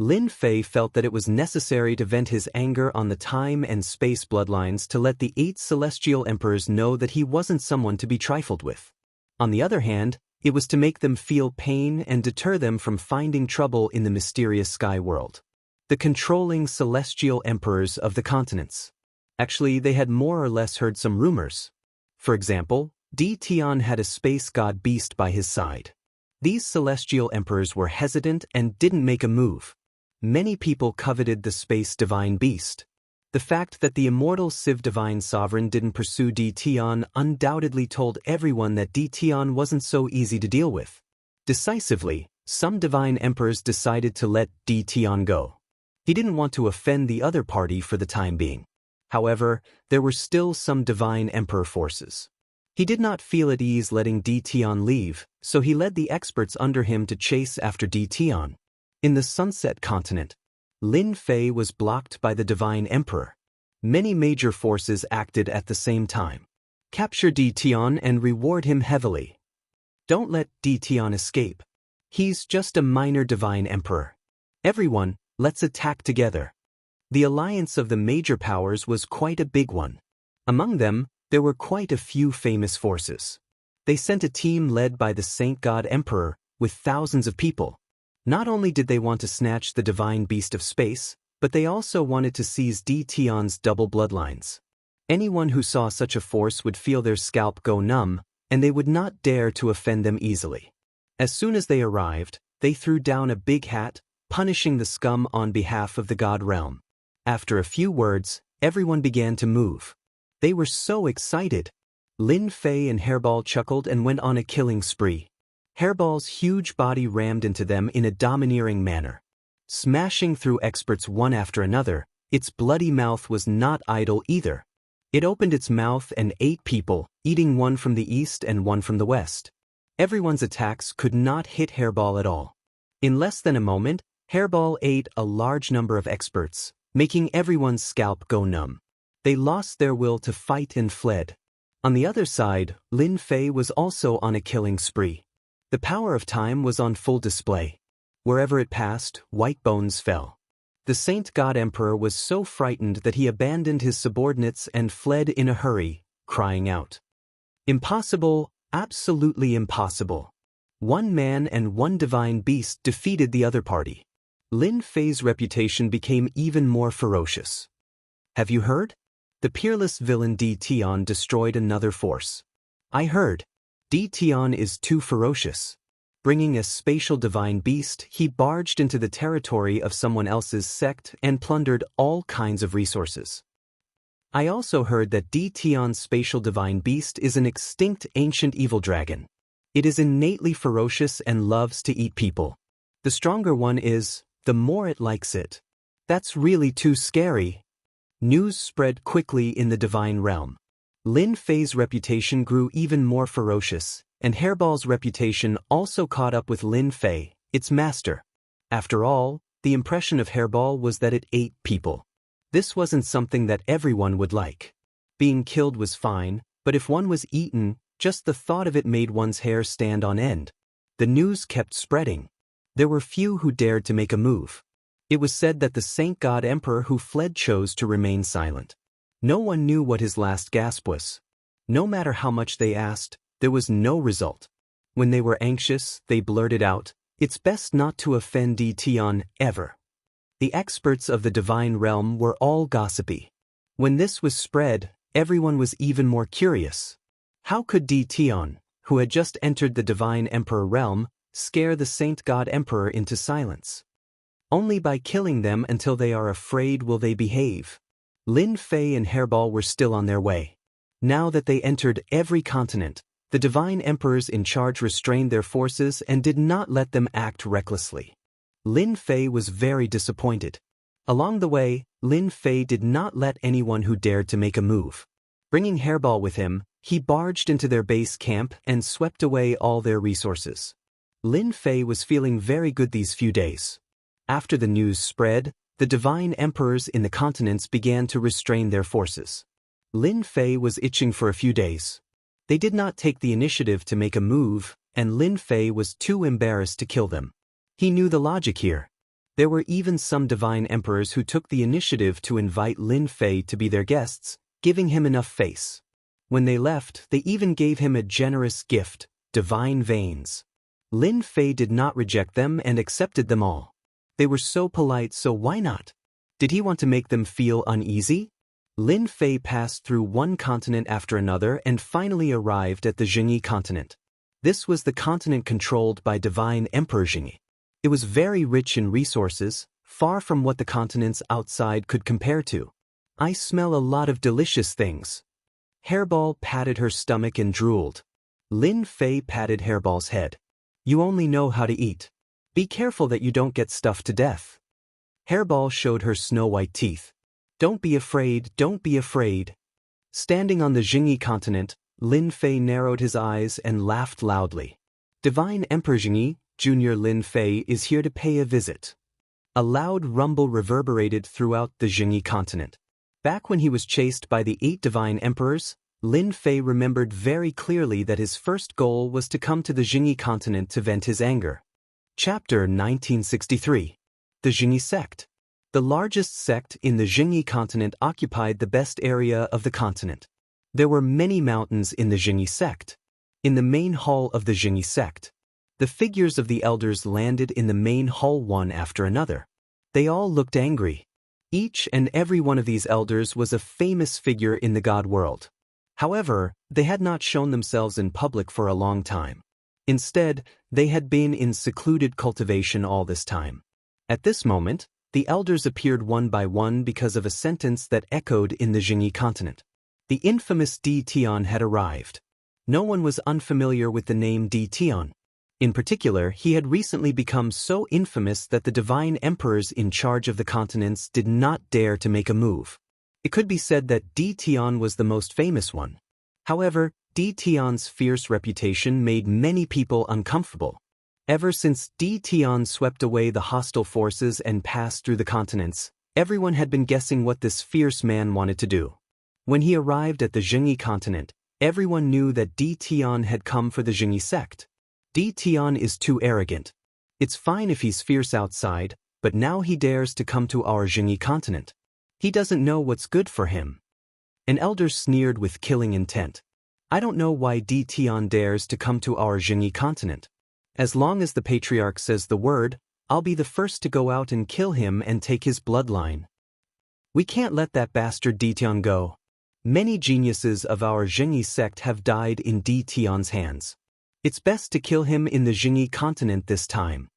Lin Fei felt that it was necessary to vent his anger on the time and space bloodlines to let the 8 celestial emperors know that he wasn't someone to be trifled with. On the other hand, it was to make them feel pain and deter them from finding trouble in the mysterious sky world. The controlling celestial emperors of the continents. Actually, they had more or less heard some rumors. For example, Tian had a space god beast by his side. These celestial emperors were hesitant and didn't make a move. Many people coveted the space divine beast. The fact that the immortal Civ divine sovereign didn't pursue Tian undoubtedly told everyone that Tian wasn't so easy to deal with. Decisively, some divine emperors decided to let Tian go. He didn't want to offend the other party for the time being. However, there were still some divine emperor forces. He did not feel at ease letting Tian leave, so he led the experts under him to chase after Tian. In the Sunset Continent, Lin Fei was blocked by the Divine Emperor. Many major forces acted at the same time. Capture Tian and reward him heavily. Don't let Tian escape. He's just a minor Divine Emperor. Everyone, let's attack together. The alliance of the major powers was quite a big one. Among them, there were quite a few famous forces. They sent a team led by the Saint God Emperor, with thousands of people. Not only did they want to snatch the divine beast of space, but they also wanted to seize Tian's double bloodlines. Anyone who saw such a force would feel their scalp go numb, and they would not dare to offend them easily. As soon as they arrived, they threw down a big hat, punishing the scum on behalf of the god realm. After a few words, everyone began to move. They were so excited. Lin Fei and Hairball chuckled and went on a killing spree. Hairball's huge body rammed into them in a domineering manner. Smashing through experts one after another, its bloody mouth was not idle either. It opened its mouth and ate people, eating one from the east and one from the west. Everyone's attacks could not hit Hairball at all. In less than a moment, Hairball ate a large number of experts, making everyone's scalp go numb. They lost their will to fight and fled. On the other side, Lin Fei was also on a killing spree. The power of time was on full display. Wherever it passed, white bones fell. The Saint God Emperor was so frightened that he abandoned his subordinates and fled in a hurry, crying out, "Impossible, absolutely impossible." One man and one divine beast defeated the other party. Lin Fei's reputation became even more ferocious. Have you heard? The peerless villain Tian destroyed another force. I heard. Tian is too ferocious. Bringing a spatial divine beast, he barged into the territory of someone else's sect and plundered all kinds of resources. I also heard that Tian's spatial divine beast is an extinct ancient evil dragon. It is innately ferocious and loves to eat people. The stronger one is, the more it likes it. That's really too scary. News spread quickly in the divine realm. Lin Fei's reputation grew even more ferocious, and Hairball's reputation also caught up with Lin Fei, its master. After all, the impression of Hairball was that it ate people. This wasn't something that everyone would like. Being killed was fine, but if one was eaten, just the thought of it made one's hair stand on end. The news kept spreading. There were few who dared to make a move. It was said that the Saint God Emperor who fled chose to remain silent. No one knew what his last gasp was. No matter how much they asked, there was no result. When they were anxious, they blurted out, "It's best not to offend Di Tian ever." The experts of the divine realm were all gossipy. When this was spread, everyone was even more curious. How could Di Tian, who had just entered the divine emperor realm, scare the Saint God Emperor into silence? Only by killing them until they are afraid will they behave. Lin Fei and Hairball were still on their way. Now that they entered every continent, the divine emperors in charge restrained their forces and did not let them act recklessly. Lin Fei was very disappointed. Along the way, Lin Fei did not let anyone who dared to make a move. Bringing Hairball with him, he barged into their base camp and swept away all their resources. Lin Fei was feeling very good these few days. After the news spread, the divine emperors in the continents began to restrain their forces. Lin Fei was itching for a few days. They did not take the initiative to make a move, and Lin Fei was too embarrassed to kill them. He knew the logic here. There were even some divine emperors who took the initiative to invite Lin Fei to be their guests, giving him enough face. When they left, they even gave him a generous gift, divine veins. Lin Fei did not reject them and accepted them all. They were so polite, so why not? Did he want to make them feel uneasy? Lin Fei passed through one continent after another and finally arrived at the Jingyi continent. This was the continent controlled by divine Emperor Jingyi. It was very rich in resources, far from what the continents outside could compare to. "I smell a lot of delicious things." Hairball patted her stomach and drooled. Lin Fei patted Hairball's head. "You only know how to eat. Be careful that you don't get stuffed to death." Hairball showed her snow-white teeth. "Don't be afraid, don't be afraid." Standing on the Jingyi continent, Lin Fei narrowed his eyes and laughed loudly. "Divine Emperor Jingyi, Junior Lin Fei is here to pay a visit." A loud rumble reverberated throughout the Jingyi continent. Back when he was chased by the 8 divine emperors, Lin Fei remembered very clearly that his first goal was to come to the Jingyi continent to vent his anger. Chapter 1963. The Jingyi Sect. The largest sect in the Jingyi continent occupied the best area of the continent. There were many mountains in the Jingyi sect. In the main hall of the Jingyi sect, the figures of the elders landed in the main hall one after another. They all looked angry. Each and every one of these elders was a famous figure in the god world. However, they had not shown themselves in public for a long time. Instead, they had been in secluded cultivation all this time. At this moment, the elders appeared one by one because of a sentence that echoed in the Jingyi continent. The infamous Di Tian had arrived. No one was unfamiliar with the name Di Tian. In particular, he had recently become so infamous that the divine emperors in charge of the continents did not dare to make a move. It could be said that Di Tian was the most famous one. However, Di Tian's fierce reputation made many people uncomfortable. Ever since Di Tian swept away the hostile forces and passed through the continents, everyone had been guessing what this fierce man wanted to do. When he arrived at the Jingyi continent, everyone knew that Di Tian had come for the Jingyi sect. Di Tian is too arrogant. It's fine if he's fierce outside, but now he dares to come to our Jingyi continent. He doesn't know what's good for him. An elder sneered with killing intent. "I don't know why Di Tian dares to come to our Jingyi continent. As long as the patriarch says the word, I'll be the first to go out and kill him and take his bloodline. We can't let that bastard Di Tian go. Many geniuses of our Jingyi sect have died in Di Tian's hands. It's best to kill him in the Jingyi continent this time."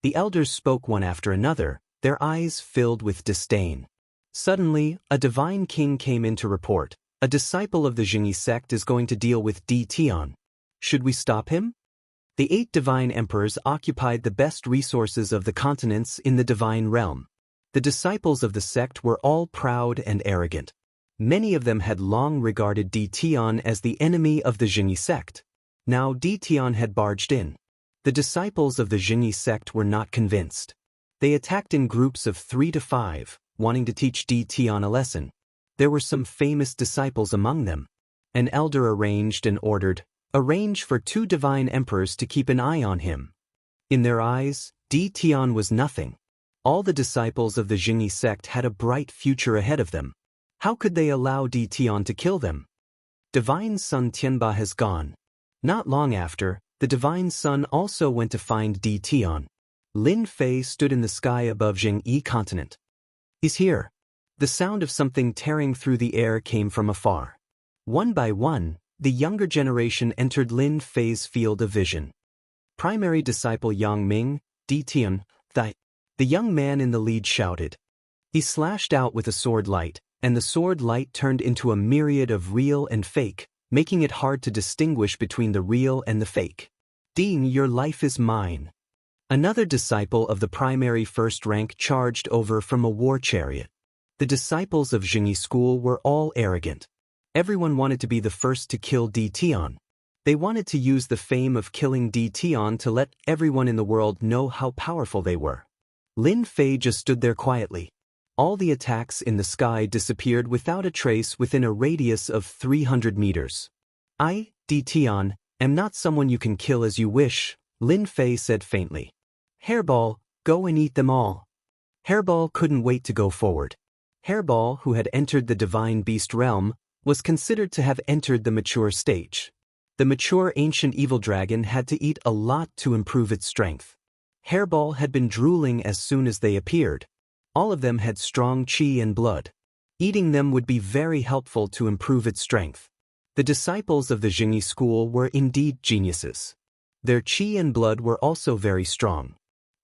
The elders spoke one after another, their eyes filled with disdain. Suddenly, a divine king came in to report, "A disciple of the Jingyi sect is going to deal with Di Tian. Should we stop him?" The 8 divine emperors occupied the best resources of the continents in the divine realm. The disciples of the sect were all proud and arrogant. Many of them had long regarded Di Tian as the enemy of the Jingyi sect. Now Di Tian had barged in. The disciples of the Jingyi sect were not convinced. They attacked in groups of 3 to 5, wanting to teach Di Tian a lesson. There were some famous disciples among them. An elder arranged and ordered, "Arrange for 2 divine emperors to keep an eye on him." In their eyes, Di Tian was nothing. All the disciples of the Jingyi sect had a bright future ahead of them. How could they allow Di Tian to kill them? Divine Son Tianba has gone. Not long after, the Divine Sun also went to find Di Tian. Lin Fei stood in the sky above Jingyi continent. "He's here." The sound of something tearing through the air came from afar. One by one, the younger generation entered Lin Fei's field of vision. Primary disciple Yang Ming, Di Tian, the young man in the lead shouted. He slashed out with a sword light, and the sword light turned into a myriad of real and fake, making it hard to distinguish between the real and the fake. "Dean, your life is mine." Another disciple of the primary first rank charged over from a war chariot. The disciples of Jingyi school were all arrogant. Everyone wanted to be the first to kill Di Tian. They wanted to use the fame of killing Di Tian to let everyone in the world know how powerful they were. Lin Fei just stood there quietly. All the attacks in the sky disappeared without a trace within a radius of 300 meters. "I, Di Tian, am not someone you can kill as you wish," Lin Fei said faintly. "Hairball, go and eat them all." Hairball couldn't wait to go forward. Hairball, who had entered the divine beast realm, was considered to have entered the mature stage. The mature ancient evil dragon had to eat a lot to improve its strength. Hairball had been drooling as soon as they appeared. All of them had strong qi and blood. Eating them would be very helpful to improve its strength. The disciples of the Jingyi school were indeed geniuses. Their qi and blood were also very strong.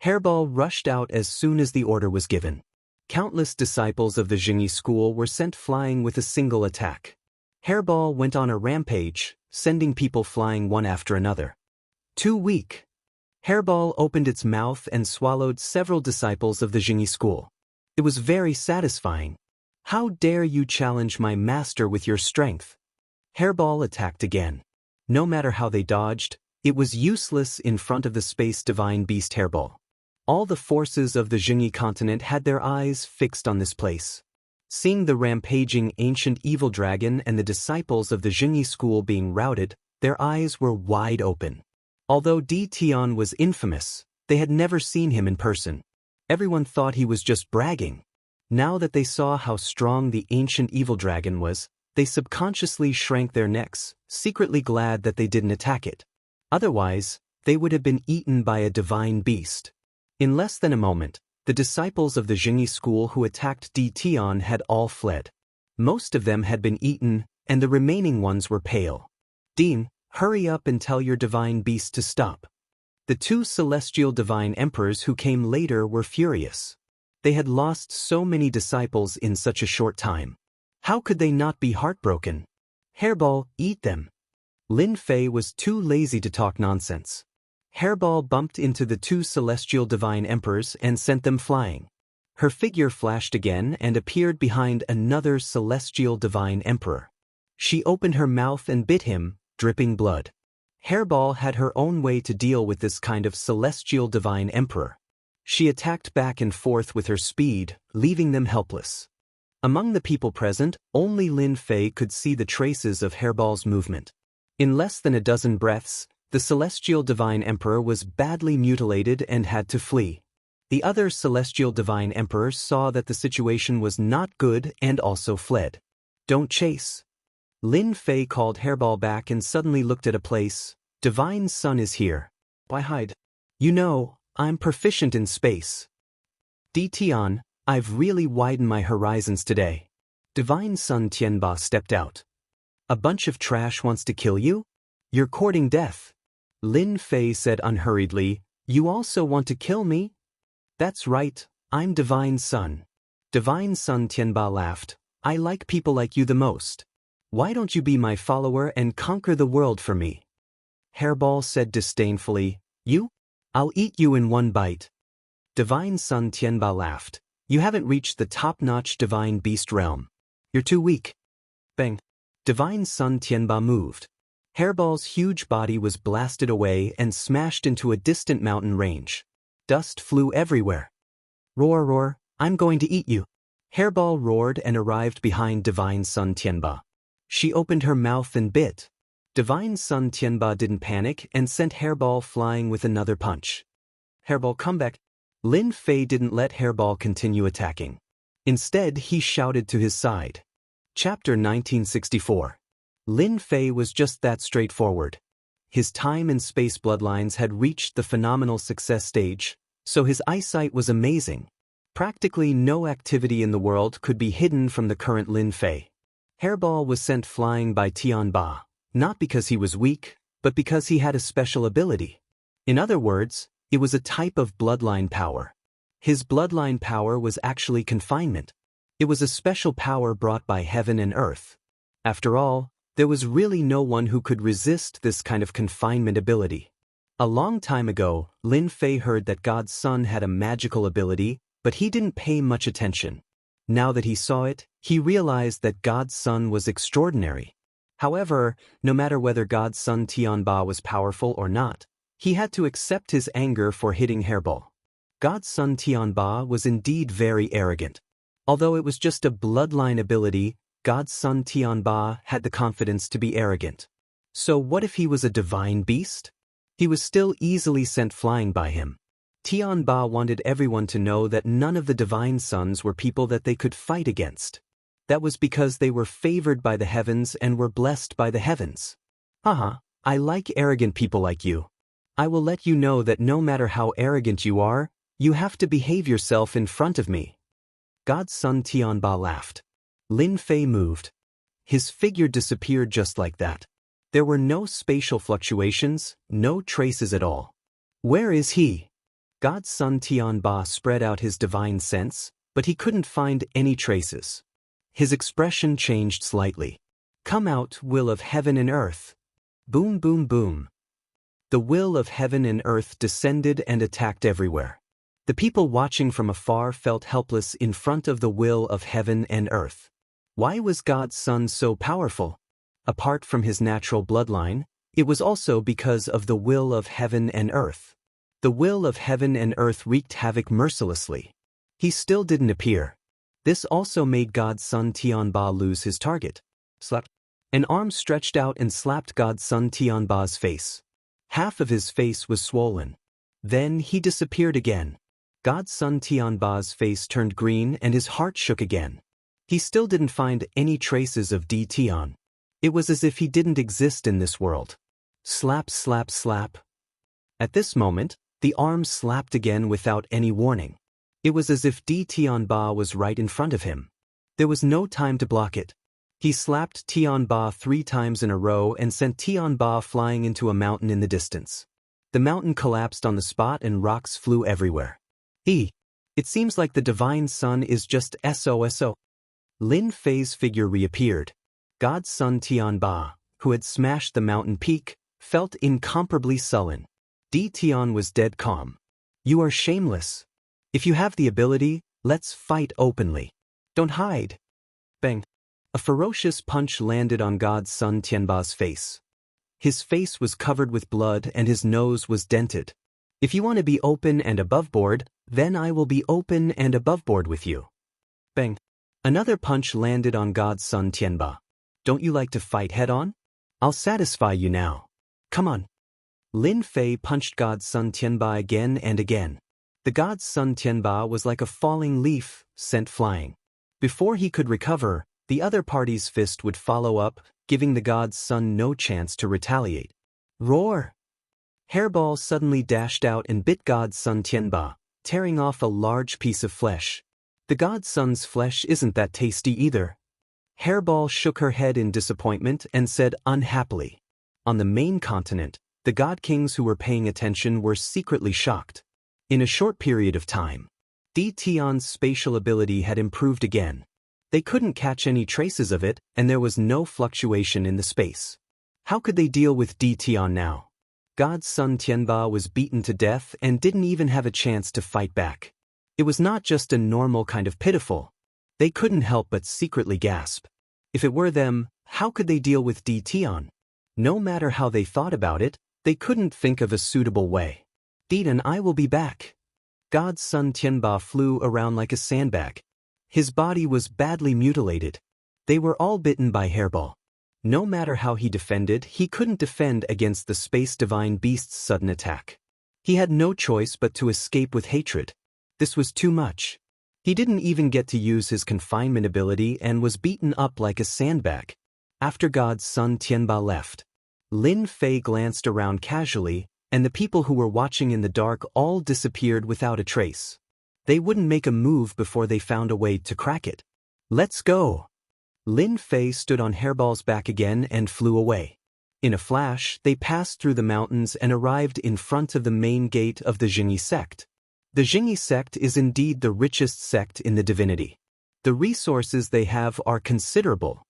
Hairball rushed out as soon as the order was given. Countless disciples of the Jingyi school were sent flying with a single attack. Hairball went on a rampage, sending people flying one after another. Too weak. Hairball opened its mouth and swallowed several disciples of the Jingyi school. It was very satisfying. "How dare you challenge my master with your strength?" Hairball attacked again. No matter how they dodged, it was useless in front of the space divine beast Hairball. All the forces of the Jingyi continent had their eyes fixed on this place. Seeing the rampaging ancient evil dragon and the disciples of the Jingyi school being routed, their eyes were wide open. Although Di Tian was infamous, they had never seen him in person. Everyone thought he was just bragging. Now that they saw how strong the ancient evil dragon was, they subconsciously shrank their necks, secretly glad that they didn't attack it. Otherwise, they would have been eaten by a divine beast. In less than a moment, the disciples of the Jingyi school who attacked Di Tian had all fled. Most of them had been eaten, and the remaining ones were pale. "Dean, hurry up and tell your divine beast to stop." The 2 celestial divine emperors who came later were furious. They had lost so many disciples in such a short time. How could they not be heartbroken? "Hairball, eat them." Lin Fei was too lazy to talk nonsense. Hairball bumped into the 2 celestial divine emperors and sent them flying. Her figure flashed again and appeared behind another celestial divine emperor. She opened her mouth and bit him, dripping blood. Hairball had her own way to deal with this kind of celestial divine emperor. She attacked back and forth with her speed, leaving them helpless. Among the people present, only Lin Fei could see the traces of Hairball's movement. In less than a dozen breaths, the celestial divine emperor was badly mutilated and had to flee. The other celestial divine emperor saw that the situation was not good and also fled. "Don't chase." Lin Fei called Hairball back and suddenly looked at a place. "Divine Sun is here. Why hide?" "You know, I'm proficient in space." "Di Tian, I've really widened my horizons today." Divine Sun Tianba stepped out. "A bunch of trash wants to kill you? You're courting death." Lin Fei said unhurriedly, "You also want to kill me?" "That's right, I'm Divine Sun." Divine Sun Tianba laughed. "I like people like you the most. Why don't you be my follower and conquer the world for me?" Hairball said disdainfully, "You? I'll eat you in one bite." Divine Sun Tianba laughed. You haven't reached the top-notch divine beast realm. You're too weak. Bang. Divine Sun Tianba moved. Hairball's huge body was blasted away and smashed into a distant mountain range. Dust flew everywhere. Roar, roar, I'm going to eat you. Hairball roared and arrived behind Divine Sun Tianba. She opened her mouth and bit. Divine Sun Tianba didn't panic and sent Hairball flying with another punch. Hairball, come back. Lin Fei didn't let Hairball continue attacking. Instead, he shouted to his side. Chapter 1964. Lin Fei was just that straightforward. His time and space bloodlines had reached the phenomenal success stage, so his eyesight was amazing. Practically no activity in the world could be hidden from the current Lin Fei. Hairball was sent flying by Tianba, not because he was weak, but because he had a special ability. In other words, it was a type of bloodline power. His bloodline power was actually confinement. It was a special power brought by heaven and earth. After all, there was really no one who could resist this kind of confinement ability. A long time ago, Lin Fei heard that God's son had a magical ability, but he didn't pay much attention. Now that he saw it, he realized that God's son was extraordinary. However, no matter whether God's son Tianba was powerful or not, he had to accept his anger for hitting Hairball. God's son Tianba was indeed very arrogant. Although it was just a bloodline ability, God's son Tianba had the confidence to be arrogant. So what if he was a divine beast? He was still easily sent flying by him. Tianba wanted everyone to know that none of the divine sons were people that they could fight against. That was because they were favored by the heavens and were blessed by the heavens. Haha, I like arrogant people like you. I will let you know that no matter how arrogant you are, you have to behave yourself in front of me. God's son Tianba laughed. Lin Fei moved. His figure disappeared just like that. There were no spatial fluctuations, no traces at all. Where is he? God's son Tianba spread out his divine sense, but he couldn't find any traces. His expression changed slightly. Come out, will of heaven and earth. Boom, boom, boom. The will of heaven and earth descended and attacked everywhere. The people watching from afar felt helpless in front of the will of heaven and earth. Why was God's son so powerful? Apart from his natural bloodline, it was also because of the will of heaven and earth. The will of heaven and earth wreaked havoc mercilessly. He still didn't appear. This also made God's son Tianba lose his target. Slap. An arm stretched out and slapped God's son Tianba's face. Half of his face was swollen. Then he disappeared again. God's son Tianba's face turned green and his heart shook again. He still didn't find any traces of D. Tian. It was as if he didn't exist in this world. Slap, slap, slap. At this moment, the arm slapped again without any warning. It was as if D. Tianba was right in front of him. There was no time to block it. He slapped Tianba 3 times in a row and sent Tianba flying into a mountain in the distance. The mountain collapsed on the spot and rocks flew everywhere. It seems like the divine son is just SOSO. Lin Fei's figure reappeared. God's son Tianba, who had smashed the mountain peak, felt incomparably sullen. D. Tian was dead calm. You are shameless. If you have the ability, let's fight openly. Don't hide. Bang. A ferocious punch landed on God's son Tianba's face. His face was covered with blood and his nose was dented. If you want to be open and above board, then I will be open and above board with you. Bang. Another punch landed on God's son Tianba. Don't you like to fight head-on? I'll satisfy you now. Come on. Lin Fei punched God's son Tianba again and again. The God's son Tianba was like a falling leaf, sent flying. Before he could recover, the other party's fist would follow up, giving the God's son no chance to retaliate. Roar! Hairball suddenly dashed out and bit God's son Tianba, tearing off a large piece of flesh. The God's son's flesh isn't that tasty either. Hairball shook her head in disappointment and said unhappily. On the main continent, the God Kings who were paying attention were secretly shocked. In a short period of time, D. Tian's spatial ability had improved again. They couldn't catch any traces of it, and there was no fluctuation in the space. How could they deal with D. Tian now? God's son Tianba was beaten to death and didn't even have a chance to fight back. It was not just a normal kind of pitiful. They couldn't help but secretly gasp. If it were them, how could they deal with Tion? No matter how they thought about it, they couldn't think of a suitable way. And I will be back. God's son Tianba flew around like a sandbag. His body was badly mutilated. They were all bitten by hairball. No matter how he defended, he couldn't defend against the space divine beast's sudden attack. He had no choice but to escape with hatred. This was too much. He didn't even get to use his confinement ability and was beaten up like a sandbag. After God's son Tianba left, Lin Fei glanced around casually, and the people who were watching in the dark all disappeared without a trace. They wouldn't make a move before they found a way to crack it. Let's go. Lin Fei stood on Hairball's back again and flew away. In a flash, they passed through the mountains and arrived in front of the main gate of the Jingyi sect. The Jingyi sect is indeed the richest sect in the divinity. The resources they have are considerable.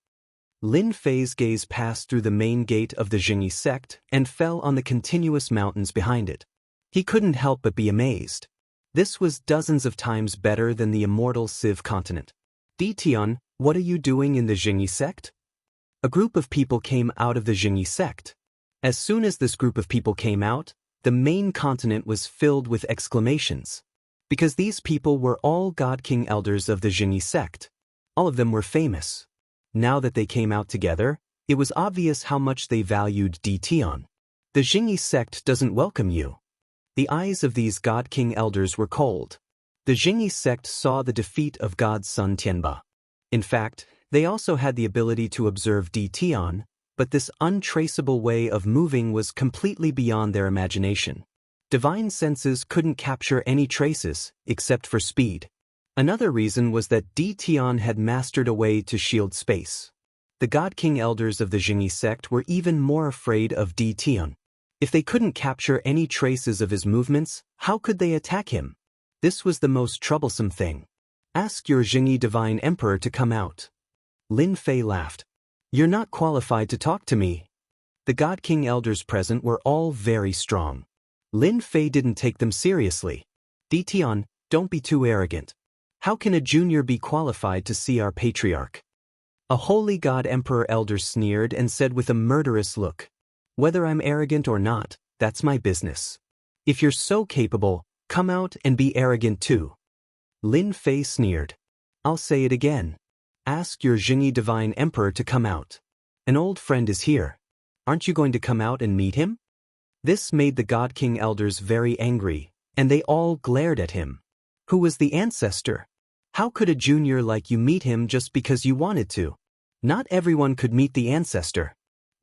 Lin Fei's gaze passed through the main gate of the Jingyi sect and fell on the continuous mountains behind it. He couldn't help but be amazed. This was dozens of times better than the immortal Civ continent. Tion, what are you doing in the Jingyi sect? A group of people came out of the Jingyi sect. As soon as this group of people came out, the main continent was filled with exclamations. Because these people were all God King elders of the Jingyi sect. All of them were famous. Now that they came out together, it was obvious how much they valued Tion. The Jingyi sect doesn't welcome you. The eyes of these God King elders were cold. The Jingyi sect saw the defeat of God's son Tianba. In fact, they also had the ability to observe Tion, but this untraceable way of moving was completely beyond their imagination. Divine senses couldn't capture any traces, except for speed. Another reason was that Tion had mastered a way to shield space. The God King elders of the Jingyi sect were even more afraid of Tion. If they couldn't capture any traces of his movements, how could they attack him? This was the most troublesome thing. Ask your Jingyi divine emperor to come out. Lin Fei laughed. You're not qualified to talk to me. The God King elders present were all very strong. Lin Fei didn't take them seriously. Tion, don't be too arrogant. How can a junior be qualified to see our patriarch? A holy god emperor elder sneered and said with a murderous look, whether I'm arrogant or not, that's my business. If you're so capable, come out and be arrogant too. Lin Fei sneered. I'll say it again. Ask your Jingyi divine emperor to come out. An old friend is here. Aren't you going to come out and meet him? This made the God King elders very angry, and they all glared at him. Who was the ancestor? How could a junior like you meet him just because you wanted to? Not everyone could meet the ancestor.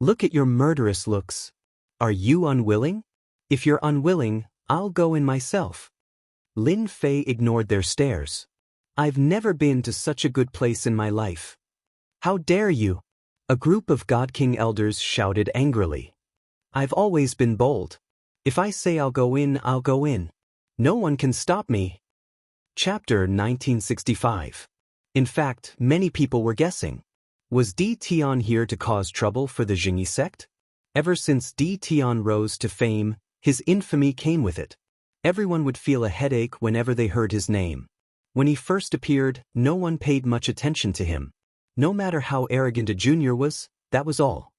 Look at your murderous looks. Are you unwilling? If you're unwilling, I'll go in myself. Lin Fei ignored their stares. I've never been to such a good place in my life. How dare you? A group of God King elders shouted angrily. I've always been bold. If I say I'll go in, I'll go in. No one can stop me. Chapter 1965. In fact, many people were guessing. Was Tion here to cause trouble for the Jingyi sect? Ever since Tion rose to fame, his infamy came with it. Everyone would feel a headache whenever they heard his name. When he first appeared, no one paid much attention to him. No matter how arrogant a junior was, that was all.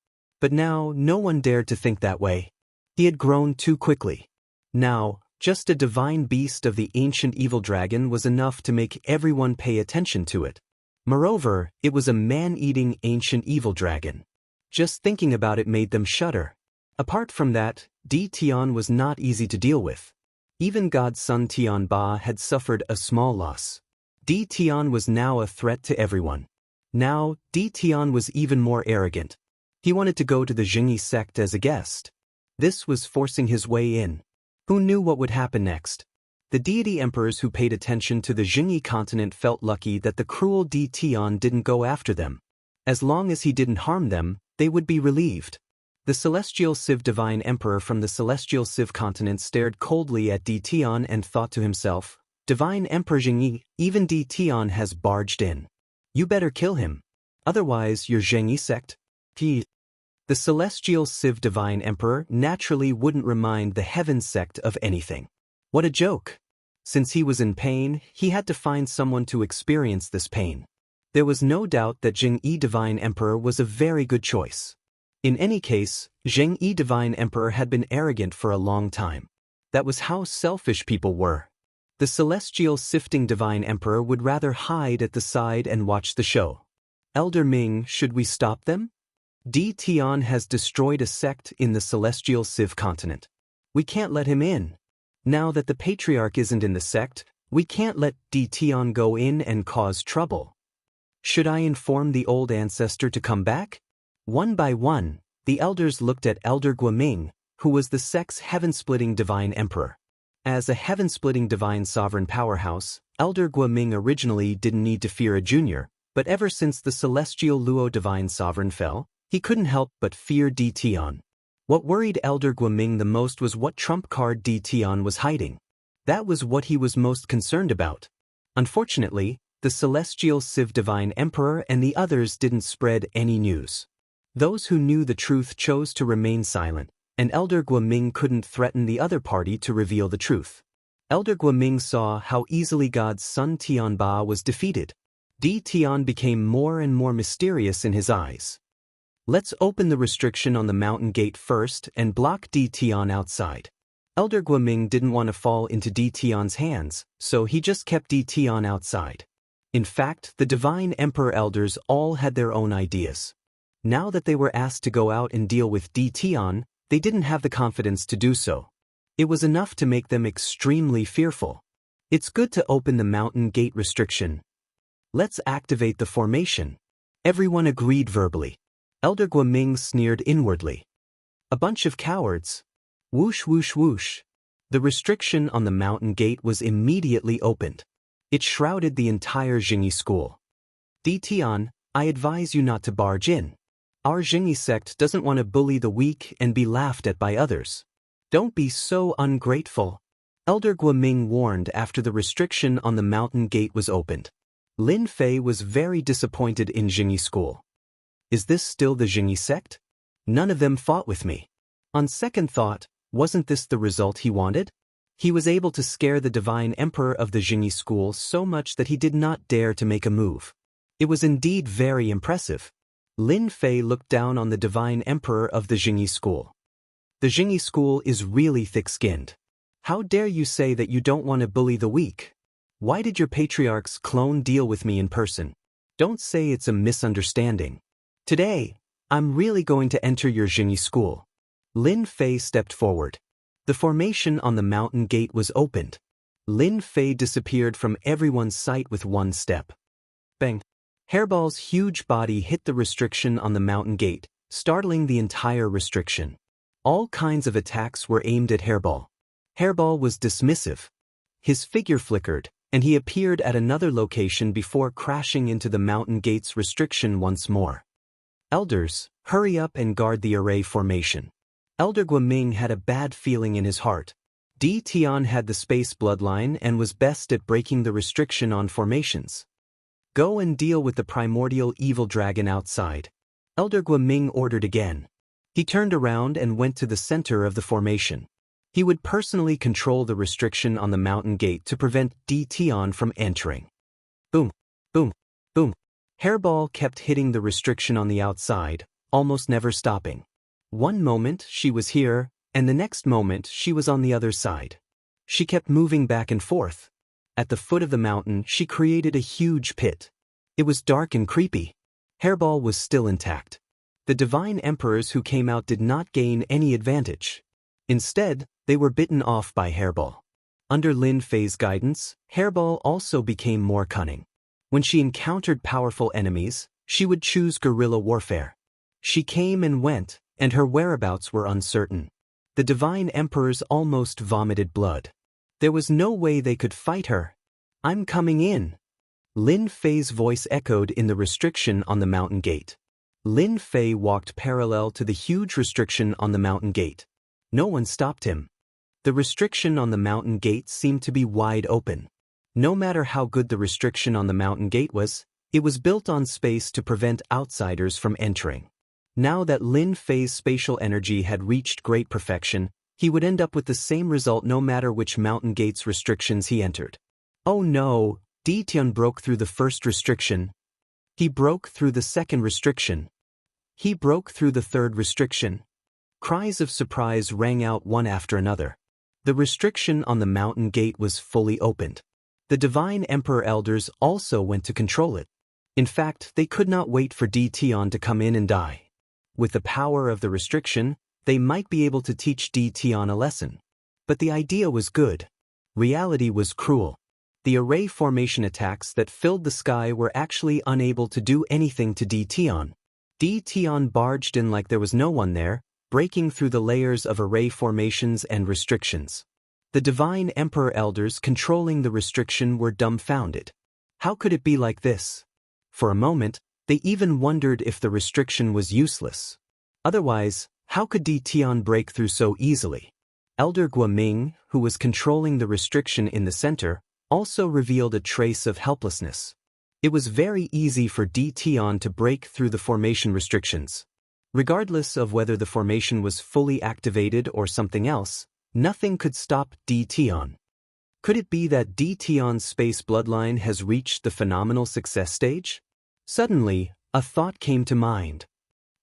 But now, no one dared to think that way. He had grown too quickly. Now, just a divine beast of the ancient evil dragon was enough to make everyone pay attention to it. Moreover, it was a man-eating ancient evil dragon. Just thinking about it made them shudder. Apart from that, Tion was not easy to deal with. Even God's son Tianba had suffered a small loss. Tion was now a threat to everyone. Now, Tion was even more arrogant. He wanted to go to the Jingyi sect as a guest. This was forcing his way in. Who knew what would happen next? The deity emperors who paid attention to the Jingyi continent felt lucky that the cruel Tion didn't go after them. As long as he didn't harm them, they would be relieved. The celestial Civ divine emperor from the celestial Civ continent stared coldly at Tion and thought to himself, Divine Emperor Jingyi, even Tion has barged in. You better kill him. Otherwise your Jingyi sect. The celestial Civ divine emperor naturally wouldn't remind the heaven sect of anything. What a joke. Since he was in pain, he had to find someone to experience this pain. There was no doubt that Zheng Yi Divine Emperor was a very good choice. In any case, Zheng Yi Divine Emperor had been arrogant for a long time. That was how selfish people were. The celestial sifting Divine Emperor would rather hide at the side and watch the show. Elder Ming, should we stop them? Di Tian has destroyed a sect in the celestial Civ continent. We can't let him in. Now that the patriarch isn't in the sect, we can't let Di Tian go in and cause trouble. Should I inform the old ancestor to come back? One by one, the elders looked at Elder Guoming, who was the sect's heaven-splitting divine emperor. As a heaven-splitting divine sovereign powerhouse, Elder Guoming originally didn't need to fear a junior, but ever since the celestial Luo divine sovereign fell, he couldn't help but fear Di Tian. What worried Elder Guoming the most was what trump card Di Tian was hiding. That was what he was most concerned about. Unfortunately, the celestial Civ divine emperor and the others didn't spread any news. Those who knew the truth chose to remain silent, and Elder Guoming couldn't threaten the other party to reveal the truth. Elder Guoming saw how easily God's son Tianba was defeated. Di Tian became more and more mysterious in his eyes. Let's open the restriction on the mountain gate first and block Di Tian outside. Elder Guoming didn't want to fall into Di Tian's hands, so he just kept Di Tian outside. In fact, the divine emperor elders all had their own ideas. Now that they were asked to go out and deal with Di Tian, they didn't have the confidence to do so. It was enough to make them extremely fearful. It's good to open the mountain gate restriction. Let's activate the formation. Everyone agreed verbally. Elder Guoming sneered inwardly. A bunch of cowards. Whoosh whoosh whoosh. The restriction on the mountain gate was immediately opened. It shrouded the entire Jingyi school. Di Tian, I advise you not to barge in. Our Jingyi sect doesn't want to bully the weak and be laughed at by others. Don't be so ungrateful. Elder Guoming warned after the restriction on the mountain gate was opened. Lin Fei was very disappointed in Jingyi school. Is this still the Jingyi sect? None of them fought with me. On second thought, wasn't this the result he wanted? He was able to scare the divine emperor of the Jingyi school so much that he did not dare to make a move. It was indeed very impressive. Lin Fei looked down on the divine emperor of the Jingyi school. The Jingyi school is really thick-skinned. How dare you say that you don't want to bully the weak? Why did your patriarch's clone deal with me in person? Don't say it's a misunderstanding. Today, I'm really going to enter your Jingyi school. Lin Fei stepped forward. The formation on the mountain gate was opened. Lin Fei disappeared from everyone's sight with one step. Bang! Hairball's huge body hit the restriction on the mountain gate, startling the entire restriction. All kinds of attacks were aimed at Hairball. Hairball was dismissive. His figure flickered, and he appeared at another location before crashing into the mountain gate's restriction once more. Elders, hurry up and guard the array formation. Elder Guoming had a bad feeling in his heart. Di Tian had the space bloodline and was best at breaking the restriction on formations. Go and deal with the primordial evil dragon outside. Elder Guoming ordered again. He turned around and went to the center of the formation. He would personally control the restriction on the mountain gate to prevent Di Tian from entering. Boom, boom, boom. Hairball kept hitting the restriction on the outside, almost never stopping. One moment she was here, and the next moment she was on the other side. She kept moving back and forth. At the foot of the mountain, she created a huge pit. It was dark and creepy. Hairball was still intact. The divine emperors who came out did not gain any advantage. Instead, they were bitten off by Hairball. Under Lin Fei's guidance, Hairball also became more cunning. When she encountered powerful enemies, she would choose guerrilla warfare. She came and went, and her whereabouts were uncertain. The divine emperors almost vomited blood. There was no way they could fight her. I'm coming in. Lin Fei's voice echoed in the restriction on the mountain gate. Lin Fei walked parallel to the huge restriction on the mountain gate. No one stopped him. The restriction on the mountain gate seemed to be wide open. No matter how good the restriction on the mountain gate was, it was built on space to prevent outsiders from entering. Now that Lin Fei's spatial energy had reached great perfection, He would end up with the same result no matter which mountain gate's restrictions he entered. Oh no, Tian broke through the first restriction. He broke through the second restriction. He broke through the third restriction. Cries of surprise rang out one after another. The restriction on the mountain gate was fully opened. The divine emperor elders also went to control it. In fact, they could not wait for Tian to come in and die. With the power of the restriction, they might be able to teach Tian a lesson. But the idea was good. Reality was cruel. The array formation attacks that filled the sky were actually unable to do anything to Tian. Tian barged in like there was no one there, breaking through the layers of array formations and restrictions. The divine emperor elders controlling the restriction were dumbfounded. How could it be like this? For a moment, they even wondered if the restriction was useless. Otherwise, how could Tian break through so easily? Elder Guoming, who was controlling the restriction in the center, also revealed a trace of helplessness. It was very easy for Tian to break through the formation restrictions. Regardless of whether the formation was fully activated or something else, nothing could stop Tian. Could it be that Tian's space bloodline has reached the phenomenal success stage? Suddenly, a thought came to mind.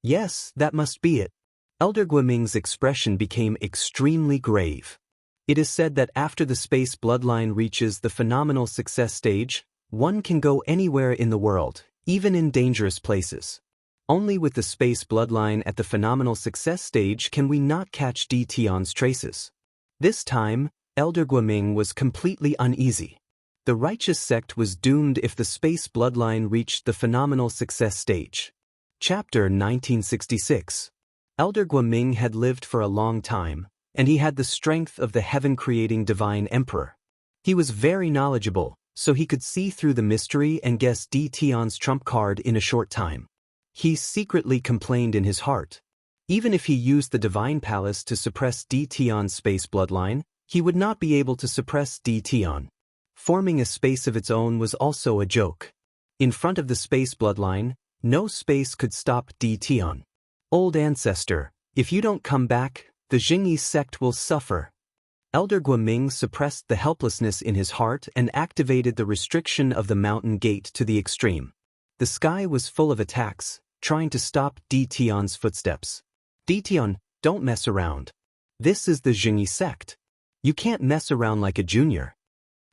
Yes, that must be it. Elder Guoming's expression became extremely grave. It is said that after the space bloodline reaches the phenomenal success stage, one can go anywhere in the world, even in dangerous places. Only with the space bloodline at the phenomenal success stage can we not catch Tian's traces. This time, Elder Guoming was completely uneasy. The righteous sect was doomed if the space bloodline reached the phenomenal success stage. Chapter 1966. Elder Guoming had lived for a long time, and he had the strength of the heaven-creating divine emperor. He was very knowledgeable, so he could see through the mystery and guess Tian's trump card in a short time. He secretly complained in his heart. Even if he used the divine palace to suppress Tian's space bloodline, he would not be able to suppress Tian. Forming a space of its own was also a joke. In front of the space bloodline, no space could stop Tian. Old ancestor, if you don't come back, the Jingyi sect will suffer. Elder Guoming suppressed the helplessness in his heart and activated the restriction of the mountain gate to the extreme. The sky was full of attacks, trying to stop Tian's footsteps. Tian, don't mess around. This is the Jingyi sect. You can't mess around like a junior.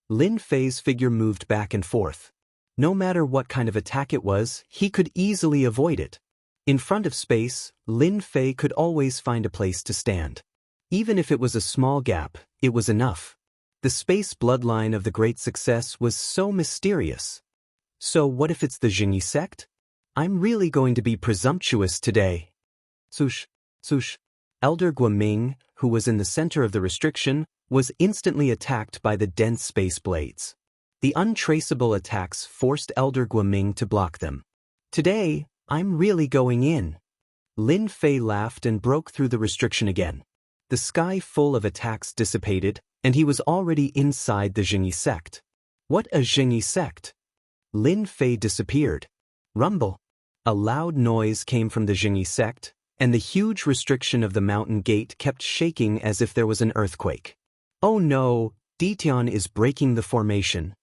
Lin Fei's figure moved back and forth. No matter what kind of attack it was, he could easily avoid it. In front of space, Lin Fei could always find a place to stand. Even if it was a small gap, it was enough. The space bloodline of the great success was so mysterious. So what if it's the Jingyi sect? I'm really going to be presumptuous today. Sush, sush. Elder Guoming, who was in the center of the restriction, was instantly attacked by the dense space blades. The untraceable attacks forced Elder Guoming to block them. Today, I'm really going in. Lin Fei laughed and broke through the restriction again. The sky full of attacks dissipated, and he was already inside the Jingyi sect. What a Jingyi sect! Lin Fei disappeared. Rumble. A loud noise came from the Jingyi sect, and the huge restriction of the mountain gate kept shaking as if there was an earthquake. Oh no, Tian is breaking the formation.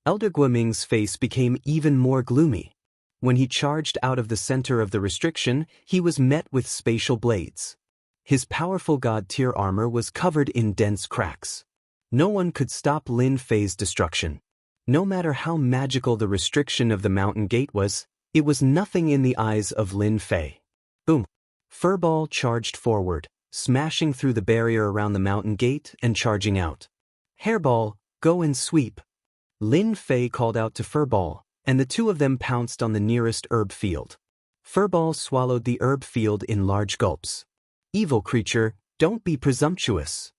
Elder Guoming's face became even more gloomy. When he charged out of the center of the restriction, he was met with spatial blades. His powerful god-tier armor was covered in dense cracks. No one could stop Lin Fei's destruction. No matter how magical the restriction of the mountain gate was, it was nothing in the eyes of Lin Fei. Boom! Furball charged forward, smashing through the barrier around the mountain gate and charging out. Hairball, go and sweep. Lin Fei called out to Furball, and the two of them pounced on the nearest herb field. Furball swallowed the herb field in large gulps. Evil creature, don't be presumptuous.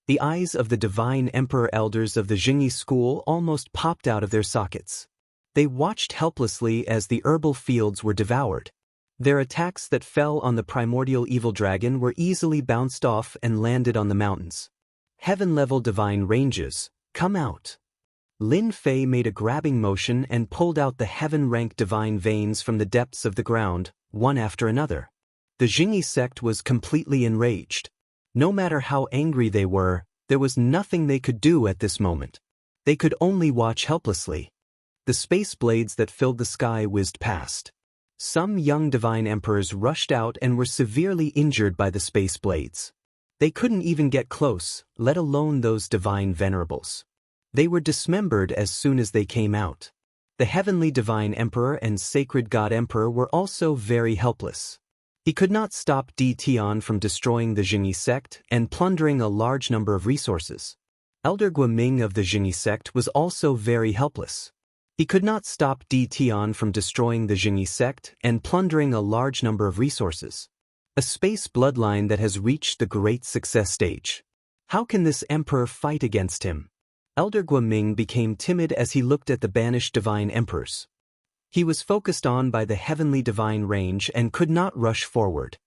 The eyes of the divine emperor elders of the Jingyi school almost popped out of their sockets. They watched helplessly as the herbal fields were devoured. Their attacks that fell on the primordial evil dragon were easily bounced off and landed on the mountains. Heaven-level divine ranges, come out. Lin Fei made a grabbing motion and pulled out the heaven-ranked divine veins from the depths of the ground, one after another. The Jingyi sect was completely enraged. No matter how angry they were, there was nothing they could do at this moment. They could only watch helplessly. The space blades that filled the sky whizzed past. Some young divine emperors rushed out and were severely injured by the space blades. They couldn't even get close, let alone those divine venerables. They were dismembered as soon as they came out. The heavenly divine emperor and sacred god emperor were also very helpless. He could not stop Di Tian from destroying the Jingyi sect and plundering a large number of resources. Elder Guoming of the Jingyi sect was also very helpless. He could not stop Di Tian from destroying the Jingyi sect and plundering a large number of resources. A space bloodline that has reached the great success stage. How can this emperor fight against him? Elder Guoming became timid as he looked at the banished divine emperors. He was focused on by the heavenly divine range and could not rush forward.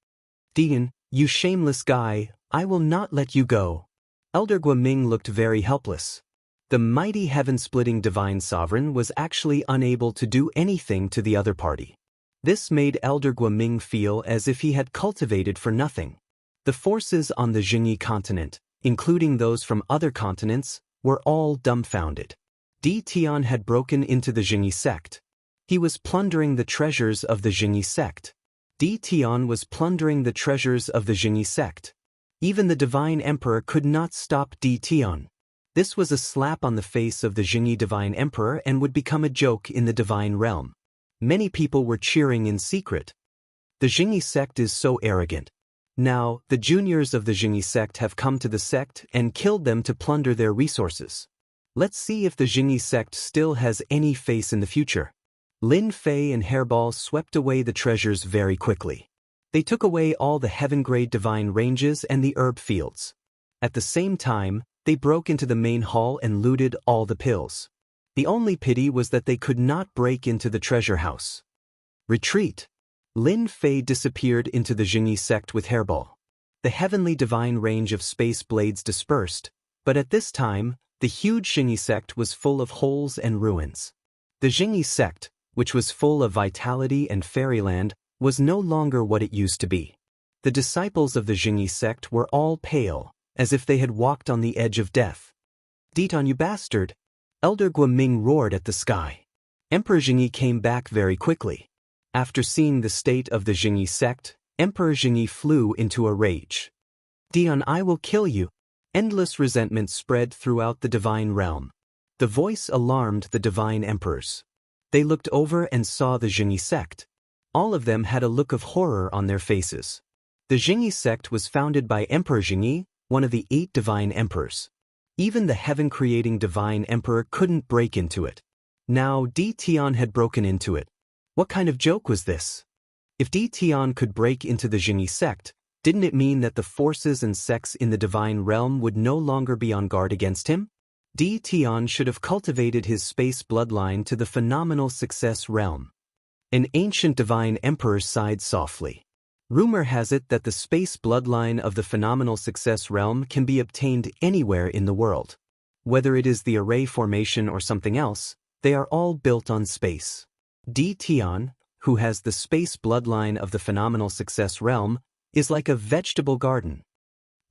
Dian, you shameless guy, I will not let you go. Elder Guoming looked very helpless. The mighty heaven-splitting divine sovereign was actually unable to do anything to the other party. This made Elder Guoming feel as if he had cultivated for nothing. The forces on the Jingyi continent, including those from other continents, were all dumbfounded. Di Tian had broken into the Jingyi sect. He was plundering the treasures of the Jingyi sect. Di Tian was plundering the treasures of the Jingyi sect. Even the divine emperor could not stop Di Tian. This was a slap on the face of the Jingyi divine emperor and would become a joke in the divine realm. Many people were cheering in secret. The Jingyi sect is so arrogant. Now, the juniors of the Jingyi sect have come to the sect and killed them to plunder their resources. Let's see if the Jingyi sect still has any face in the future. Lin Fei and Hairball swept away the treasures very quickly. They took away all the heaven-grade divine ranges and the herb fields. At the same time, they broke into the main hall and looted all the pills. The only pity was that they could not break into the treasure house. Retreat. Lin Fei disappeared into the Jingyi sect with Hairball. The heavenly divine range of space blades dispersed, but at this time, the huge Jingyi sect was full of holes and ruins. The Jingyi sect, which was full of vitality and fairyland, was no longer what it used to be. The disciples of the Jingyi sect were all pale, as if they had walked on the edge of death. Ditan, you bastard! Elder Guoming roared at the sky. Emperor Jingyi came back very quickly. After seeing the state of the Jingyi sect, Emperor Jingyi flew into a rage. Dian, I will kill you! Endless resentment spread throughout the divine realm. The voice alarmed the divine emperors. They looked over and saw the Jingyi sect. All of them had a look of horror on their faces. The Jingyi sect was founded by Emperor Jingyi, one of the 8 divine emperors. Even the heaven-creating divine emperor couldn't break into it. Now Di Tian had broken into it. What kind of joke was this? If Di Tian could break into the Jingyi sect, didn't it mean that the forces and sects in the divine realm would no longer be on guard against him? Di Tian should have cultivated his space bloodline to the phenomenal success realm. An ancient divine emperor sighed softly. Rumor has it that the space bloodline of the phenomenal success realm can be obtained anywhere in the world. Whether it is the array formation or something else, they are all built on space. Di Tian, who has the space bloodline of the phenomenal success realm, is like a vegetable garden.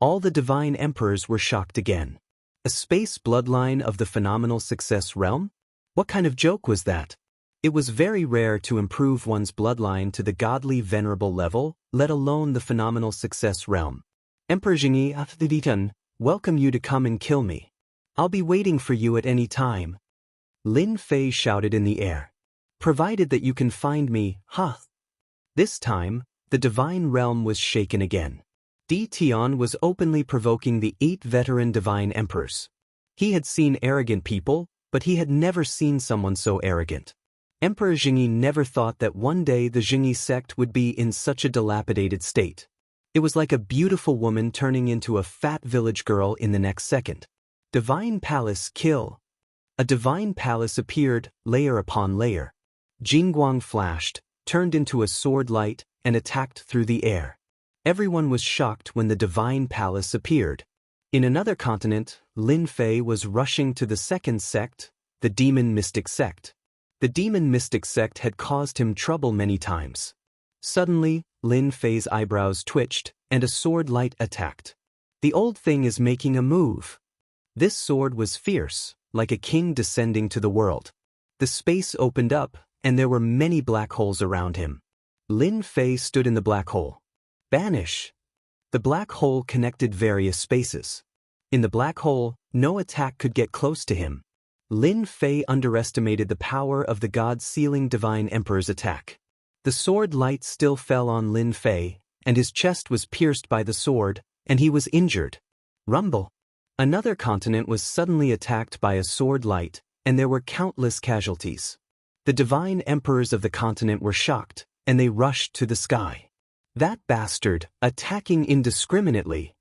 All the divine emperors were shocked again. A space bloodline of the phenomenal success realm? What kind of joke was that? It was very rare to improve one's bloodline to the godly venerable level, let alone the phenomenal success realm. Emperor Jingyi Ditan, welcome you to come and kill me. I'll be waiting for you at any time. Lin Fei shouted in the air. Provided that you can find me, huh? This time, the divine realm was shaken again. Di Tian was openly provoking the 8 veteran divine emperors. He had seen arrogant people, but he had never seen someone so arrogant. Emperor Jingyi never thought that one day the Jingyi sect would be in such a dilapidated state. It was like a beautiful woman turning into a fat village girl in the next second. Divine Palace kill. A divine palace appeared, layer upon layer. Jingguang flashed, turned into a sword light, and attacked through the air. Everyone was shocked when the divine palace appeared. In another continent, Lin Fei was rushing to the second sect, the demon mystic sect. The demon mystic sect had caused him trouble many times. Suddenly, Lin Fei's eyebrows twitched, and a sword light attacked. The old thing is making a move. This sword was fierce, like a king descending to the world. The space opened up, and there were many black holes around him. Lin Fei stood in the black hole. Banish! The black hole connected various spaces. In the black hole, no attack could get close to him. Lin Fei underestimated the power of the God-sealing Divine Emperor's attack. The sword light still fell on Lin Fei, and his chest was pierced by the sword, and he was injured. Rumble! Another continent was suddenly attacked by a sword light, and there were countless casualties. The divine emperors of the continent were shocked, and they rushed to the sky. That bastard, attacking indiscriminately.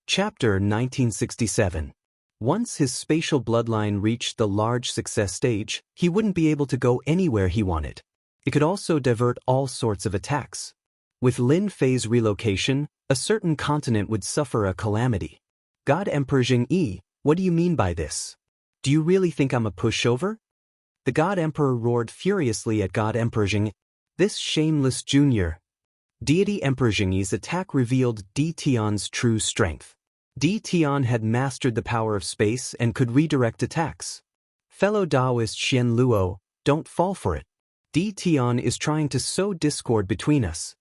Chapter 1967. Once his spatial bloodline reached the large success stage, he wouldn't be able to go anywhere he wanted. It could also divert all sorts of attacks. With Lin Fei's relocation, a certain continent would suffer a calamity. God Emperor Zhengyi, what do you mean by this? Do you really think I'm a pushover? The God Emperor roared furiously at God Emperor Zhengyi. This shameless junior. Deity Emperor Zhengyi's attack revealed Di Tian's true strength. Di Tian had mastered the power of space and could redirect attacks. Fellow Daoist Xian Luo, don't fall for it. Di Tian is trying to sow discord between us.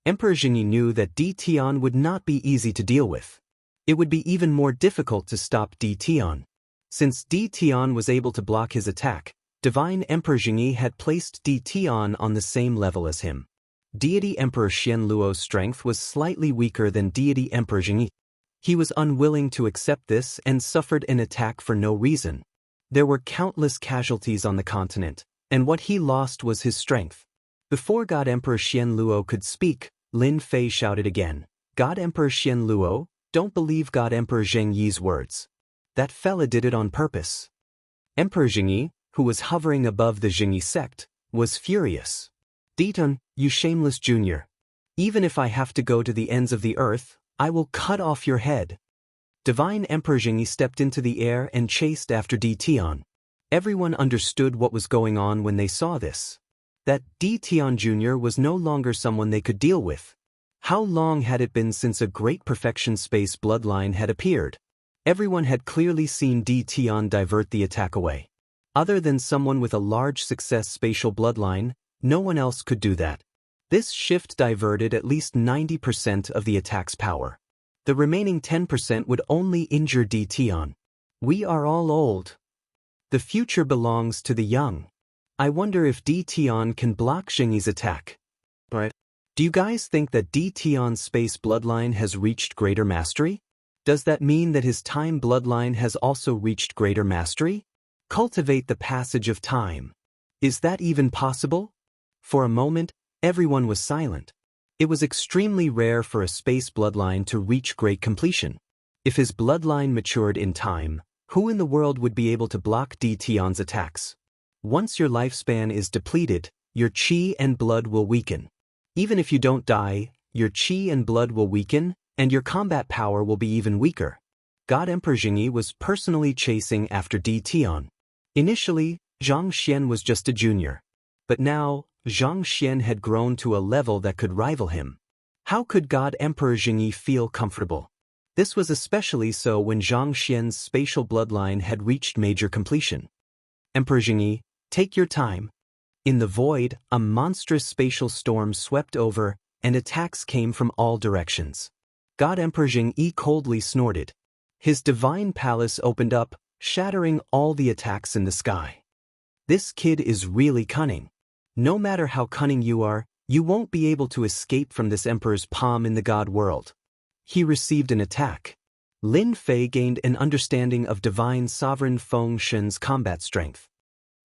Emperor Zhengyi knew that Di Tian would not be easy to deal with. It would be even more difficult to stop Di Tian. Since Di Tian was able to block his attack, Divine Emperor Zhengyi had placed Di Tian on the same level as him. Deity Emperor Xian Luo's strength was slightly weaker than Deity Emperor Zhengyi. He was unwilling to accept this and suffered an attack for no reason. There were countless casualties on the continent, and what he lost was his strength. Before God Emperor Xian Luo could speak, Lin Fei shouted again, God Emperor Xian Luo, don't believe God Emperor Zhengyi's words. That fella did it on purpose. Emperor Zhengyi, who was hovering above the Zhengyi sect, was furious. Ditan, you shameless junior. Even if I have to go to the ends of the earth, I will cut off your head. Divine Emperor Zhengyi stepped into the air and chased after Di Tian. Everyone understood what was going on when they saw this. That Di Tian Jr. was no longer someone they could deal with. How long had it been since a great perfection space bloodline had appeared? Everyone had clearly seen Di Tian divert the attack away. Other than someone with a large success spatial bloodline, no one else could do that. This shift diverted at least 90% of the attack's power. The remaining 10% would only injure Di Tian. We are all old. The future belongs to the young. I wonder if Di Tian can block Zhengyi's attack. Right? Do you guys think that Di Tian's space bloodline has reached greater mastery? Does that mean that his time bloodline has also reached greater mastery? Cultivate the passage of time. Is that even possible? For a moment, everyone was silent. It was extremely rare for a space bloodline to reach great completion. If his bloodline matured in time, who in the world would be able to block Di Tian's attacks? Once your lifespan is depleted, your qi and blood will weaken. Even if you don't die, your qi and blood will weaken, and your combat power will be even weaker. God Emperor Zhengyi was personally chasing after Di Tian. Initially, Zhang Xian was just a junior. But now, Zhang Xian had grown to a level that could rival him. How could God Emperor Zhengyi feel comfortable? This was especially so when Zhang Xian's spatial bloodline had reached major completion. Emperor Zhengyi, take your time. In the void, a monstrous spatial storm swept over, and attacks came from all directions. God Emperor Zhengyi coldly snorted. His divine palace opened up, shattering all the attacks in the sky. This kid is really cunning. No matter how cunning you are, you won't be able to escape from this emperor's palm in the god world. He received an attack. Lin Fei gained an understanding of divine sovereign Feng Shen's combat strength.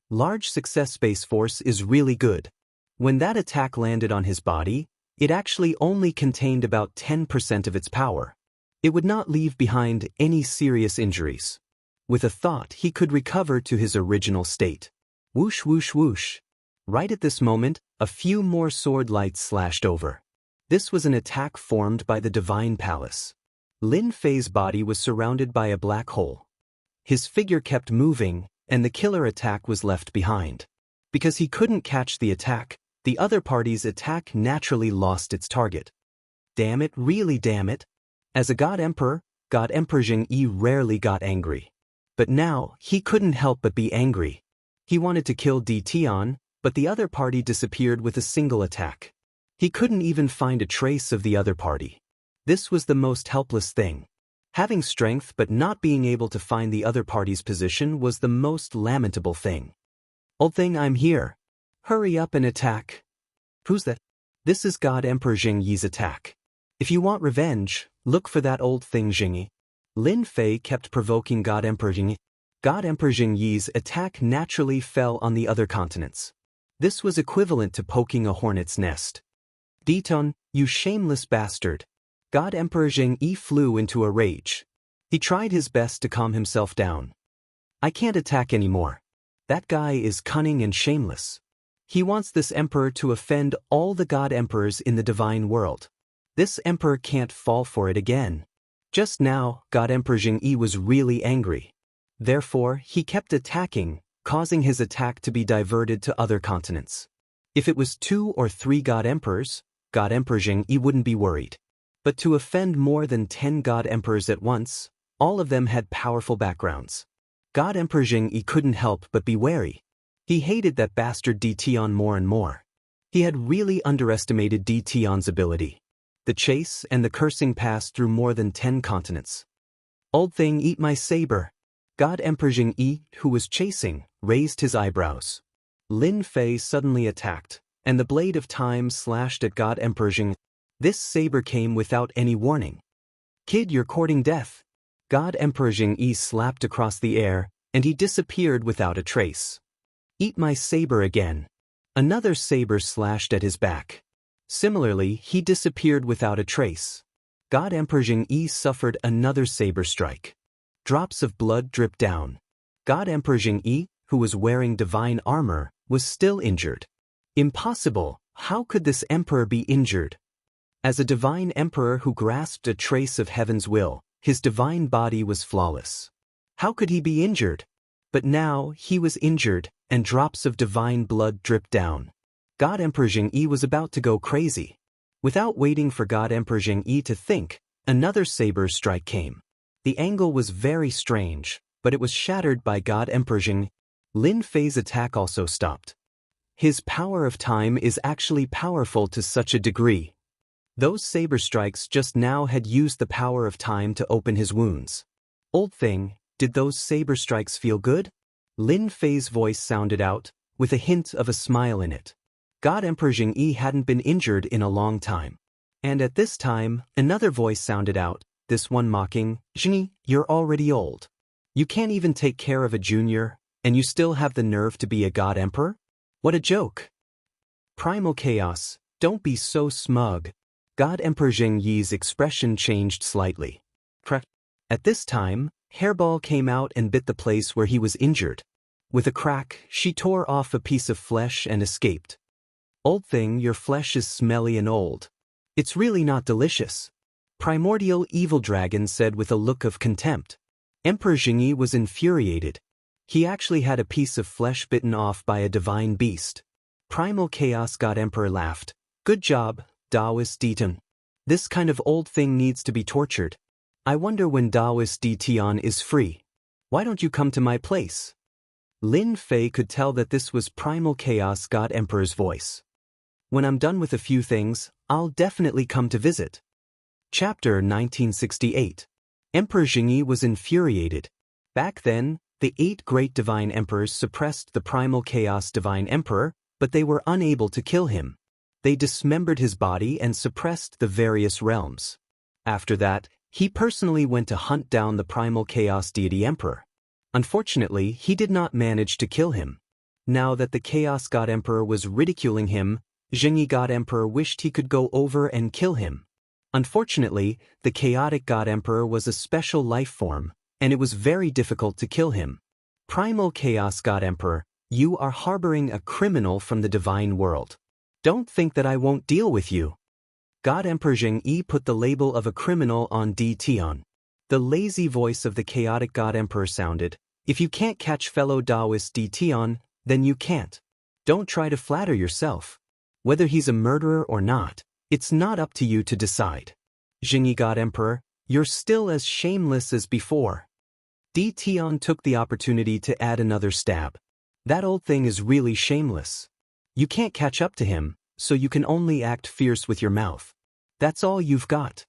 Large success space force is really good. When that attack landed on his body, it actually only contained about 10% of its power. It would not leave behind any serious injuries. With a thought, he could recover to his original state. Whoosh whoosh whoosh. Right at this moment, a few more sword lights slashed over. This was an attack formed by the Divine Palace. Lin Fei's body was surrounded by a black hole. His figure kept moving, and the killer attack was left behind. Because he couldn't catch the attack, the other party's attack naturally lost its target. Damn it, really damn it. As a god emperor, God Emperor Zhengyi rarely got angry. But now, he couldn't help but be angry. He wanted to kill Di Tian, but the other party disappeared with a single attack. He couldn't even find a trace of the other party. This was the most helpless thing. Having strength but not being able to find the other party's position was the most lamentable thing. Old thing, I'm here. Hurry up and attack. Who's that? This is God Emperor Zhengyi's attack. If you want revenge, look for that old thing Zhengyi. Lin Fei kept provoking God Emperor Zhengyi. God Emperor Zhengyi's attack naturally fell on the other continents. This was equivalent to poking a hornet's nest. Diton, you shameless bastard. God Emperor Zhengyi flew into a rage. He tried his best to calm himself down. I can't attack anymore. That guy is cunning and shameless. He wants this emperor to offend all the god emperors in the divine world. This emperor can't fall for it again. Just now, God Emperor Zhengyi was really angry. Therefore, he kept attacking, causing his attack to be diverted to other continents. If it was 2 or 3 god emperors, God Emperor Zhengyi wouldn't be worried. But to offend more than 10 god emperors at once, all of them had powerful backgrounds. God Emperor Zhengyi couldn't help but be wary. He hated that bastard Di Tian more and more. He had really underestimated Di Tian's ability. The chase and the cursing passed through more than 10 continents. Old thing, eat my saber. God Emperor Zhengyi, who was chasing, raised his eyebrows. Lin Fei suddenly attacked, and the blade of time slashed at God Emperor Zhengyi. This saber came without any warning. Kid, you're courting death. God Emperor Zhengyi slapped across the air, and he disappeared without a trace. Eat my saber again. Another saber slashed at his back. Similarly, he disappeared without a trace. God Emperor Zhengyi suffered another saber strike. Drops of blood dripped down. God Emperor Zhengyi, who was wearing divine armor, was still injured. Impossible, how could this emperor be injured? As a divine emperor who grasped a trace of heaven's will, his divine body was flawless. How could he be injured? But now, he was injured, and drops of divine blood dripped down. God Emperor Zhengyi was about to go crazy. Without waiting for God Emperor Zhengyi to think, another saber strike came. The angle was very strange, but it was shattered by God Emperor Zhengyi. Lin Fei's attack also stopped. His power of time is actually powerful to such a degree. Those saber strikes just now had used the power of time to open his wounds. Old thing, did those saber strikes feel good? Lin Fei's voice sounded out, with a hint of a smile in it. God Emperor Zhengyi hadn't been injured in a long time. And at this time, another voice sounded out, this one mocking, Zhengyi, you're already old. You can't even take care of a junior, and you still have the nerve to be a god emperor? What a joke. Primal chaos, don't be so smug. God Emperor Zhengyi's expression changed slightly. At this time, Hairball came out and bit the place where he was injured. With a crack, she tore off a piece of flesh and escaped. Old thing, your flesh is smelly and old. It's really not delicious. Primordial Evil Dragon said with a look of contempt. Emperor Zhengyi was infuriated. He actually had a piece of flesh bitten off by a divine beast. Primal Chaos God Emperor laughed. Good job, Daoist Ditan. This kind of old thing needs to be tortured. I wonder when Daoist Di Tian is free. Why don't you come to my place? Lin Fei could tell that this was Primal Chaos God Emperor's voice. When I'm done with a few things, I'll definitely come to visit. Chapter 1968. Emperor Zhengyi was infuriated. Back then, the 8 great divine emperors suppressed the Primal Chaos Divine Emperor, but they were unable to kill him. They dismembered his body and suppressed the various realms. After that, he personally went to hunt down the Primal Chaos Deity Emperor. Unfortunately, he did not manage to kill him. Now that the Chaos God Emperor was ridiculing him, Zhengyi God Emperor wished he could go over and kill him. Unfortunately, the Chaotic God Emperor was a special life form, and it was very difficult to kill him. Primal Chaos God Emperor, you are harboring a criminal from the divine world. Don't think that I won't deal with you. God Emperor Zhengyi put the label of a criminal on Di Tian. The lazy voice of the chaotic God Emperor sounded, if you can't catch fellow Daoist Di Tian, then you can't. Don't try to flatter yourself. Whether he's a murderer or not, it's not up to you to decide. Zhengyi God Emperor, You're still as shameless as before. Tion took the opportunity to add another stab. That old thing is really shameless. You can't catch up to him, so you can only act fierce with your mouth. That's all you've got.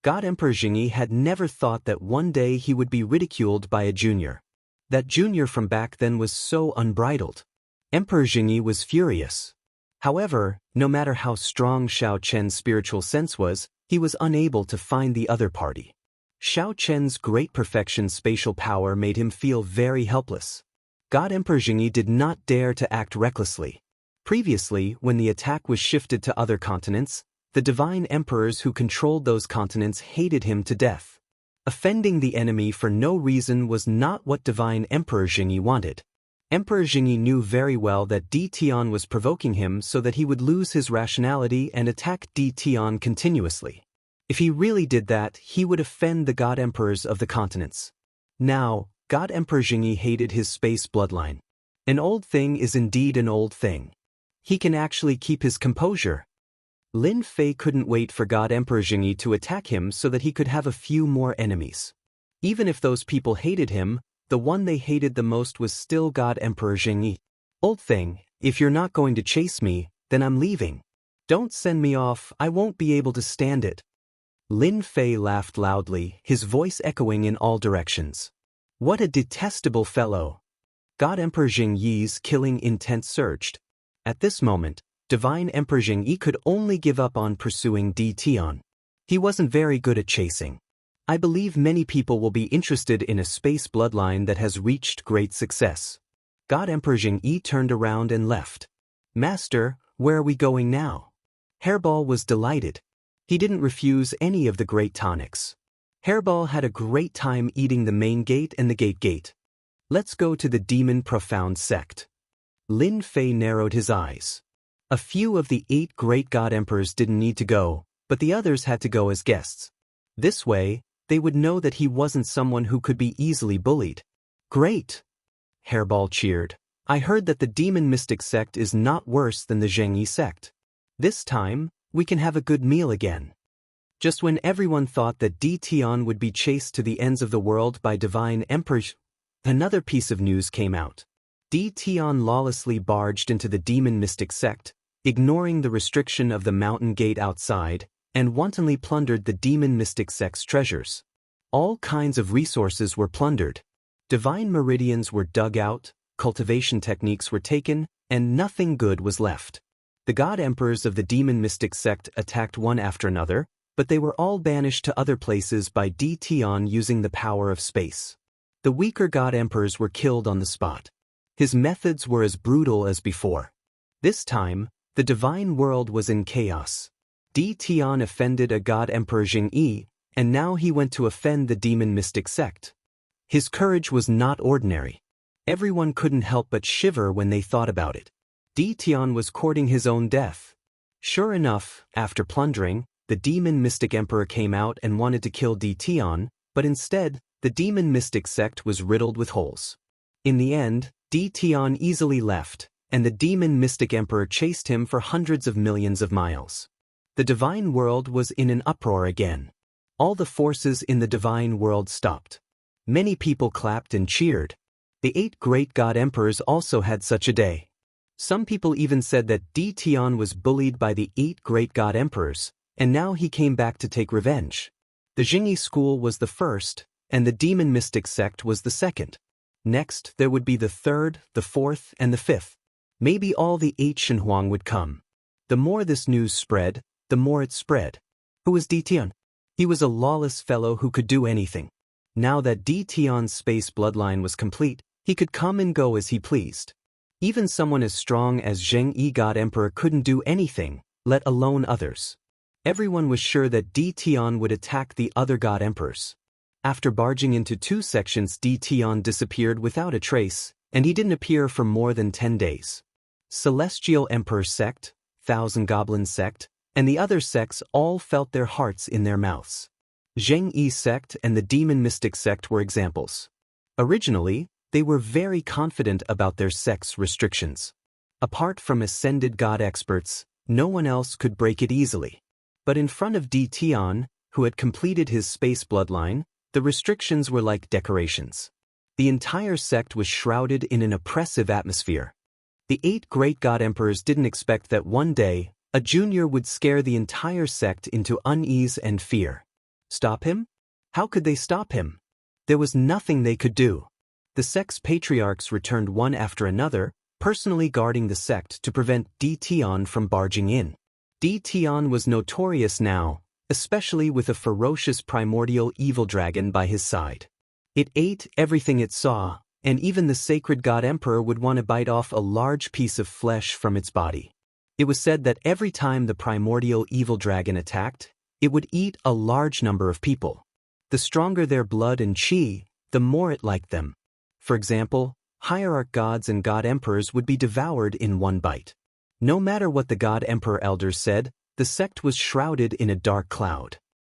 God Emperor Jingyi had never thought that one day he would be ridiculed by a junior. That junior from back then was so unbridled. Emperor Jingyi was furious. However, no matter how strong Xiao Chen's spiritual sense was, he was unable to find the other party. Xiao Chen's great perfection spatial power made him feel very helpless. God Emperor Jingyi did not dare to act recklessly. Previously, when the attack was shifted to other continents, the divine emperors who controlled those continents hated him to death. Offending the enemy for no reason was not what divine Emperor Jingyi wanted. Emperor Jingyi knew very well that Tion was provoking him so that he would lose his rationality and attack Tion continuously. If he really did that, he would offend the god emperors of the continents. Now, God Emperor Jingyi hated his space bloodline. An old thing is indeed an old thing. He can actually keep his composure. Lin Fei couldn't wait for God Emperor Jingyi to attack him so that he could have a few more enemies. Even if those people hated him, the one they hated the most was still God Emperor Jingyi. Old thing, if you're not going to chase me, then I'm leaving. Don't send me off, I won't be able to stand it. Lin Fei laughed loudly, his voice echoing in all directions. What a detestable fellow! God Emperor Jingyi's killing intent surged. At this moment, Divine Emperor Jingyi could only give up on pursuing Tion. He wasn't very good at chasing. I believe many people will be interested in a space bloodline that has reached great success. God Emperor Jingyi turned around and left. Master, where are we going now? Hairball was delighted. He didn't refuse any of the great tonics. Hairball had a great time eating the main gate and the gate. Let's go to the Demon Profound Sect. Lin Fei narrowed his eyes. A few of the 8 great god emperors didn't need to go, but the others had to go as guests. This way, they would know that he wasn't someone who could be easily bullied. Great! Hairball cheered. I heard that the Demon Mystic Sect is not worse than the Zhengyi Sect. This time, we can have a good meal again. Just when everyone thought that Tion would be chased to the ends of the world by divine emperors, another piece of news came out. Tion lawlessly barged into the Demon Mystic Sect, ignoring the restriction of the mountain gate outside, and wantonly plundered the Demon Mystic Sect's treasures. All kinds of resources were plundered. Divine meridians were dug out, cultivation techniques were taken, and nothing good was left. The god emperors of the Demon Mystic Sect attacked one after another, but they were all banished to other places by Tion using the power of space. The weaker god emperors were killed on the spot. His methods were as brutal as before. This time, the divine world was in chaos. Tion offended a god emperor Jingyi, and now he went to offend the Demon Mystic Sect. His courage was not ordinary. Everyone couldn't help but shiver when they thought about it. Tion was courting his own death. Sure enough, after plundering, the Demon Mystic Emperor came out and wanted to kill Tion, but instead, the Demon Mystic Sect was riddled with holes. In the end, Tion easily left, and the Demon Mystic Emperor chased him for hundreds of millions of miles. The divine world was in an uproar again. All the forces in the divine world stopped. Many people clapped and cheered. The 8 great god emperors also had such a day. Some people even said that Tion was bullied by the 8 great god emperors, and now he came back to take revenge. The Jingyi school was the first, and the Demon Mystic Sect was the second. Next, there would be the 3rd, the 4th, and the 5th. Maybe all the 8 Shenhuang would come. The more this news spread, the more it spread. Who was Tion? He was a lawless fellow who could do anything. Now that Tion's space bloodline was complete, he could come and go as he pleased. Even someone as strong as Zhengyi God Emperor couldn't do anything, let alone others. Everyone was sure that Tion would attack the other god emperors. After barging into 2 sections, Tion disappeared without a trace, and he didn't appear for more than 10 days. Celestial Emperor Sect, Thousand Goblin Sect, and the other sects all felt their hearts in their mouths. Zhengyi Sect and the Demon Mystic Sect were examples. Originally, they were very confident about their sect's restrictions. Apart from ascended god experts, no one else could break it easily. But in front of Tion, who had completed his space bloodline, the restrictions were like decorations. The entire sect was shrouded in an oppressive atmosphere. The 8 great god emperors didn't expect that one day, a junior would scare the entire sect into unease and fear. Stop him? How could they stop him? There was nothing they could do. The sect's patriarchs returned one after another, personally guarding the sect to prevent Tion from barging in. Tion was notorious now, especially with a ferocious primordial evil dragon by his side. It ate everything it saw, and even the sacred god emperor would want to bite off a large piece of flesh from its body. It was said that every time the primordial evil dragon attacked, it would eat a large number of people. The stronger their blood and chi, the more it liked them. For example, hierarch gods and god emperors would be devoured in one bite. No matter what the god emperor elders said, the sect was shrouded in a dark cloud.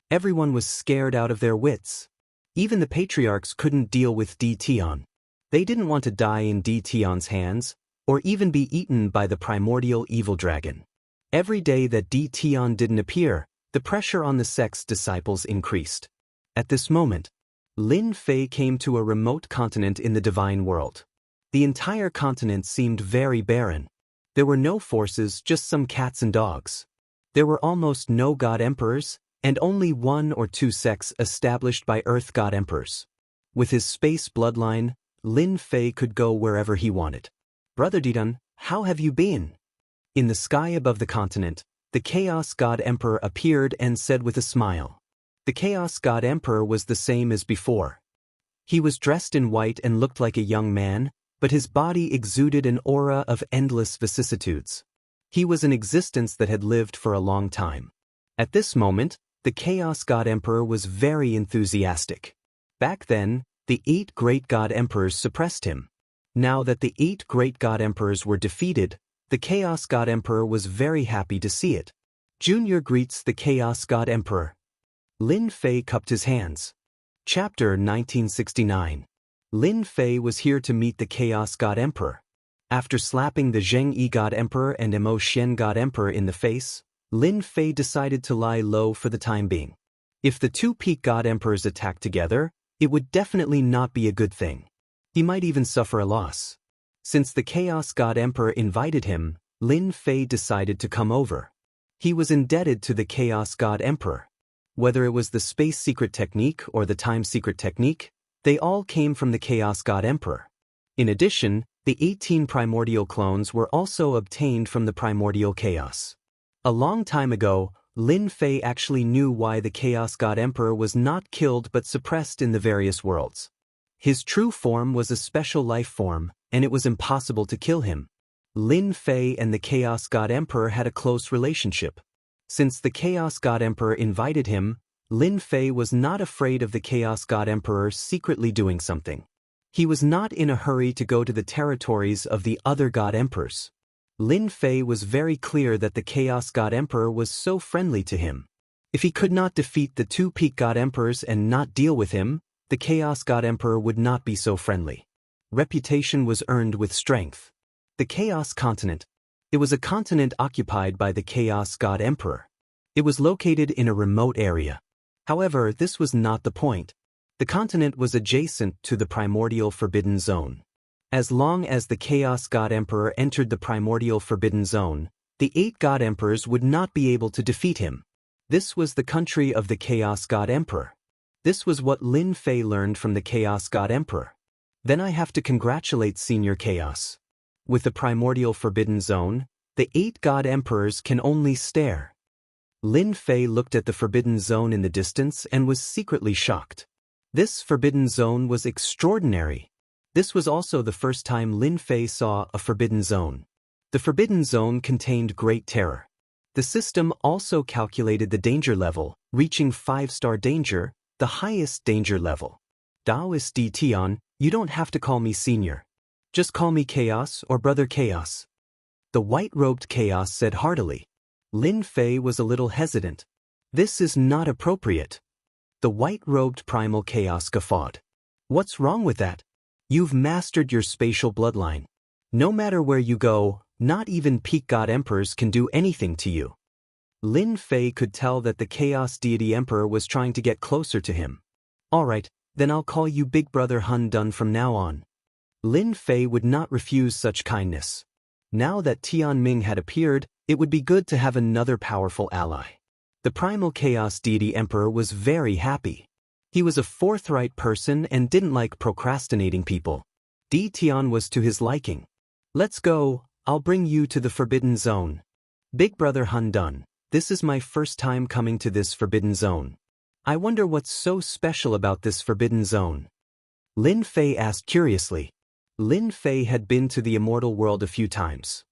Everyone was scared out of their wits. Even the patriarchs couldn't deal with Tion. They didn't want to die in Tion's hands, or even be eaten by the primordial evil dragon. Every day that Tion didn't appear, the pressure on the sect's disciples increased. At this moment, Lin Fei came to a remote continent in the divine world. The entire continent seemed very barren. There were no forces, just some cats and dogs. There were almost no god emperors, and only 1 or 2 sects established by earth god emperors. With his space bloodline, Lin Fei could go wherever he wanted. Brother Didun, how have you been? In the sky above the continent, the Chaos God Emperor appeared and said with a smile. The Chaos God Emperor was the same as before. He was dressed in white and looked like a young man, but his body exuded an aura of endless vicissitudes. He was an existence that had lived for a long time. At this moment, the Chaos God Emperor was very enthusiastic. Back then, the 8 great god emperors suppressed him. Now that the 8 great god emperors were defeated, the Chaos God Emperor was very happy to see it. Junior greets the Chaos God Emperor. Lin Fei cupped his hands. Chapter 1969. Lin Fei was here to meet the Chaos God Emperor. After slapping the Zheng Yi God Emperor and Emo Xian God Emperor in the face, Lin Fei decided to lie low for the time being. If the 2 peak god emperors attacked together, it would definitely not be a good thing. He might even suffer a loss. Since the Chaos God Emperor invited him, Lin Fei decided to come over. He was indebted to the Chaos God Emperor. Whether it was the space secret technique or the time secret technique, they all came from the Chaos God Emperor. In addition, the 18 primordial clones were also obtained from the primordial chaos. A long time ago, Lin Fei actually knew why the Chaos God Emperor was not killed but suppressed in the various worlds. His true form was a special life form, and it was impossible to kill him. Lin Fei and the Chaos God Emperor had a close relationship. Since the Chaos God Emperor invited him, Lin Fei was not afraid of the Chaos God Emperor secretly doing something. He was not in a hurry to go to the territories of the other God Emperors. Lin Fei was very clear that the Chaos God Emperor was so friendly to him. If he could not defeat the 2 peak God Emperors and not deal with him, the Chaos God Emperor would not be so friendly. Reputation was earned with strength. The Chaos Continent. It was a continent occupied by the Chaos God Emperor. It was located in a remote area. However, this was not the point. The continent was adjacent to the primordial forbidden zone. As long as the Chaos God Emperor entered the primordial forbidden zone, the 8 God Emperors would not be able to defeat him. This was the country of the Chaos God Emperor. This was what Lin Fei learned from the Chaos God Emperor. Then I have to congratulate Senior Chaos. With the primordial forbidden zone, the 8 God Emperors can only stare. Lin Fei looked at the forbidden zone in the distance and was secretly shocked. This forbidden zone was extraordinary. This was also the first time Lin Fei saw a forbidden zone. The forbidden zone contained great terror. The system also calculated the danger level, reaching 5-star danger, the highest danger level. Daoist Tion, you don't have to call me Senior. Just call me Chaos or Brother Chaos. The white-robed Chaos said heartily. Lin Fei was a little hesitant. This is not appropriate. The white-robed primal Chaos guffawed. What's wrong with that? You've mastered your spatial bloodline. No matter where you go, not even peak God Emperors can do anything to you. Lin Fei could tell that the Chaos Deity Emperor was trying to get closer to him. Alright, then I'll call you Big Brother Hun Dun from now on. Lin Fei would not refuse such kindness. Now that Tian Ming had appeared, it would be good to have another powerful ally. The Primal Chaos Deity Emperor was very happy. He was a forthright person and didn't like procrastinating people. Tian was to his liking. Let's go, I'll bring you to the Forbidden Zone. Big Brother Hun Dun, this is my first time coming to this Forbidden Zone. I wonder what's so special about this Forbidden Zone. Lin Fei asked curiously. Lin Fei had been to the Immortal world a few times.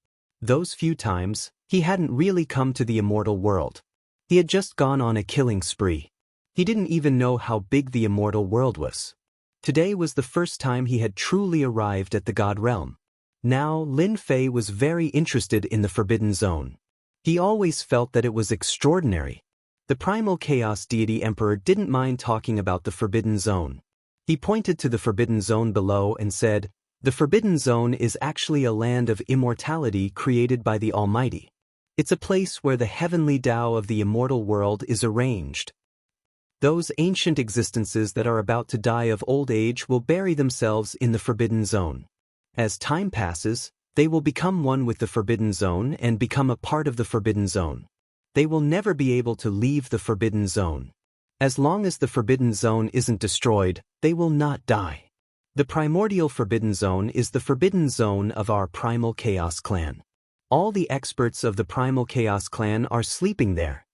Those few times, he hadn't really come to the Immortal world. He had just gone on a killing spree. He didn't even know how big the Immortal world was. Today was the first time he had truly arrived at the God realm. Now, Lin Fei was very interested in the Forbidden Zone. He always felt that it was extraordinary. The Primal Chaos Deity Emperor didn't mind talking about the Forbidden Zone. He pointed to the Forbidden Zone below and said, "The Forbidden Zone is actually a land of immortality created by the Almighty. It's a place where the heavenly Tao of the Immortal world is arranged. Those ancient existences that are about to die of old age will bury themselves in the Forbidden Zone. As time passes, they will become one with the Forbidden Zone and become a part of the Forbidden Zone. They will never be able to leave the Forbidden Zone. As long as the Forbidden Zone isn't destroyed, they will not die. The primordial Forbidden Zone is the Forbidden Zone of our Primal Chaos Clan. All the experts of the Primal Chaos Clan are sleeping there."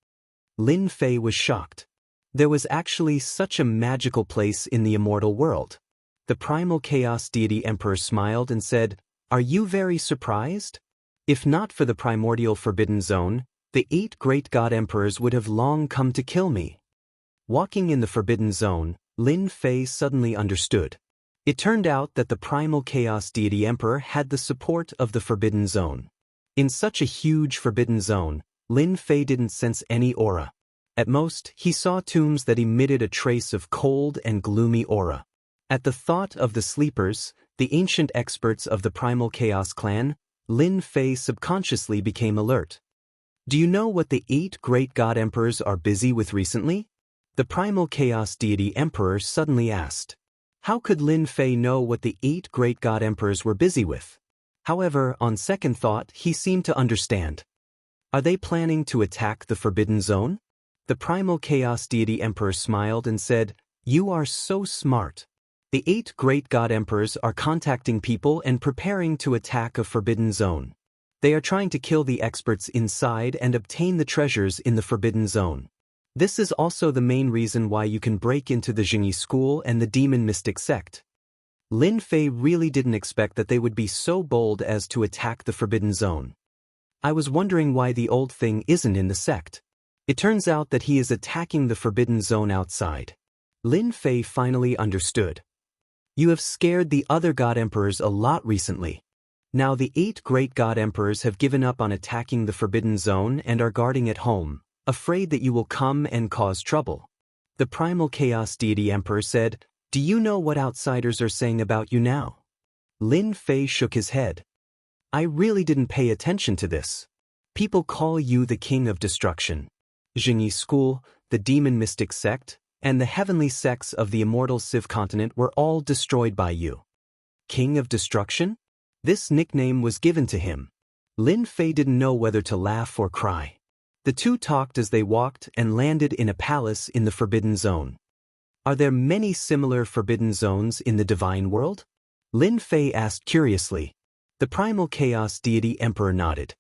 Lin Fei was shocked. There was actually such a magical place in the Immortal world. The Primal Chaos Deity Emperor smiled and said, "Are you very surprised? If not for the primordial Forbidden Zone, the 8 great God Emperors would have long come to kill me." Walking in the Forbidden Zone, Lin Fei suddenly understood. It turned out that the Primal Chaos Deity Emperor had the support of the Forbidden Zone. In such a huge Forbidden Zone, Lin Fei didn't sense any aura. At most, he saw tombs that emitted a trace of cold and gloomy aura. At the thought of the sleepers, the ancient experts of the Primal Chaos Clan, Lin Fei subconsciously became alert. "Do you know what the 8 great God Emperors are busy with recently?" The Primal Chaos Deity Emperor suddenly asked. How could Lin Fei know what the 8 great God Emperors were busy with? However, on second thought, he seemed to understand. Are they planning to attack the Forbidden Zone? The Primal Chaos Deity Emperor smiled and said, "You are so smart. The 8 great God Emperors are contacting people and preparing to attack a Forbidden Zone. They are trying to kill the experts inside and obtain the treasures in the Forbidden Zone. This is also the main reason why you can break into the Jingyi school and the Demon Mystic sect." Lin Fei really didn't expect that they would be so bold as to attack the Forbidden Zone. "I was wondering why the old thing isn't in the sect. It turns out that he is attacking the Forbidden Zone outside." Lin Fei finally understood. "You have scared the other God Emperors a lot recently. Now the 8 great God Emperors have given up on attacking the Forbidden Zone and are guarding at home, afraid that you will come and cause trouble." The Primal Chaos Deity Emperor said, "Do you know what outsiders are saying about you now?" Lin Fei shook his head. "I really didn't pay attention to this. People call you the King of Destruction. Jingyi School, the Demon Mystic sect, and the heavenly sects of the Immortal Civ continent were all destroyed by you." King of Destruction? This nickname was given to him. Lin Fei didn't know whether to laugh or cry. The two talked as they walked and landed in a palace in the Forbidden Zone. "Are there many similar Forbidden Zones in the Divine World?" Lin Fei asked curiously. The Primal Chaos Deity Emperor nodded.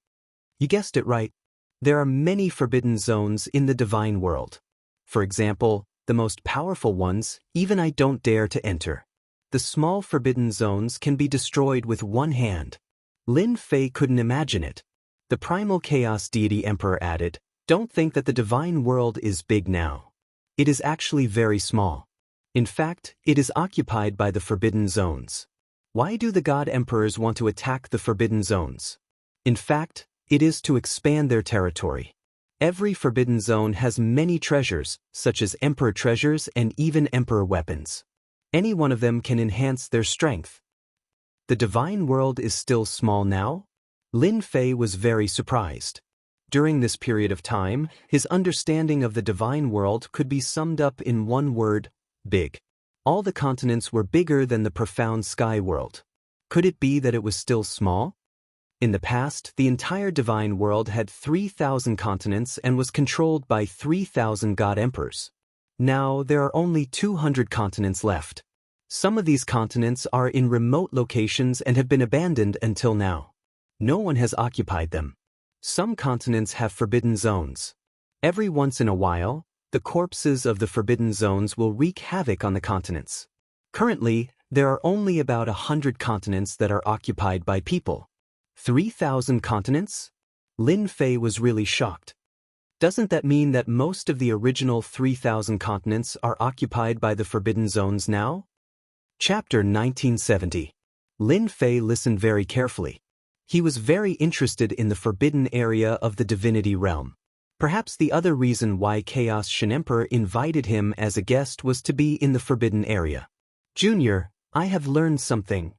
"You guessed it right. There are many Forbidden Zones in the Divine World. For example, the most powerful ones, even I don't dare to enter. The small Forbidden Zones can be destroyed with one hand." Lin Fei couldn't imagine it. The Primal Chaos Deity Emperor added, "Don't think that the Divine World is big now. It is actually very small. In fact, it is occupied by the Forbidden Zones. Why do the God Emperors want to attack the Forbidden Zones? In fact, it is to expand their territory. Every Forbidden Zone has many treasures, such as Emperor treasures and even Emperor weapons. Any one of them can enhance their strength." "The Divine World is still small now?" Lin Fei was very surprised. During this period of time, his understanding of the divine world could be summed up in one word: big. All the continents were bigger than the profound sky world. Could it be that it was still small? In the past, the entire divine world had 3,000 continents and was controlled by 3,000 god emperors. Now, there are only 200 continents left. Some of these continents are in remote locations and have been abandoned until now. No one has occupied them. Some continents have forbidden zones. Every once in a while, the corpses of the forbidden zones will wreak havoc on the continents. Currently, there are only about 100 continents that are occupied by people. 3,000 continents? Lin Fei was really shocked. Doesn't that mean that most of the original 3,000 continents are occupied by the forbidden zones now? Chapter 1970. Lin Fei listened very carefully. He was very interested in the forbidden area of the divinity realm. Perhaps the other reason why Chaos Xianxia invited him as a guest was to be in the forbidden area. Junior, I have learned something,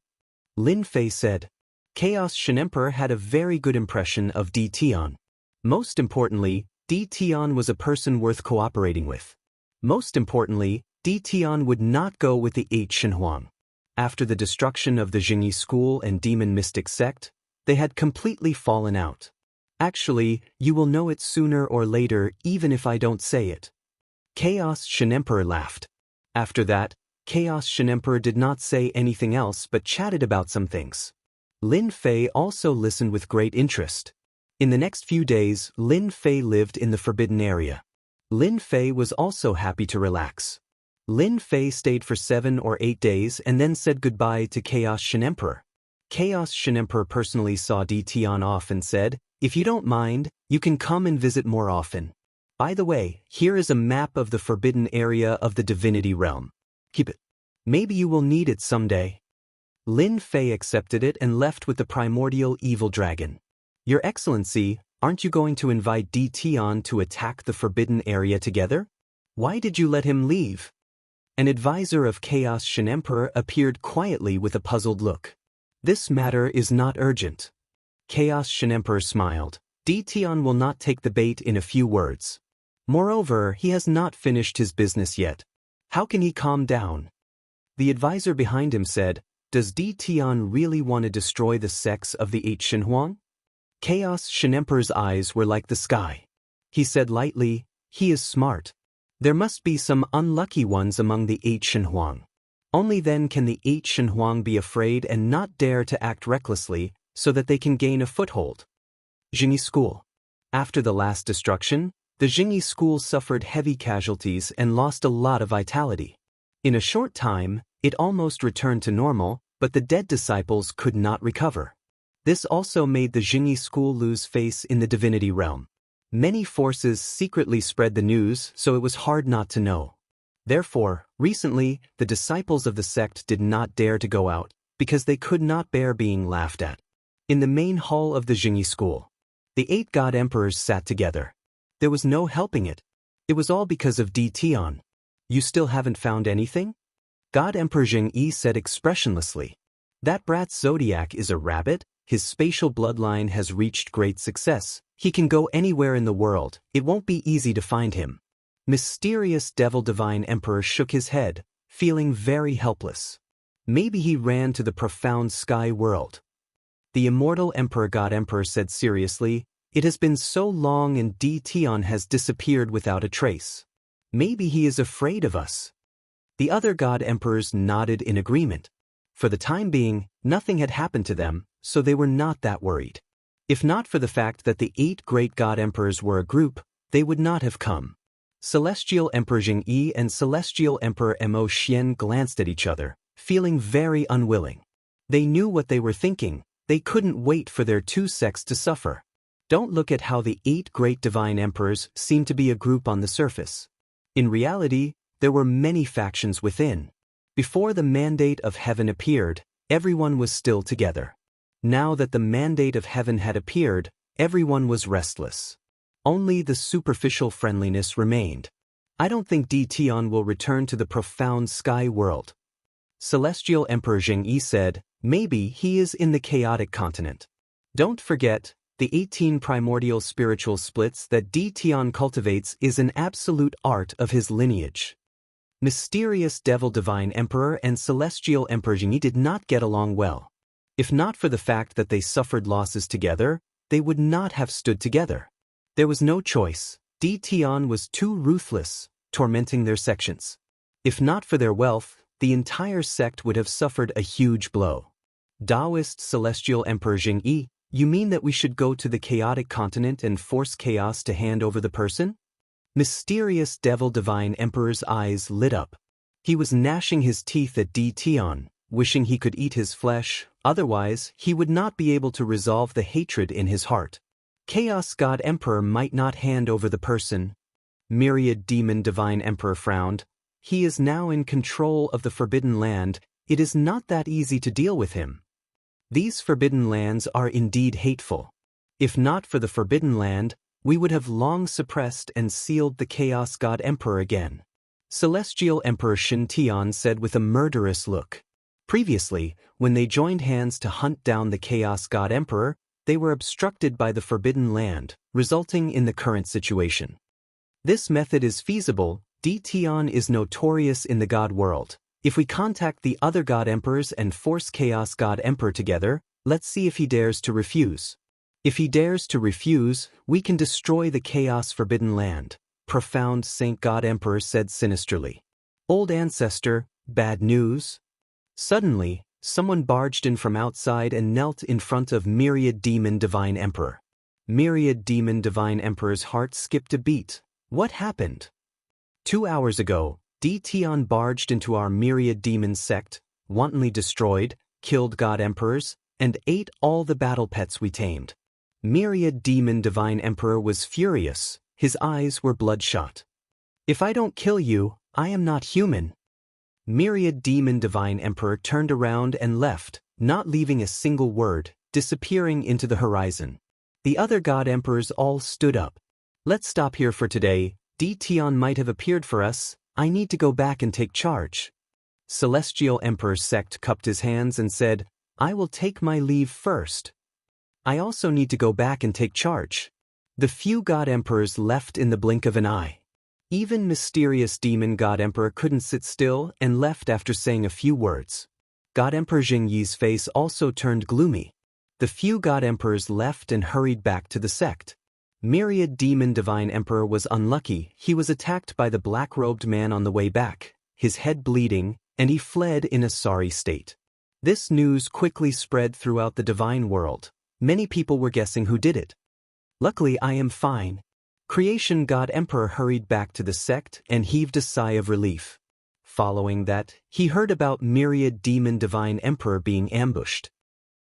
Lin Fei said. Chaos Xianxia had a very good impression of Di Tian. Most importantly, Di Tian was a person worth cooperating with. Most importantly, Di Tian would not go with the 8 Shenhuang. After the destruction of the Jingyi school and demon mystic sect, they had completely fallen out. Actually, you will know it sooner or later even if I don't say it. Chaos Xianxia laughed. After that, Chaos Xianxia did not say anything else but chatted about some things. Lin Fei also listened with great interest. In the next few days, Lin Fei lived in the forbidden area. Lin Fei was also happy to relax. Lin Fei stayed for 7 or 8 days and then said goodbye to Chaos Xianxia. Chaos Xianxia personally saw Di Tian off and said, "If you don't mind, you can come and visit more often. By the way, here is a map of the forbidden area of the divinity realm. Keep it. Maybe you will need it someday." Lin Fei accepted it and left with the primordial evil dragon. "Your Excellency, aren't you going to invite Di Tian to attack the forbidden area together? Why did you let him leave?" An advisor of Chaos Xianxia appeared quietly with a puzzled look. "This matter is not urgent." Chaos Xianxia smiled. Di Tian will not take the bait in a few words. Moreover, he has not finished his business yet. How can he calm down? The advisor behind him said, "Does Di Tian really want to destroy the sects of the 8 Shenhuang?" Chaos Xianxia's eyes were like the sky. He said lightly, "He is smart. There must be some unlucky ones among the 8 Shenhuang. Only then can the 8 Shenhuang be afraid and not dare to act recklessly so that they can gain a foothold." Jingyi School. After the last destruction, the Jingyi School suffered heavy casualties and lost a lot of vitality. In a short time, it almost returned to normal, but the dead disciples could not recover. This also made the Jingyi School lose face in the divinity realm. Many forces secretly spread the news, so it was hard not to know. Therefore, recently, the disciples of the sect did not dare to go out, because they could not bear being laughed at. In the main hall of the Jingyi School, the 8 god emperors sat together. There was no helping it. It was all because of Di Tian. "You still haven't found anything?" God Emperor Zhengyi said expressionlessly. "That brat's zodiac is a rabbit, his spatial bloodline has reached great success. He can go anywhere in the world, it won't be easy to find him." Mysterious Devil Divine Emperor shook his head, feeling very helpless. Maybe he ran to the profound sky world. The Immortal Emperor God Emperor said seriously, "It has been so long and Di Tian has disappeared without a trace. Maybe he is afraid of us." The other god emperors nodded in agreement. For the time being, nothing had happened to them, so they were not that worried. If not for the fact that the 8 great god emperors were a group, they would not have come. Celestial Emperor Zhengyi and Celestial Emperor Mo Xian glanced at each other, feeling very unwilling. They knew what they were thinking. They couldn't wait for their 2 sects to suffer. Don't look at how the 8 great divine emperors seem to be a group on the surface. In reality, there were many factions within. Before the mandate of heaven appeared, everyone was still together. Now that the mandate of heaven had appeared, everyone was restless. Only the superficial friendliness remained. "I don't think Di Tian will return to the profound sky world." Celestial Emperor Zhengyi said, "Maybe he is in the chaotic continent. Don't forget, The 18 primordial spiritual splits that D. Tian cultivates is an absolute art of his lineage. Mysterious Devil Divine Emperor and Celestial Emperor Jingyi did not get along well. If not for the fact that they suffered losses together, they would not have stood together. There was no choice. D. Tian was too ruthless, tormenting their sections. If not for their wealth, the entire sect would have suffered a huge blow. Daoist Celestial Emperor Jingyi, you mean that we should go to the chaotic continent and force chaos to hand over the person? Mysterious Devil Divine Emperor's eyes lit up. He was gnashing his teeth at D. Tian, wishing he could eat his flesh, otherwise he would not be able to resolve the hatred in his heart. Chaos God Emperor might not hand over the person. Myriad Demon Divine Emperor frowned. He is now in control of the Forbidden Land. It is not that easy to deal with him. These Forbidden Lands are indeed hateful. If not for the Forbidden Land, we would have long suppressed and sealed the Chaos God Emperor again. Celestial Emperor Shin Tian said with a murderous look. Previously, when they joined hands to hunt down the Chaos God Emperor, they were obstructed by the Forbidden Land, resulting in the current situation. This method is feasible. D. Tian is notorious in the God world. If we contact the other God Emperors and force Chaos God Emperor together, let's see if he dares to refuse. If he dares to refuse, we can destroy the Chaos Forbidden Land, Profound Saint God Emperor said sinisterly. Old Ancestor, bad news? Suddenly, someone barged in from outside and knelt in front of Myriad Demon Divine Emperor. Myriad Demon Divine Emperor's heart skipped a beat. What happened? 2 hours ago, D. Tian barged into our Myriad Demon sect, wantonly destroyed, killed God Emperors, and ate all the battle pets we tamed. Myriad Demon Divine Emperor was furious. His eyes were bloodshot. If I don't kill you, I am not human. Myriad Demon Divine Emperor turned around and left, not leaving a single word, disappearing into the horizon. The other God Emperors all stood up. Let's stop here for today. D. Tian might have appeared for us. I need to go back and take charge. Celestial Emperor Sect cupped his hands and said, I will take my leave first. I also need to go back and take charge. The few God Emperors left in the blink of an eye. Even Mysterious Demon God Emperor couldn't sit still and left after saying a few words. God Emperor Jingyi's face also turned gloomy. The few God Emperors left and hurried back to the sect. Myriad Demon Divine Emperor was unlucky. He was attacked by the black-robed man on the way back, his head bleeding, and he fled in a sorry state. This news quickly spread throughout the divine world. Many people were guessing who did it. Luckily, I am fine. Creation God Emperor hurried back to the sect and heaved a sigh of relief. Following that, he heard about Myriad Demon Divine Emperor being ambushed.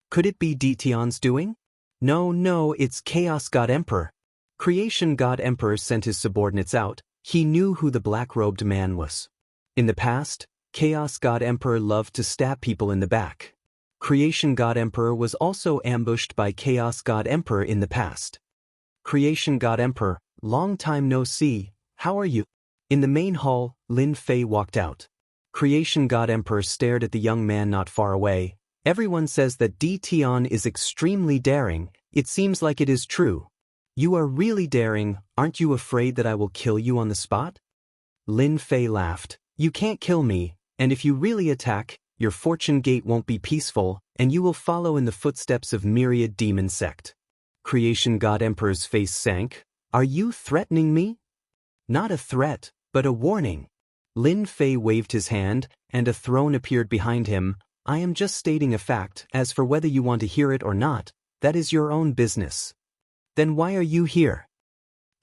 Could it be D. Tian's doing? No, it's Chaos God Emperor. Creation God Emperor sent his subordinates out. He knew who the black-robed man was. In the past, Chaos God Emperor loved to stab people in the back. Creation God Emperor was also ambushed by Chaos God Emperor in the past. Creation God Emperor, long time no see, how are you? In the main hall, Lin Fei walked out. Creation God Emperor stared at the young man not far away. Everyone says that D. Tian is extremely daring. It seems like it is true. You are really daring. Aren't you afraid that I will kill you on the spot? Lin Fei laughed. You can't kill me, and if you really attack, your fortune gate won't be peaceful, and you will follow in the footsteps of Myriad Demon Sect. Creation God Emperor's face sank. Are you threatening me? Not a threat, but a warning. Lin Fei waved his hand, and a throne appeared behind him. I am just stating a fact. As for whether you want to hear it or not, that is your own business. Then why are you here?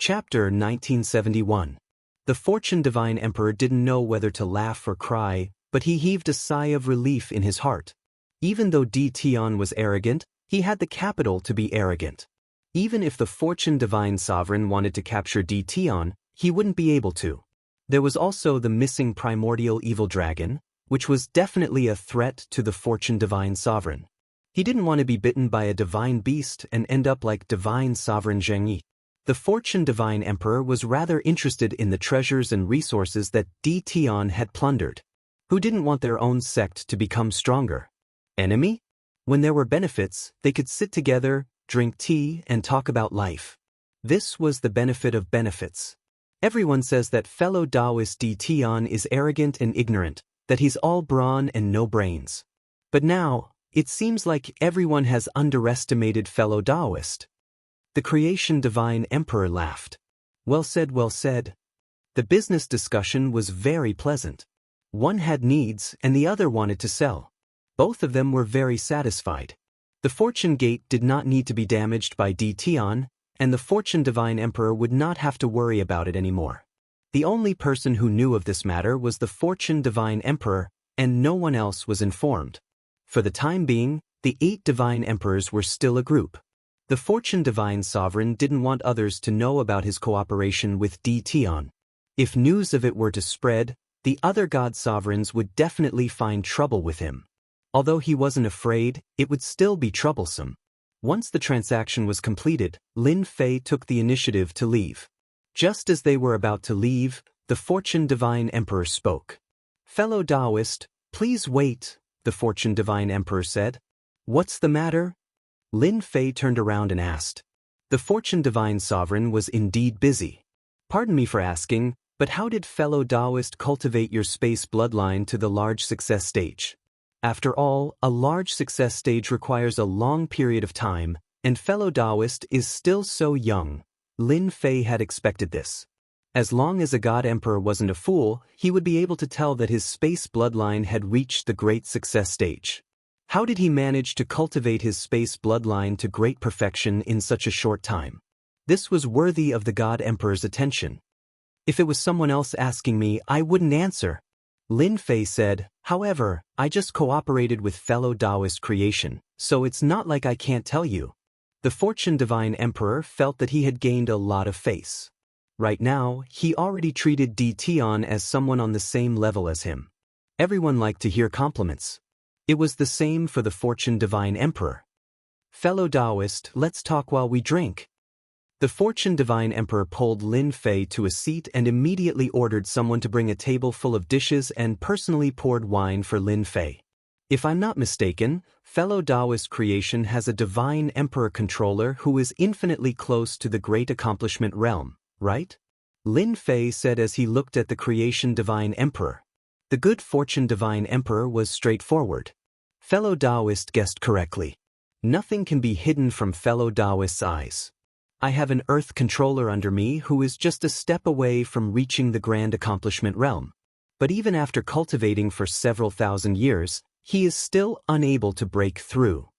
Chapter 1971. The Fortune Divine Emperor didn't know whether to laugh or cry, but he heaved a sigh of relief in his heart. Even though D. Tian was arrogant, he had the capital to be arrogant. Even if the Fortune Divine Sovereign wanted to capture D. Tian, he wouldn't be able to. There was also the missing primordial evil dragon, which was definitely a threat to the Fortune Divine Sovereign. He didn't want to be bitten by a divine beast and end up like Divine Sovereign Zhengyi. The Fortune Divine Emperor was rather interested in the treasures and resources that D. Tian had plundered. Who didn't want their own sect to become stronger? Enemy? When there were benefits, they could sit together, drink tea, and talk about life. This was the benefit of benefits. Everyone says that fellow Daoist D. Tian is arrogant and ignorant, that he's all brawn and no brains. But now, it seems like everyone has underestimated fellow Daoist. The creation divine emperor laughed. Well said, well said. The business discussion was very pleasant. One had needs and the other wanted to sell. Both of them were very satisfied. The fortune gate did not need to be damaged by D. Tian, and the fortune divine emperor would not have to worry about it anymore. The only person who knew of this matter was the fortune divine emperor, and no one else was informed. For the time being, the 8 divine emperors were still a group. The fortune divine sovereign didn't want others to know about his cooperation with D. Tian. If news of it were to spread, the other god sovereigns would definitely find trouble with him. Although he wasn't afraid, it would still be troublesome. Once the transaction was completed, Lin Fei took the initiative to leave. Just as they were about to leave, the fortune divine emperor spoke. "Fellow Daoist, please wait," the fortune divine emperor said. "What's the matter?" Lin Fei turned around and asked. The fortune divine sovereign was indeed busy. "Pardon me for asking, but how did fellow Daoist cultivate your space bloodline to the large success stage? After all, a large success stage requires a long period of time, and fellow Daoist is still so young." Lin Fei had expected this. As long as a god emperor wasn't a fool, he would be able to tell that his space bloodline had reached the great success stage. How did he manage to cultivate his space bloodline to great perfection in such a short time? This was worthy of the god emperor's attention. "If it was someone else asking me, I wouldn't answer," Lin Fei said. "However, I just cooperated with fellow Daoist creation, so it's not like I can't tell you." The fortune divine emperor felt that he had gained a lot of face. Right now, he already treated D. Tian as someone on the same level as him. Everyone liked to hear compliments. It was the same for the fortune divine emperor. "Fellow Daoist, let's talk while we drink." The fortune divine emperor pulled Lin Fei to a seat and immediately ordered someone to bring a table full of dishes and personally poured wine for Lin Fei. "If I'm not mistaken, fellow Daoist creation has a divine emperor controller who is infinitely close to the great accomplishment realm, right?" Lin Fei said as he looked at the creation divine emperor. The good fortune divine emperor was straightforward. Fellow Daoist guessed correctly. Nothing can be hidden from fellow Daoist's eyes. I have an earth controller under me who is just a step away from reaching the grand accomplishment realm. But even after cultivating for several thousand years, he is still unable to break through.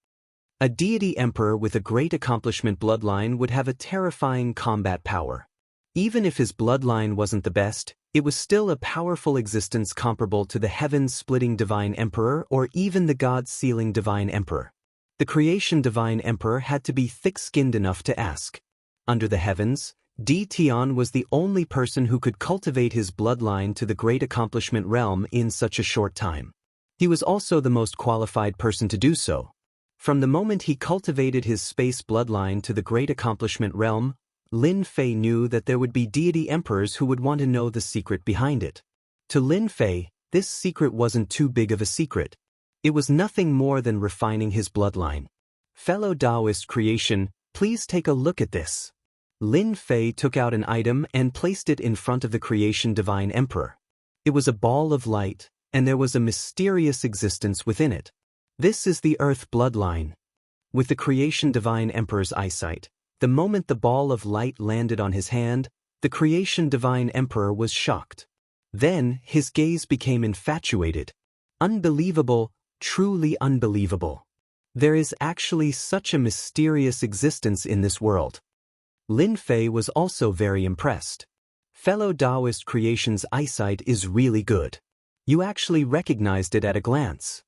A deity emperor with a great accomplishment bloodline would have a terrifying combat power. Even if his bloodline wasn't the best, it was still a powerful existence comparable to the heavens-splitting divine emperor or even the god-sealing divine emperor. The creation divine emperor had to be thick-skinned enough to ask. Under the heavens, D. Tian was the only person who could cultivate his bloodline to the great accomplishment realm in such a short time. He was also the most qualified person to do so. From the moment he cultivated his space bloodline to the great accomplishment realm, Lin Fei knew that there would be deity emperors who would want to know the secret behind it. To Lin Fei, this secret wasn't too big of a secret. It was nothing more than refining his bloodline. "Fellow Daoist creation, please take a look at this." Lin Fei took out an item and placed it in front of the creation divine emperor. It was a ball of light, and there was a mysterious existence within it. "This is the earth bloodline." With the creation divine emperor's eyesight, the moment the ball of light landed on his hand, the creation divine emperor was shocked. Then his gaze became infatuated. Unbelievable, truly unbelievable. There is actually such a mysterious existence in this world. Lin Fei was also very impressed. Fellow Daoist creation's eyesight is really good. You actually recognized it at a glance.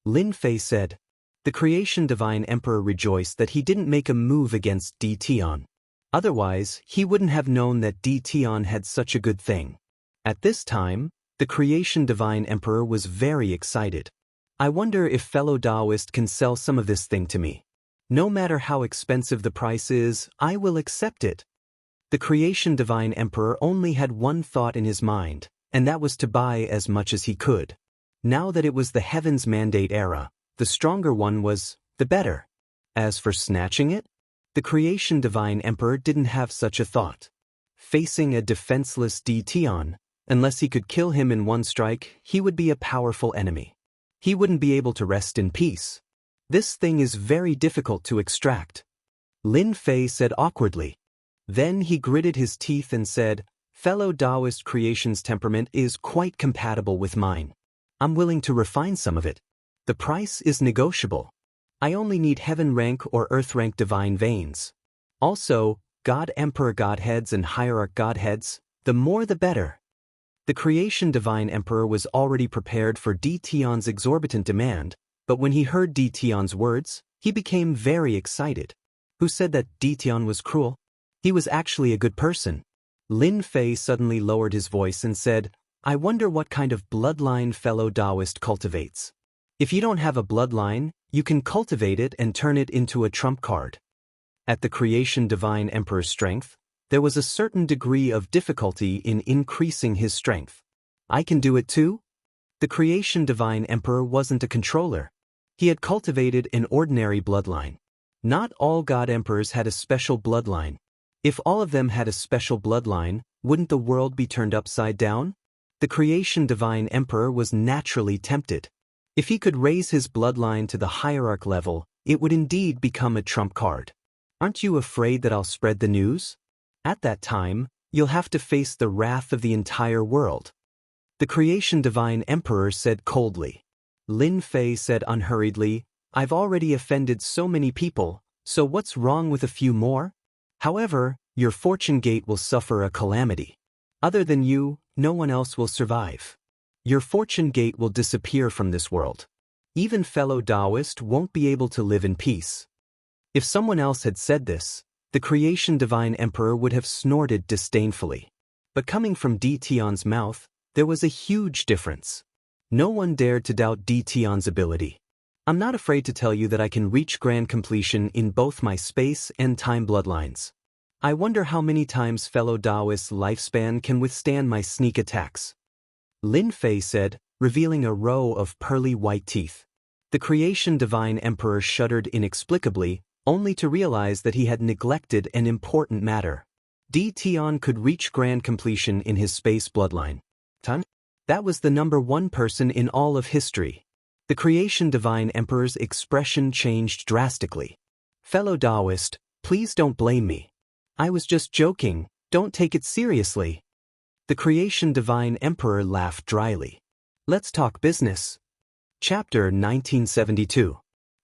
Lin Fei said. The creation divine emperor rejoiced that he didn't make a move against D. Tian. Otherwise, he wouldn't have known that D. Tian had such a good thing. At this time, the creation divine emperor was very excited. "I wonder if fellow Daoist can sell some of this thing to me. No matter how expensive the price is, I will accept it." The creation divine emperor only had one thought in his mind, and that was to buy as much as he could. Now that it was the heavens mandate era, the stronger one was, the better. As for snatching it, The Creation Divine Emperor didn't have such a thought. Facing a defenseless Tion, unless he could kill him in one strike, he would be a powerful enemy. He wouldn't be able to rest in peace. This thing is very difficult to extract, Lin Fei said awkwardly. Then he gritted his teeth and said, fellow Daoist creation's temperament is quite compatible with mine. I'm willing to refine some of it. The price is negotiable. I only need heaven rank or earth rank divine veins. Also, God Emperor Godheads and Hierarch Godheads, the more the better. The Creation Divine Emperor was already prepared for Tion's exorbitant demand, but when he heard Tion's words, he became very excited. Who said that Tion was cruel? He was actually a good person. Lin Fei suddenly lowered his voice and said, I wonder what kind of bloodline fellow Daoist cultivates. If you don't have a bloodline, you can cultivate it and turn it into a trump card. At the Creation Divine Emperor's strength, there was a certain degree of difficulty in increasing his strength. I can do it too? The Creation Divine Emperor wasn't a controller. He had cultivated an ordinary bloodline. Not all God Emperors had a special bloodline. If all of them had a special bloodline, wouldn't the world be turned upside down? The Creation Divine Emperor was naturally tempted. If he could raise his bloodline to the hierarch level, it would indeed become a trump card. Aren't you afraid that I'll spread the news? At that time, you'll have to face the wrath of the entire world. The Creation Divine Emperor said coldly. Lin Fei said unhurriedly, I've already offended so many people, so what's wrong with a few more? However, your fortune gate will suffer a calamity. Other than you, no one else will survive. Your fortune gate will disappear from this world. Even fellow Daoist won't be able to live in peace. If someone else had said this, the Creation Divine Emperor would have snorted disdainfully. But coming from Tion's mouth, there was a huge difference. No one dared to doubt Tion's ability. I'm not afraid to tell you that I can reach grand completion in both my space and time bloodlines. I wonder how many times fellow Daoist's lifespan can withstand my sneak attacks. Lin Fei said, revealing a row of pearly white teeth. The Creation Divine Emperor shuddered inexplicably, only to realize that he had neglected an important matter. Tion could reach grand completion in his space bloodline. That was the number one person in all of history. The Creation Divine Emperor's expression changed drastically. Fellow Daoist, please don't blame me. I was just joking, don't take it seriously. The Creation Divine Emperor laughed dryly. Let's talk business. Chapter 1972.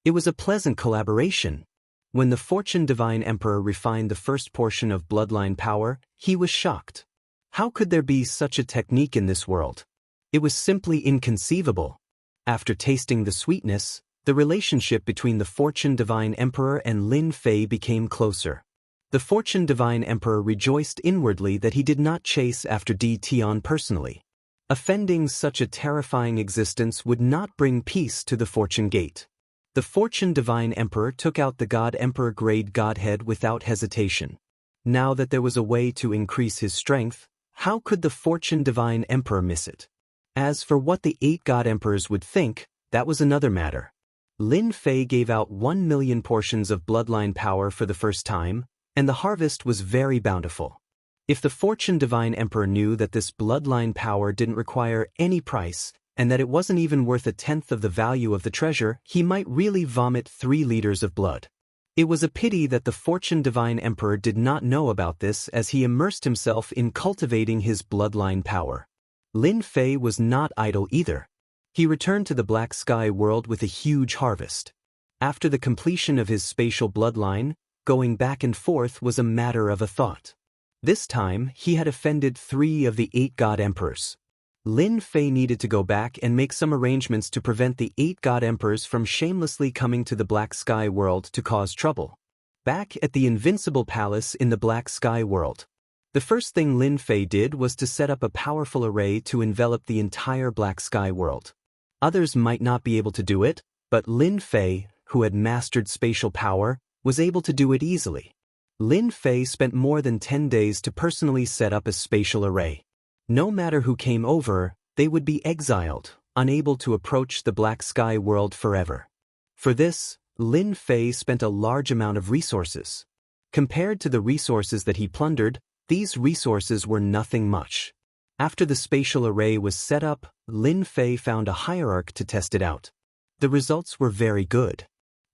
It was a pleasant collaboration. When the Fortune Divine Emperor refined the first portion of bloodline power, he was shocked. How could there be such a technique in this world? It was simply inconceivable. After tasting the sweetness, the relationship between the Fortune Divine Emperor and Lin Fei became closer. The Fortune Divine Emperor rejoiced inwardly that he did not chase after Tion personally. Offending such a terrifying existence would not bring peace to the Fortune Gate. The Fortune Divine Emperor took out the God Emperor grade Godhead without hesitation. Now that there was a way to increase his strength, how could the Fortune Divine Emperor miss it? As for what the 8 God Emperors would think, that was another matter. Lin Fei gave out 1 million portions of bloodline power for the first time, and the harvest was very bountiful. If the Fortune Divine Emperor knew that this bloodline power didn't require any price, and that it wasn't even worth 1/10 of the value of the treasure, he might really vomit 3 liters of blood. It was a pity that the Fortune Divine Emperor did not know about this as he immersed himself in cultivating his bloodline power. Lin Fei was not idle either. He returned to the Black Sky world with a huge harvest. After the completion of his spatial bloodline, going back and forth was a matter of a thought. This time, he had offended 3 of the 8 God Emperors. Lin Fei needed to go back and make some arrangements to prevent the 8 God Emperors from shamelessly coming to the Black Sky world to cause trouble. Back at the Invincible Palace in the Black Sky world, the first thing Lin Fei did was to set up a powerful array to envelop the entire Black Sky world. Others might not be able to do it, but Lin Fei, who had mastered spatial power, was able to do it easily. Lin Fei spent more than 10 days to personally set up a spatial array. No matter who came over, they would be exiled, unable to approach the Black Sky world forever. For this, Lin Fei spent a large amount of resources. Compared to the resources that he plundered, these resources were nothing much. After the spatial array was set up, Lin Fei found a hierarch to test it out. The results were very good.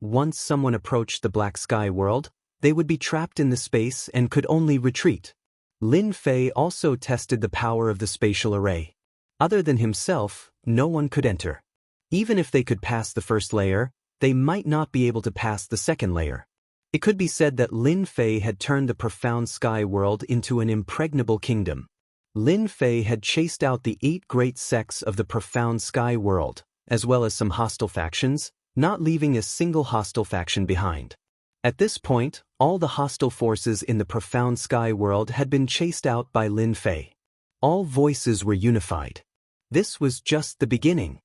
Once someone approached the black sky world, they would be trapped in the space and could only retreat. Lin Fei also tested the power of the spatial array. Other than himself, no one could enter. Even if they could pass the first layer, they might not be able to pass the second layer. It could be said that Lin Fei had turned the profound sky world into an impregnable kingdom. Lin Fei had chased out the 8 great sects of the profound sky world, as well as some hostile factions, not leaving a single hostile faction behind. At this point, all the hostile forces in the profound sky world had been chased out by Lin Fei. All voices were unified. This was just the beginning.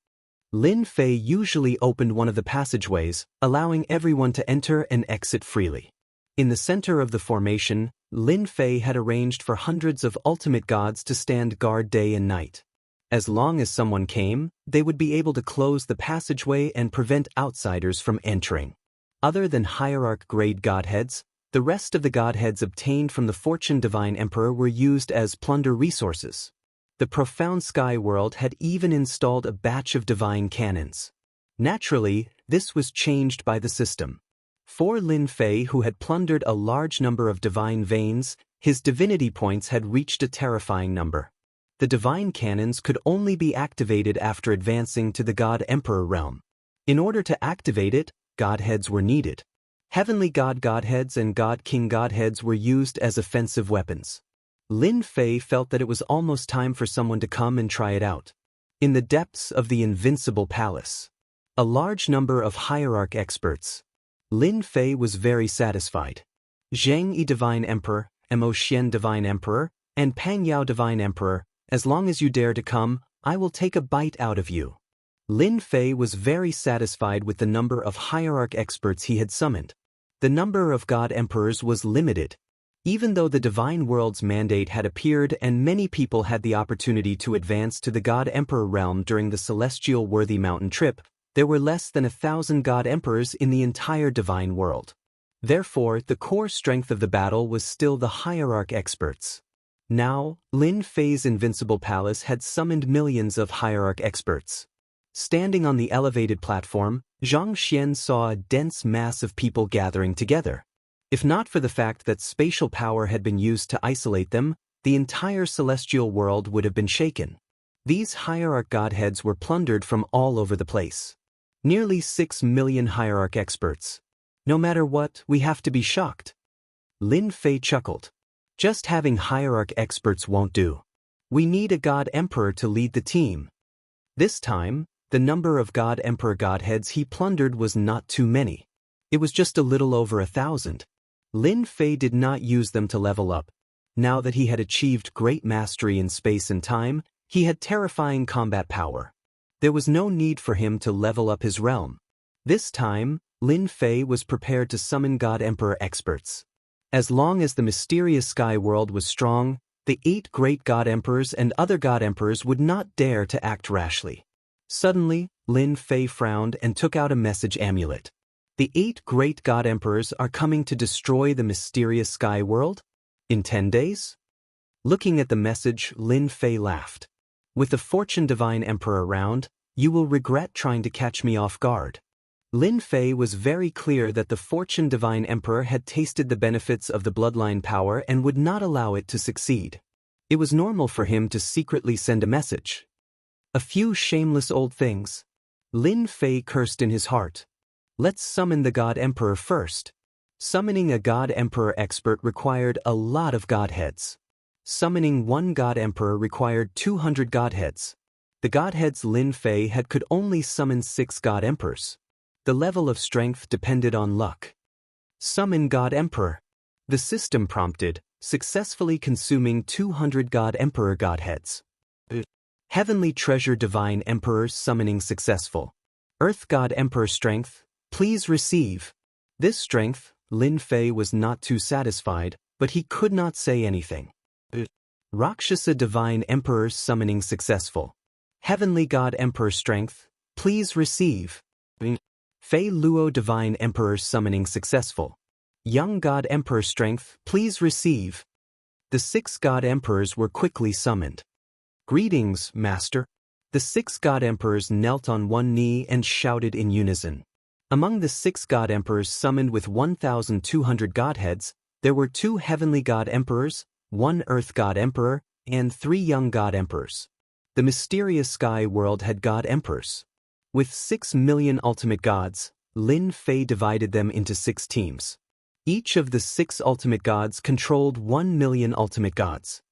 Lin Fei usually opened one of the passageways, allowing everyone to enter and exit freely. In the center of the formation, Lin Fei had arranged for hundreds of ultimate gods to stand guard day and night. As long as someone came, they would be able to close the passageway and prevent outsiders from entering. Other than hierarch-grade godheads, the rest of the godheads obtained from the Fortune Divine Emperor were used as plunder resources. The profound sky world had even installed a batch of divine cannons. Naturally, this was changed by the system. For Lin Fei, who had plundered a large number of divine veins, his divinity points had reached a terrifying number. The divine cannons could only be activated after advancing to the God Emperor realm. In order to activate it, godheads were needed. Heavenly God godheads and God King godheads were used as offensive weapons. Lin Fei felt that it was almost time for someone to come and try it out. In the depths of the invincible palace, a large number of hierarch experts. Lin Fei was very satisfied. Zhang Yi Divine Emperor, Mo Xian Divine Emperor, and Pang Yao Divine Emperor, as long as you dare to come, I will take a bite out of you. Lin Fei was very satisfied with the number of hierarch experts he had summoned. The number of God Emperors was limited. Even though the divine world's mandate had appeared and many people had the opportunity to advance to the God Emperor realm during the celestial worthy mountain trip, there were less than 1,000 God Emperors in the entire divine world. Therefore, the core strength of the battle was still the hierarch experts. Now, Lin Fei's invincible palace had summoned millions of hierarch experts. Standing on the elevated platform, Zhang Xian saw a dense mass of people gathering together. If not for the fact that spatial power had been used to isolate them, the entire celestial world would have been shaken. These hierarch godheads were plundered from all over the place. Nearly 6 million hierarch experts. No matter what, we have to be shocked. Lin Fei chuckled. Just having hierarch experts won't do. We need a God Emperor to lead the team. This time, the number of God Emperor godheads he plundered was not too many. It was just a little over 1,000. Lin Fei did not use them to level up. Now that he had achieved great mastery in space and time, he had terrifying combat power. There was no need for him to level up his realm. This time, Lin Fei was prepared to summon God Emperor experts. As long as the mysterious sky world was strong, the 8 great God Emperors and other God Emperors would not dare to act rashly. Suddenly, Lin Fei frowned and took out a message amulet. The 8 great God Emperors are coming to destroy the mysterious sky world? In 10 days? Looking at the message, Lin Fei laughed. With the Fortune Divine Emperor around, you will regret trying to catch me off guard. Lin Fei was very clear that the Fortune Divine Emperor had tasted the benefits of the bloodline power and would not allow it to succeed. It was normal for him to secretly send a message. A few shameless old things. Lin Fei cursed in his heart. Let's summon the God Emperor first. Summoning a God Emperor expert required a lot of godheads. Summoning one God Emperor required 200 godheads. The godheads Lin Fei had could only summon 6 God Emperors. The level of strength depended on luck. Summon God Emperor. The system prompted, successfully consuming 200 God Emperor godheads. Heavenly Treasure Divine Emperor summoning successful. Earth God Emperor strength, please receive. This strength, Lin Fei was not too satisfied, but he could not say anything. Rakshasa Divine Emperor summoning successful. Heavenly God Emperor strength, please receive. Fei Luo Divine Emperor summoning successful. Young God Emperor strength, please receive. The 6 God Emperors were quickly summoned. Greetings, Master. The 6 God Emperors knelt on one knee and shouted in unison. Among the 6 God Emperors summoned with 1,200 Godheads, there were 2 Heavenly God Emperors, 1 Earth God Emperor, and 3 Young God Emperors. The mysterious sky world had God Emperors. With 6 million ultimate gods, Lin Fei divided them into 6 teams. Each of the 6 ultimate gods controlled 1 million ultimate gods.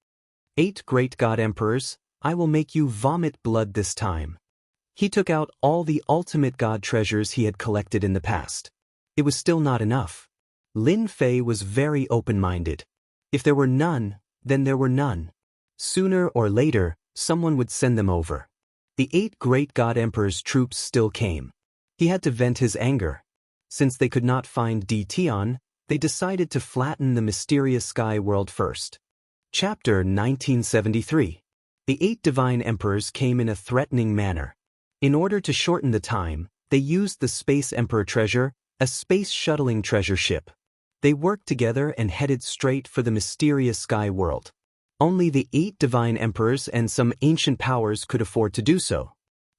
8 great God Emperors, I will make you vomit blood this time. He took out all the ultimate god treasures he had collected in the past. It was still not enough. Lin Fei was very open-minded. If there were none, then there were none. Sooner or later, someone would send them over. The 8 great God Emperors' troops still came. He had to vent his anger. Since they could not find Tion, they decided to flatten the mysterious sky world first. Chapter 1973. The 8 divine emperors came in a threatening manner. In order to shorten the time, they used the Space Emperor treasure, a space shuttling treasure ship. They worked together and headed straight for the mysterious sky world. Only the 8 divine emperors and some ancient powers could afford to do so.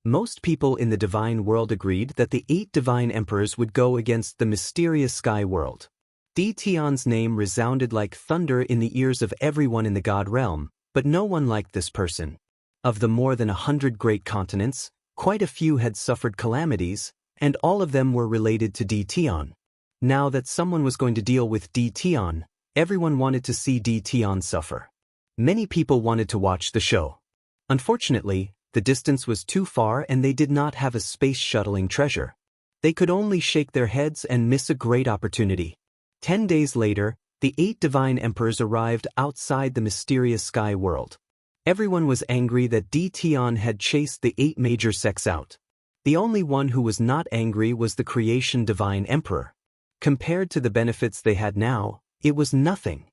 Most people in the divine world agreed that the 8 divine emperors would go against the mysterious sky world. Tion's name resounded like thunder in the ears of everyone in the god realm, but no one liked this person. Of the more than 100 great continents, quite a few had suffered calamities, and all of them were related to Tion. Now that someone was going to deal with Tion, everyone wanted to see Tion suffer. Many people wanted to watch the show. Unfortunately, the distance was too far and they did not have a space shuttling treasure. They could only shake their heads and miss a great opportunity. 10 days later, the 8 divine emperors arrived outside the mysterious sky world. Everyone was angry that Tion had chased the 8 major sects out. The only one who was not angry was the creation divine emperor. Compared to the benefits they had now, it was nothing.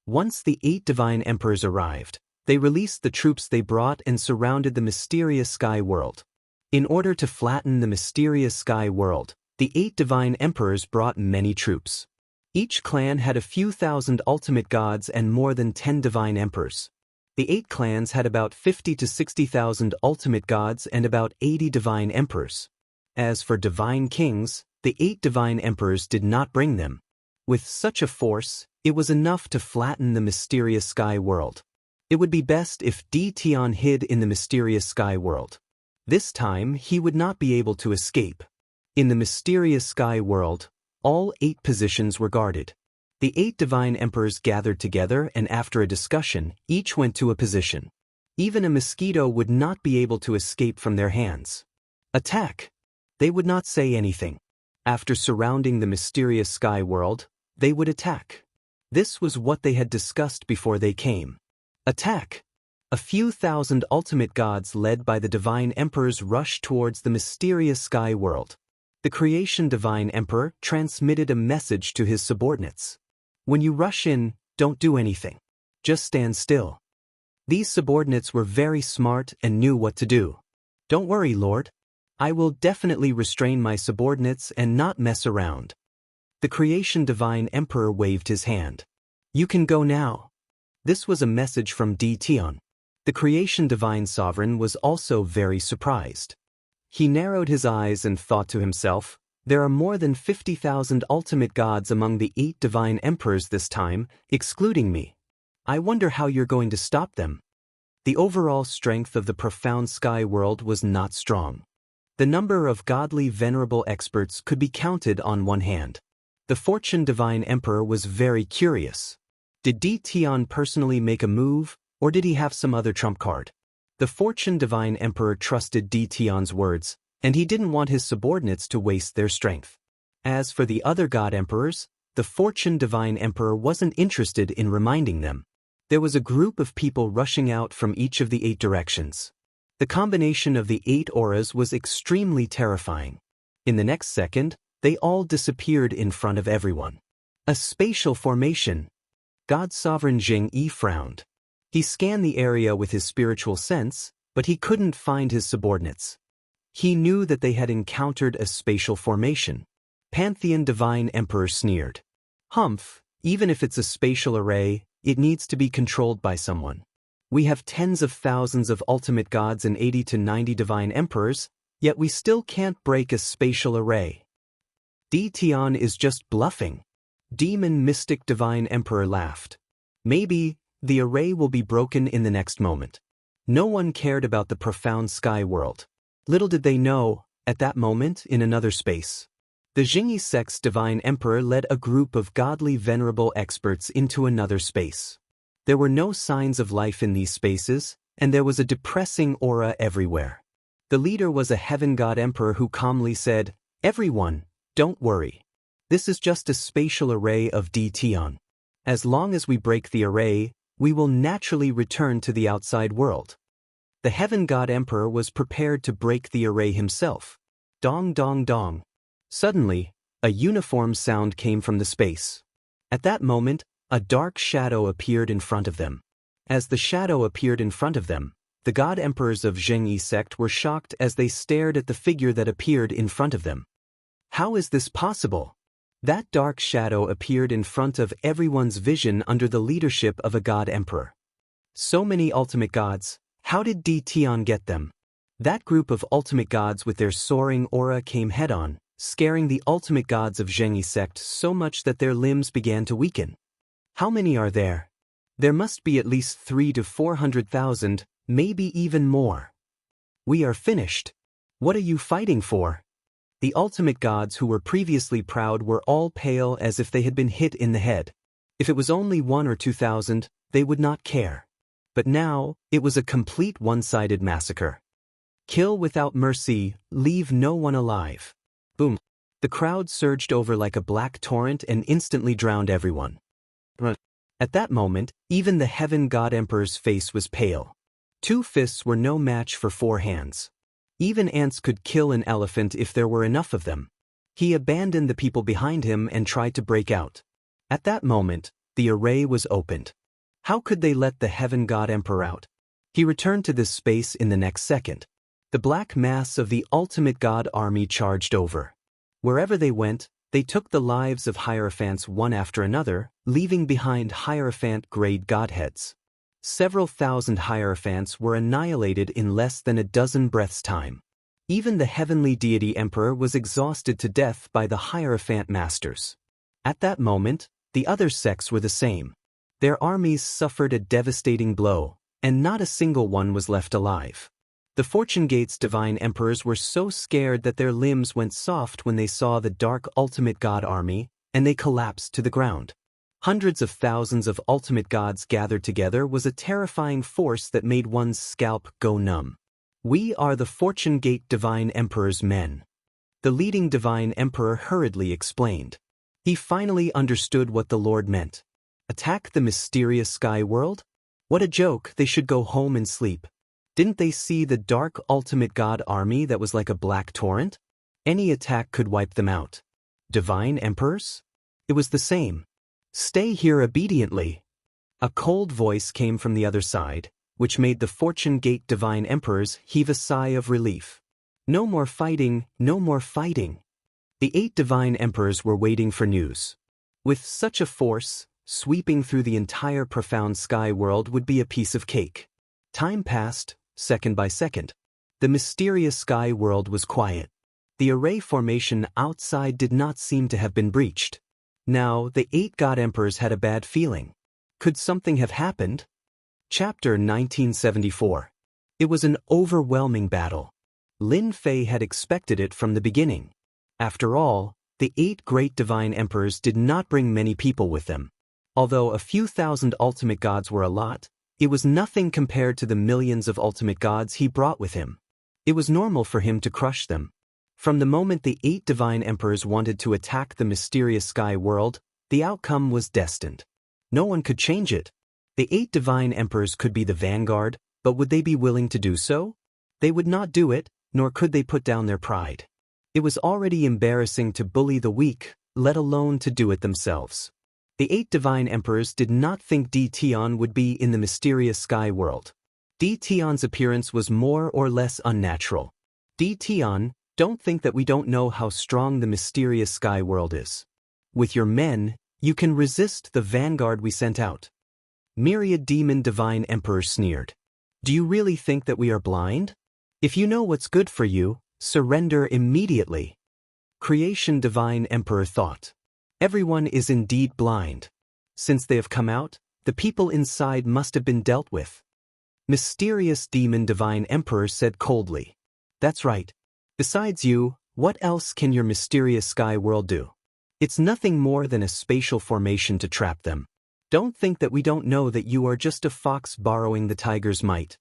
Once the 8 divine emperors arrived, they released the troops they brought and surrounded the mysterious sky world. In order to flatten the mysterious sky world, the 8 divine emperors brought many troops. Each clan had a few thousand ultimate gods and more than 10 divine emperors. The 8 clans had about 50 to 60,000 ultimate gods and about 80 divine emperors. As for divine kings, the 8 divine emperors did not bring them. With such a force, it was enough to flatten the mysterious sky world. It would be best if Tion hid in the mysterious sky world. This time, he would not be able to escape. In the mysterious sky world, all 8 positions were guarded. The 8 divine emperors gathered together and after a discussion, each went to a position. Even a mosquito would not be able to escape from their hands. Attack! They would not say anything. After surrounding the mysterious sky world, they would attack. This was what they had discussed before they came. Attack! A few thousand ultimate gods led by the divine emperors rushed towards the mysterious sky world. The creation divine emperor transmitted a message to his subordinates. When you rush in, don't do anything. Just stand still. These subordinates were very smart and knew what to do. Don't worry, Lord. I will definitely restrain my subordinates and not mess around. The creation divine emperor waved his hand. You can go now. This was a message from Tion. The creation divine sovereign was also very surprised. He narrowed his eyes and thought to himself, there are more than 50,000 ultimate gods among the 8 divine emperors this time, excluding me. I wonder how you're going to stop them. The overall strength of the profound sky world was not strong. The number of godly venerable experts could be counted on one hand. The fortune divine emperor was very curious. Did Tion personally make a move, or did he have some other trump card? The fortune divine emperor trusted Tion's words, and he didn't want his subordinates to waste their strength. As for the other god emperors, the fortune divine emperor wasn't interested in reminding them. There was a group of people rushing out from each of the 8 directions. The combination of the 8 auras was extremely terrifying. In the next second, they all disappeared in front of everyone. A spatial formation. God Sovereign Zheng Yi frowned. He scanned the area with his spiritual sense, but he couldn't find his subordinates. He knew that they had encountered a spatial formation. Pantheon Divine Emperor sneered. Humph, even if it's a spatial array, it needs to be controlled by someone. We have tens of thousands of ultimate gods and 80 to 90 divine emperors, yet we still can't break a spatial array. Tian is just bluffing. Demon Mystic Divine Emperor laughed. Maybe the array will be broken in the next moment. No one cared about the profound sky world. Little did they know, at that moment in another space, the Jingyi sect's Divine Emperor led a group of godly venerable experts into another space. There were no signs of life in these spaces, and there was a depressing aura everywhere. The leader was a heaven god emperor who calmly said, "Everyone, don't worry. This is just a spatial array of Tian. As long as we break the array, we will naturally return to the outside world." The heaven god emperor was prepared to break the array himself. Dong dong dong. Suddenly, a uniform sound came from the space. At that moment, a dark shadow appeared in front of them. As the shadow appeared in front of them, the god emperors of Zhengyi sect were shocked as they stared at the figure that appeared in front of them. How is this possible? That dark shadow appeared in front of everyone's vision under the leadership of a god emperor. So many ultimate gods, how did Tian get them? That group of ultimate gods with their soaring aura came head-on, scaring the ultimate gods of Zhengyi sect so much that their limbs began to weaken. How many are there? There must be at least 300,000 to 400,000, maybe even more. We are finished. What are you fighting for? The ultimate gods who were previously proud were all pale as if they had been hit in the head. If it was only 1,000 or 2,000, they would not care. But now, it was a complete one-sided massacre. Kill without mercy, leave no one alive. Boom. The crowd surged over like a black torrent and instantly drowned everyone. At that moment, even the heaven god emperor's face was pale. 2 fists were no match for 4 hands. Even ants could kill an elephant if there were enough of them. He abandoned the people behind him and tried to break out. At that moment, the array was opened. How could they let the heaven god emperor out? He returned to this space in the next second. The black mass of the ultimate god army charged over. Wherever they went, they took the lives of hierophants one after another, leaving behind hierophant-grade godheads. Several thousand hierophants were annihilated in less than a dozen breaths' time. Even the heavenly deity emperor was exhausted to death by the hierophant masters. At that moment, the other sects were the same. Their armies suffered a devastating blow, and not a single one was left alive. The Fortune Gate's divine emperors were so scared that their limbs went soft when they saw the dark ultimate god army, and they collapsed to the ground. Hundreds of thousands of ultimate gods gathered together was a terrifying force that made one's scalp go numb. We are the Fortune Gate Divine Emperor's men. The leading divine emperor hurriedly explained. He finally understood what the Lord meant. Attack the mysterious sky world? What a joke, they should go home and sleep. Didn't they see the dark ultimate god army that was like a black torrent? Any attack could wipe them out. Divine emperors? It was the same. Stay here obediently. A cold voice came from the other side, which made the Fortune Gate divine emperors heave a sigh of relief. No more fighting, no more fighting. The 8 divine emperors were waiting for news. With such a force, sweeping through the entire profound sky world would be a piece of cake. Time passed, second by second. The mysterious sky world was quiet. The array formation outside did not seem to have been breached. Now, the 8 god emperors had a bad feeling. Could something have happened? Chapter 1974. It was an overwhelming battle. Lin Fei had expected it from the beginning. After all, the 8 great divine emperors did not bring many people with them. Although a few thousand ultimate gods were a lot, it was nothing compared to the millions of ultimate gods he brought with him. It was normal for him to crush them. From the moment the 8 divine emperors wanted to attack the mysterious sky world, the outcome was destined. No one could change it. The 8 divine emperors could be the vanguard, but would they be willing to do so? They would not do it, nor could they put down their pride. It was already embarrassing to bully the weak, let alone to do it themselves. The 8 divine emperors did not think Tian would be in the mysterious sky world. Tian's appearance was more or less unnatural. Tian, don't think that we don't know how strong the mysterious sky world is. With your men, You can resist the vanguard we sent out. Myriad Demon Divine Emperor sneered. Do you really think that we are blind? If you know what's good for you, surrender immediately. Creation Divine Emperor thought. Everyone is indeed blind. Since they have come out, the people inside must have been dealt with. Mysterious Demon Divine Emperor said coldly. That's right. Besides you, what else can your mysterious sky world do? It's nothing more than a spatial formation to trap them. Don't think that we don't know that you are just a fox borrowing the tiger's might.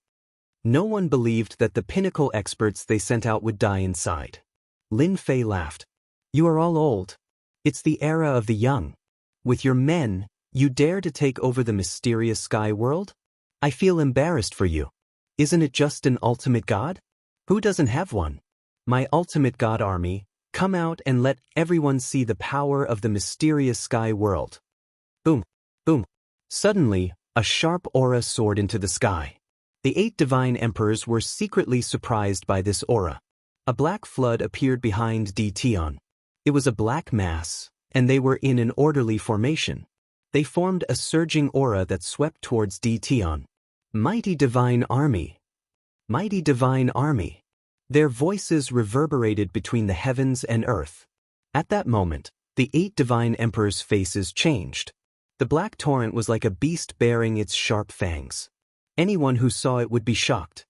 No one believed that the pinnacle experts they sent out would die inside. Lin Fei laughed. You are all old. It's the era of the young. With your men, you dare to take over the mysterious sky world? I feel embarrassed for you. Isn't it just an ultimate god? Who doesn't have one? My ultimate god army, come out and let everyone see the power of the mysterious sky world. Boom, boom. Suddenly, a sharp aura soared into the sky. The 8 divine emperors were secretly surprised by this aura. A black flood appeared behind Tion. It was a black mass, and they were in an orderly formation. They formed a surging aura that swept towards Tion. Mighty divine army. Mighty divine army. Their voices reverberated between the heavens and earth. At that moment, the 8 divine emperors' faces changed. The black torrent was like a beast bearing its sharp fangs. Anyone who saw it would be shocked.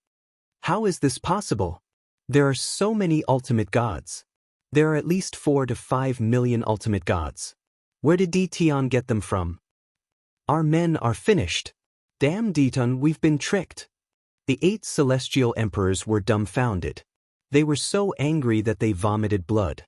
How is this possible? There are so many ultimate gods. There are at least 4 to 5 million ultimate gods. Where did Tion get them from? Our men are finished. Damn Tion, we've been tricked. The 8 celestial emperors were dumbfounded. They were so angry that they vomited blood.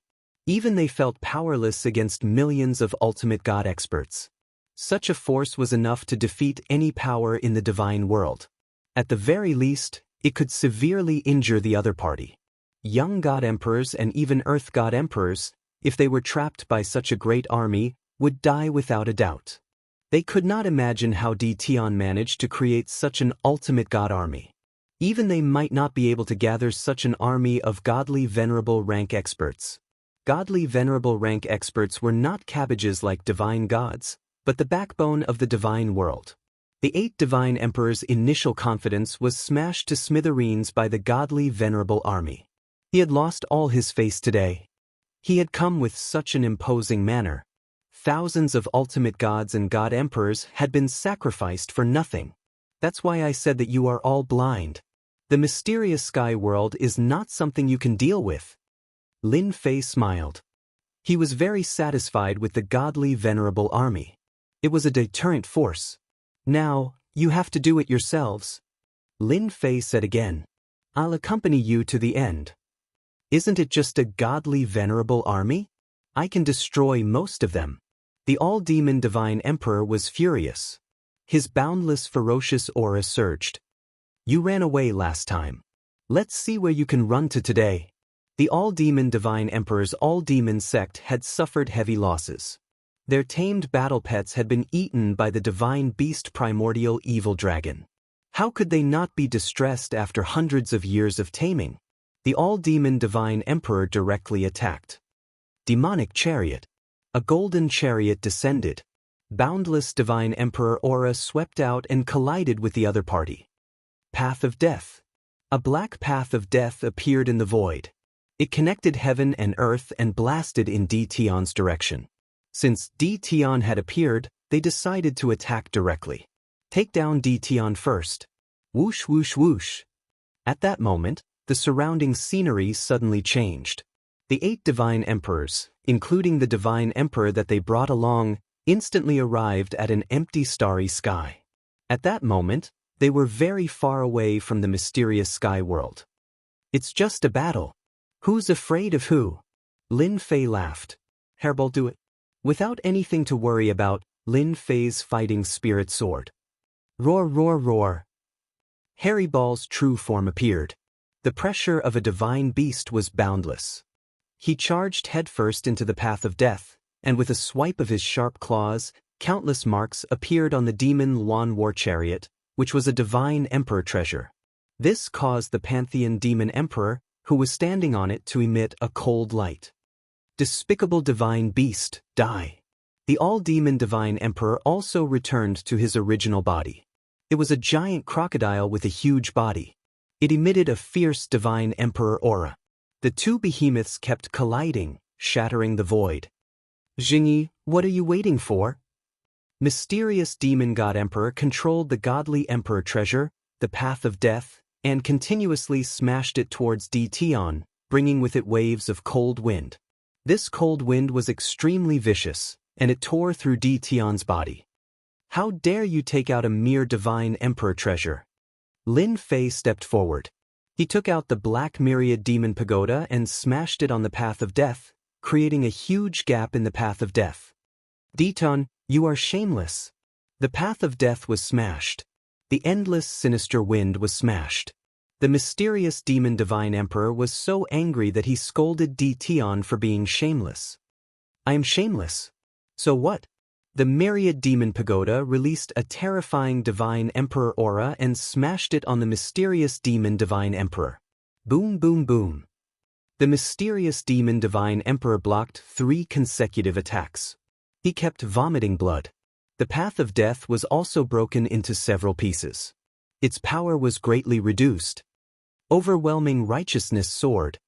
Even they felt powerless against millions of ultimate god experts. Such a force was enough to defeat any power in the divine world. At the very least, it could severely injure the other party. Young god emperors and even earth god emperors, if they were trapped by such a great army, would die without a doubt. They could not imagine how Tion managed to create such an ultimate god army. Even they might not be able to gather such an army of godly venerable rank experts. Godly venerable rank experts were not cabbages like divine gods, but the backbone of the divine world. The 8 divine emperors' initial confidence was smashed to smithereens by the godly venerable army. He had lost all his face today. He had come with such an imposing manner. Thousands of ultimate gods and god emperors had been sacrificed for nothing. That's why I said that you are all blind. The mysterious sky world is not something you can deal with. Lin Fei smiled. He was very satisfied with the godly venerable army. It was a deterrent force. Now, you have to do it yourselves. Lin Fei said again. I'll accompany you to the end. Isn't it just a godly venerable army? I can destroy most of them. The all-demon divine emperor was furious. His boundless ferocious aura surged. You ran away last time. Let's see where you can run to today. The all-demon divine emperor's all-demon sect had suffered heavy losses. Their tamed battle pets had been eaten by the divine beast primordial evil dragon. How could they not be distressed after hundreds of years of taming? The all-demon divine emperor directly attacked. Demonic chariot. A golden chariot descended. Boundless divine emperor aura swept out and collided with the other party. Path of death. A black path of death appeared in the void. It connected heaven and earth and blasted in Tion's direction. Since Tion had appeared, they decided to attack directly. Take down Tion first. Whoosh whoosh whoosh. At that moment, the surrounding scenery suddenly changed. The 8 divine emperors, including the divine emperor that they brought along, instantly arrived at an empty starry sky. At that moment, they were very far away from the mysterious sky world. It's just a battle. Who's afraid of who? Lin Fei laughed. Hairball do it. Without anything to worry about, Lin Fei's fighting spirit soared. Roar, roar, roar. Hairy Ball's true form appeared. The pressure of a divine beast was boundless. He charged headfirst into the path of death, and with a swipe of his sharp claws, countless marks appeared on the demon Luan war chariot, which was a divine emperor treasure. This caused the Pantheon demon emperor, who was standing on it, to emit a cold light. Despicable divine beast, die. The all-demon Divine Emperor also returned to his original body. It was a giant crocodile with a huge body. It emitted a fierce Divine Emperor aura. The two behemoths kept colliding, shattering the void. Jingyi, what are you waiting for? Mysterious Demon God Emperor controlled the godly Emperor treasure, the path of death, and continuously smashed it towards Tion, bringing with it waves of cold wind. This cold wind was extremely vicious, and it tore through Tion's body. How dare you take out a mere Divine Emperor treasure? Lin Fei stepped forward. He took out the Black Myriad Demon Pagoda and smashed it on the path of death, creating a huge gap in the path of death. Diton, you are shameless. The path of death was smashed. The endless sinister wind was smashed. The mysterious demon Divine Emperor was so angry that he scolded Tion for being shameless. I am shameless. So what? The Myriad Demon Pagoda released a terrifying Divine Emperor aura and smashed it on the mysterious demon Divine Emperor. Boom, boom, boom. The mysterious demon Divine Emperor blocked 3 consecutive attacks. He kept vomiting blood. The path of death was also broken into several pieces. Its power was greatly reduced. Overwhelming Righteousness Sword.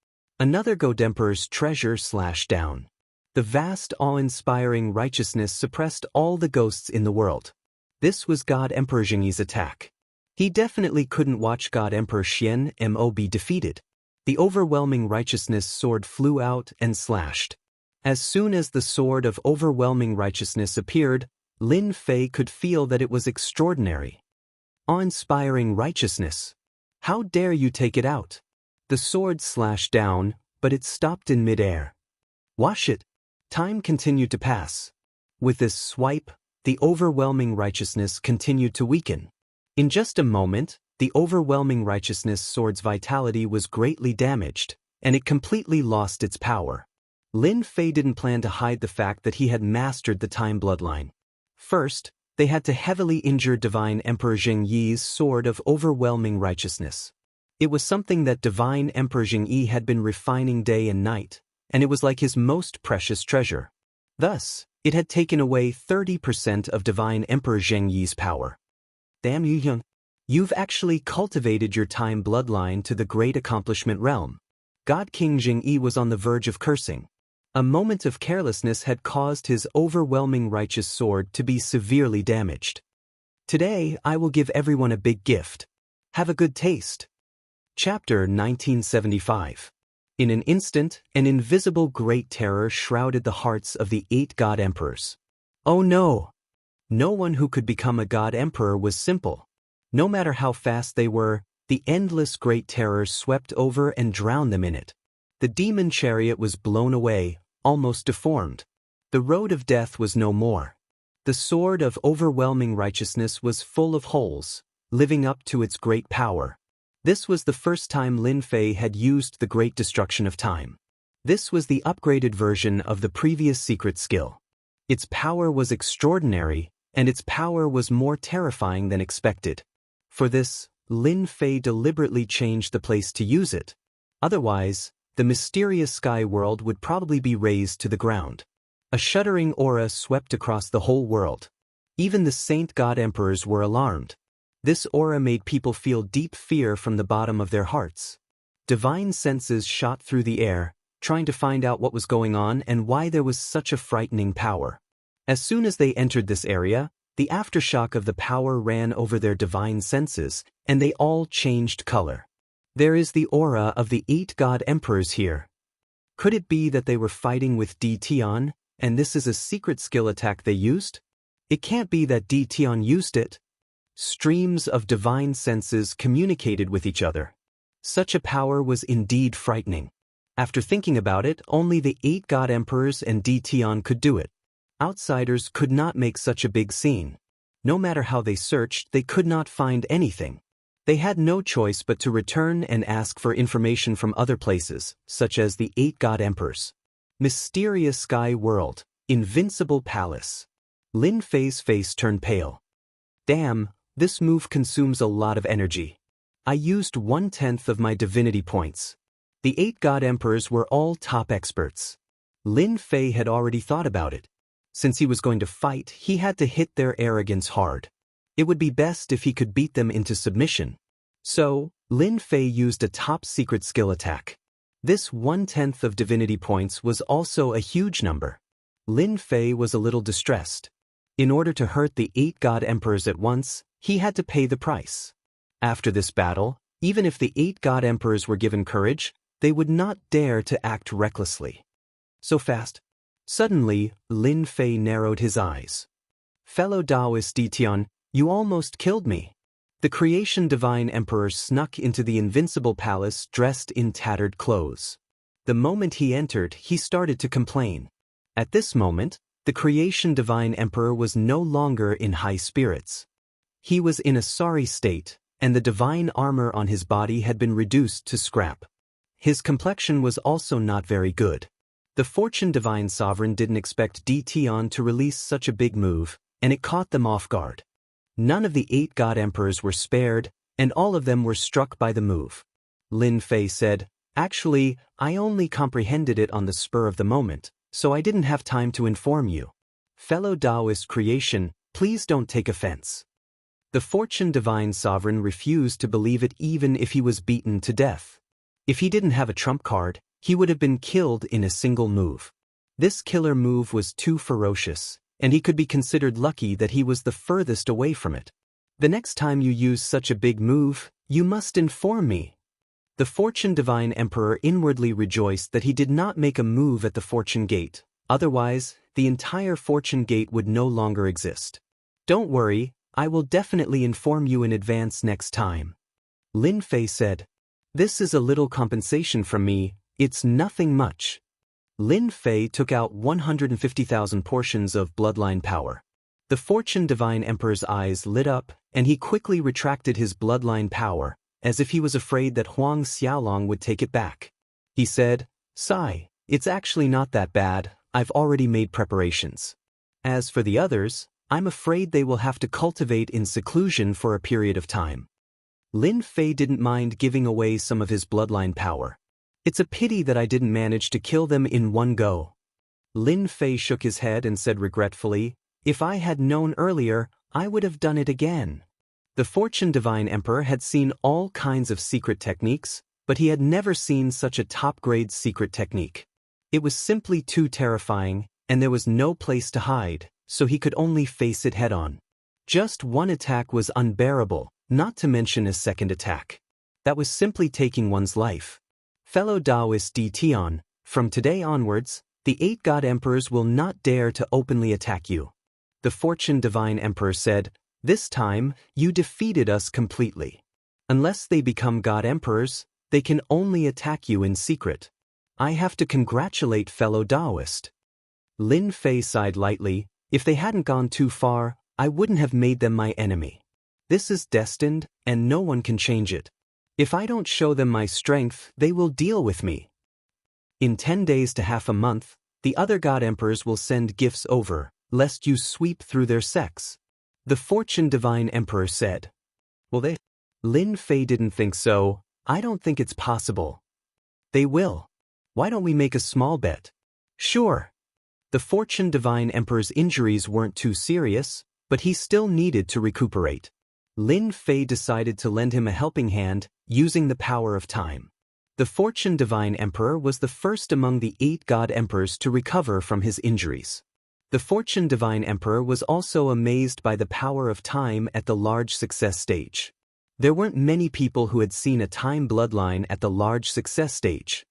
Another God Emperor's treasure slashed down. The vast, awe-inspiring righteousness suppressed all the ghosts in the world. This was God Emperor Jingyi's attack. He definitely couldn't watch God Emperor Xianxia be defeated. The overwhelming righteousness sword flew out and slashed. As soon as the sword of overwhelming righteousness appeared, Lin Fei could feel that it was extraordinary. Awe-inspiring righteousness. How dare you take it out? The sword slashed down, but it stopped in mid-air. Wash it. Time continued to pass. With this swipe, the overwhelming righteousness continued to weaken. In just a moment, the overwhelming righteousness sword's vitality was greatly damaged, and it completely lost its power. Lin Fei didn't plan to hide the fact that he had mastered the time bloodline. First, they had to heavily injure Divine Emperor Jingyi's sword of overwhelming righteousness. It was something that Divine Emperor Jingyi had been refining day and night, and it was like his most precious treasure. Thus, it had taken away 30% of Divine Emperor Jingyi's power. Damn you, Young. You've actually cultivated your time bloodline to the great accomplishment realm. God King Jingyi was on the verge of cursing. A moment of carelessness had caused his overwhelming righteous sword to be severely damaged. Today, I will give everyone a big gift. Have a good taste. Chapter 1975. In an instant, an invisible great terror shrouded the hearts of the 8 God Emperors. Oh no! No one who could become a God Emperor was simple. No matter how fast they were, the endless great terror swept over and drowned them in it. The demon chariot was blown away, almost deformed. The road of death was no more. The sword of overwhelming righteousness was full of holes, living up to its great power. This was the first time Lin Fei had used the Great Destruction of Time. This was the upgraded version of the previous secret skill. Its power was extraordinary, and its power was more terrifying than expected. For this, Lin Fei deliberately changed the place to use it. Otherwise, the mysterious sky world would probably be razed to the ground. A shuddering aura swept across the whole world. Even the Saint God Emperors were alarmed. This aura made people feel deep fear from the bottom of their hearts. Divine senses shot through the air, trying to find out what was going on and why there was such a frightening power. As soon as they entered this area, the aftershock of the power ran over their divine senses, and they all changed color. There is the aura of the 8 God Emperors here. Could it be that they were fighting with Tion, and this is a secret skill attack they used? It can't be that Tion used it. Streams of divine senses communicated with each other. Such a power was indeed frightening. After thinking about it, only the 8 God Emperors and Tion could do it. Outsiders could not make such a big scene. No matter how they searched, they could not find anything. They had no choice but to return and ask for information from other places, such as the 8 God Emperors. Mysterious sky world, invincible palace. Lin Fei's face turned pale. Damn, this move consumes a lot of energy. I used 1/10 of my divinity points. The 8 God Emperors were all top experts. Lin Fei had already thought about it. Since he was going to fight, he had to hit their arrogance hard. It would be best if he could beat them into submission. So, Lin Fei used a top-secret skill attack. This 1/10 of divinity points was also a huge number. Lin Fei was a little distressed. In order to hurt the 8 god emperors at once, he had to pay the price. After this battle, even if the 8 god emperors were given courage, they would not dare to act recklessly. So fast. Suddenly, Lin Fei narrowed his eyes. Fellow Daoist Ditian, you almost killed me. The creation divine emperor snuck into the invincible palace dressed in tattered clothes. The moment he entered, he started to complain. At this moment, the creation divine emperor was no longer in high spirits. He was in a sorry state, and the divine armor on his body had been reduced to scrap. His complexion was also not very good. The Fortune Divine Sovereign didn't expect Ditian to release such a big move, and it caught them off guard. None of the 8 god emperors were spared, and all of them were struck by the move. Lin Fei said, "Actually, I only comprehended it on the spur of the moment, so I didn't have time to inform you. Fellow Daoist creation, please don't take offense." The Fortune Divine Sovereign refused to believe it even if he was beaten to death. If he didn't have a trump card, he would have been killed in a single move. This killer move was too ferocious, and he could be considered lucky that he was the furthest away from it. "The next time you use such a big move, you must inform me." The Fortune Divine Emperor inwardly rejoiced that he did not make a move at the Fortune Gate, otherwise, the entire Fortune Gate would no longer exist. "Don't worry, I will definitely inform you in advance next time." Lin Fei said, "This is a little compensation from me, it's nothing much." Lin Fei took out 150,000 portions of bloodline power. The Fortune Divine Emperor's eyes lit up, and he quickly retracted his bloodline power, as if he was afraid that Huang Xiaolong would take it back. He said, "Sigh, it's actually not that bad, I've already made preparations. As for the others, I'm afraid they will have to cultivate in seclusion for a period of time." Lin Fei didn't mind giving away some of his bloodline power. "It's a pity that I didn't manage to kill them in one go." Lin Fei shook his head and said regretfully, "If I had known earlier, I would have done it again." The Fortune Divine Emperor had seen all kinds of secret techniques, but he had never seen such a top-grade secret technique. It was simply too terrifying, and there was no place to hide, so he could only face it head-on. Just one attack was unbearable, not to mention a second attack. That was simply taking one's life. Fellow Daoist Ditian, from today onwards, the 8 god emperors will not dare to openly attack you. The Fortune Divine Emperor said, "This time, you defeated us completely. Unless they become god emperors, they can only attack you in secret. I have to congratulate fellow Daoist." Lin Fei sighed lightly, "If they hadn't gone too far, I wouldn't have made them my enemy. This is destined, and no one can change it. If I don't show them my strength, they will deal with me. In 10 days to half a month, the other god emperors will send gifts over, lest you sweep through their sects." The Fortune Divine Emperor said. "Will they?" Lin Fei didn't think so. "I don't think it's possible." "They will. Why don't we make a small bet?" "Sure." The Fortune Divine Emperor's injuries weren't too serious, but he still needed to recuperate. Lin Fei decided to lend him a helping hand, using the power of time. The Fortune Divine Emperor was the first among the 8 god emperors to recover from his injuries. The Fortune Divine Emperor was also amazed by the power of time at the large success stage. There weren't many people who had seen a time bloodline at the large success stage.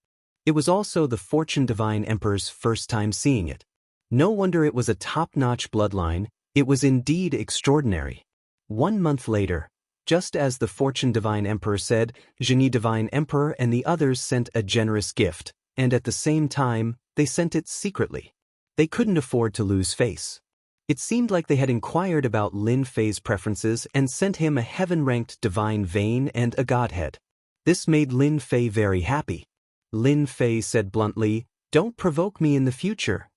It was also the Fortune Divine Emperor's first time seeing it. No wonder it was a top-notch bloodline, it was indeed extraordinary. 1 month later, just as the Fortune Divine Emperor said, Genie Divine Emperor and the others sent a generous gift, and at the same time, they sent it secretly. They couldn't afford to lose face. It seemed like they had inquired about Lin Fei's preferences and sent him a heaven-ranked divine vein and a godhead. This made Lin Fei very happy. Lin Fei said bluntly, "Don't provoke me in the future."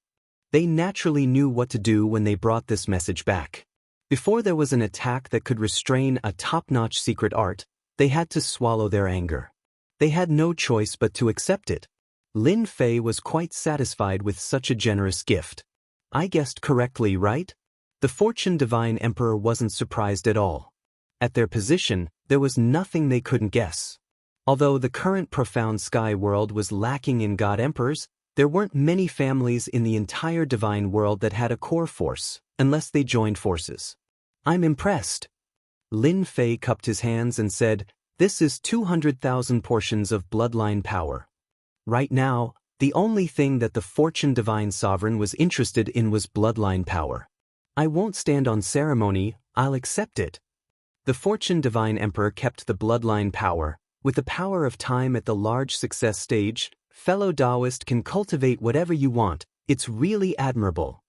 They naturally knew what to do when they brought this message back. Before there was an attack that could restrain a top-notch secret art, they had to swallow their anger. They had no choice but to accept it. Lin Fei was quite satisfied with such a generous gift. I guessed correctly, right? The Fortune Divine Emperor wasn't surprised at all. At their position, there was nothing they couldn't guess. Although the current profound sky world was lacking in god emperors, there weren't many families in the entire divine world that had a core force, unless they joined forces. I'm impressed. Lin Fei cupped his hands and said, "This is 200,000 portions of bloodline power." Right now, the only thing that the Fortune Divine Sovereign was interested in was bloodline power. I won't stand on ceremony, I'll accept it. The Fortune Divine Emperor kept the bloodline power. With the power of time at the large success stage, fellow Daoist can cultivate whatever you want. It's really admirable.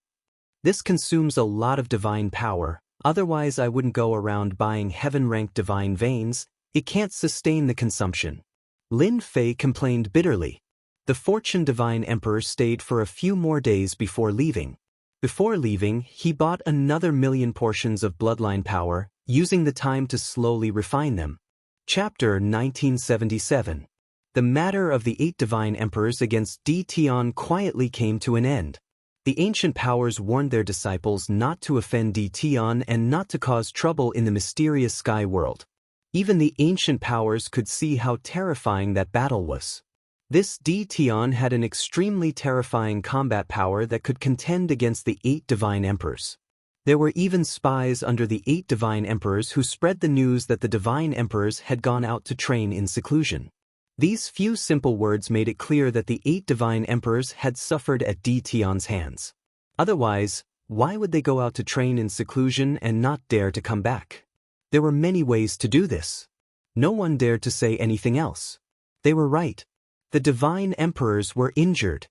This consumes a lot of divine power, otherwise I wouldn't go around buying heaven-ranked divine veins. It can't sustain the consumption. Lin Fei complained bitterly. The Fortune Divine Emperor stayed for a few more days before leaving. Before leaving, he bought another 1,000,000 portions of bloodline power, using the time to slowly refine them. Chapter 1977. The matter of the 8 divine emperors against Di Tian quietly came to an end. The ancient powers warned their disciples not to offend Di Tian and not to cause trouble in the mysterious sky world. Even the ancient powers could see how terrifying that battle was. This Di Tian had an extremely terrifying combat power that could contend against the 8 divine emperors. There were even spies under the 8 divine emperors who spread the news that the divine emperors had gone out to train in seclusion. These few simple words made it clear that the 8 divine emperors had suffered at Di Tian's hands. Otherwise, why would they go out to train in seclusion and not dare to come back? There were many ways to do this. No one dared to say anything else. They were right. The divine emperors were injured.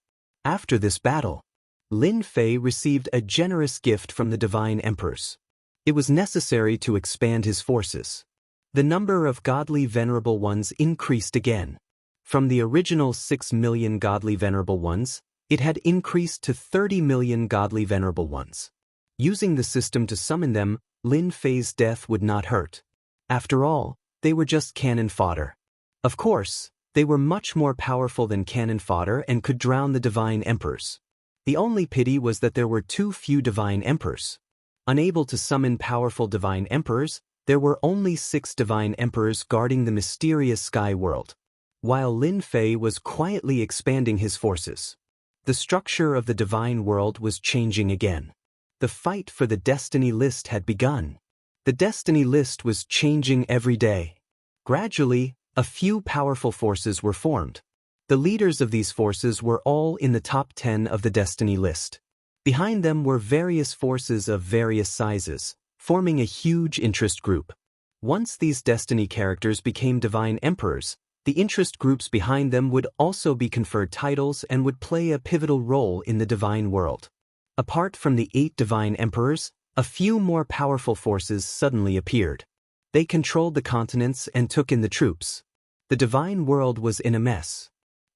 After this battle, Lin Fei received a generous gift from the divine emperors. It was necessary to expand his forces. The number of godly venerable ones increased again. From the original 6 million godly venerable ones, it had increased to 30 million godly venerable ones. Using the system to summon them, Lin Fei's death would not hurt. After all, they were just cannon fodder. Of course, they were much more powerful than cannon fodder and could drown the divine emperors. The only pity was that there were too few divine emperors. Unable to summon powerful divine emperors, there were only 6 divine emperors guarding the mysterious sky world. While Lin Fei was quietly expanding his forces, the structure of the divine world was changing again. The fight for the destiny list had begun. The destiny list was changing every day. Gradually, a few powerful forces were formed. The leaders of these forces were all in the top 10 of the destiny list. Behind them were various forces of various sizes, forming a huge interest group. Once these destiny characters became divine emperors, the interest groups behind them would also be conferred titles and would play a pivotal role in the divine world. Apart from the 8 divine emperors, a few more powerful forces suddenly appeared. They controlled the continents and took in the troops. The divine world was in a mess.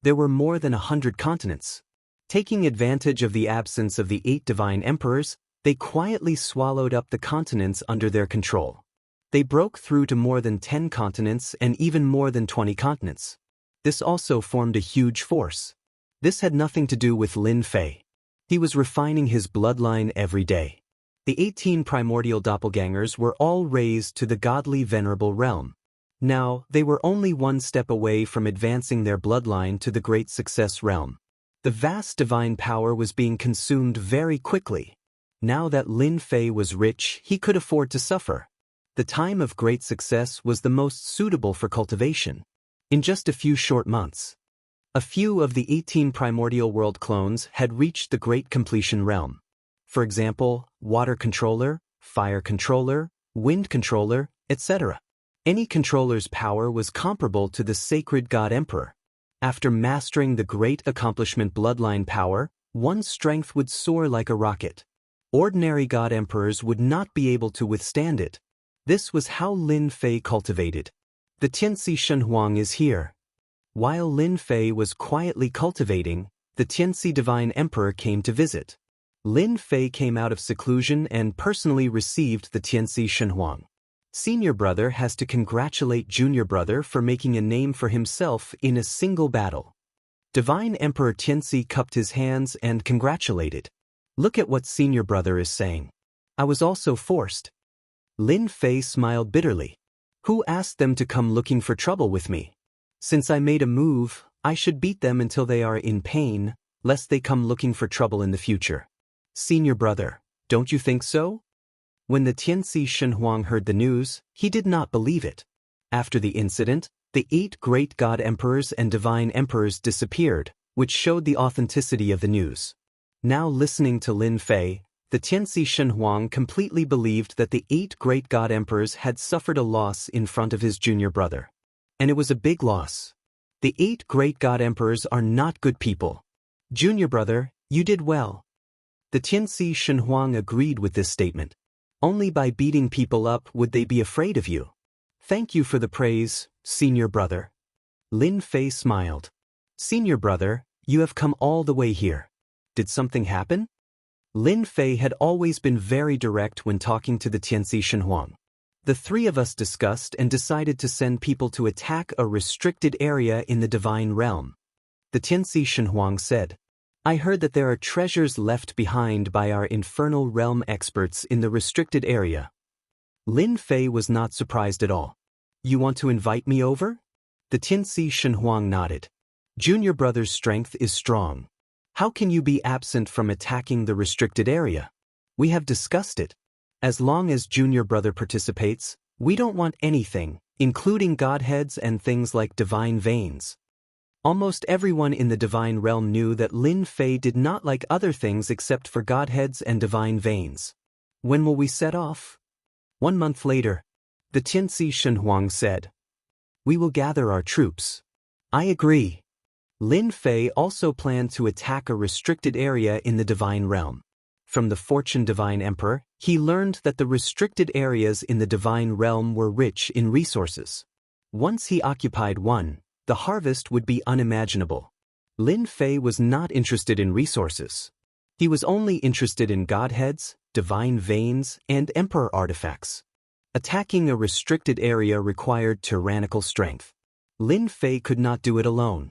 There were more than 100 continents. Taking advantage of the absence of the 8 divine emperors, they quietly swallowed up the continents under their control. They broke through to more than 10 continents and even more than 20 continents. This also formed a huge force. This had nothing to do with Lin Fei. He was refining his bloodline every day. The 18 primordial doppelgangers were all raised to the godly venerable realm. Now, they were only one step away from advancing their bloodline to the great success realm. The vast divine power was being consumed very quickly. Now that Lin Fei was rich, he could afford to suffer. The time of great success was the most suitable for cultivation. In just a few short months, a few of the 18 primordial world clones had reached the great completion realm. For example, water controller, fire controller, wind controller, etc. Any controller's power was comparable to the sacred God Emperor. After mastering the great accomplishment bloodline power, one's strength would soar like a rocket. Ordinary God Emperors would not be able to withstand it. This was how Lin Fei cultivated. The Tianxi Shenhuang is here. While Lin Fei was quietly cultivating, the Tianxi Divine Emperor came to visit. Lin Fei came out of seclusion and personally received the Tianxi Shenhuang. Senior brother has to congratulate junior brother for making a name for himself in a single battle. Divine Emperor Tianxi cupped his hands and congratulated. Look at what senior brother is saying. I was also forced. Lin Fei smiled bitterly. Who asked them to come looking for trouble with me? Since I made a move, I should beat them until they are in pain, lest they come looking for trouble in the future. Senior brother, don't you think so? When the Tianxi Shenhuang heard the news, he did not believe it. After the incident, the 8 great god emperors and divine emperors disappeared, which showed the authenticity of the news. Now listening to Lin Fei, the Tianxi Shenhuang completely believed that the 8 great god emperors had suffered a loss in front of his junior brother. And it was a big loss. The 8 great god emperors are not good people. Junior brother, you did well. The Tianxi Shenhuang agreed with this statement. Only by beating people up would they be afraid of you. Thank you for the praise, senior brother. Lin Fei smiled. Senior brother, you have come all the way here. Did something happen? Lin Fei had always been very direct when talking to the Tianxi Shenhuang. The 3 of us discussed and decided to send people to attack a restricted area in the divine realm. The Tianxi Shenhuang said, I heard that there are treasures left behind by our infernal realm experts in the restricted area. Lin Fei was not surprised at all. You want to invite me over? The Tianxi Shenhuang nodded. Junior brother's strength is strong. How can you be absent from attacking the restricted area? We have discussed it. As long as junior brother participates, we don't want anything, including godheads and things like divine veins. Almost everyone in the divine realm knew that Lin Fei did not like other things except for godheads and divine veins. When will we set off? 1 month later, the Tianxi Shenhuang said. We will gather our troops. I agree. Lin Fei also planned to attack a restricted area in the divine realm. From the Fortune Divine Emperor, he learned that the restricted areas in the divine realm were rich in resources. Once he occupied one, the harvest would be unimaginable. Lin Fei was not interested in resources. He was only interested in godheads, divine veins, and emperor artifacts. Attacking a restricted area required tyrannical strength. Lin Fei could not do it alone.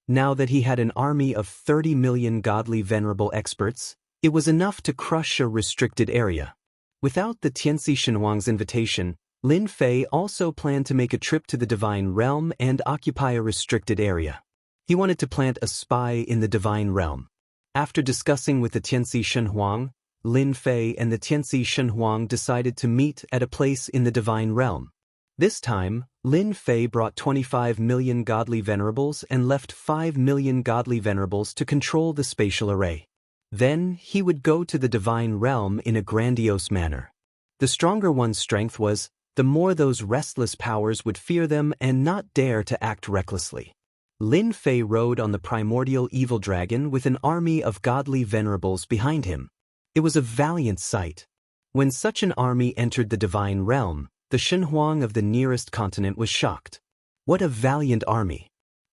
Now that he had an army of 30 million godly venerable experts, it was enough to crush a restricted area. Without the Tianxi Shenhuang's invitation, Lin Fei also planned to make a trip to the divine realm and occupy a restricted area. He wanted to plant a spy in the divine realm. After discussing with the Tianxi Shenhuang, Lin Fei and the Tianxi Shenhuang decided to meet at a place in the divine realm. This time, Lin Fei brought 25 million godly venerables and left 5 million godly venerables to control the spatial array. Then, he would go to the divine realm in a grandiose manner. The stronger one's strength was, the more those restless powers would fear them and not dare to act recklessly. Lin Fei rode on the primordial evil dragon with an army of godly venerables behind him. It was a valiant sight. When such an army entered the divine realm, the Shenhuang of the nearest continent was shocked. What a valiant army!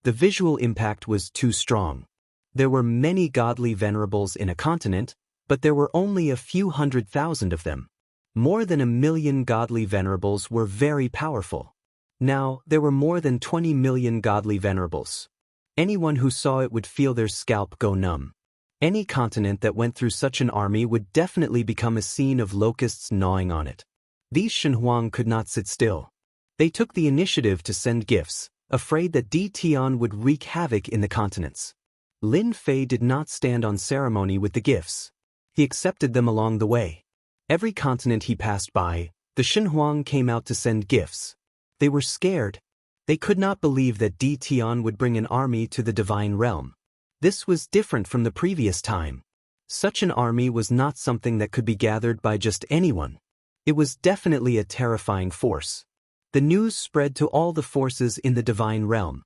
The visual impact was too strong. There were many godly venerables in a continent, but there were only a few 100,000 of them. More than 1 million godly venerables were very powerful. Now, there were more than 20 million godly venerables. Anyone who saw it would feel their scalp go numb. Any continent that went through such an army would definitely become a scene of locusts gnawing on it. These Shenhuang could not sit still. They took the initiative to send gifts, afraid that Di Tian would wreak havoc in the continents. Lin Fei did not stand on ceremony with the gifts. He accepted them along the way. Every continent he passed by, the Shenhuang came out to send gifts. They were scared. They could not believe that Di Tian would bring an army to the divine realm. This was different from the previous time. Such an army was not something that could be gathered by just anyone. It was definitely a terrifying force. The news spread to all the forces in the divine realm.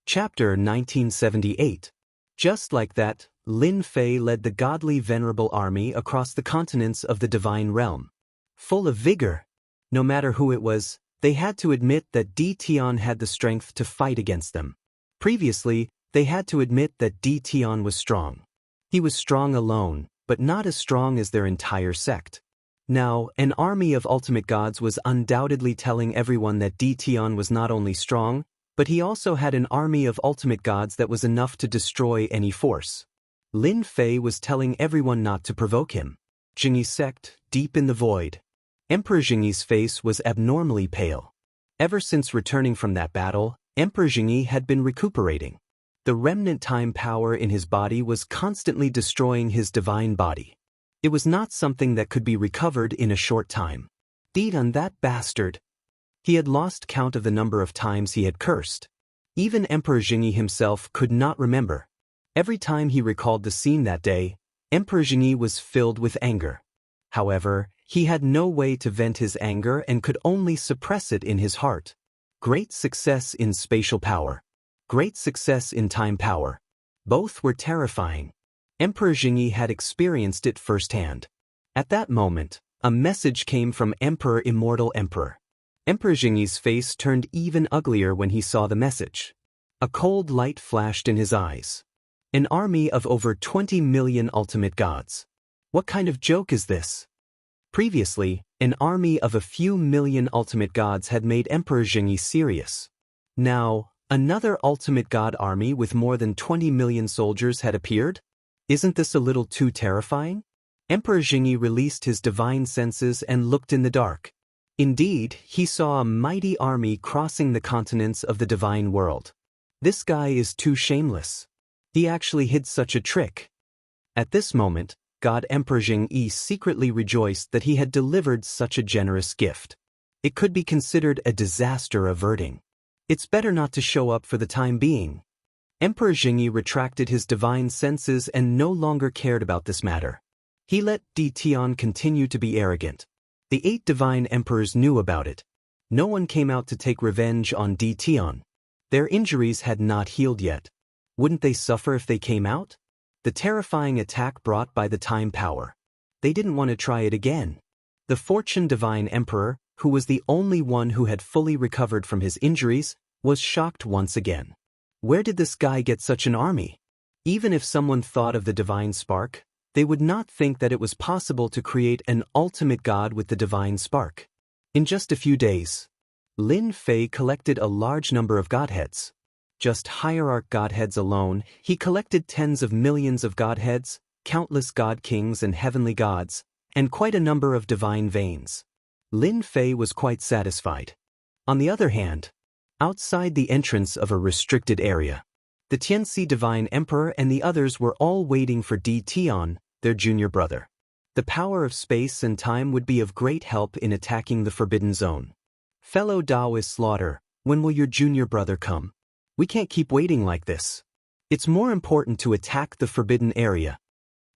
Chapter 1978. Just like that, Lin Fei led the godly venerable army across the continents of the divine realm. Full of vigor. No matter who it was, they had to admit that Di Tian had the strength to fight against them. Previously, they had to admit that Di Tian was strong. He was strong alone, but not as strong as their entire sect. Now, an army of ultimate gods was undoubtedly telling everyone that Di Tian was not only strong, but he also had an army of ultimate gods that was enough to destroy any force. Lin Fei was telling everyone not to provoke him. Jingyi sect, deep in the void. Emperor Jingyi's face was abnormally pale. Ever since returning from that battle, Emperor Jingyi had been recuperating. The remnant time power in his body was constantly destroying his divine body. It was not something that could be recovered in a short time. Deed on that bastard! He had lost count of the number of times he had cursed. Even Emperor Jingyi himself could not remember. Every time he recalled the scene that day, Emperor Jingyi was filled with anger. However, he had no way to vent his anger and could only suppress it in his heart. Great success in spatial power. Great success in time power. Both were terrifying. Emperor Jingyi had experienced it firsthand. At that moment, a message came from Emperor Immortal Emperor. Emperor Jingyi's face turned even uglier when he saw the message. A cold light flashed in his eyes. An army of over 20 million ultimate gods. What kind of joke is this? Previously, an army of a few million ultimate gods had made Emperor Jingyi serious. Now, another ultimate god army with more than 20 million soldiers had appeared? Isn't this a little too terrifying? Emperor Jingyi released his divine senses and looked in the dark. Indeed, he saw a mighty army crossing the continents of the divine world. This guy is too shameless. He actually hid such a trick. At this moment, God Emperor Jingyi secretly rejoiced that he had delivered such a generous gift. It could be considered a disaster averting. It's better not to show up for the time being. Emperor Jingyi retracted his divine senses and no longer cared about this matter. He let Di Tian continue to be arrogant. The 8 divine emperors knew about it. No one came out to take revenge on Di Tian. Their injuries had not healed yet. Wouldn't they suffer if they came out? The terrifying attack brought by the time power. They didn't want to try it again. The Fortune Divine Emperor, who was the only one who had fully recovered from his injuries, was shocked once again. Where did this guy get such an army? Even if someone thought of the divine spark, they would not think that it was possible to create an ultimate god with the divine spark. In just a few days, Lin Fei collected a large number of godheads. Just hierarch godheads alone, he collected tens of millions of godheads, countless god kings and heavenly gods, and quite a number of divine veins. Lin Fei was quite satisfied. On the other hand, outside the entrance of a restricted area, the Tianxi Divine Emperor and the others were all waiting for Di Tian, their junior brother. The power of space and time would be of great help in attacking the Forbidden Zone. Fellow Daoist Slaughter, when will your junior brother come? We can't keep waiting like this. It's more important to attack the forbidden area.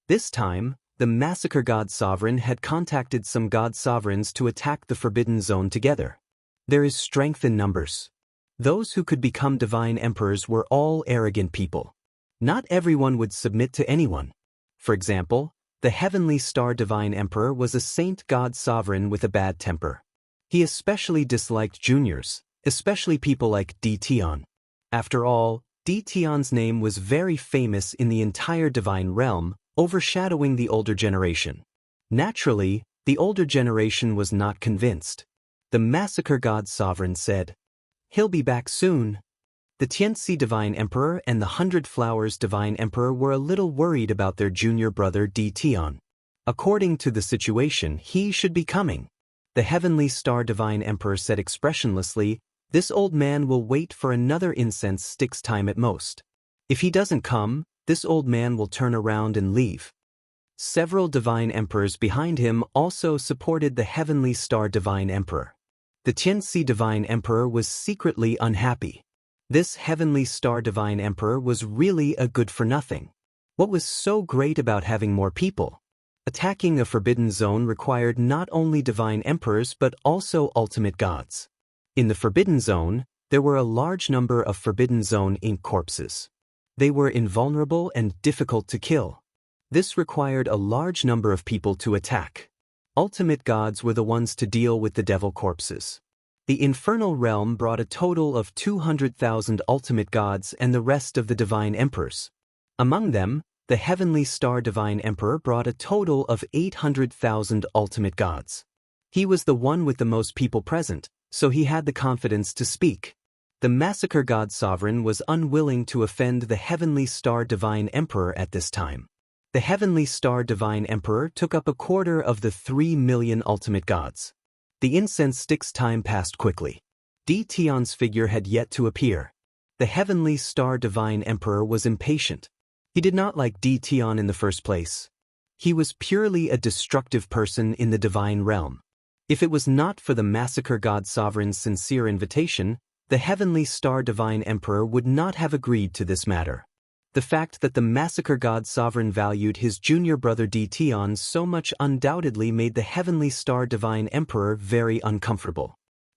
This time, the Massacre God Sovereign had contacted some God Sovereigns to attack the Forbidden Zone together. There is strength in numbers. Those who could become divine emperors were all arrogant people. Not everyone would submit to anyone. For example, the Heavenly Star Divine Emperor was a saint God Sovereign with a bad temper. He especially disliked juniors, especially people like Di Tian. After all, Di Tian's name was very famous in the entire divine realm, overshadowing the older generation. Naturally, the older generation was not convinced. The Massacre God Sovereign said, "He'll be back soon." The Tianxi Divine Emperor and the 100 Flowers Divine Emperor were a little worried about their junior brother Di Tian. According to the situation, he should be coming. The Heavenly Star Divine Emperor said expressionlessly, "This old man will wait for another incense stick's time at most. If he doesn't come, this old man will turn around and leave." Several divine emperors behind him also supported the Heavenly Star Divine Emperor. The Tianxi Divine Emperor was secretly unhappy. This Heavenly Star Divine Emperor was really a good-for-nothing. What was so great about having more people? Attacking a forbidden zone required not only divine emperors but also ultimate gods. In the Forbidden Zone, there were a large number of Forbidden Zone ink corpses. They were invulnerable and difficult to kill. This required a large number of people to attack. Ultimate gods were the ones to deal with the devil corpses. The infernal realm brought a total of 200,000 ultimate gods and the rest of the divine emperors. Among them, the Heavenly Star Divine Emperor brought a total of 800,000 ultimate gods. He was the one with the most people present, so he had the confidence to speak. The Massacre God Sovereign was unwilling to offend the Heavenly Star Divine Emperor at this time. The Heavenly Star Divine Emperor took up a quarter of the 3 million ultimate gods. The incense stick's time passed quickly. Tion's figure had yet to appear. The Heavenly Star Divine Emperor was impatient. He did not like Tion in the first place. He was purely a destructive person in the divine realm. If it was not for the Massacre God Sovereign's sincere invitation, the Heavenly Star Divine Emperor would not have agreed to this matter. The fact that the Massacre God Sovereign valued his junior brother Tion so much undoubtedly made the Heavenly Star Divine Emperor very uncomfortable.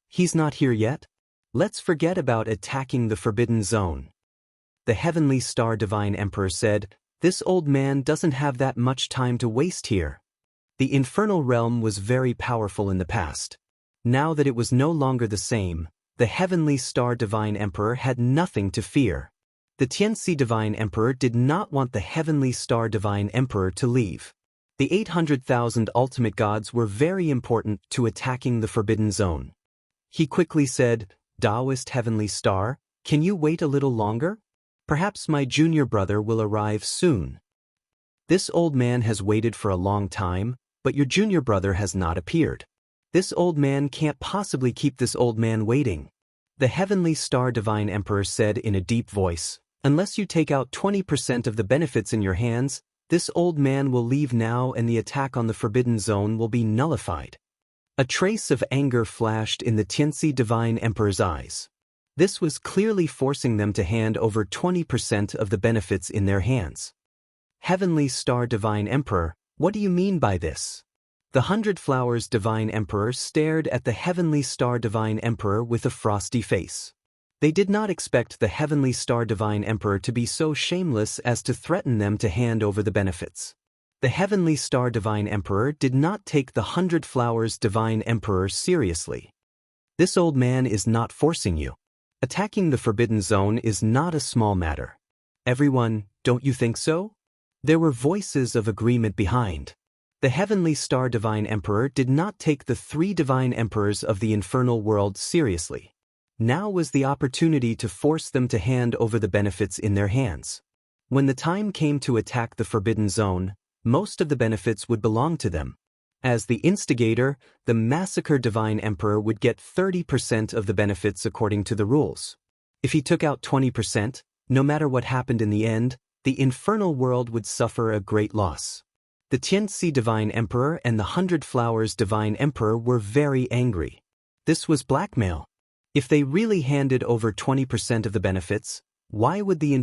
He's not here yet? Let's forget about attacking the Forbidden Zone. The Heavenly Star Divine Emperor said, "This old man doesn't have that much time to waste here." The infernal realm was very powerful in the past. Now that it was no longer the same, the Heavenly Star Divine Emperor had nothing to fear. The Tianxi Divine Emperor did not want the Heavenly Star Divine Emperor to leave. The 800,000 ultimate gods were very important to attacking the Forbidden Zone. He quickly said, "Daoist Heavenly Star, can you wait a little longer? Perhaps my junior brother will arrive soon." This old man has waited for a long time, but your junior brother has not appeared. This old man can't possibly keep this old man waiting. The Heavenly Star Divine Emperor said in a deep voice, "Unless you take out 20% of the benefits in your hands, this old man will leave now and the attack on the Forbidden Zone will be nullified." A trace of anger flashed in the Tianxi Divine Emperor's eyes. This was clearly forcing them to hand over 20% of the benefits in their hands. Heavenly Star Divine Emperor, what do you mean by this? The 100 Flowers Divine Emperor stared at the Heavenly Star Divine Emperor with a frosty face. They did not expect the Heavenly Star Divine Emperor to be so shameless as to threaten them to hand over the benefits. The Heavenly Star Divine Emperor did not take the 100 Flowers Divine Emperor seriously. This old man is not forcing you. Attacking the Forbidden Zone is not a small matter. Everyone, don't you think so? There were voices of agreement behind. The Heavenly Star Divine Emperor did not take the 3 Divine Emperors of the infernal world seriously. Now was the opportunity to force them to hand over the benefits in their hands. When the time came to attack the Forbidden Zone, most of the benefits would belong to them. As the instigator, the Massacre Divine Emperor would get 30% of the benefits according to the rules. If he took out 20%, no matter what happened in the end, the infernal world would suffer a great loss. The Tianxi Divine Emperor and the 100 Flowers Divine Emperor were very angry. This was blackmail. If they really handed over 20% of the benefits, why would the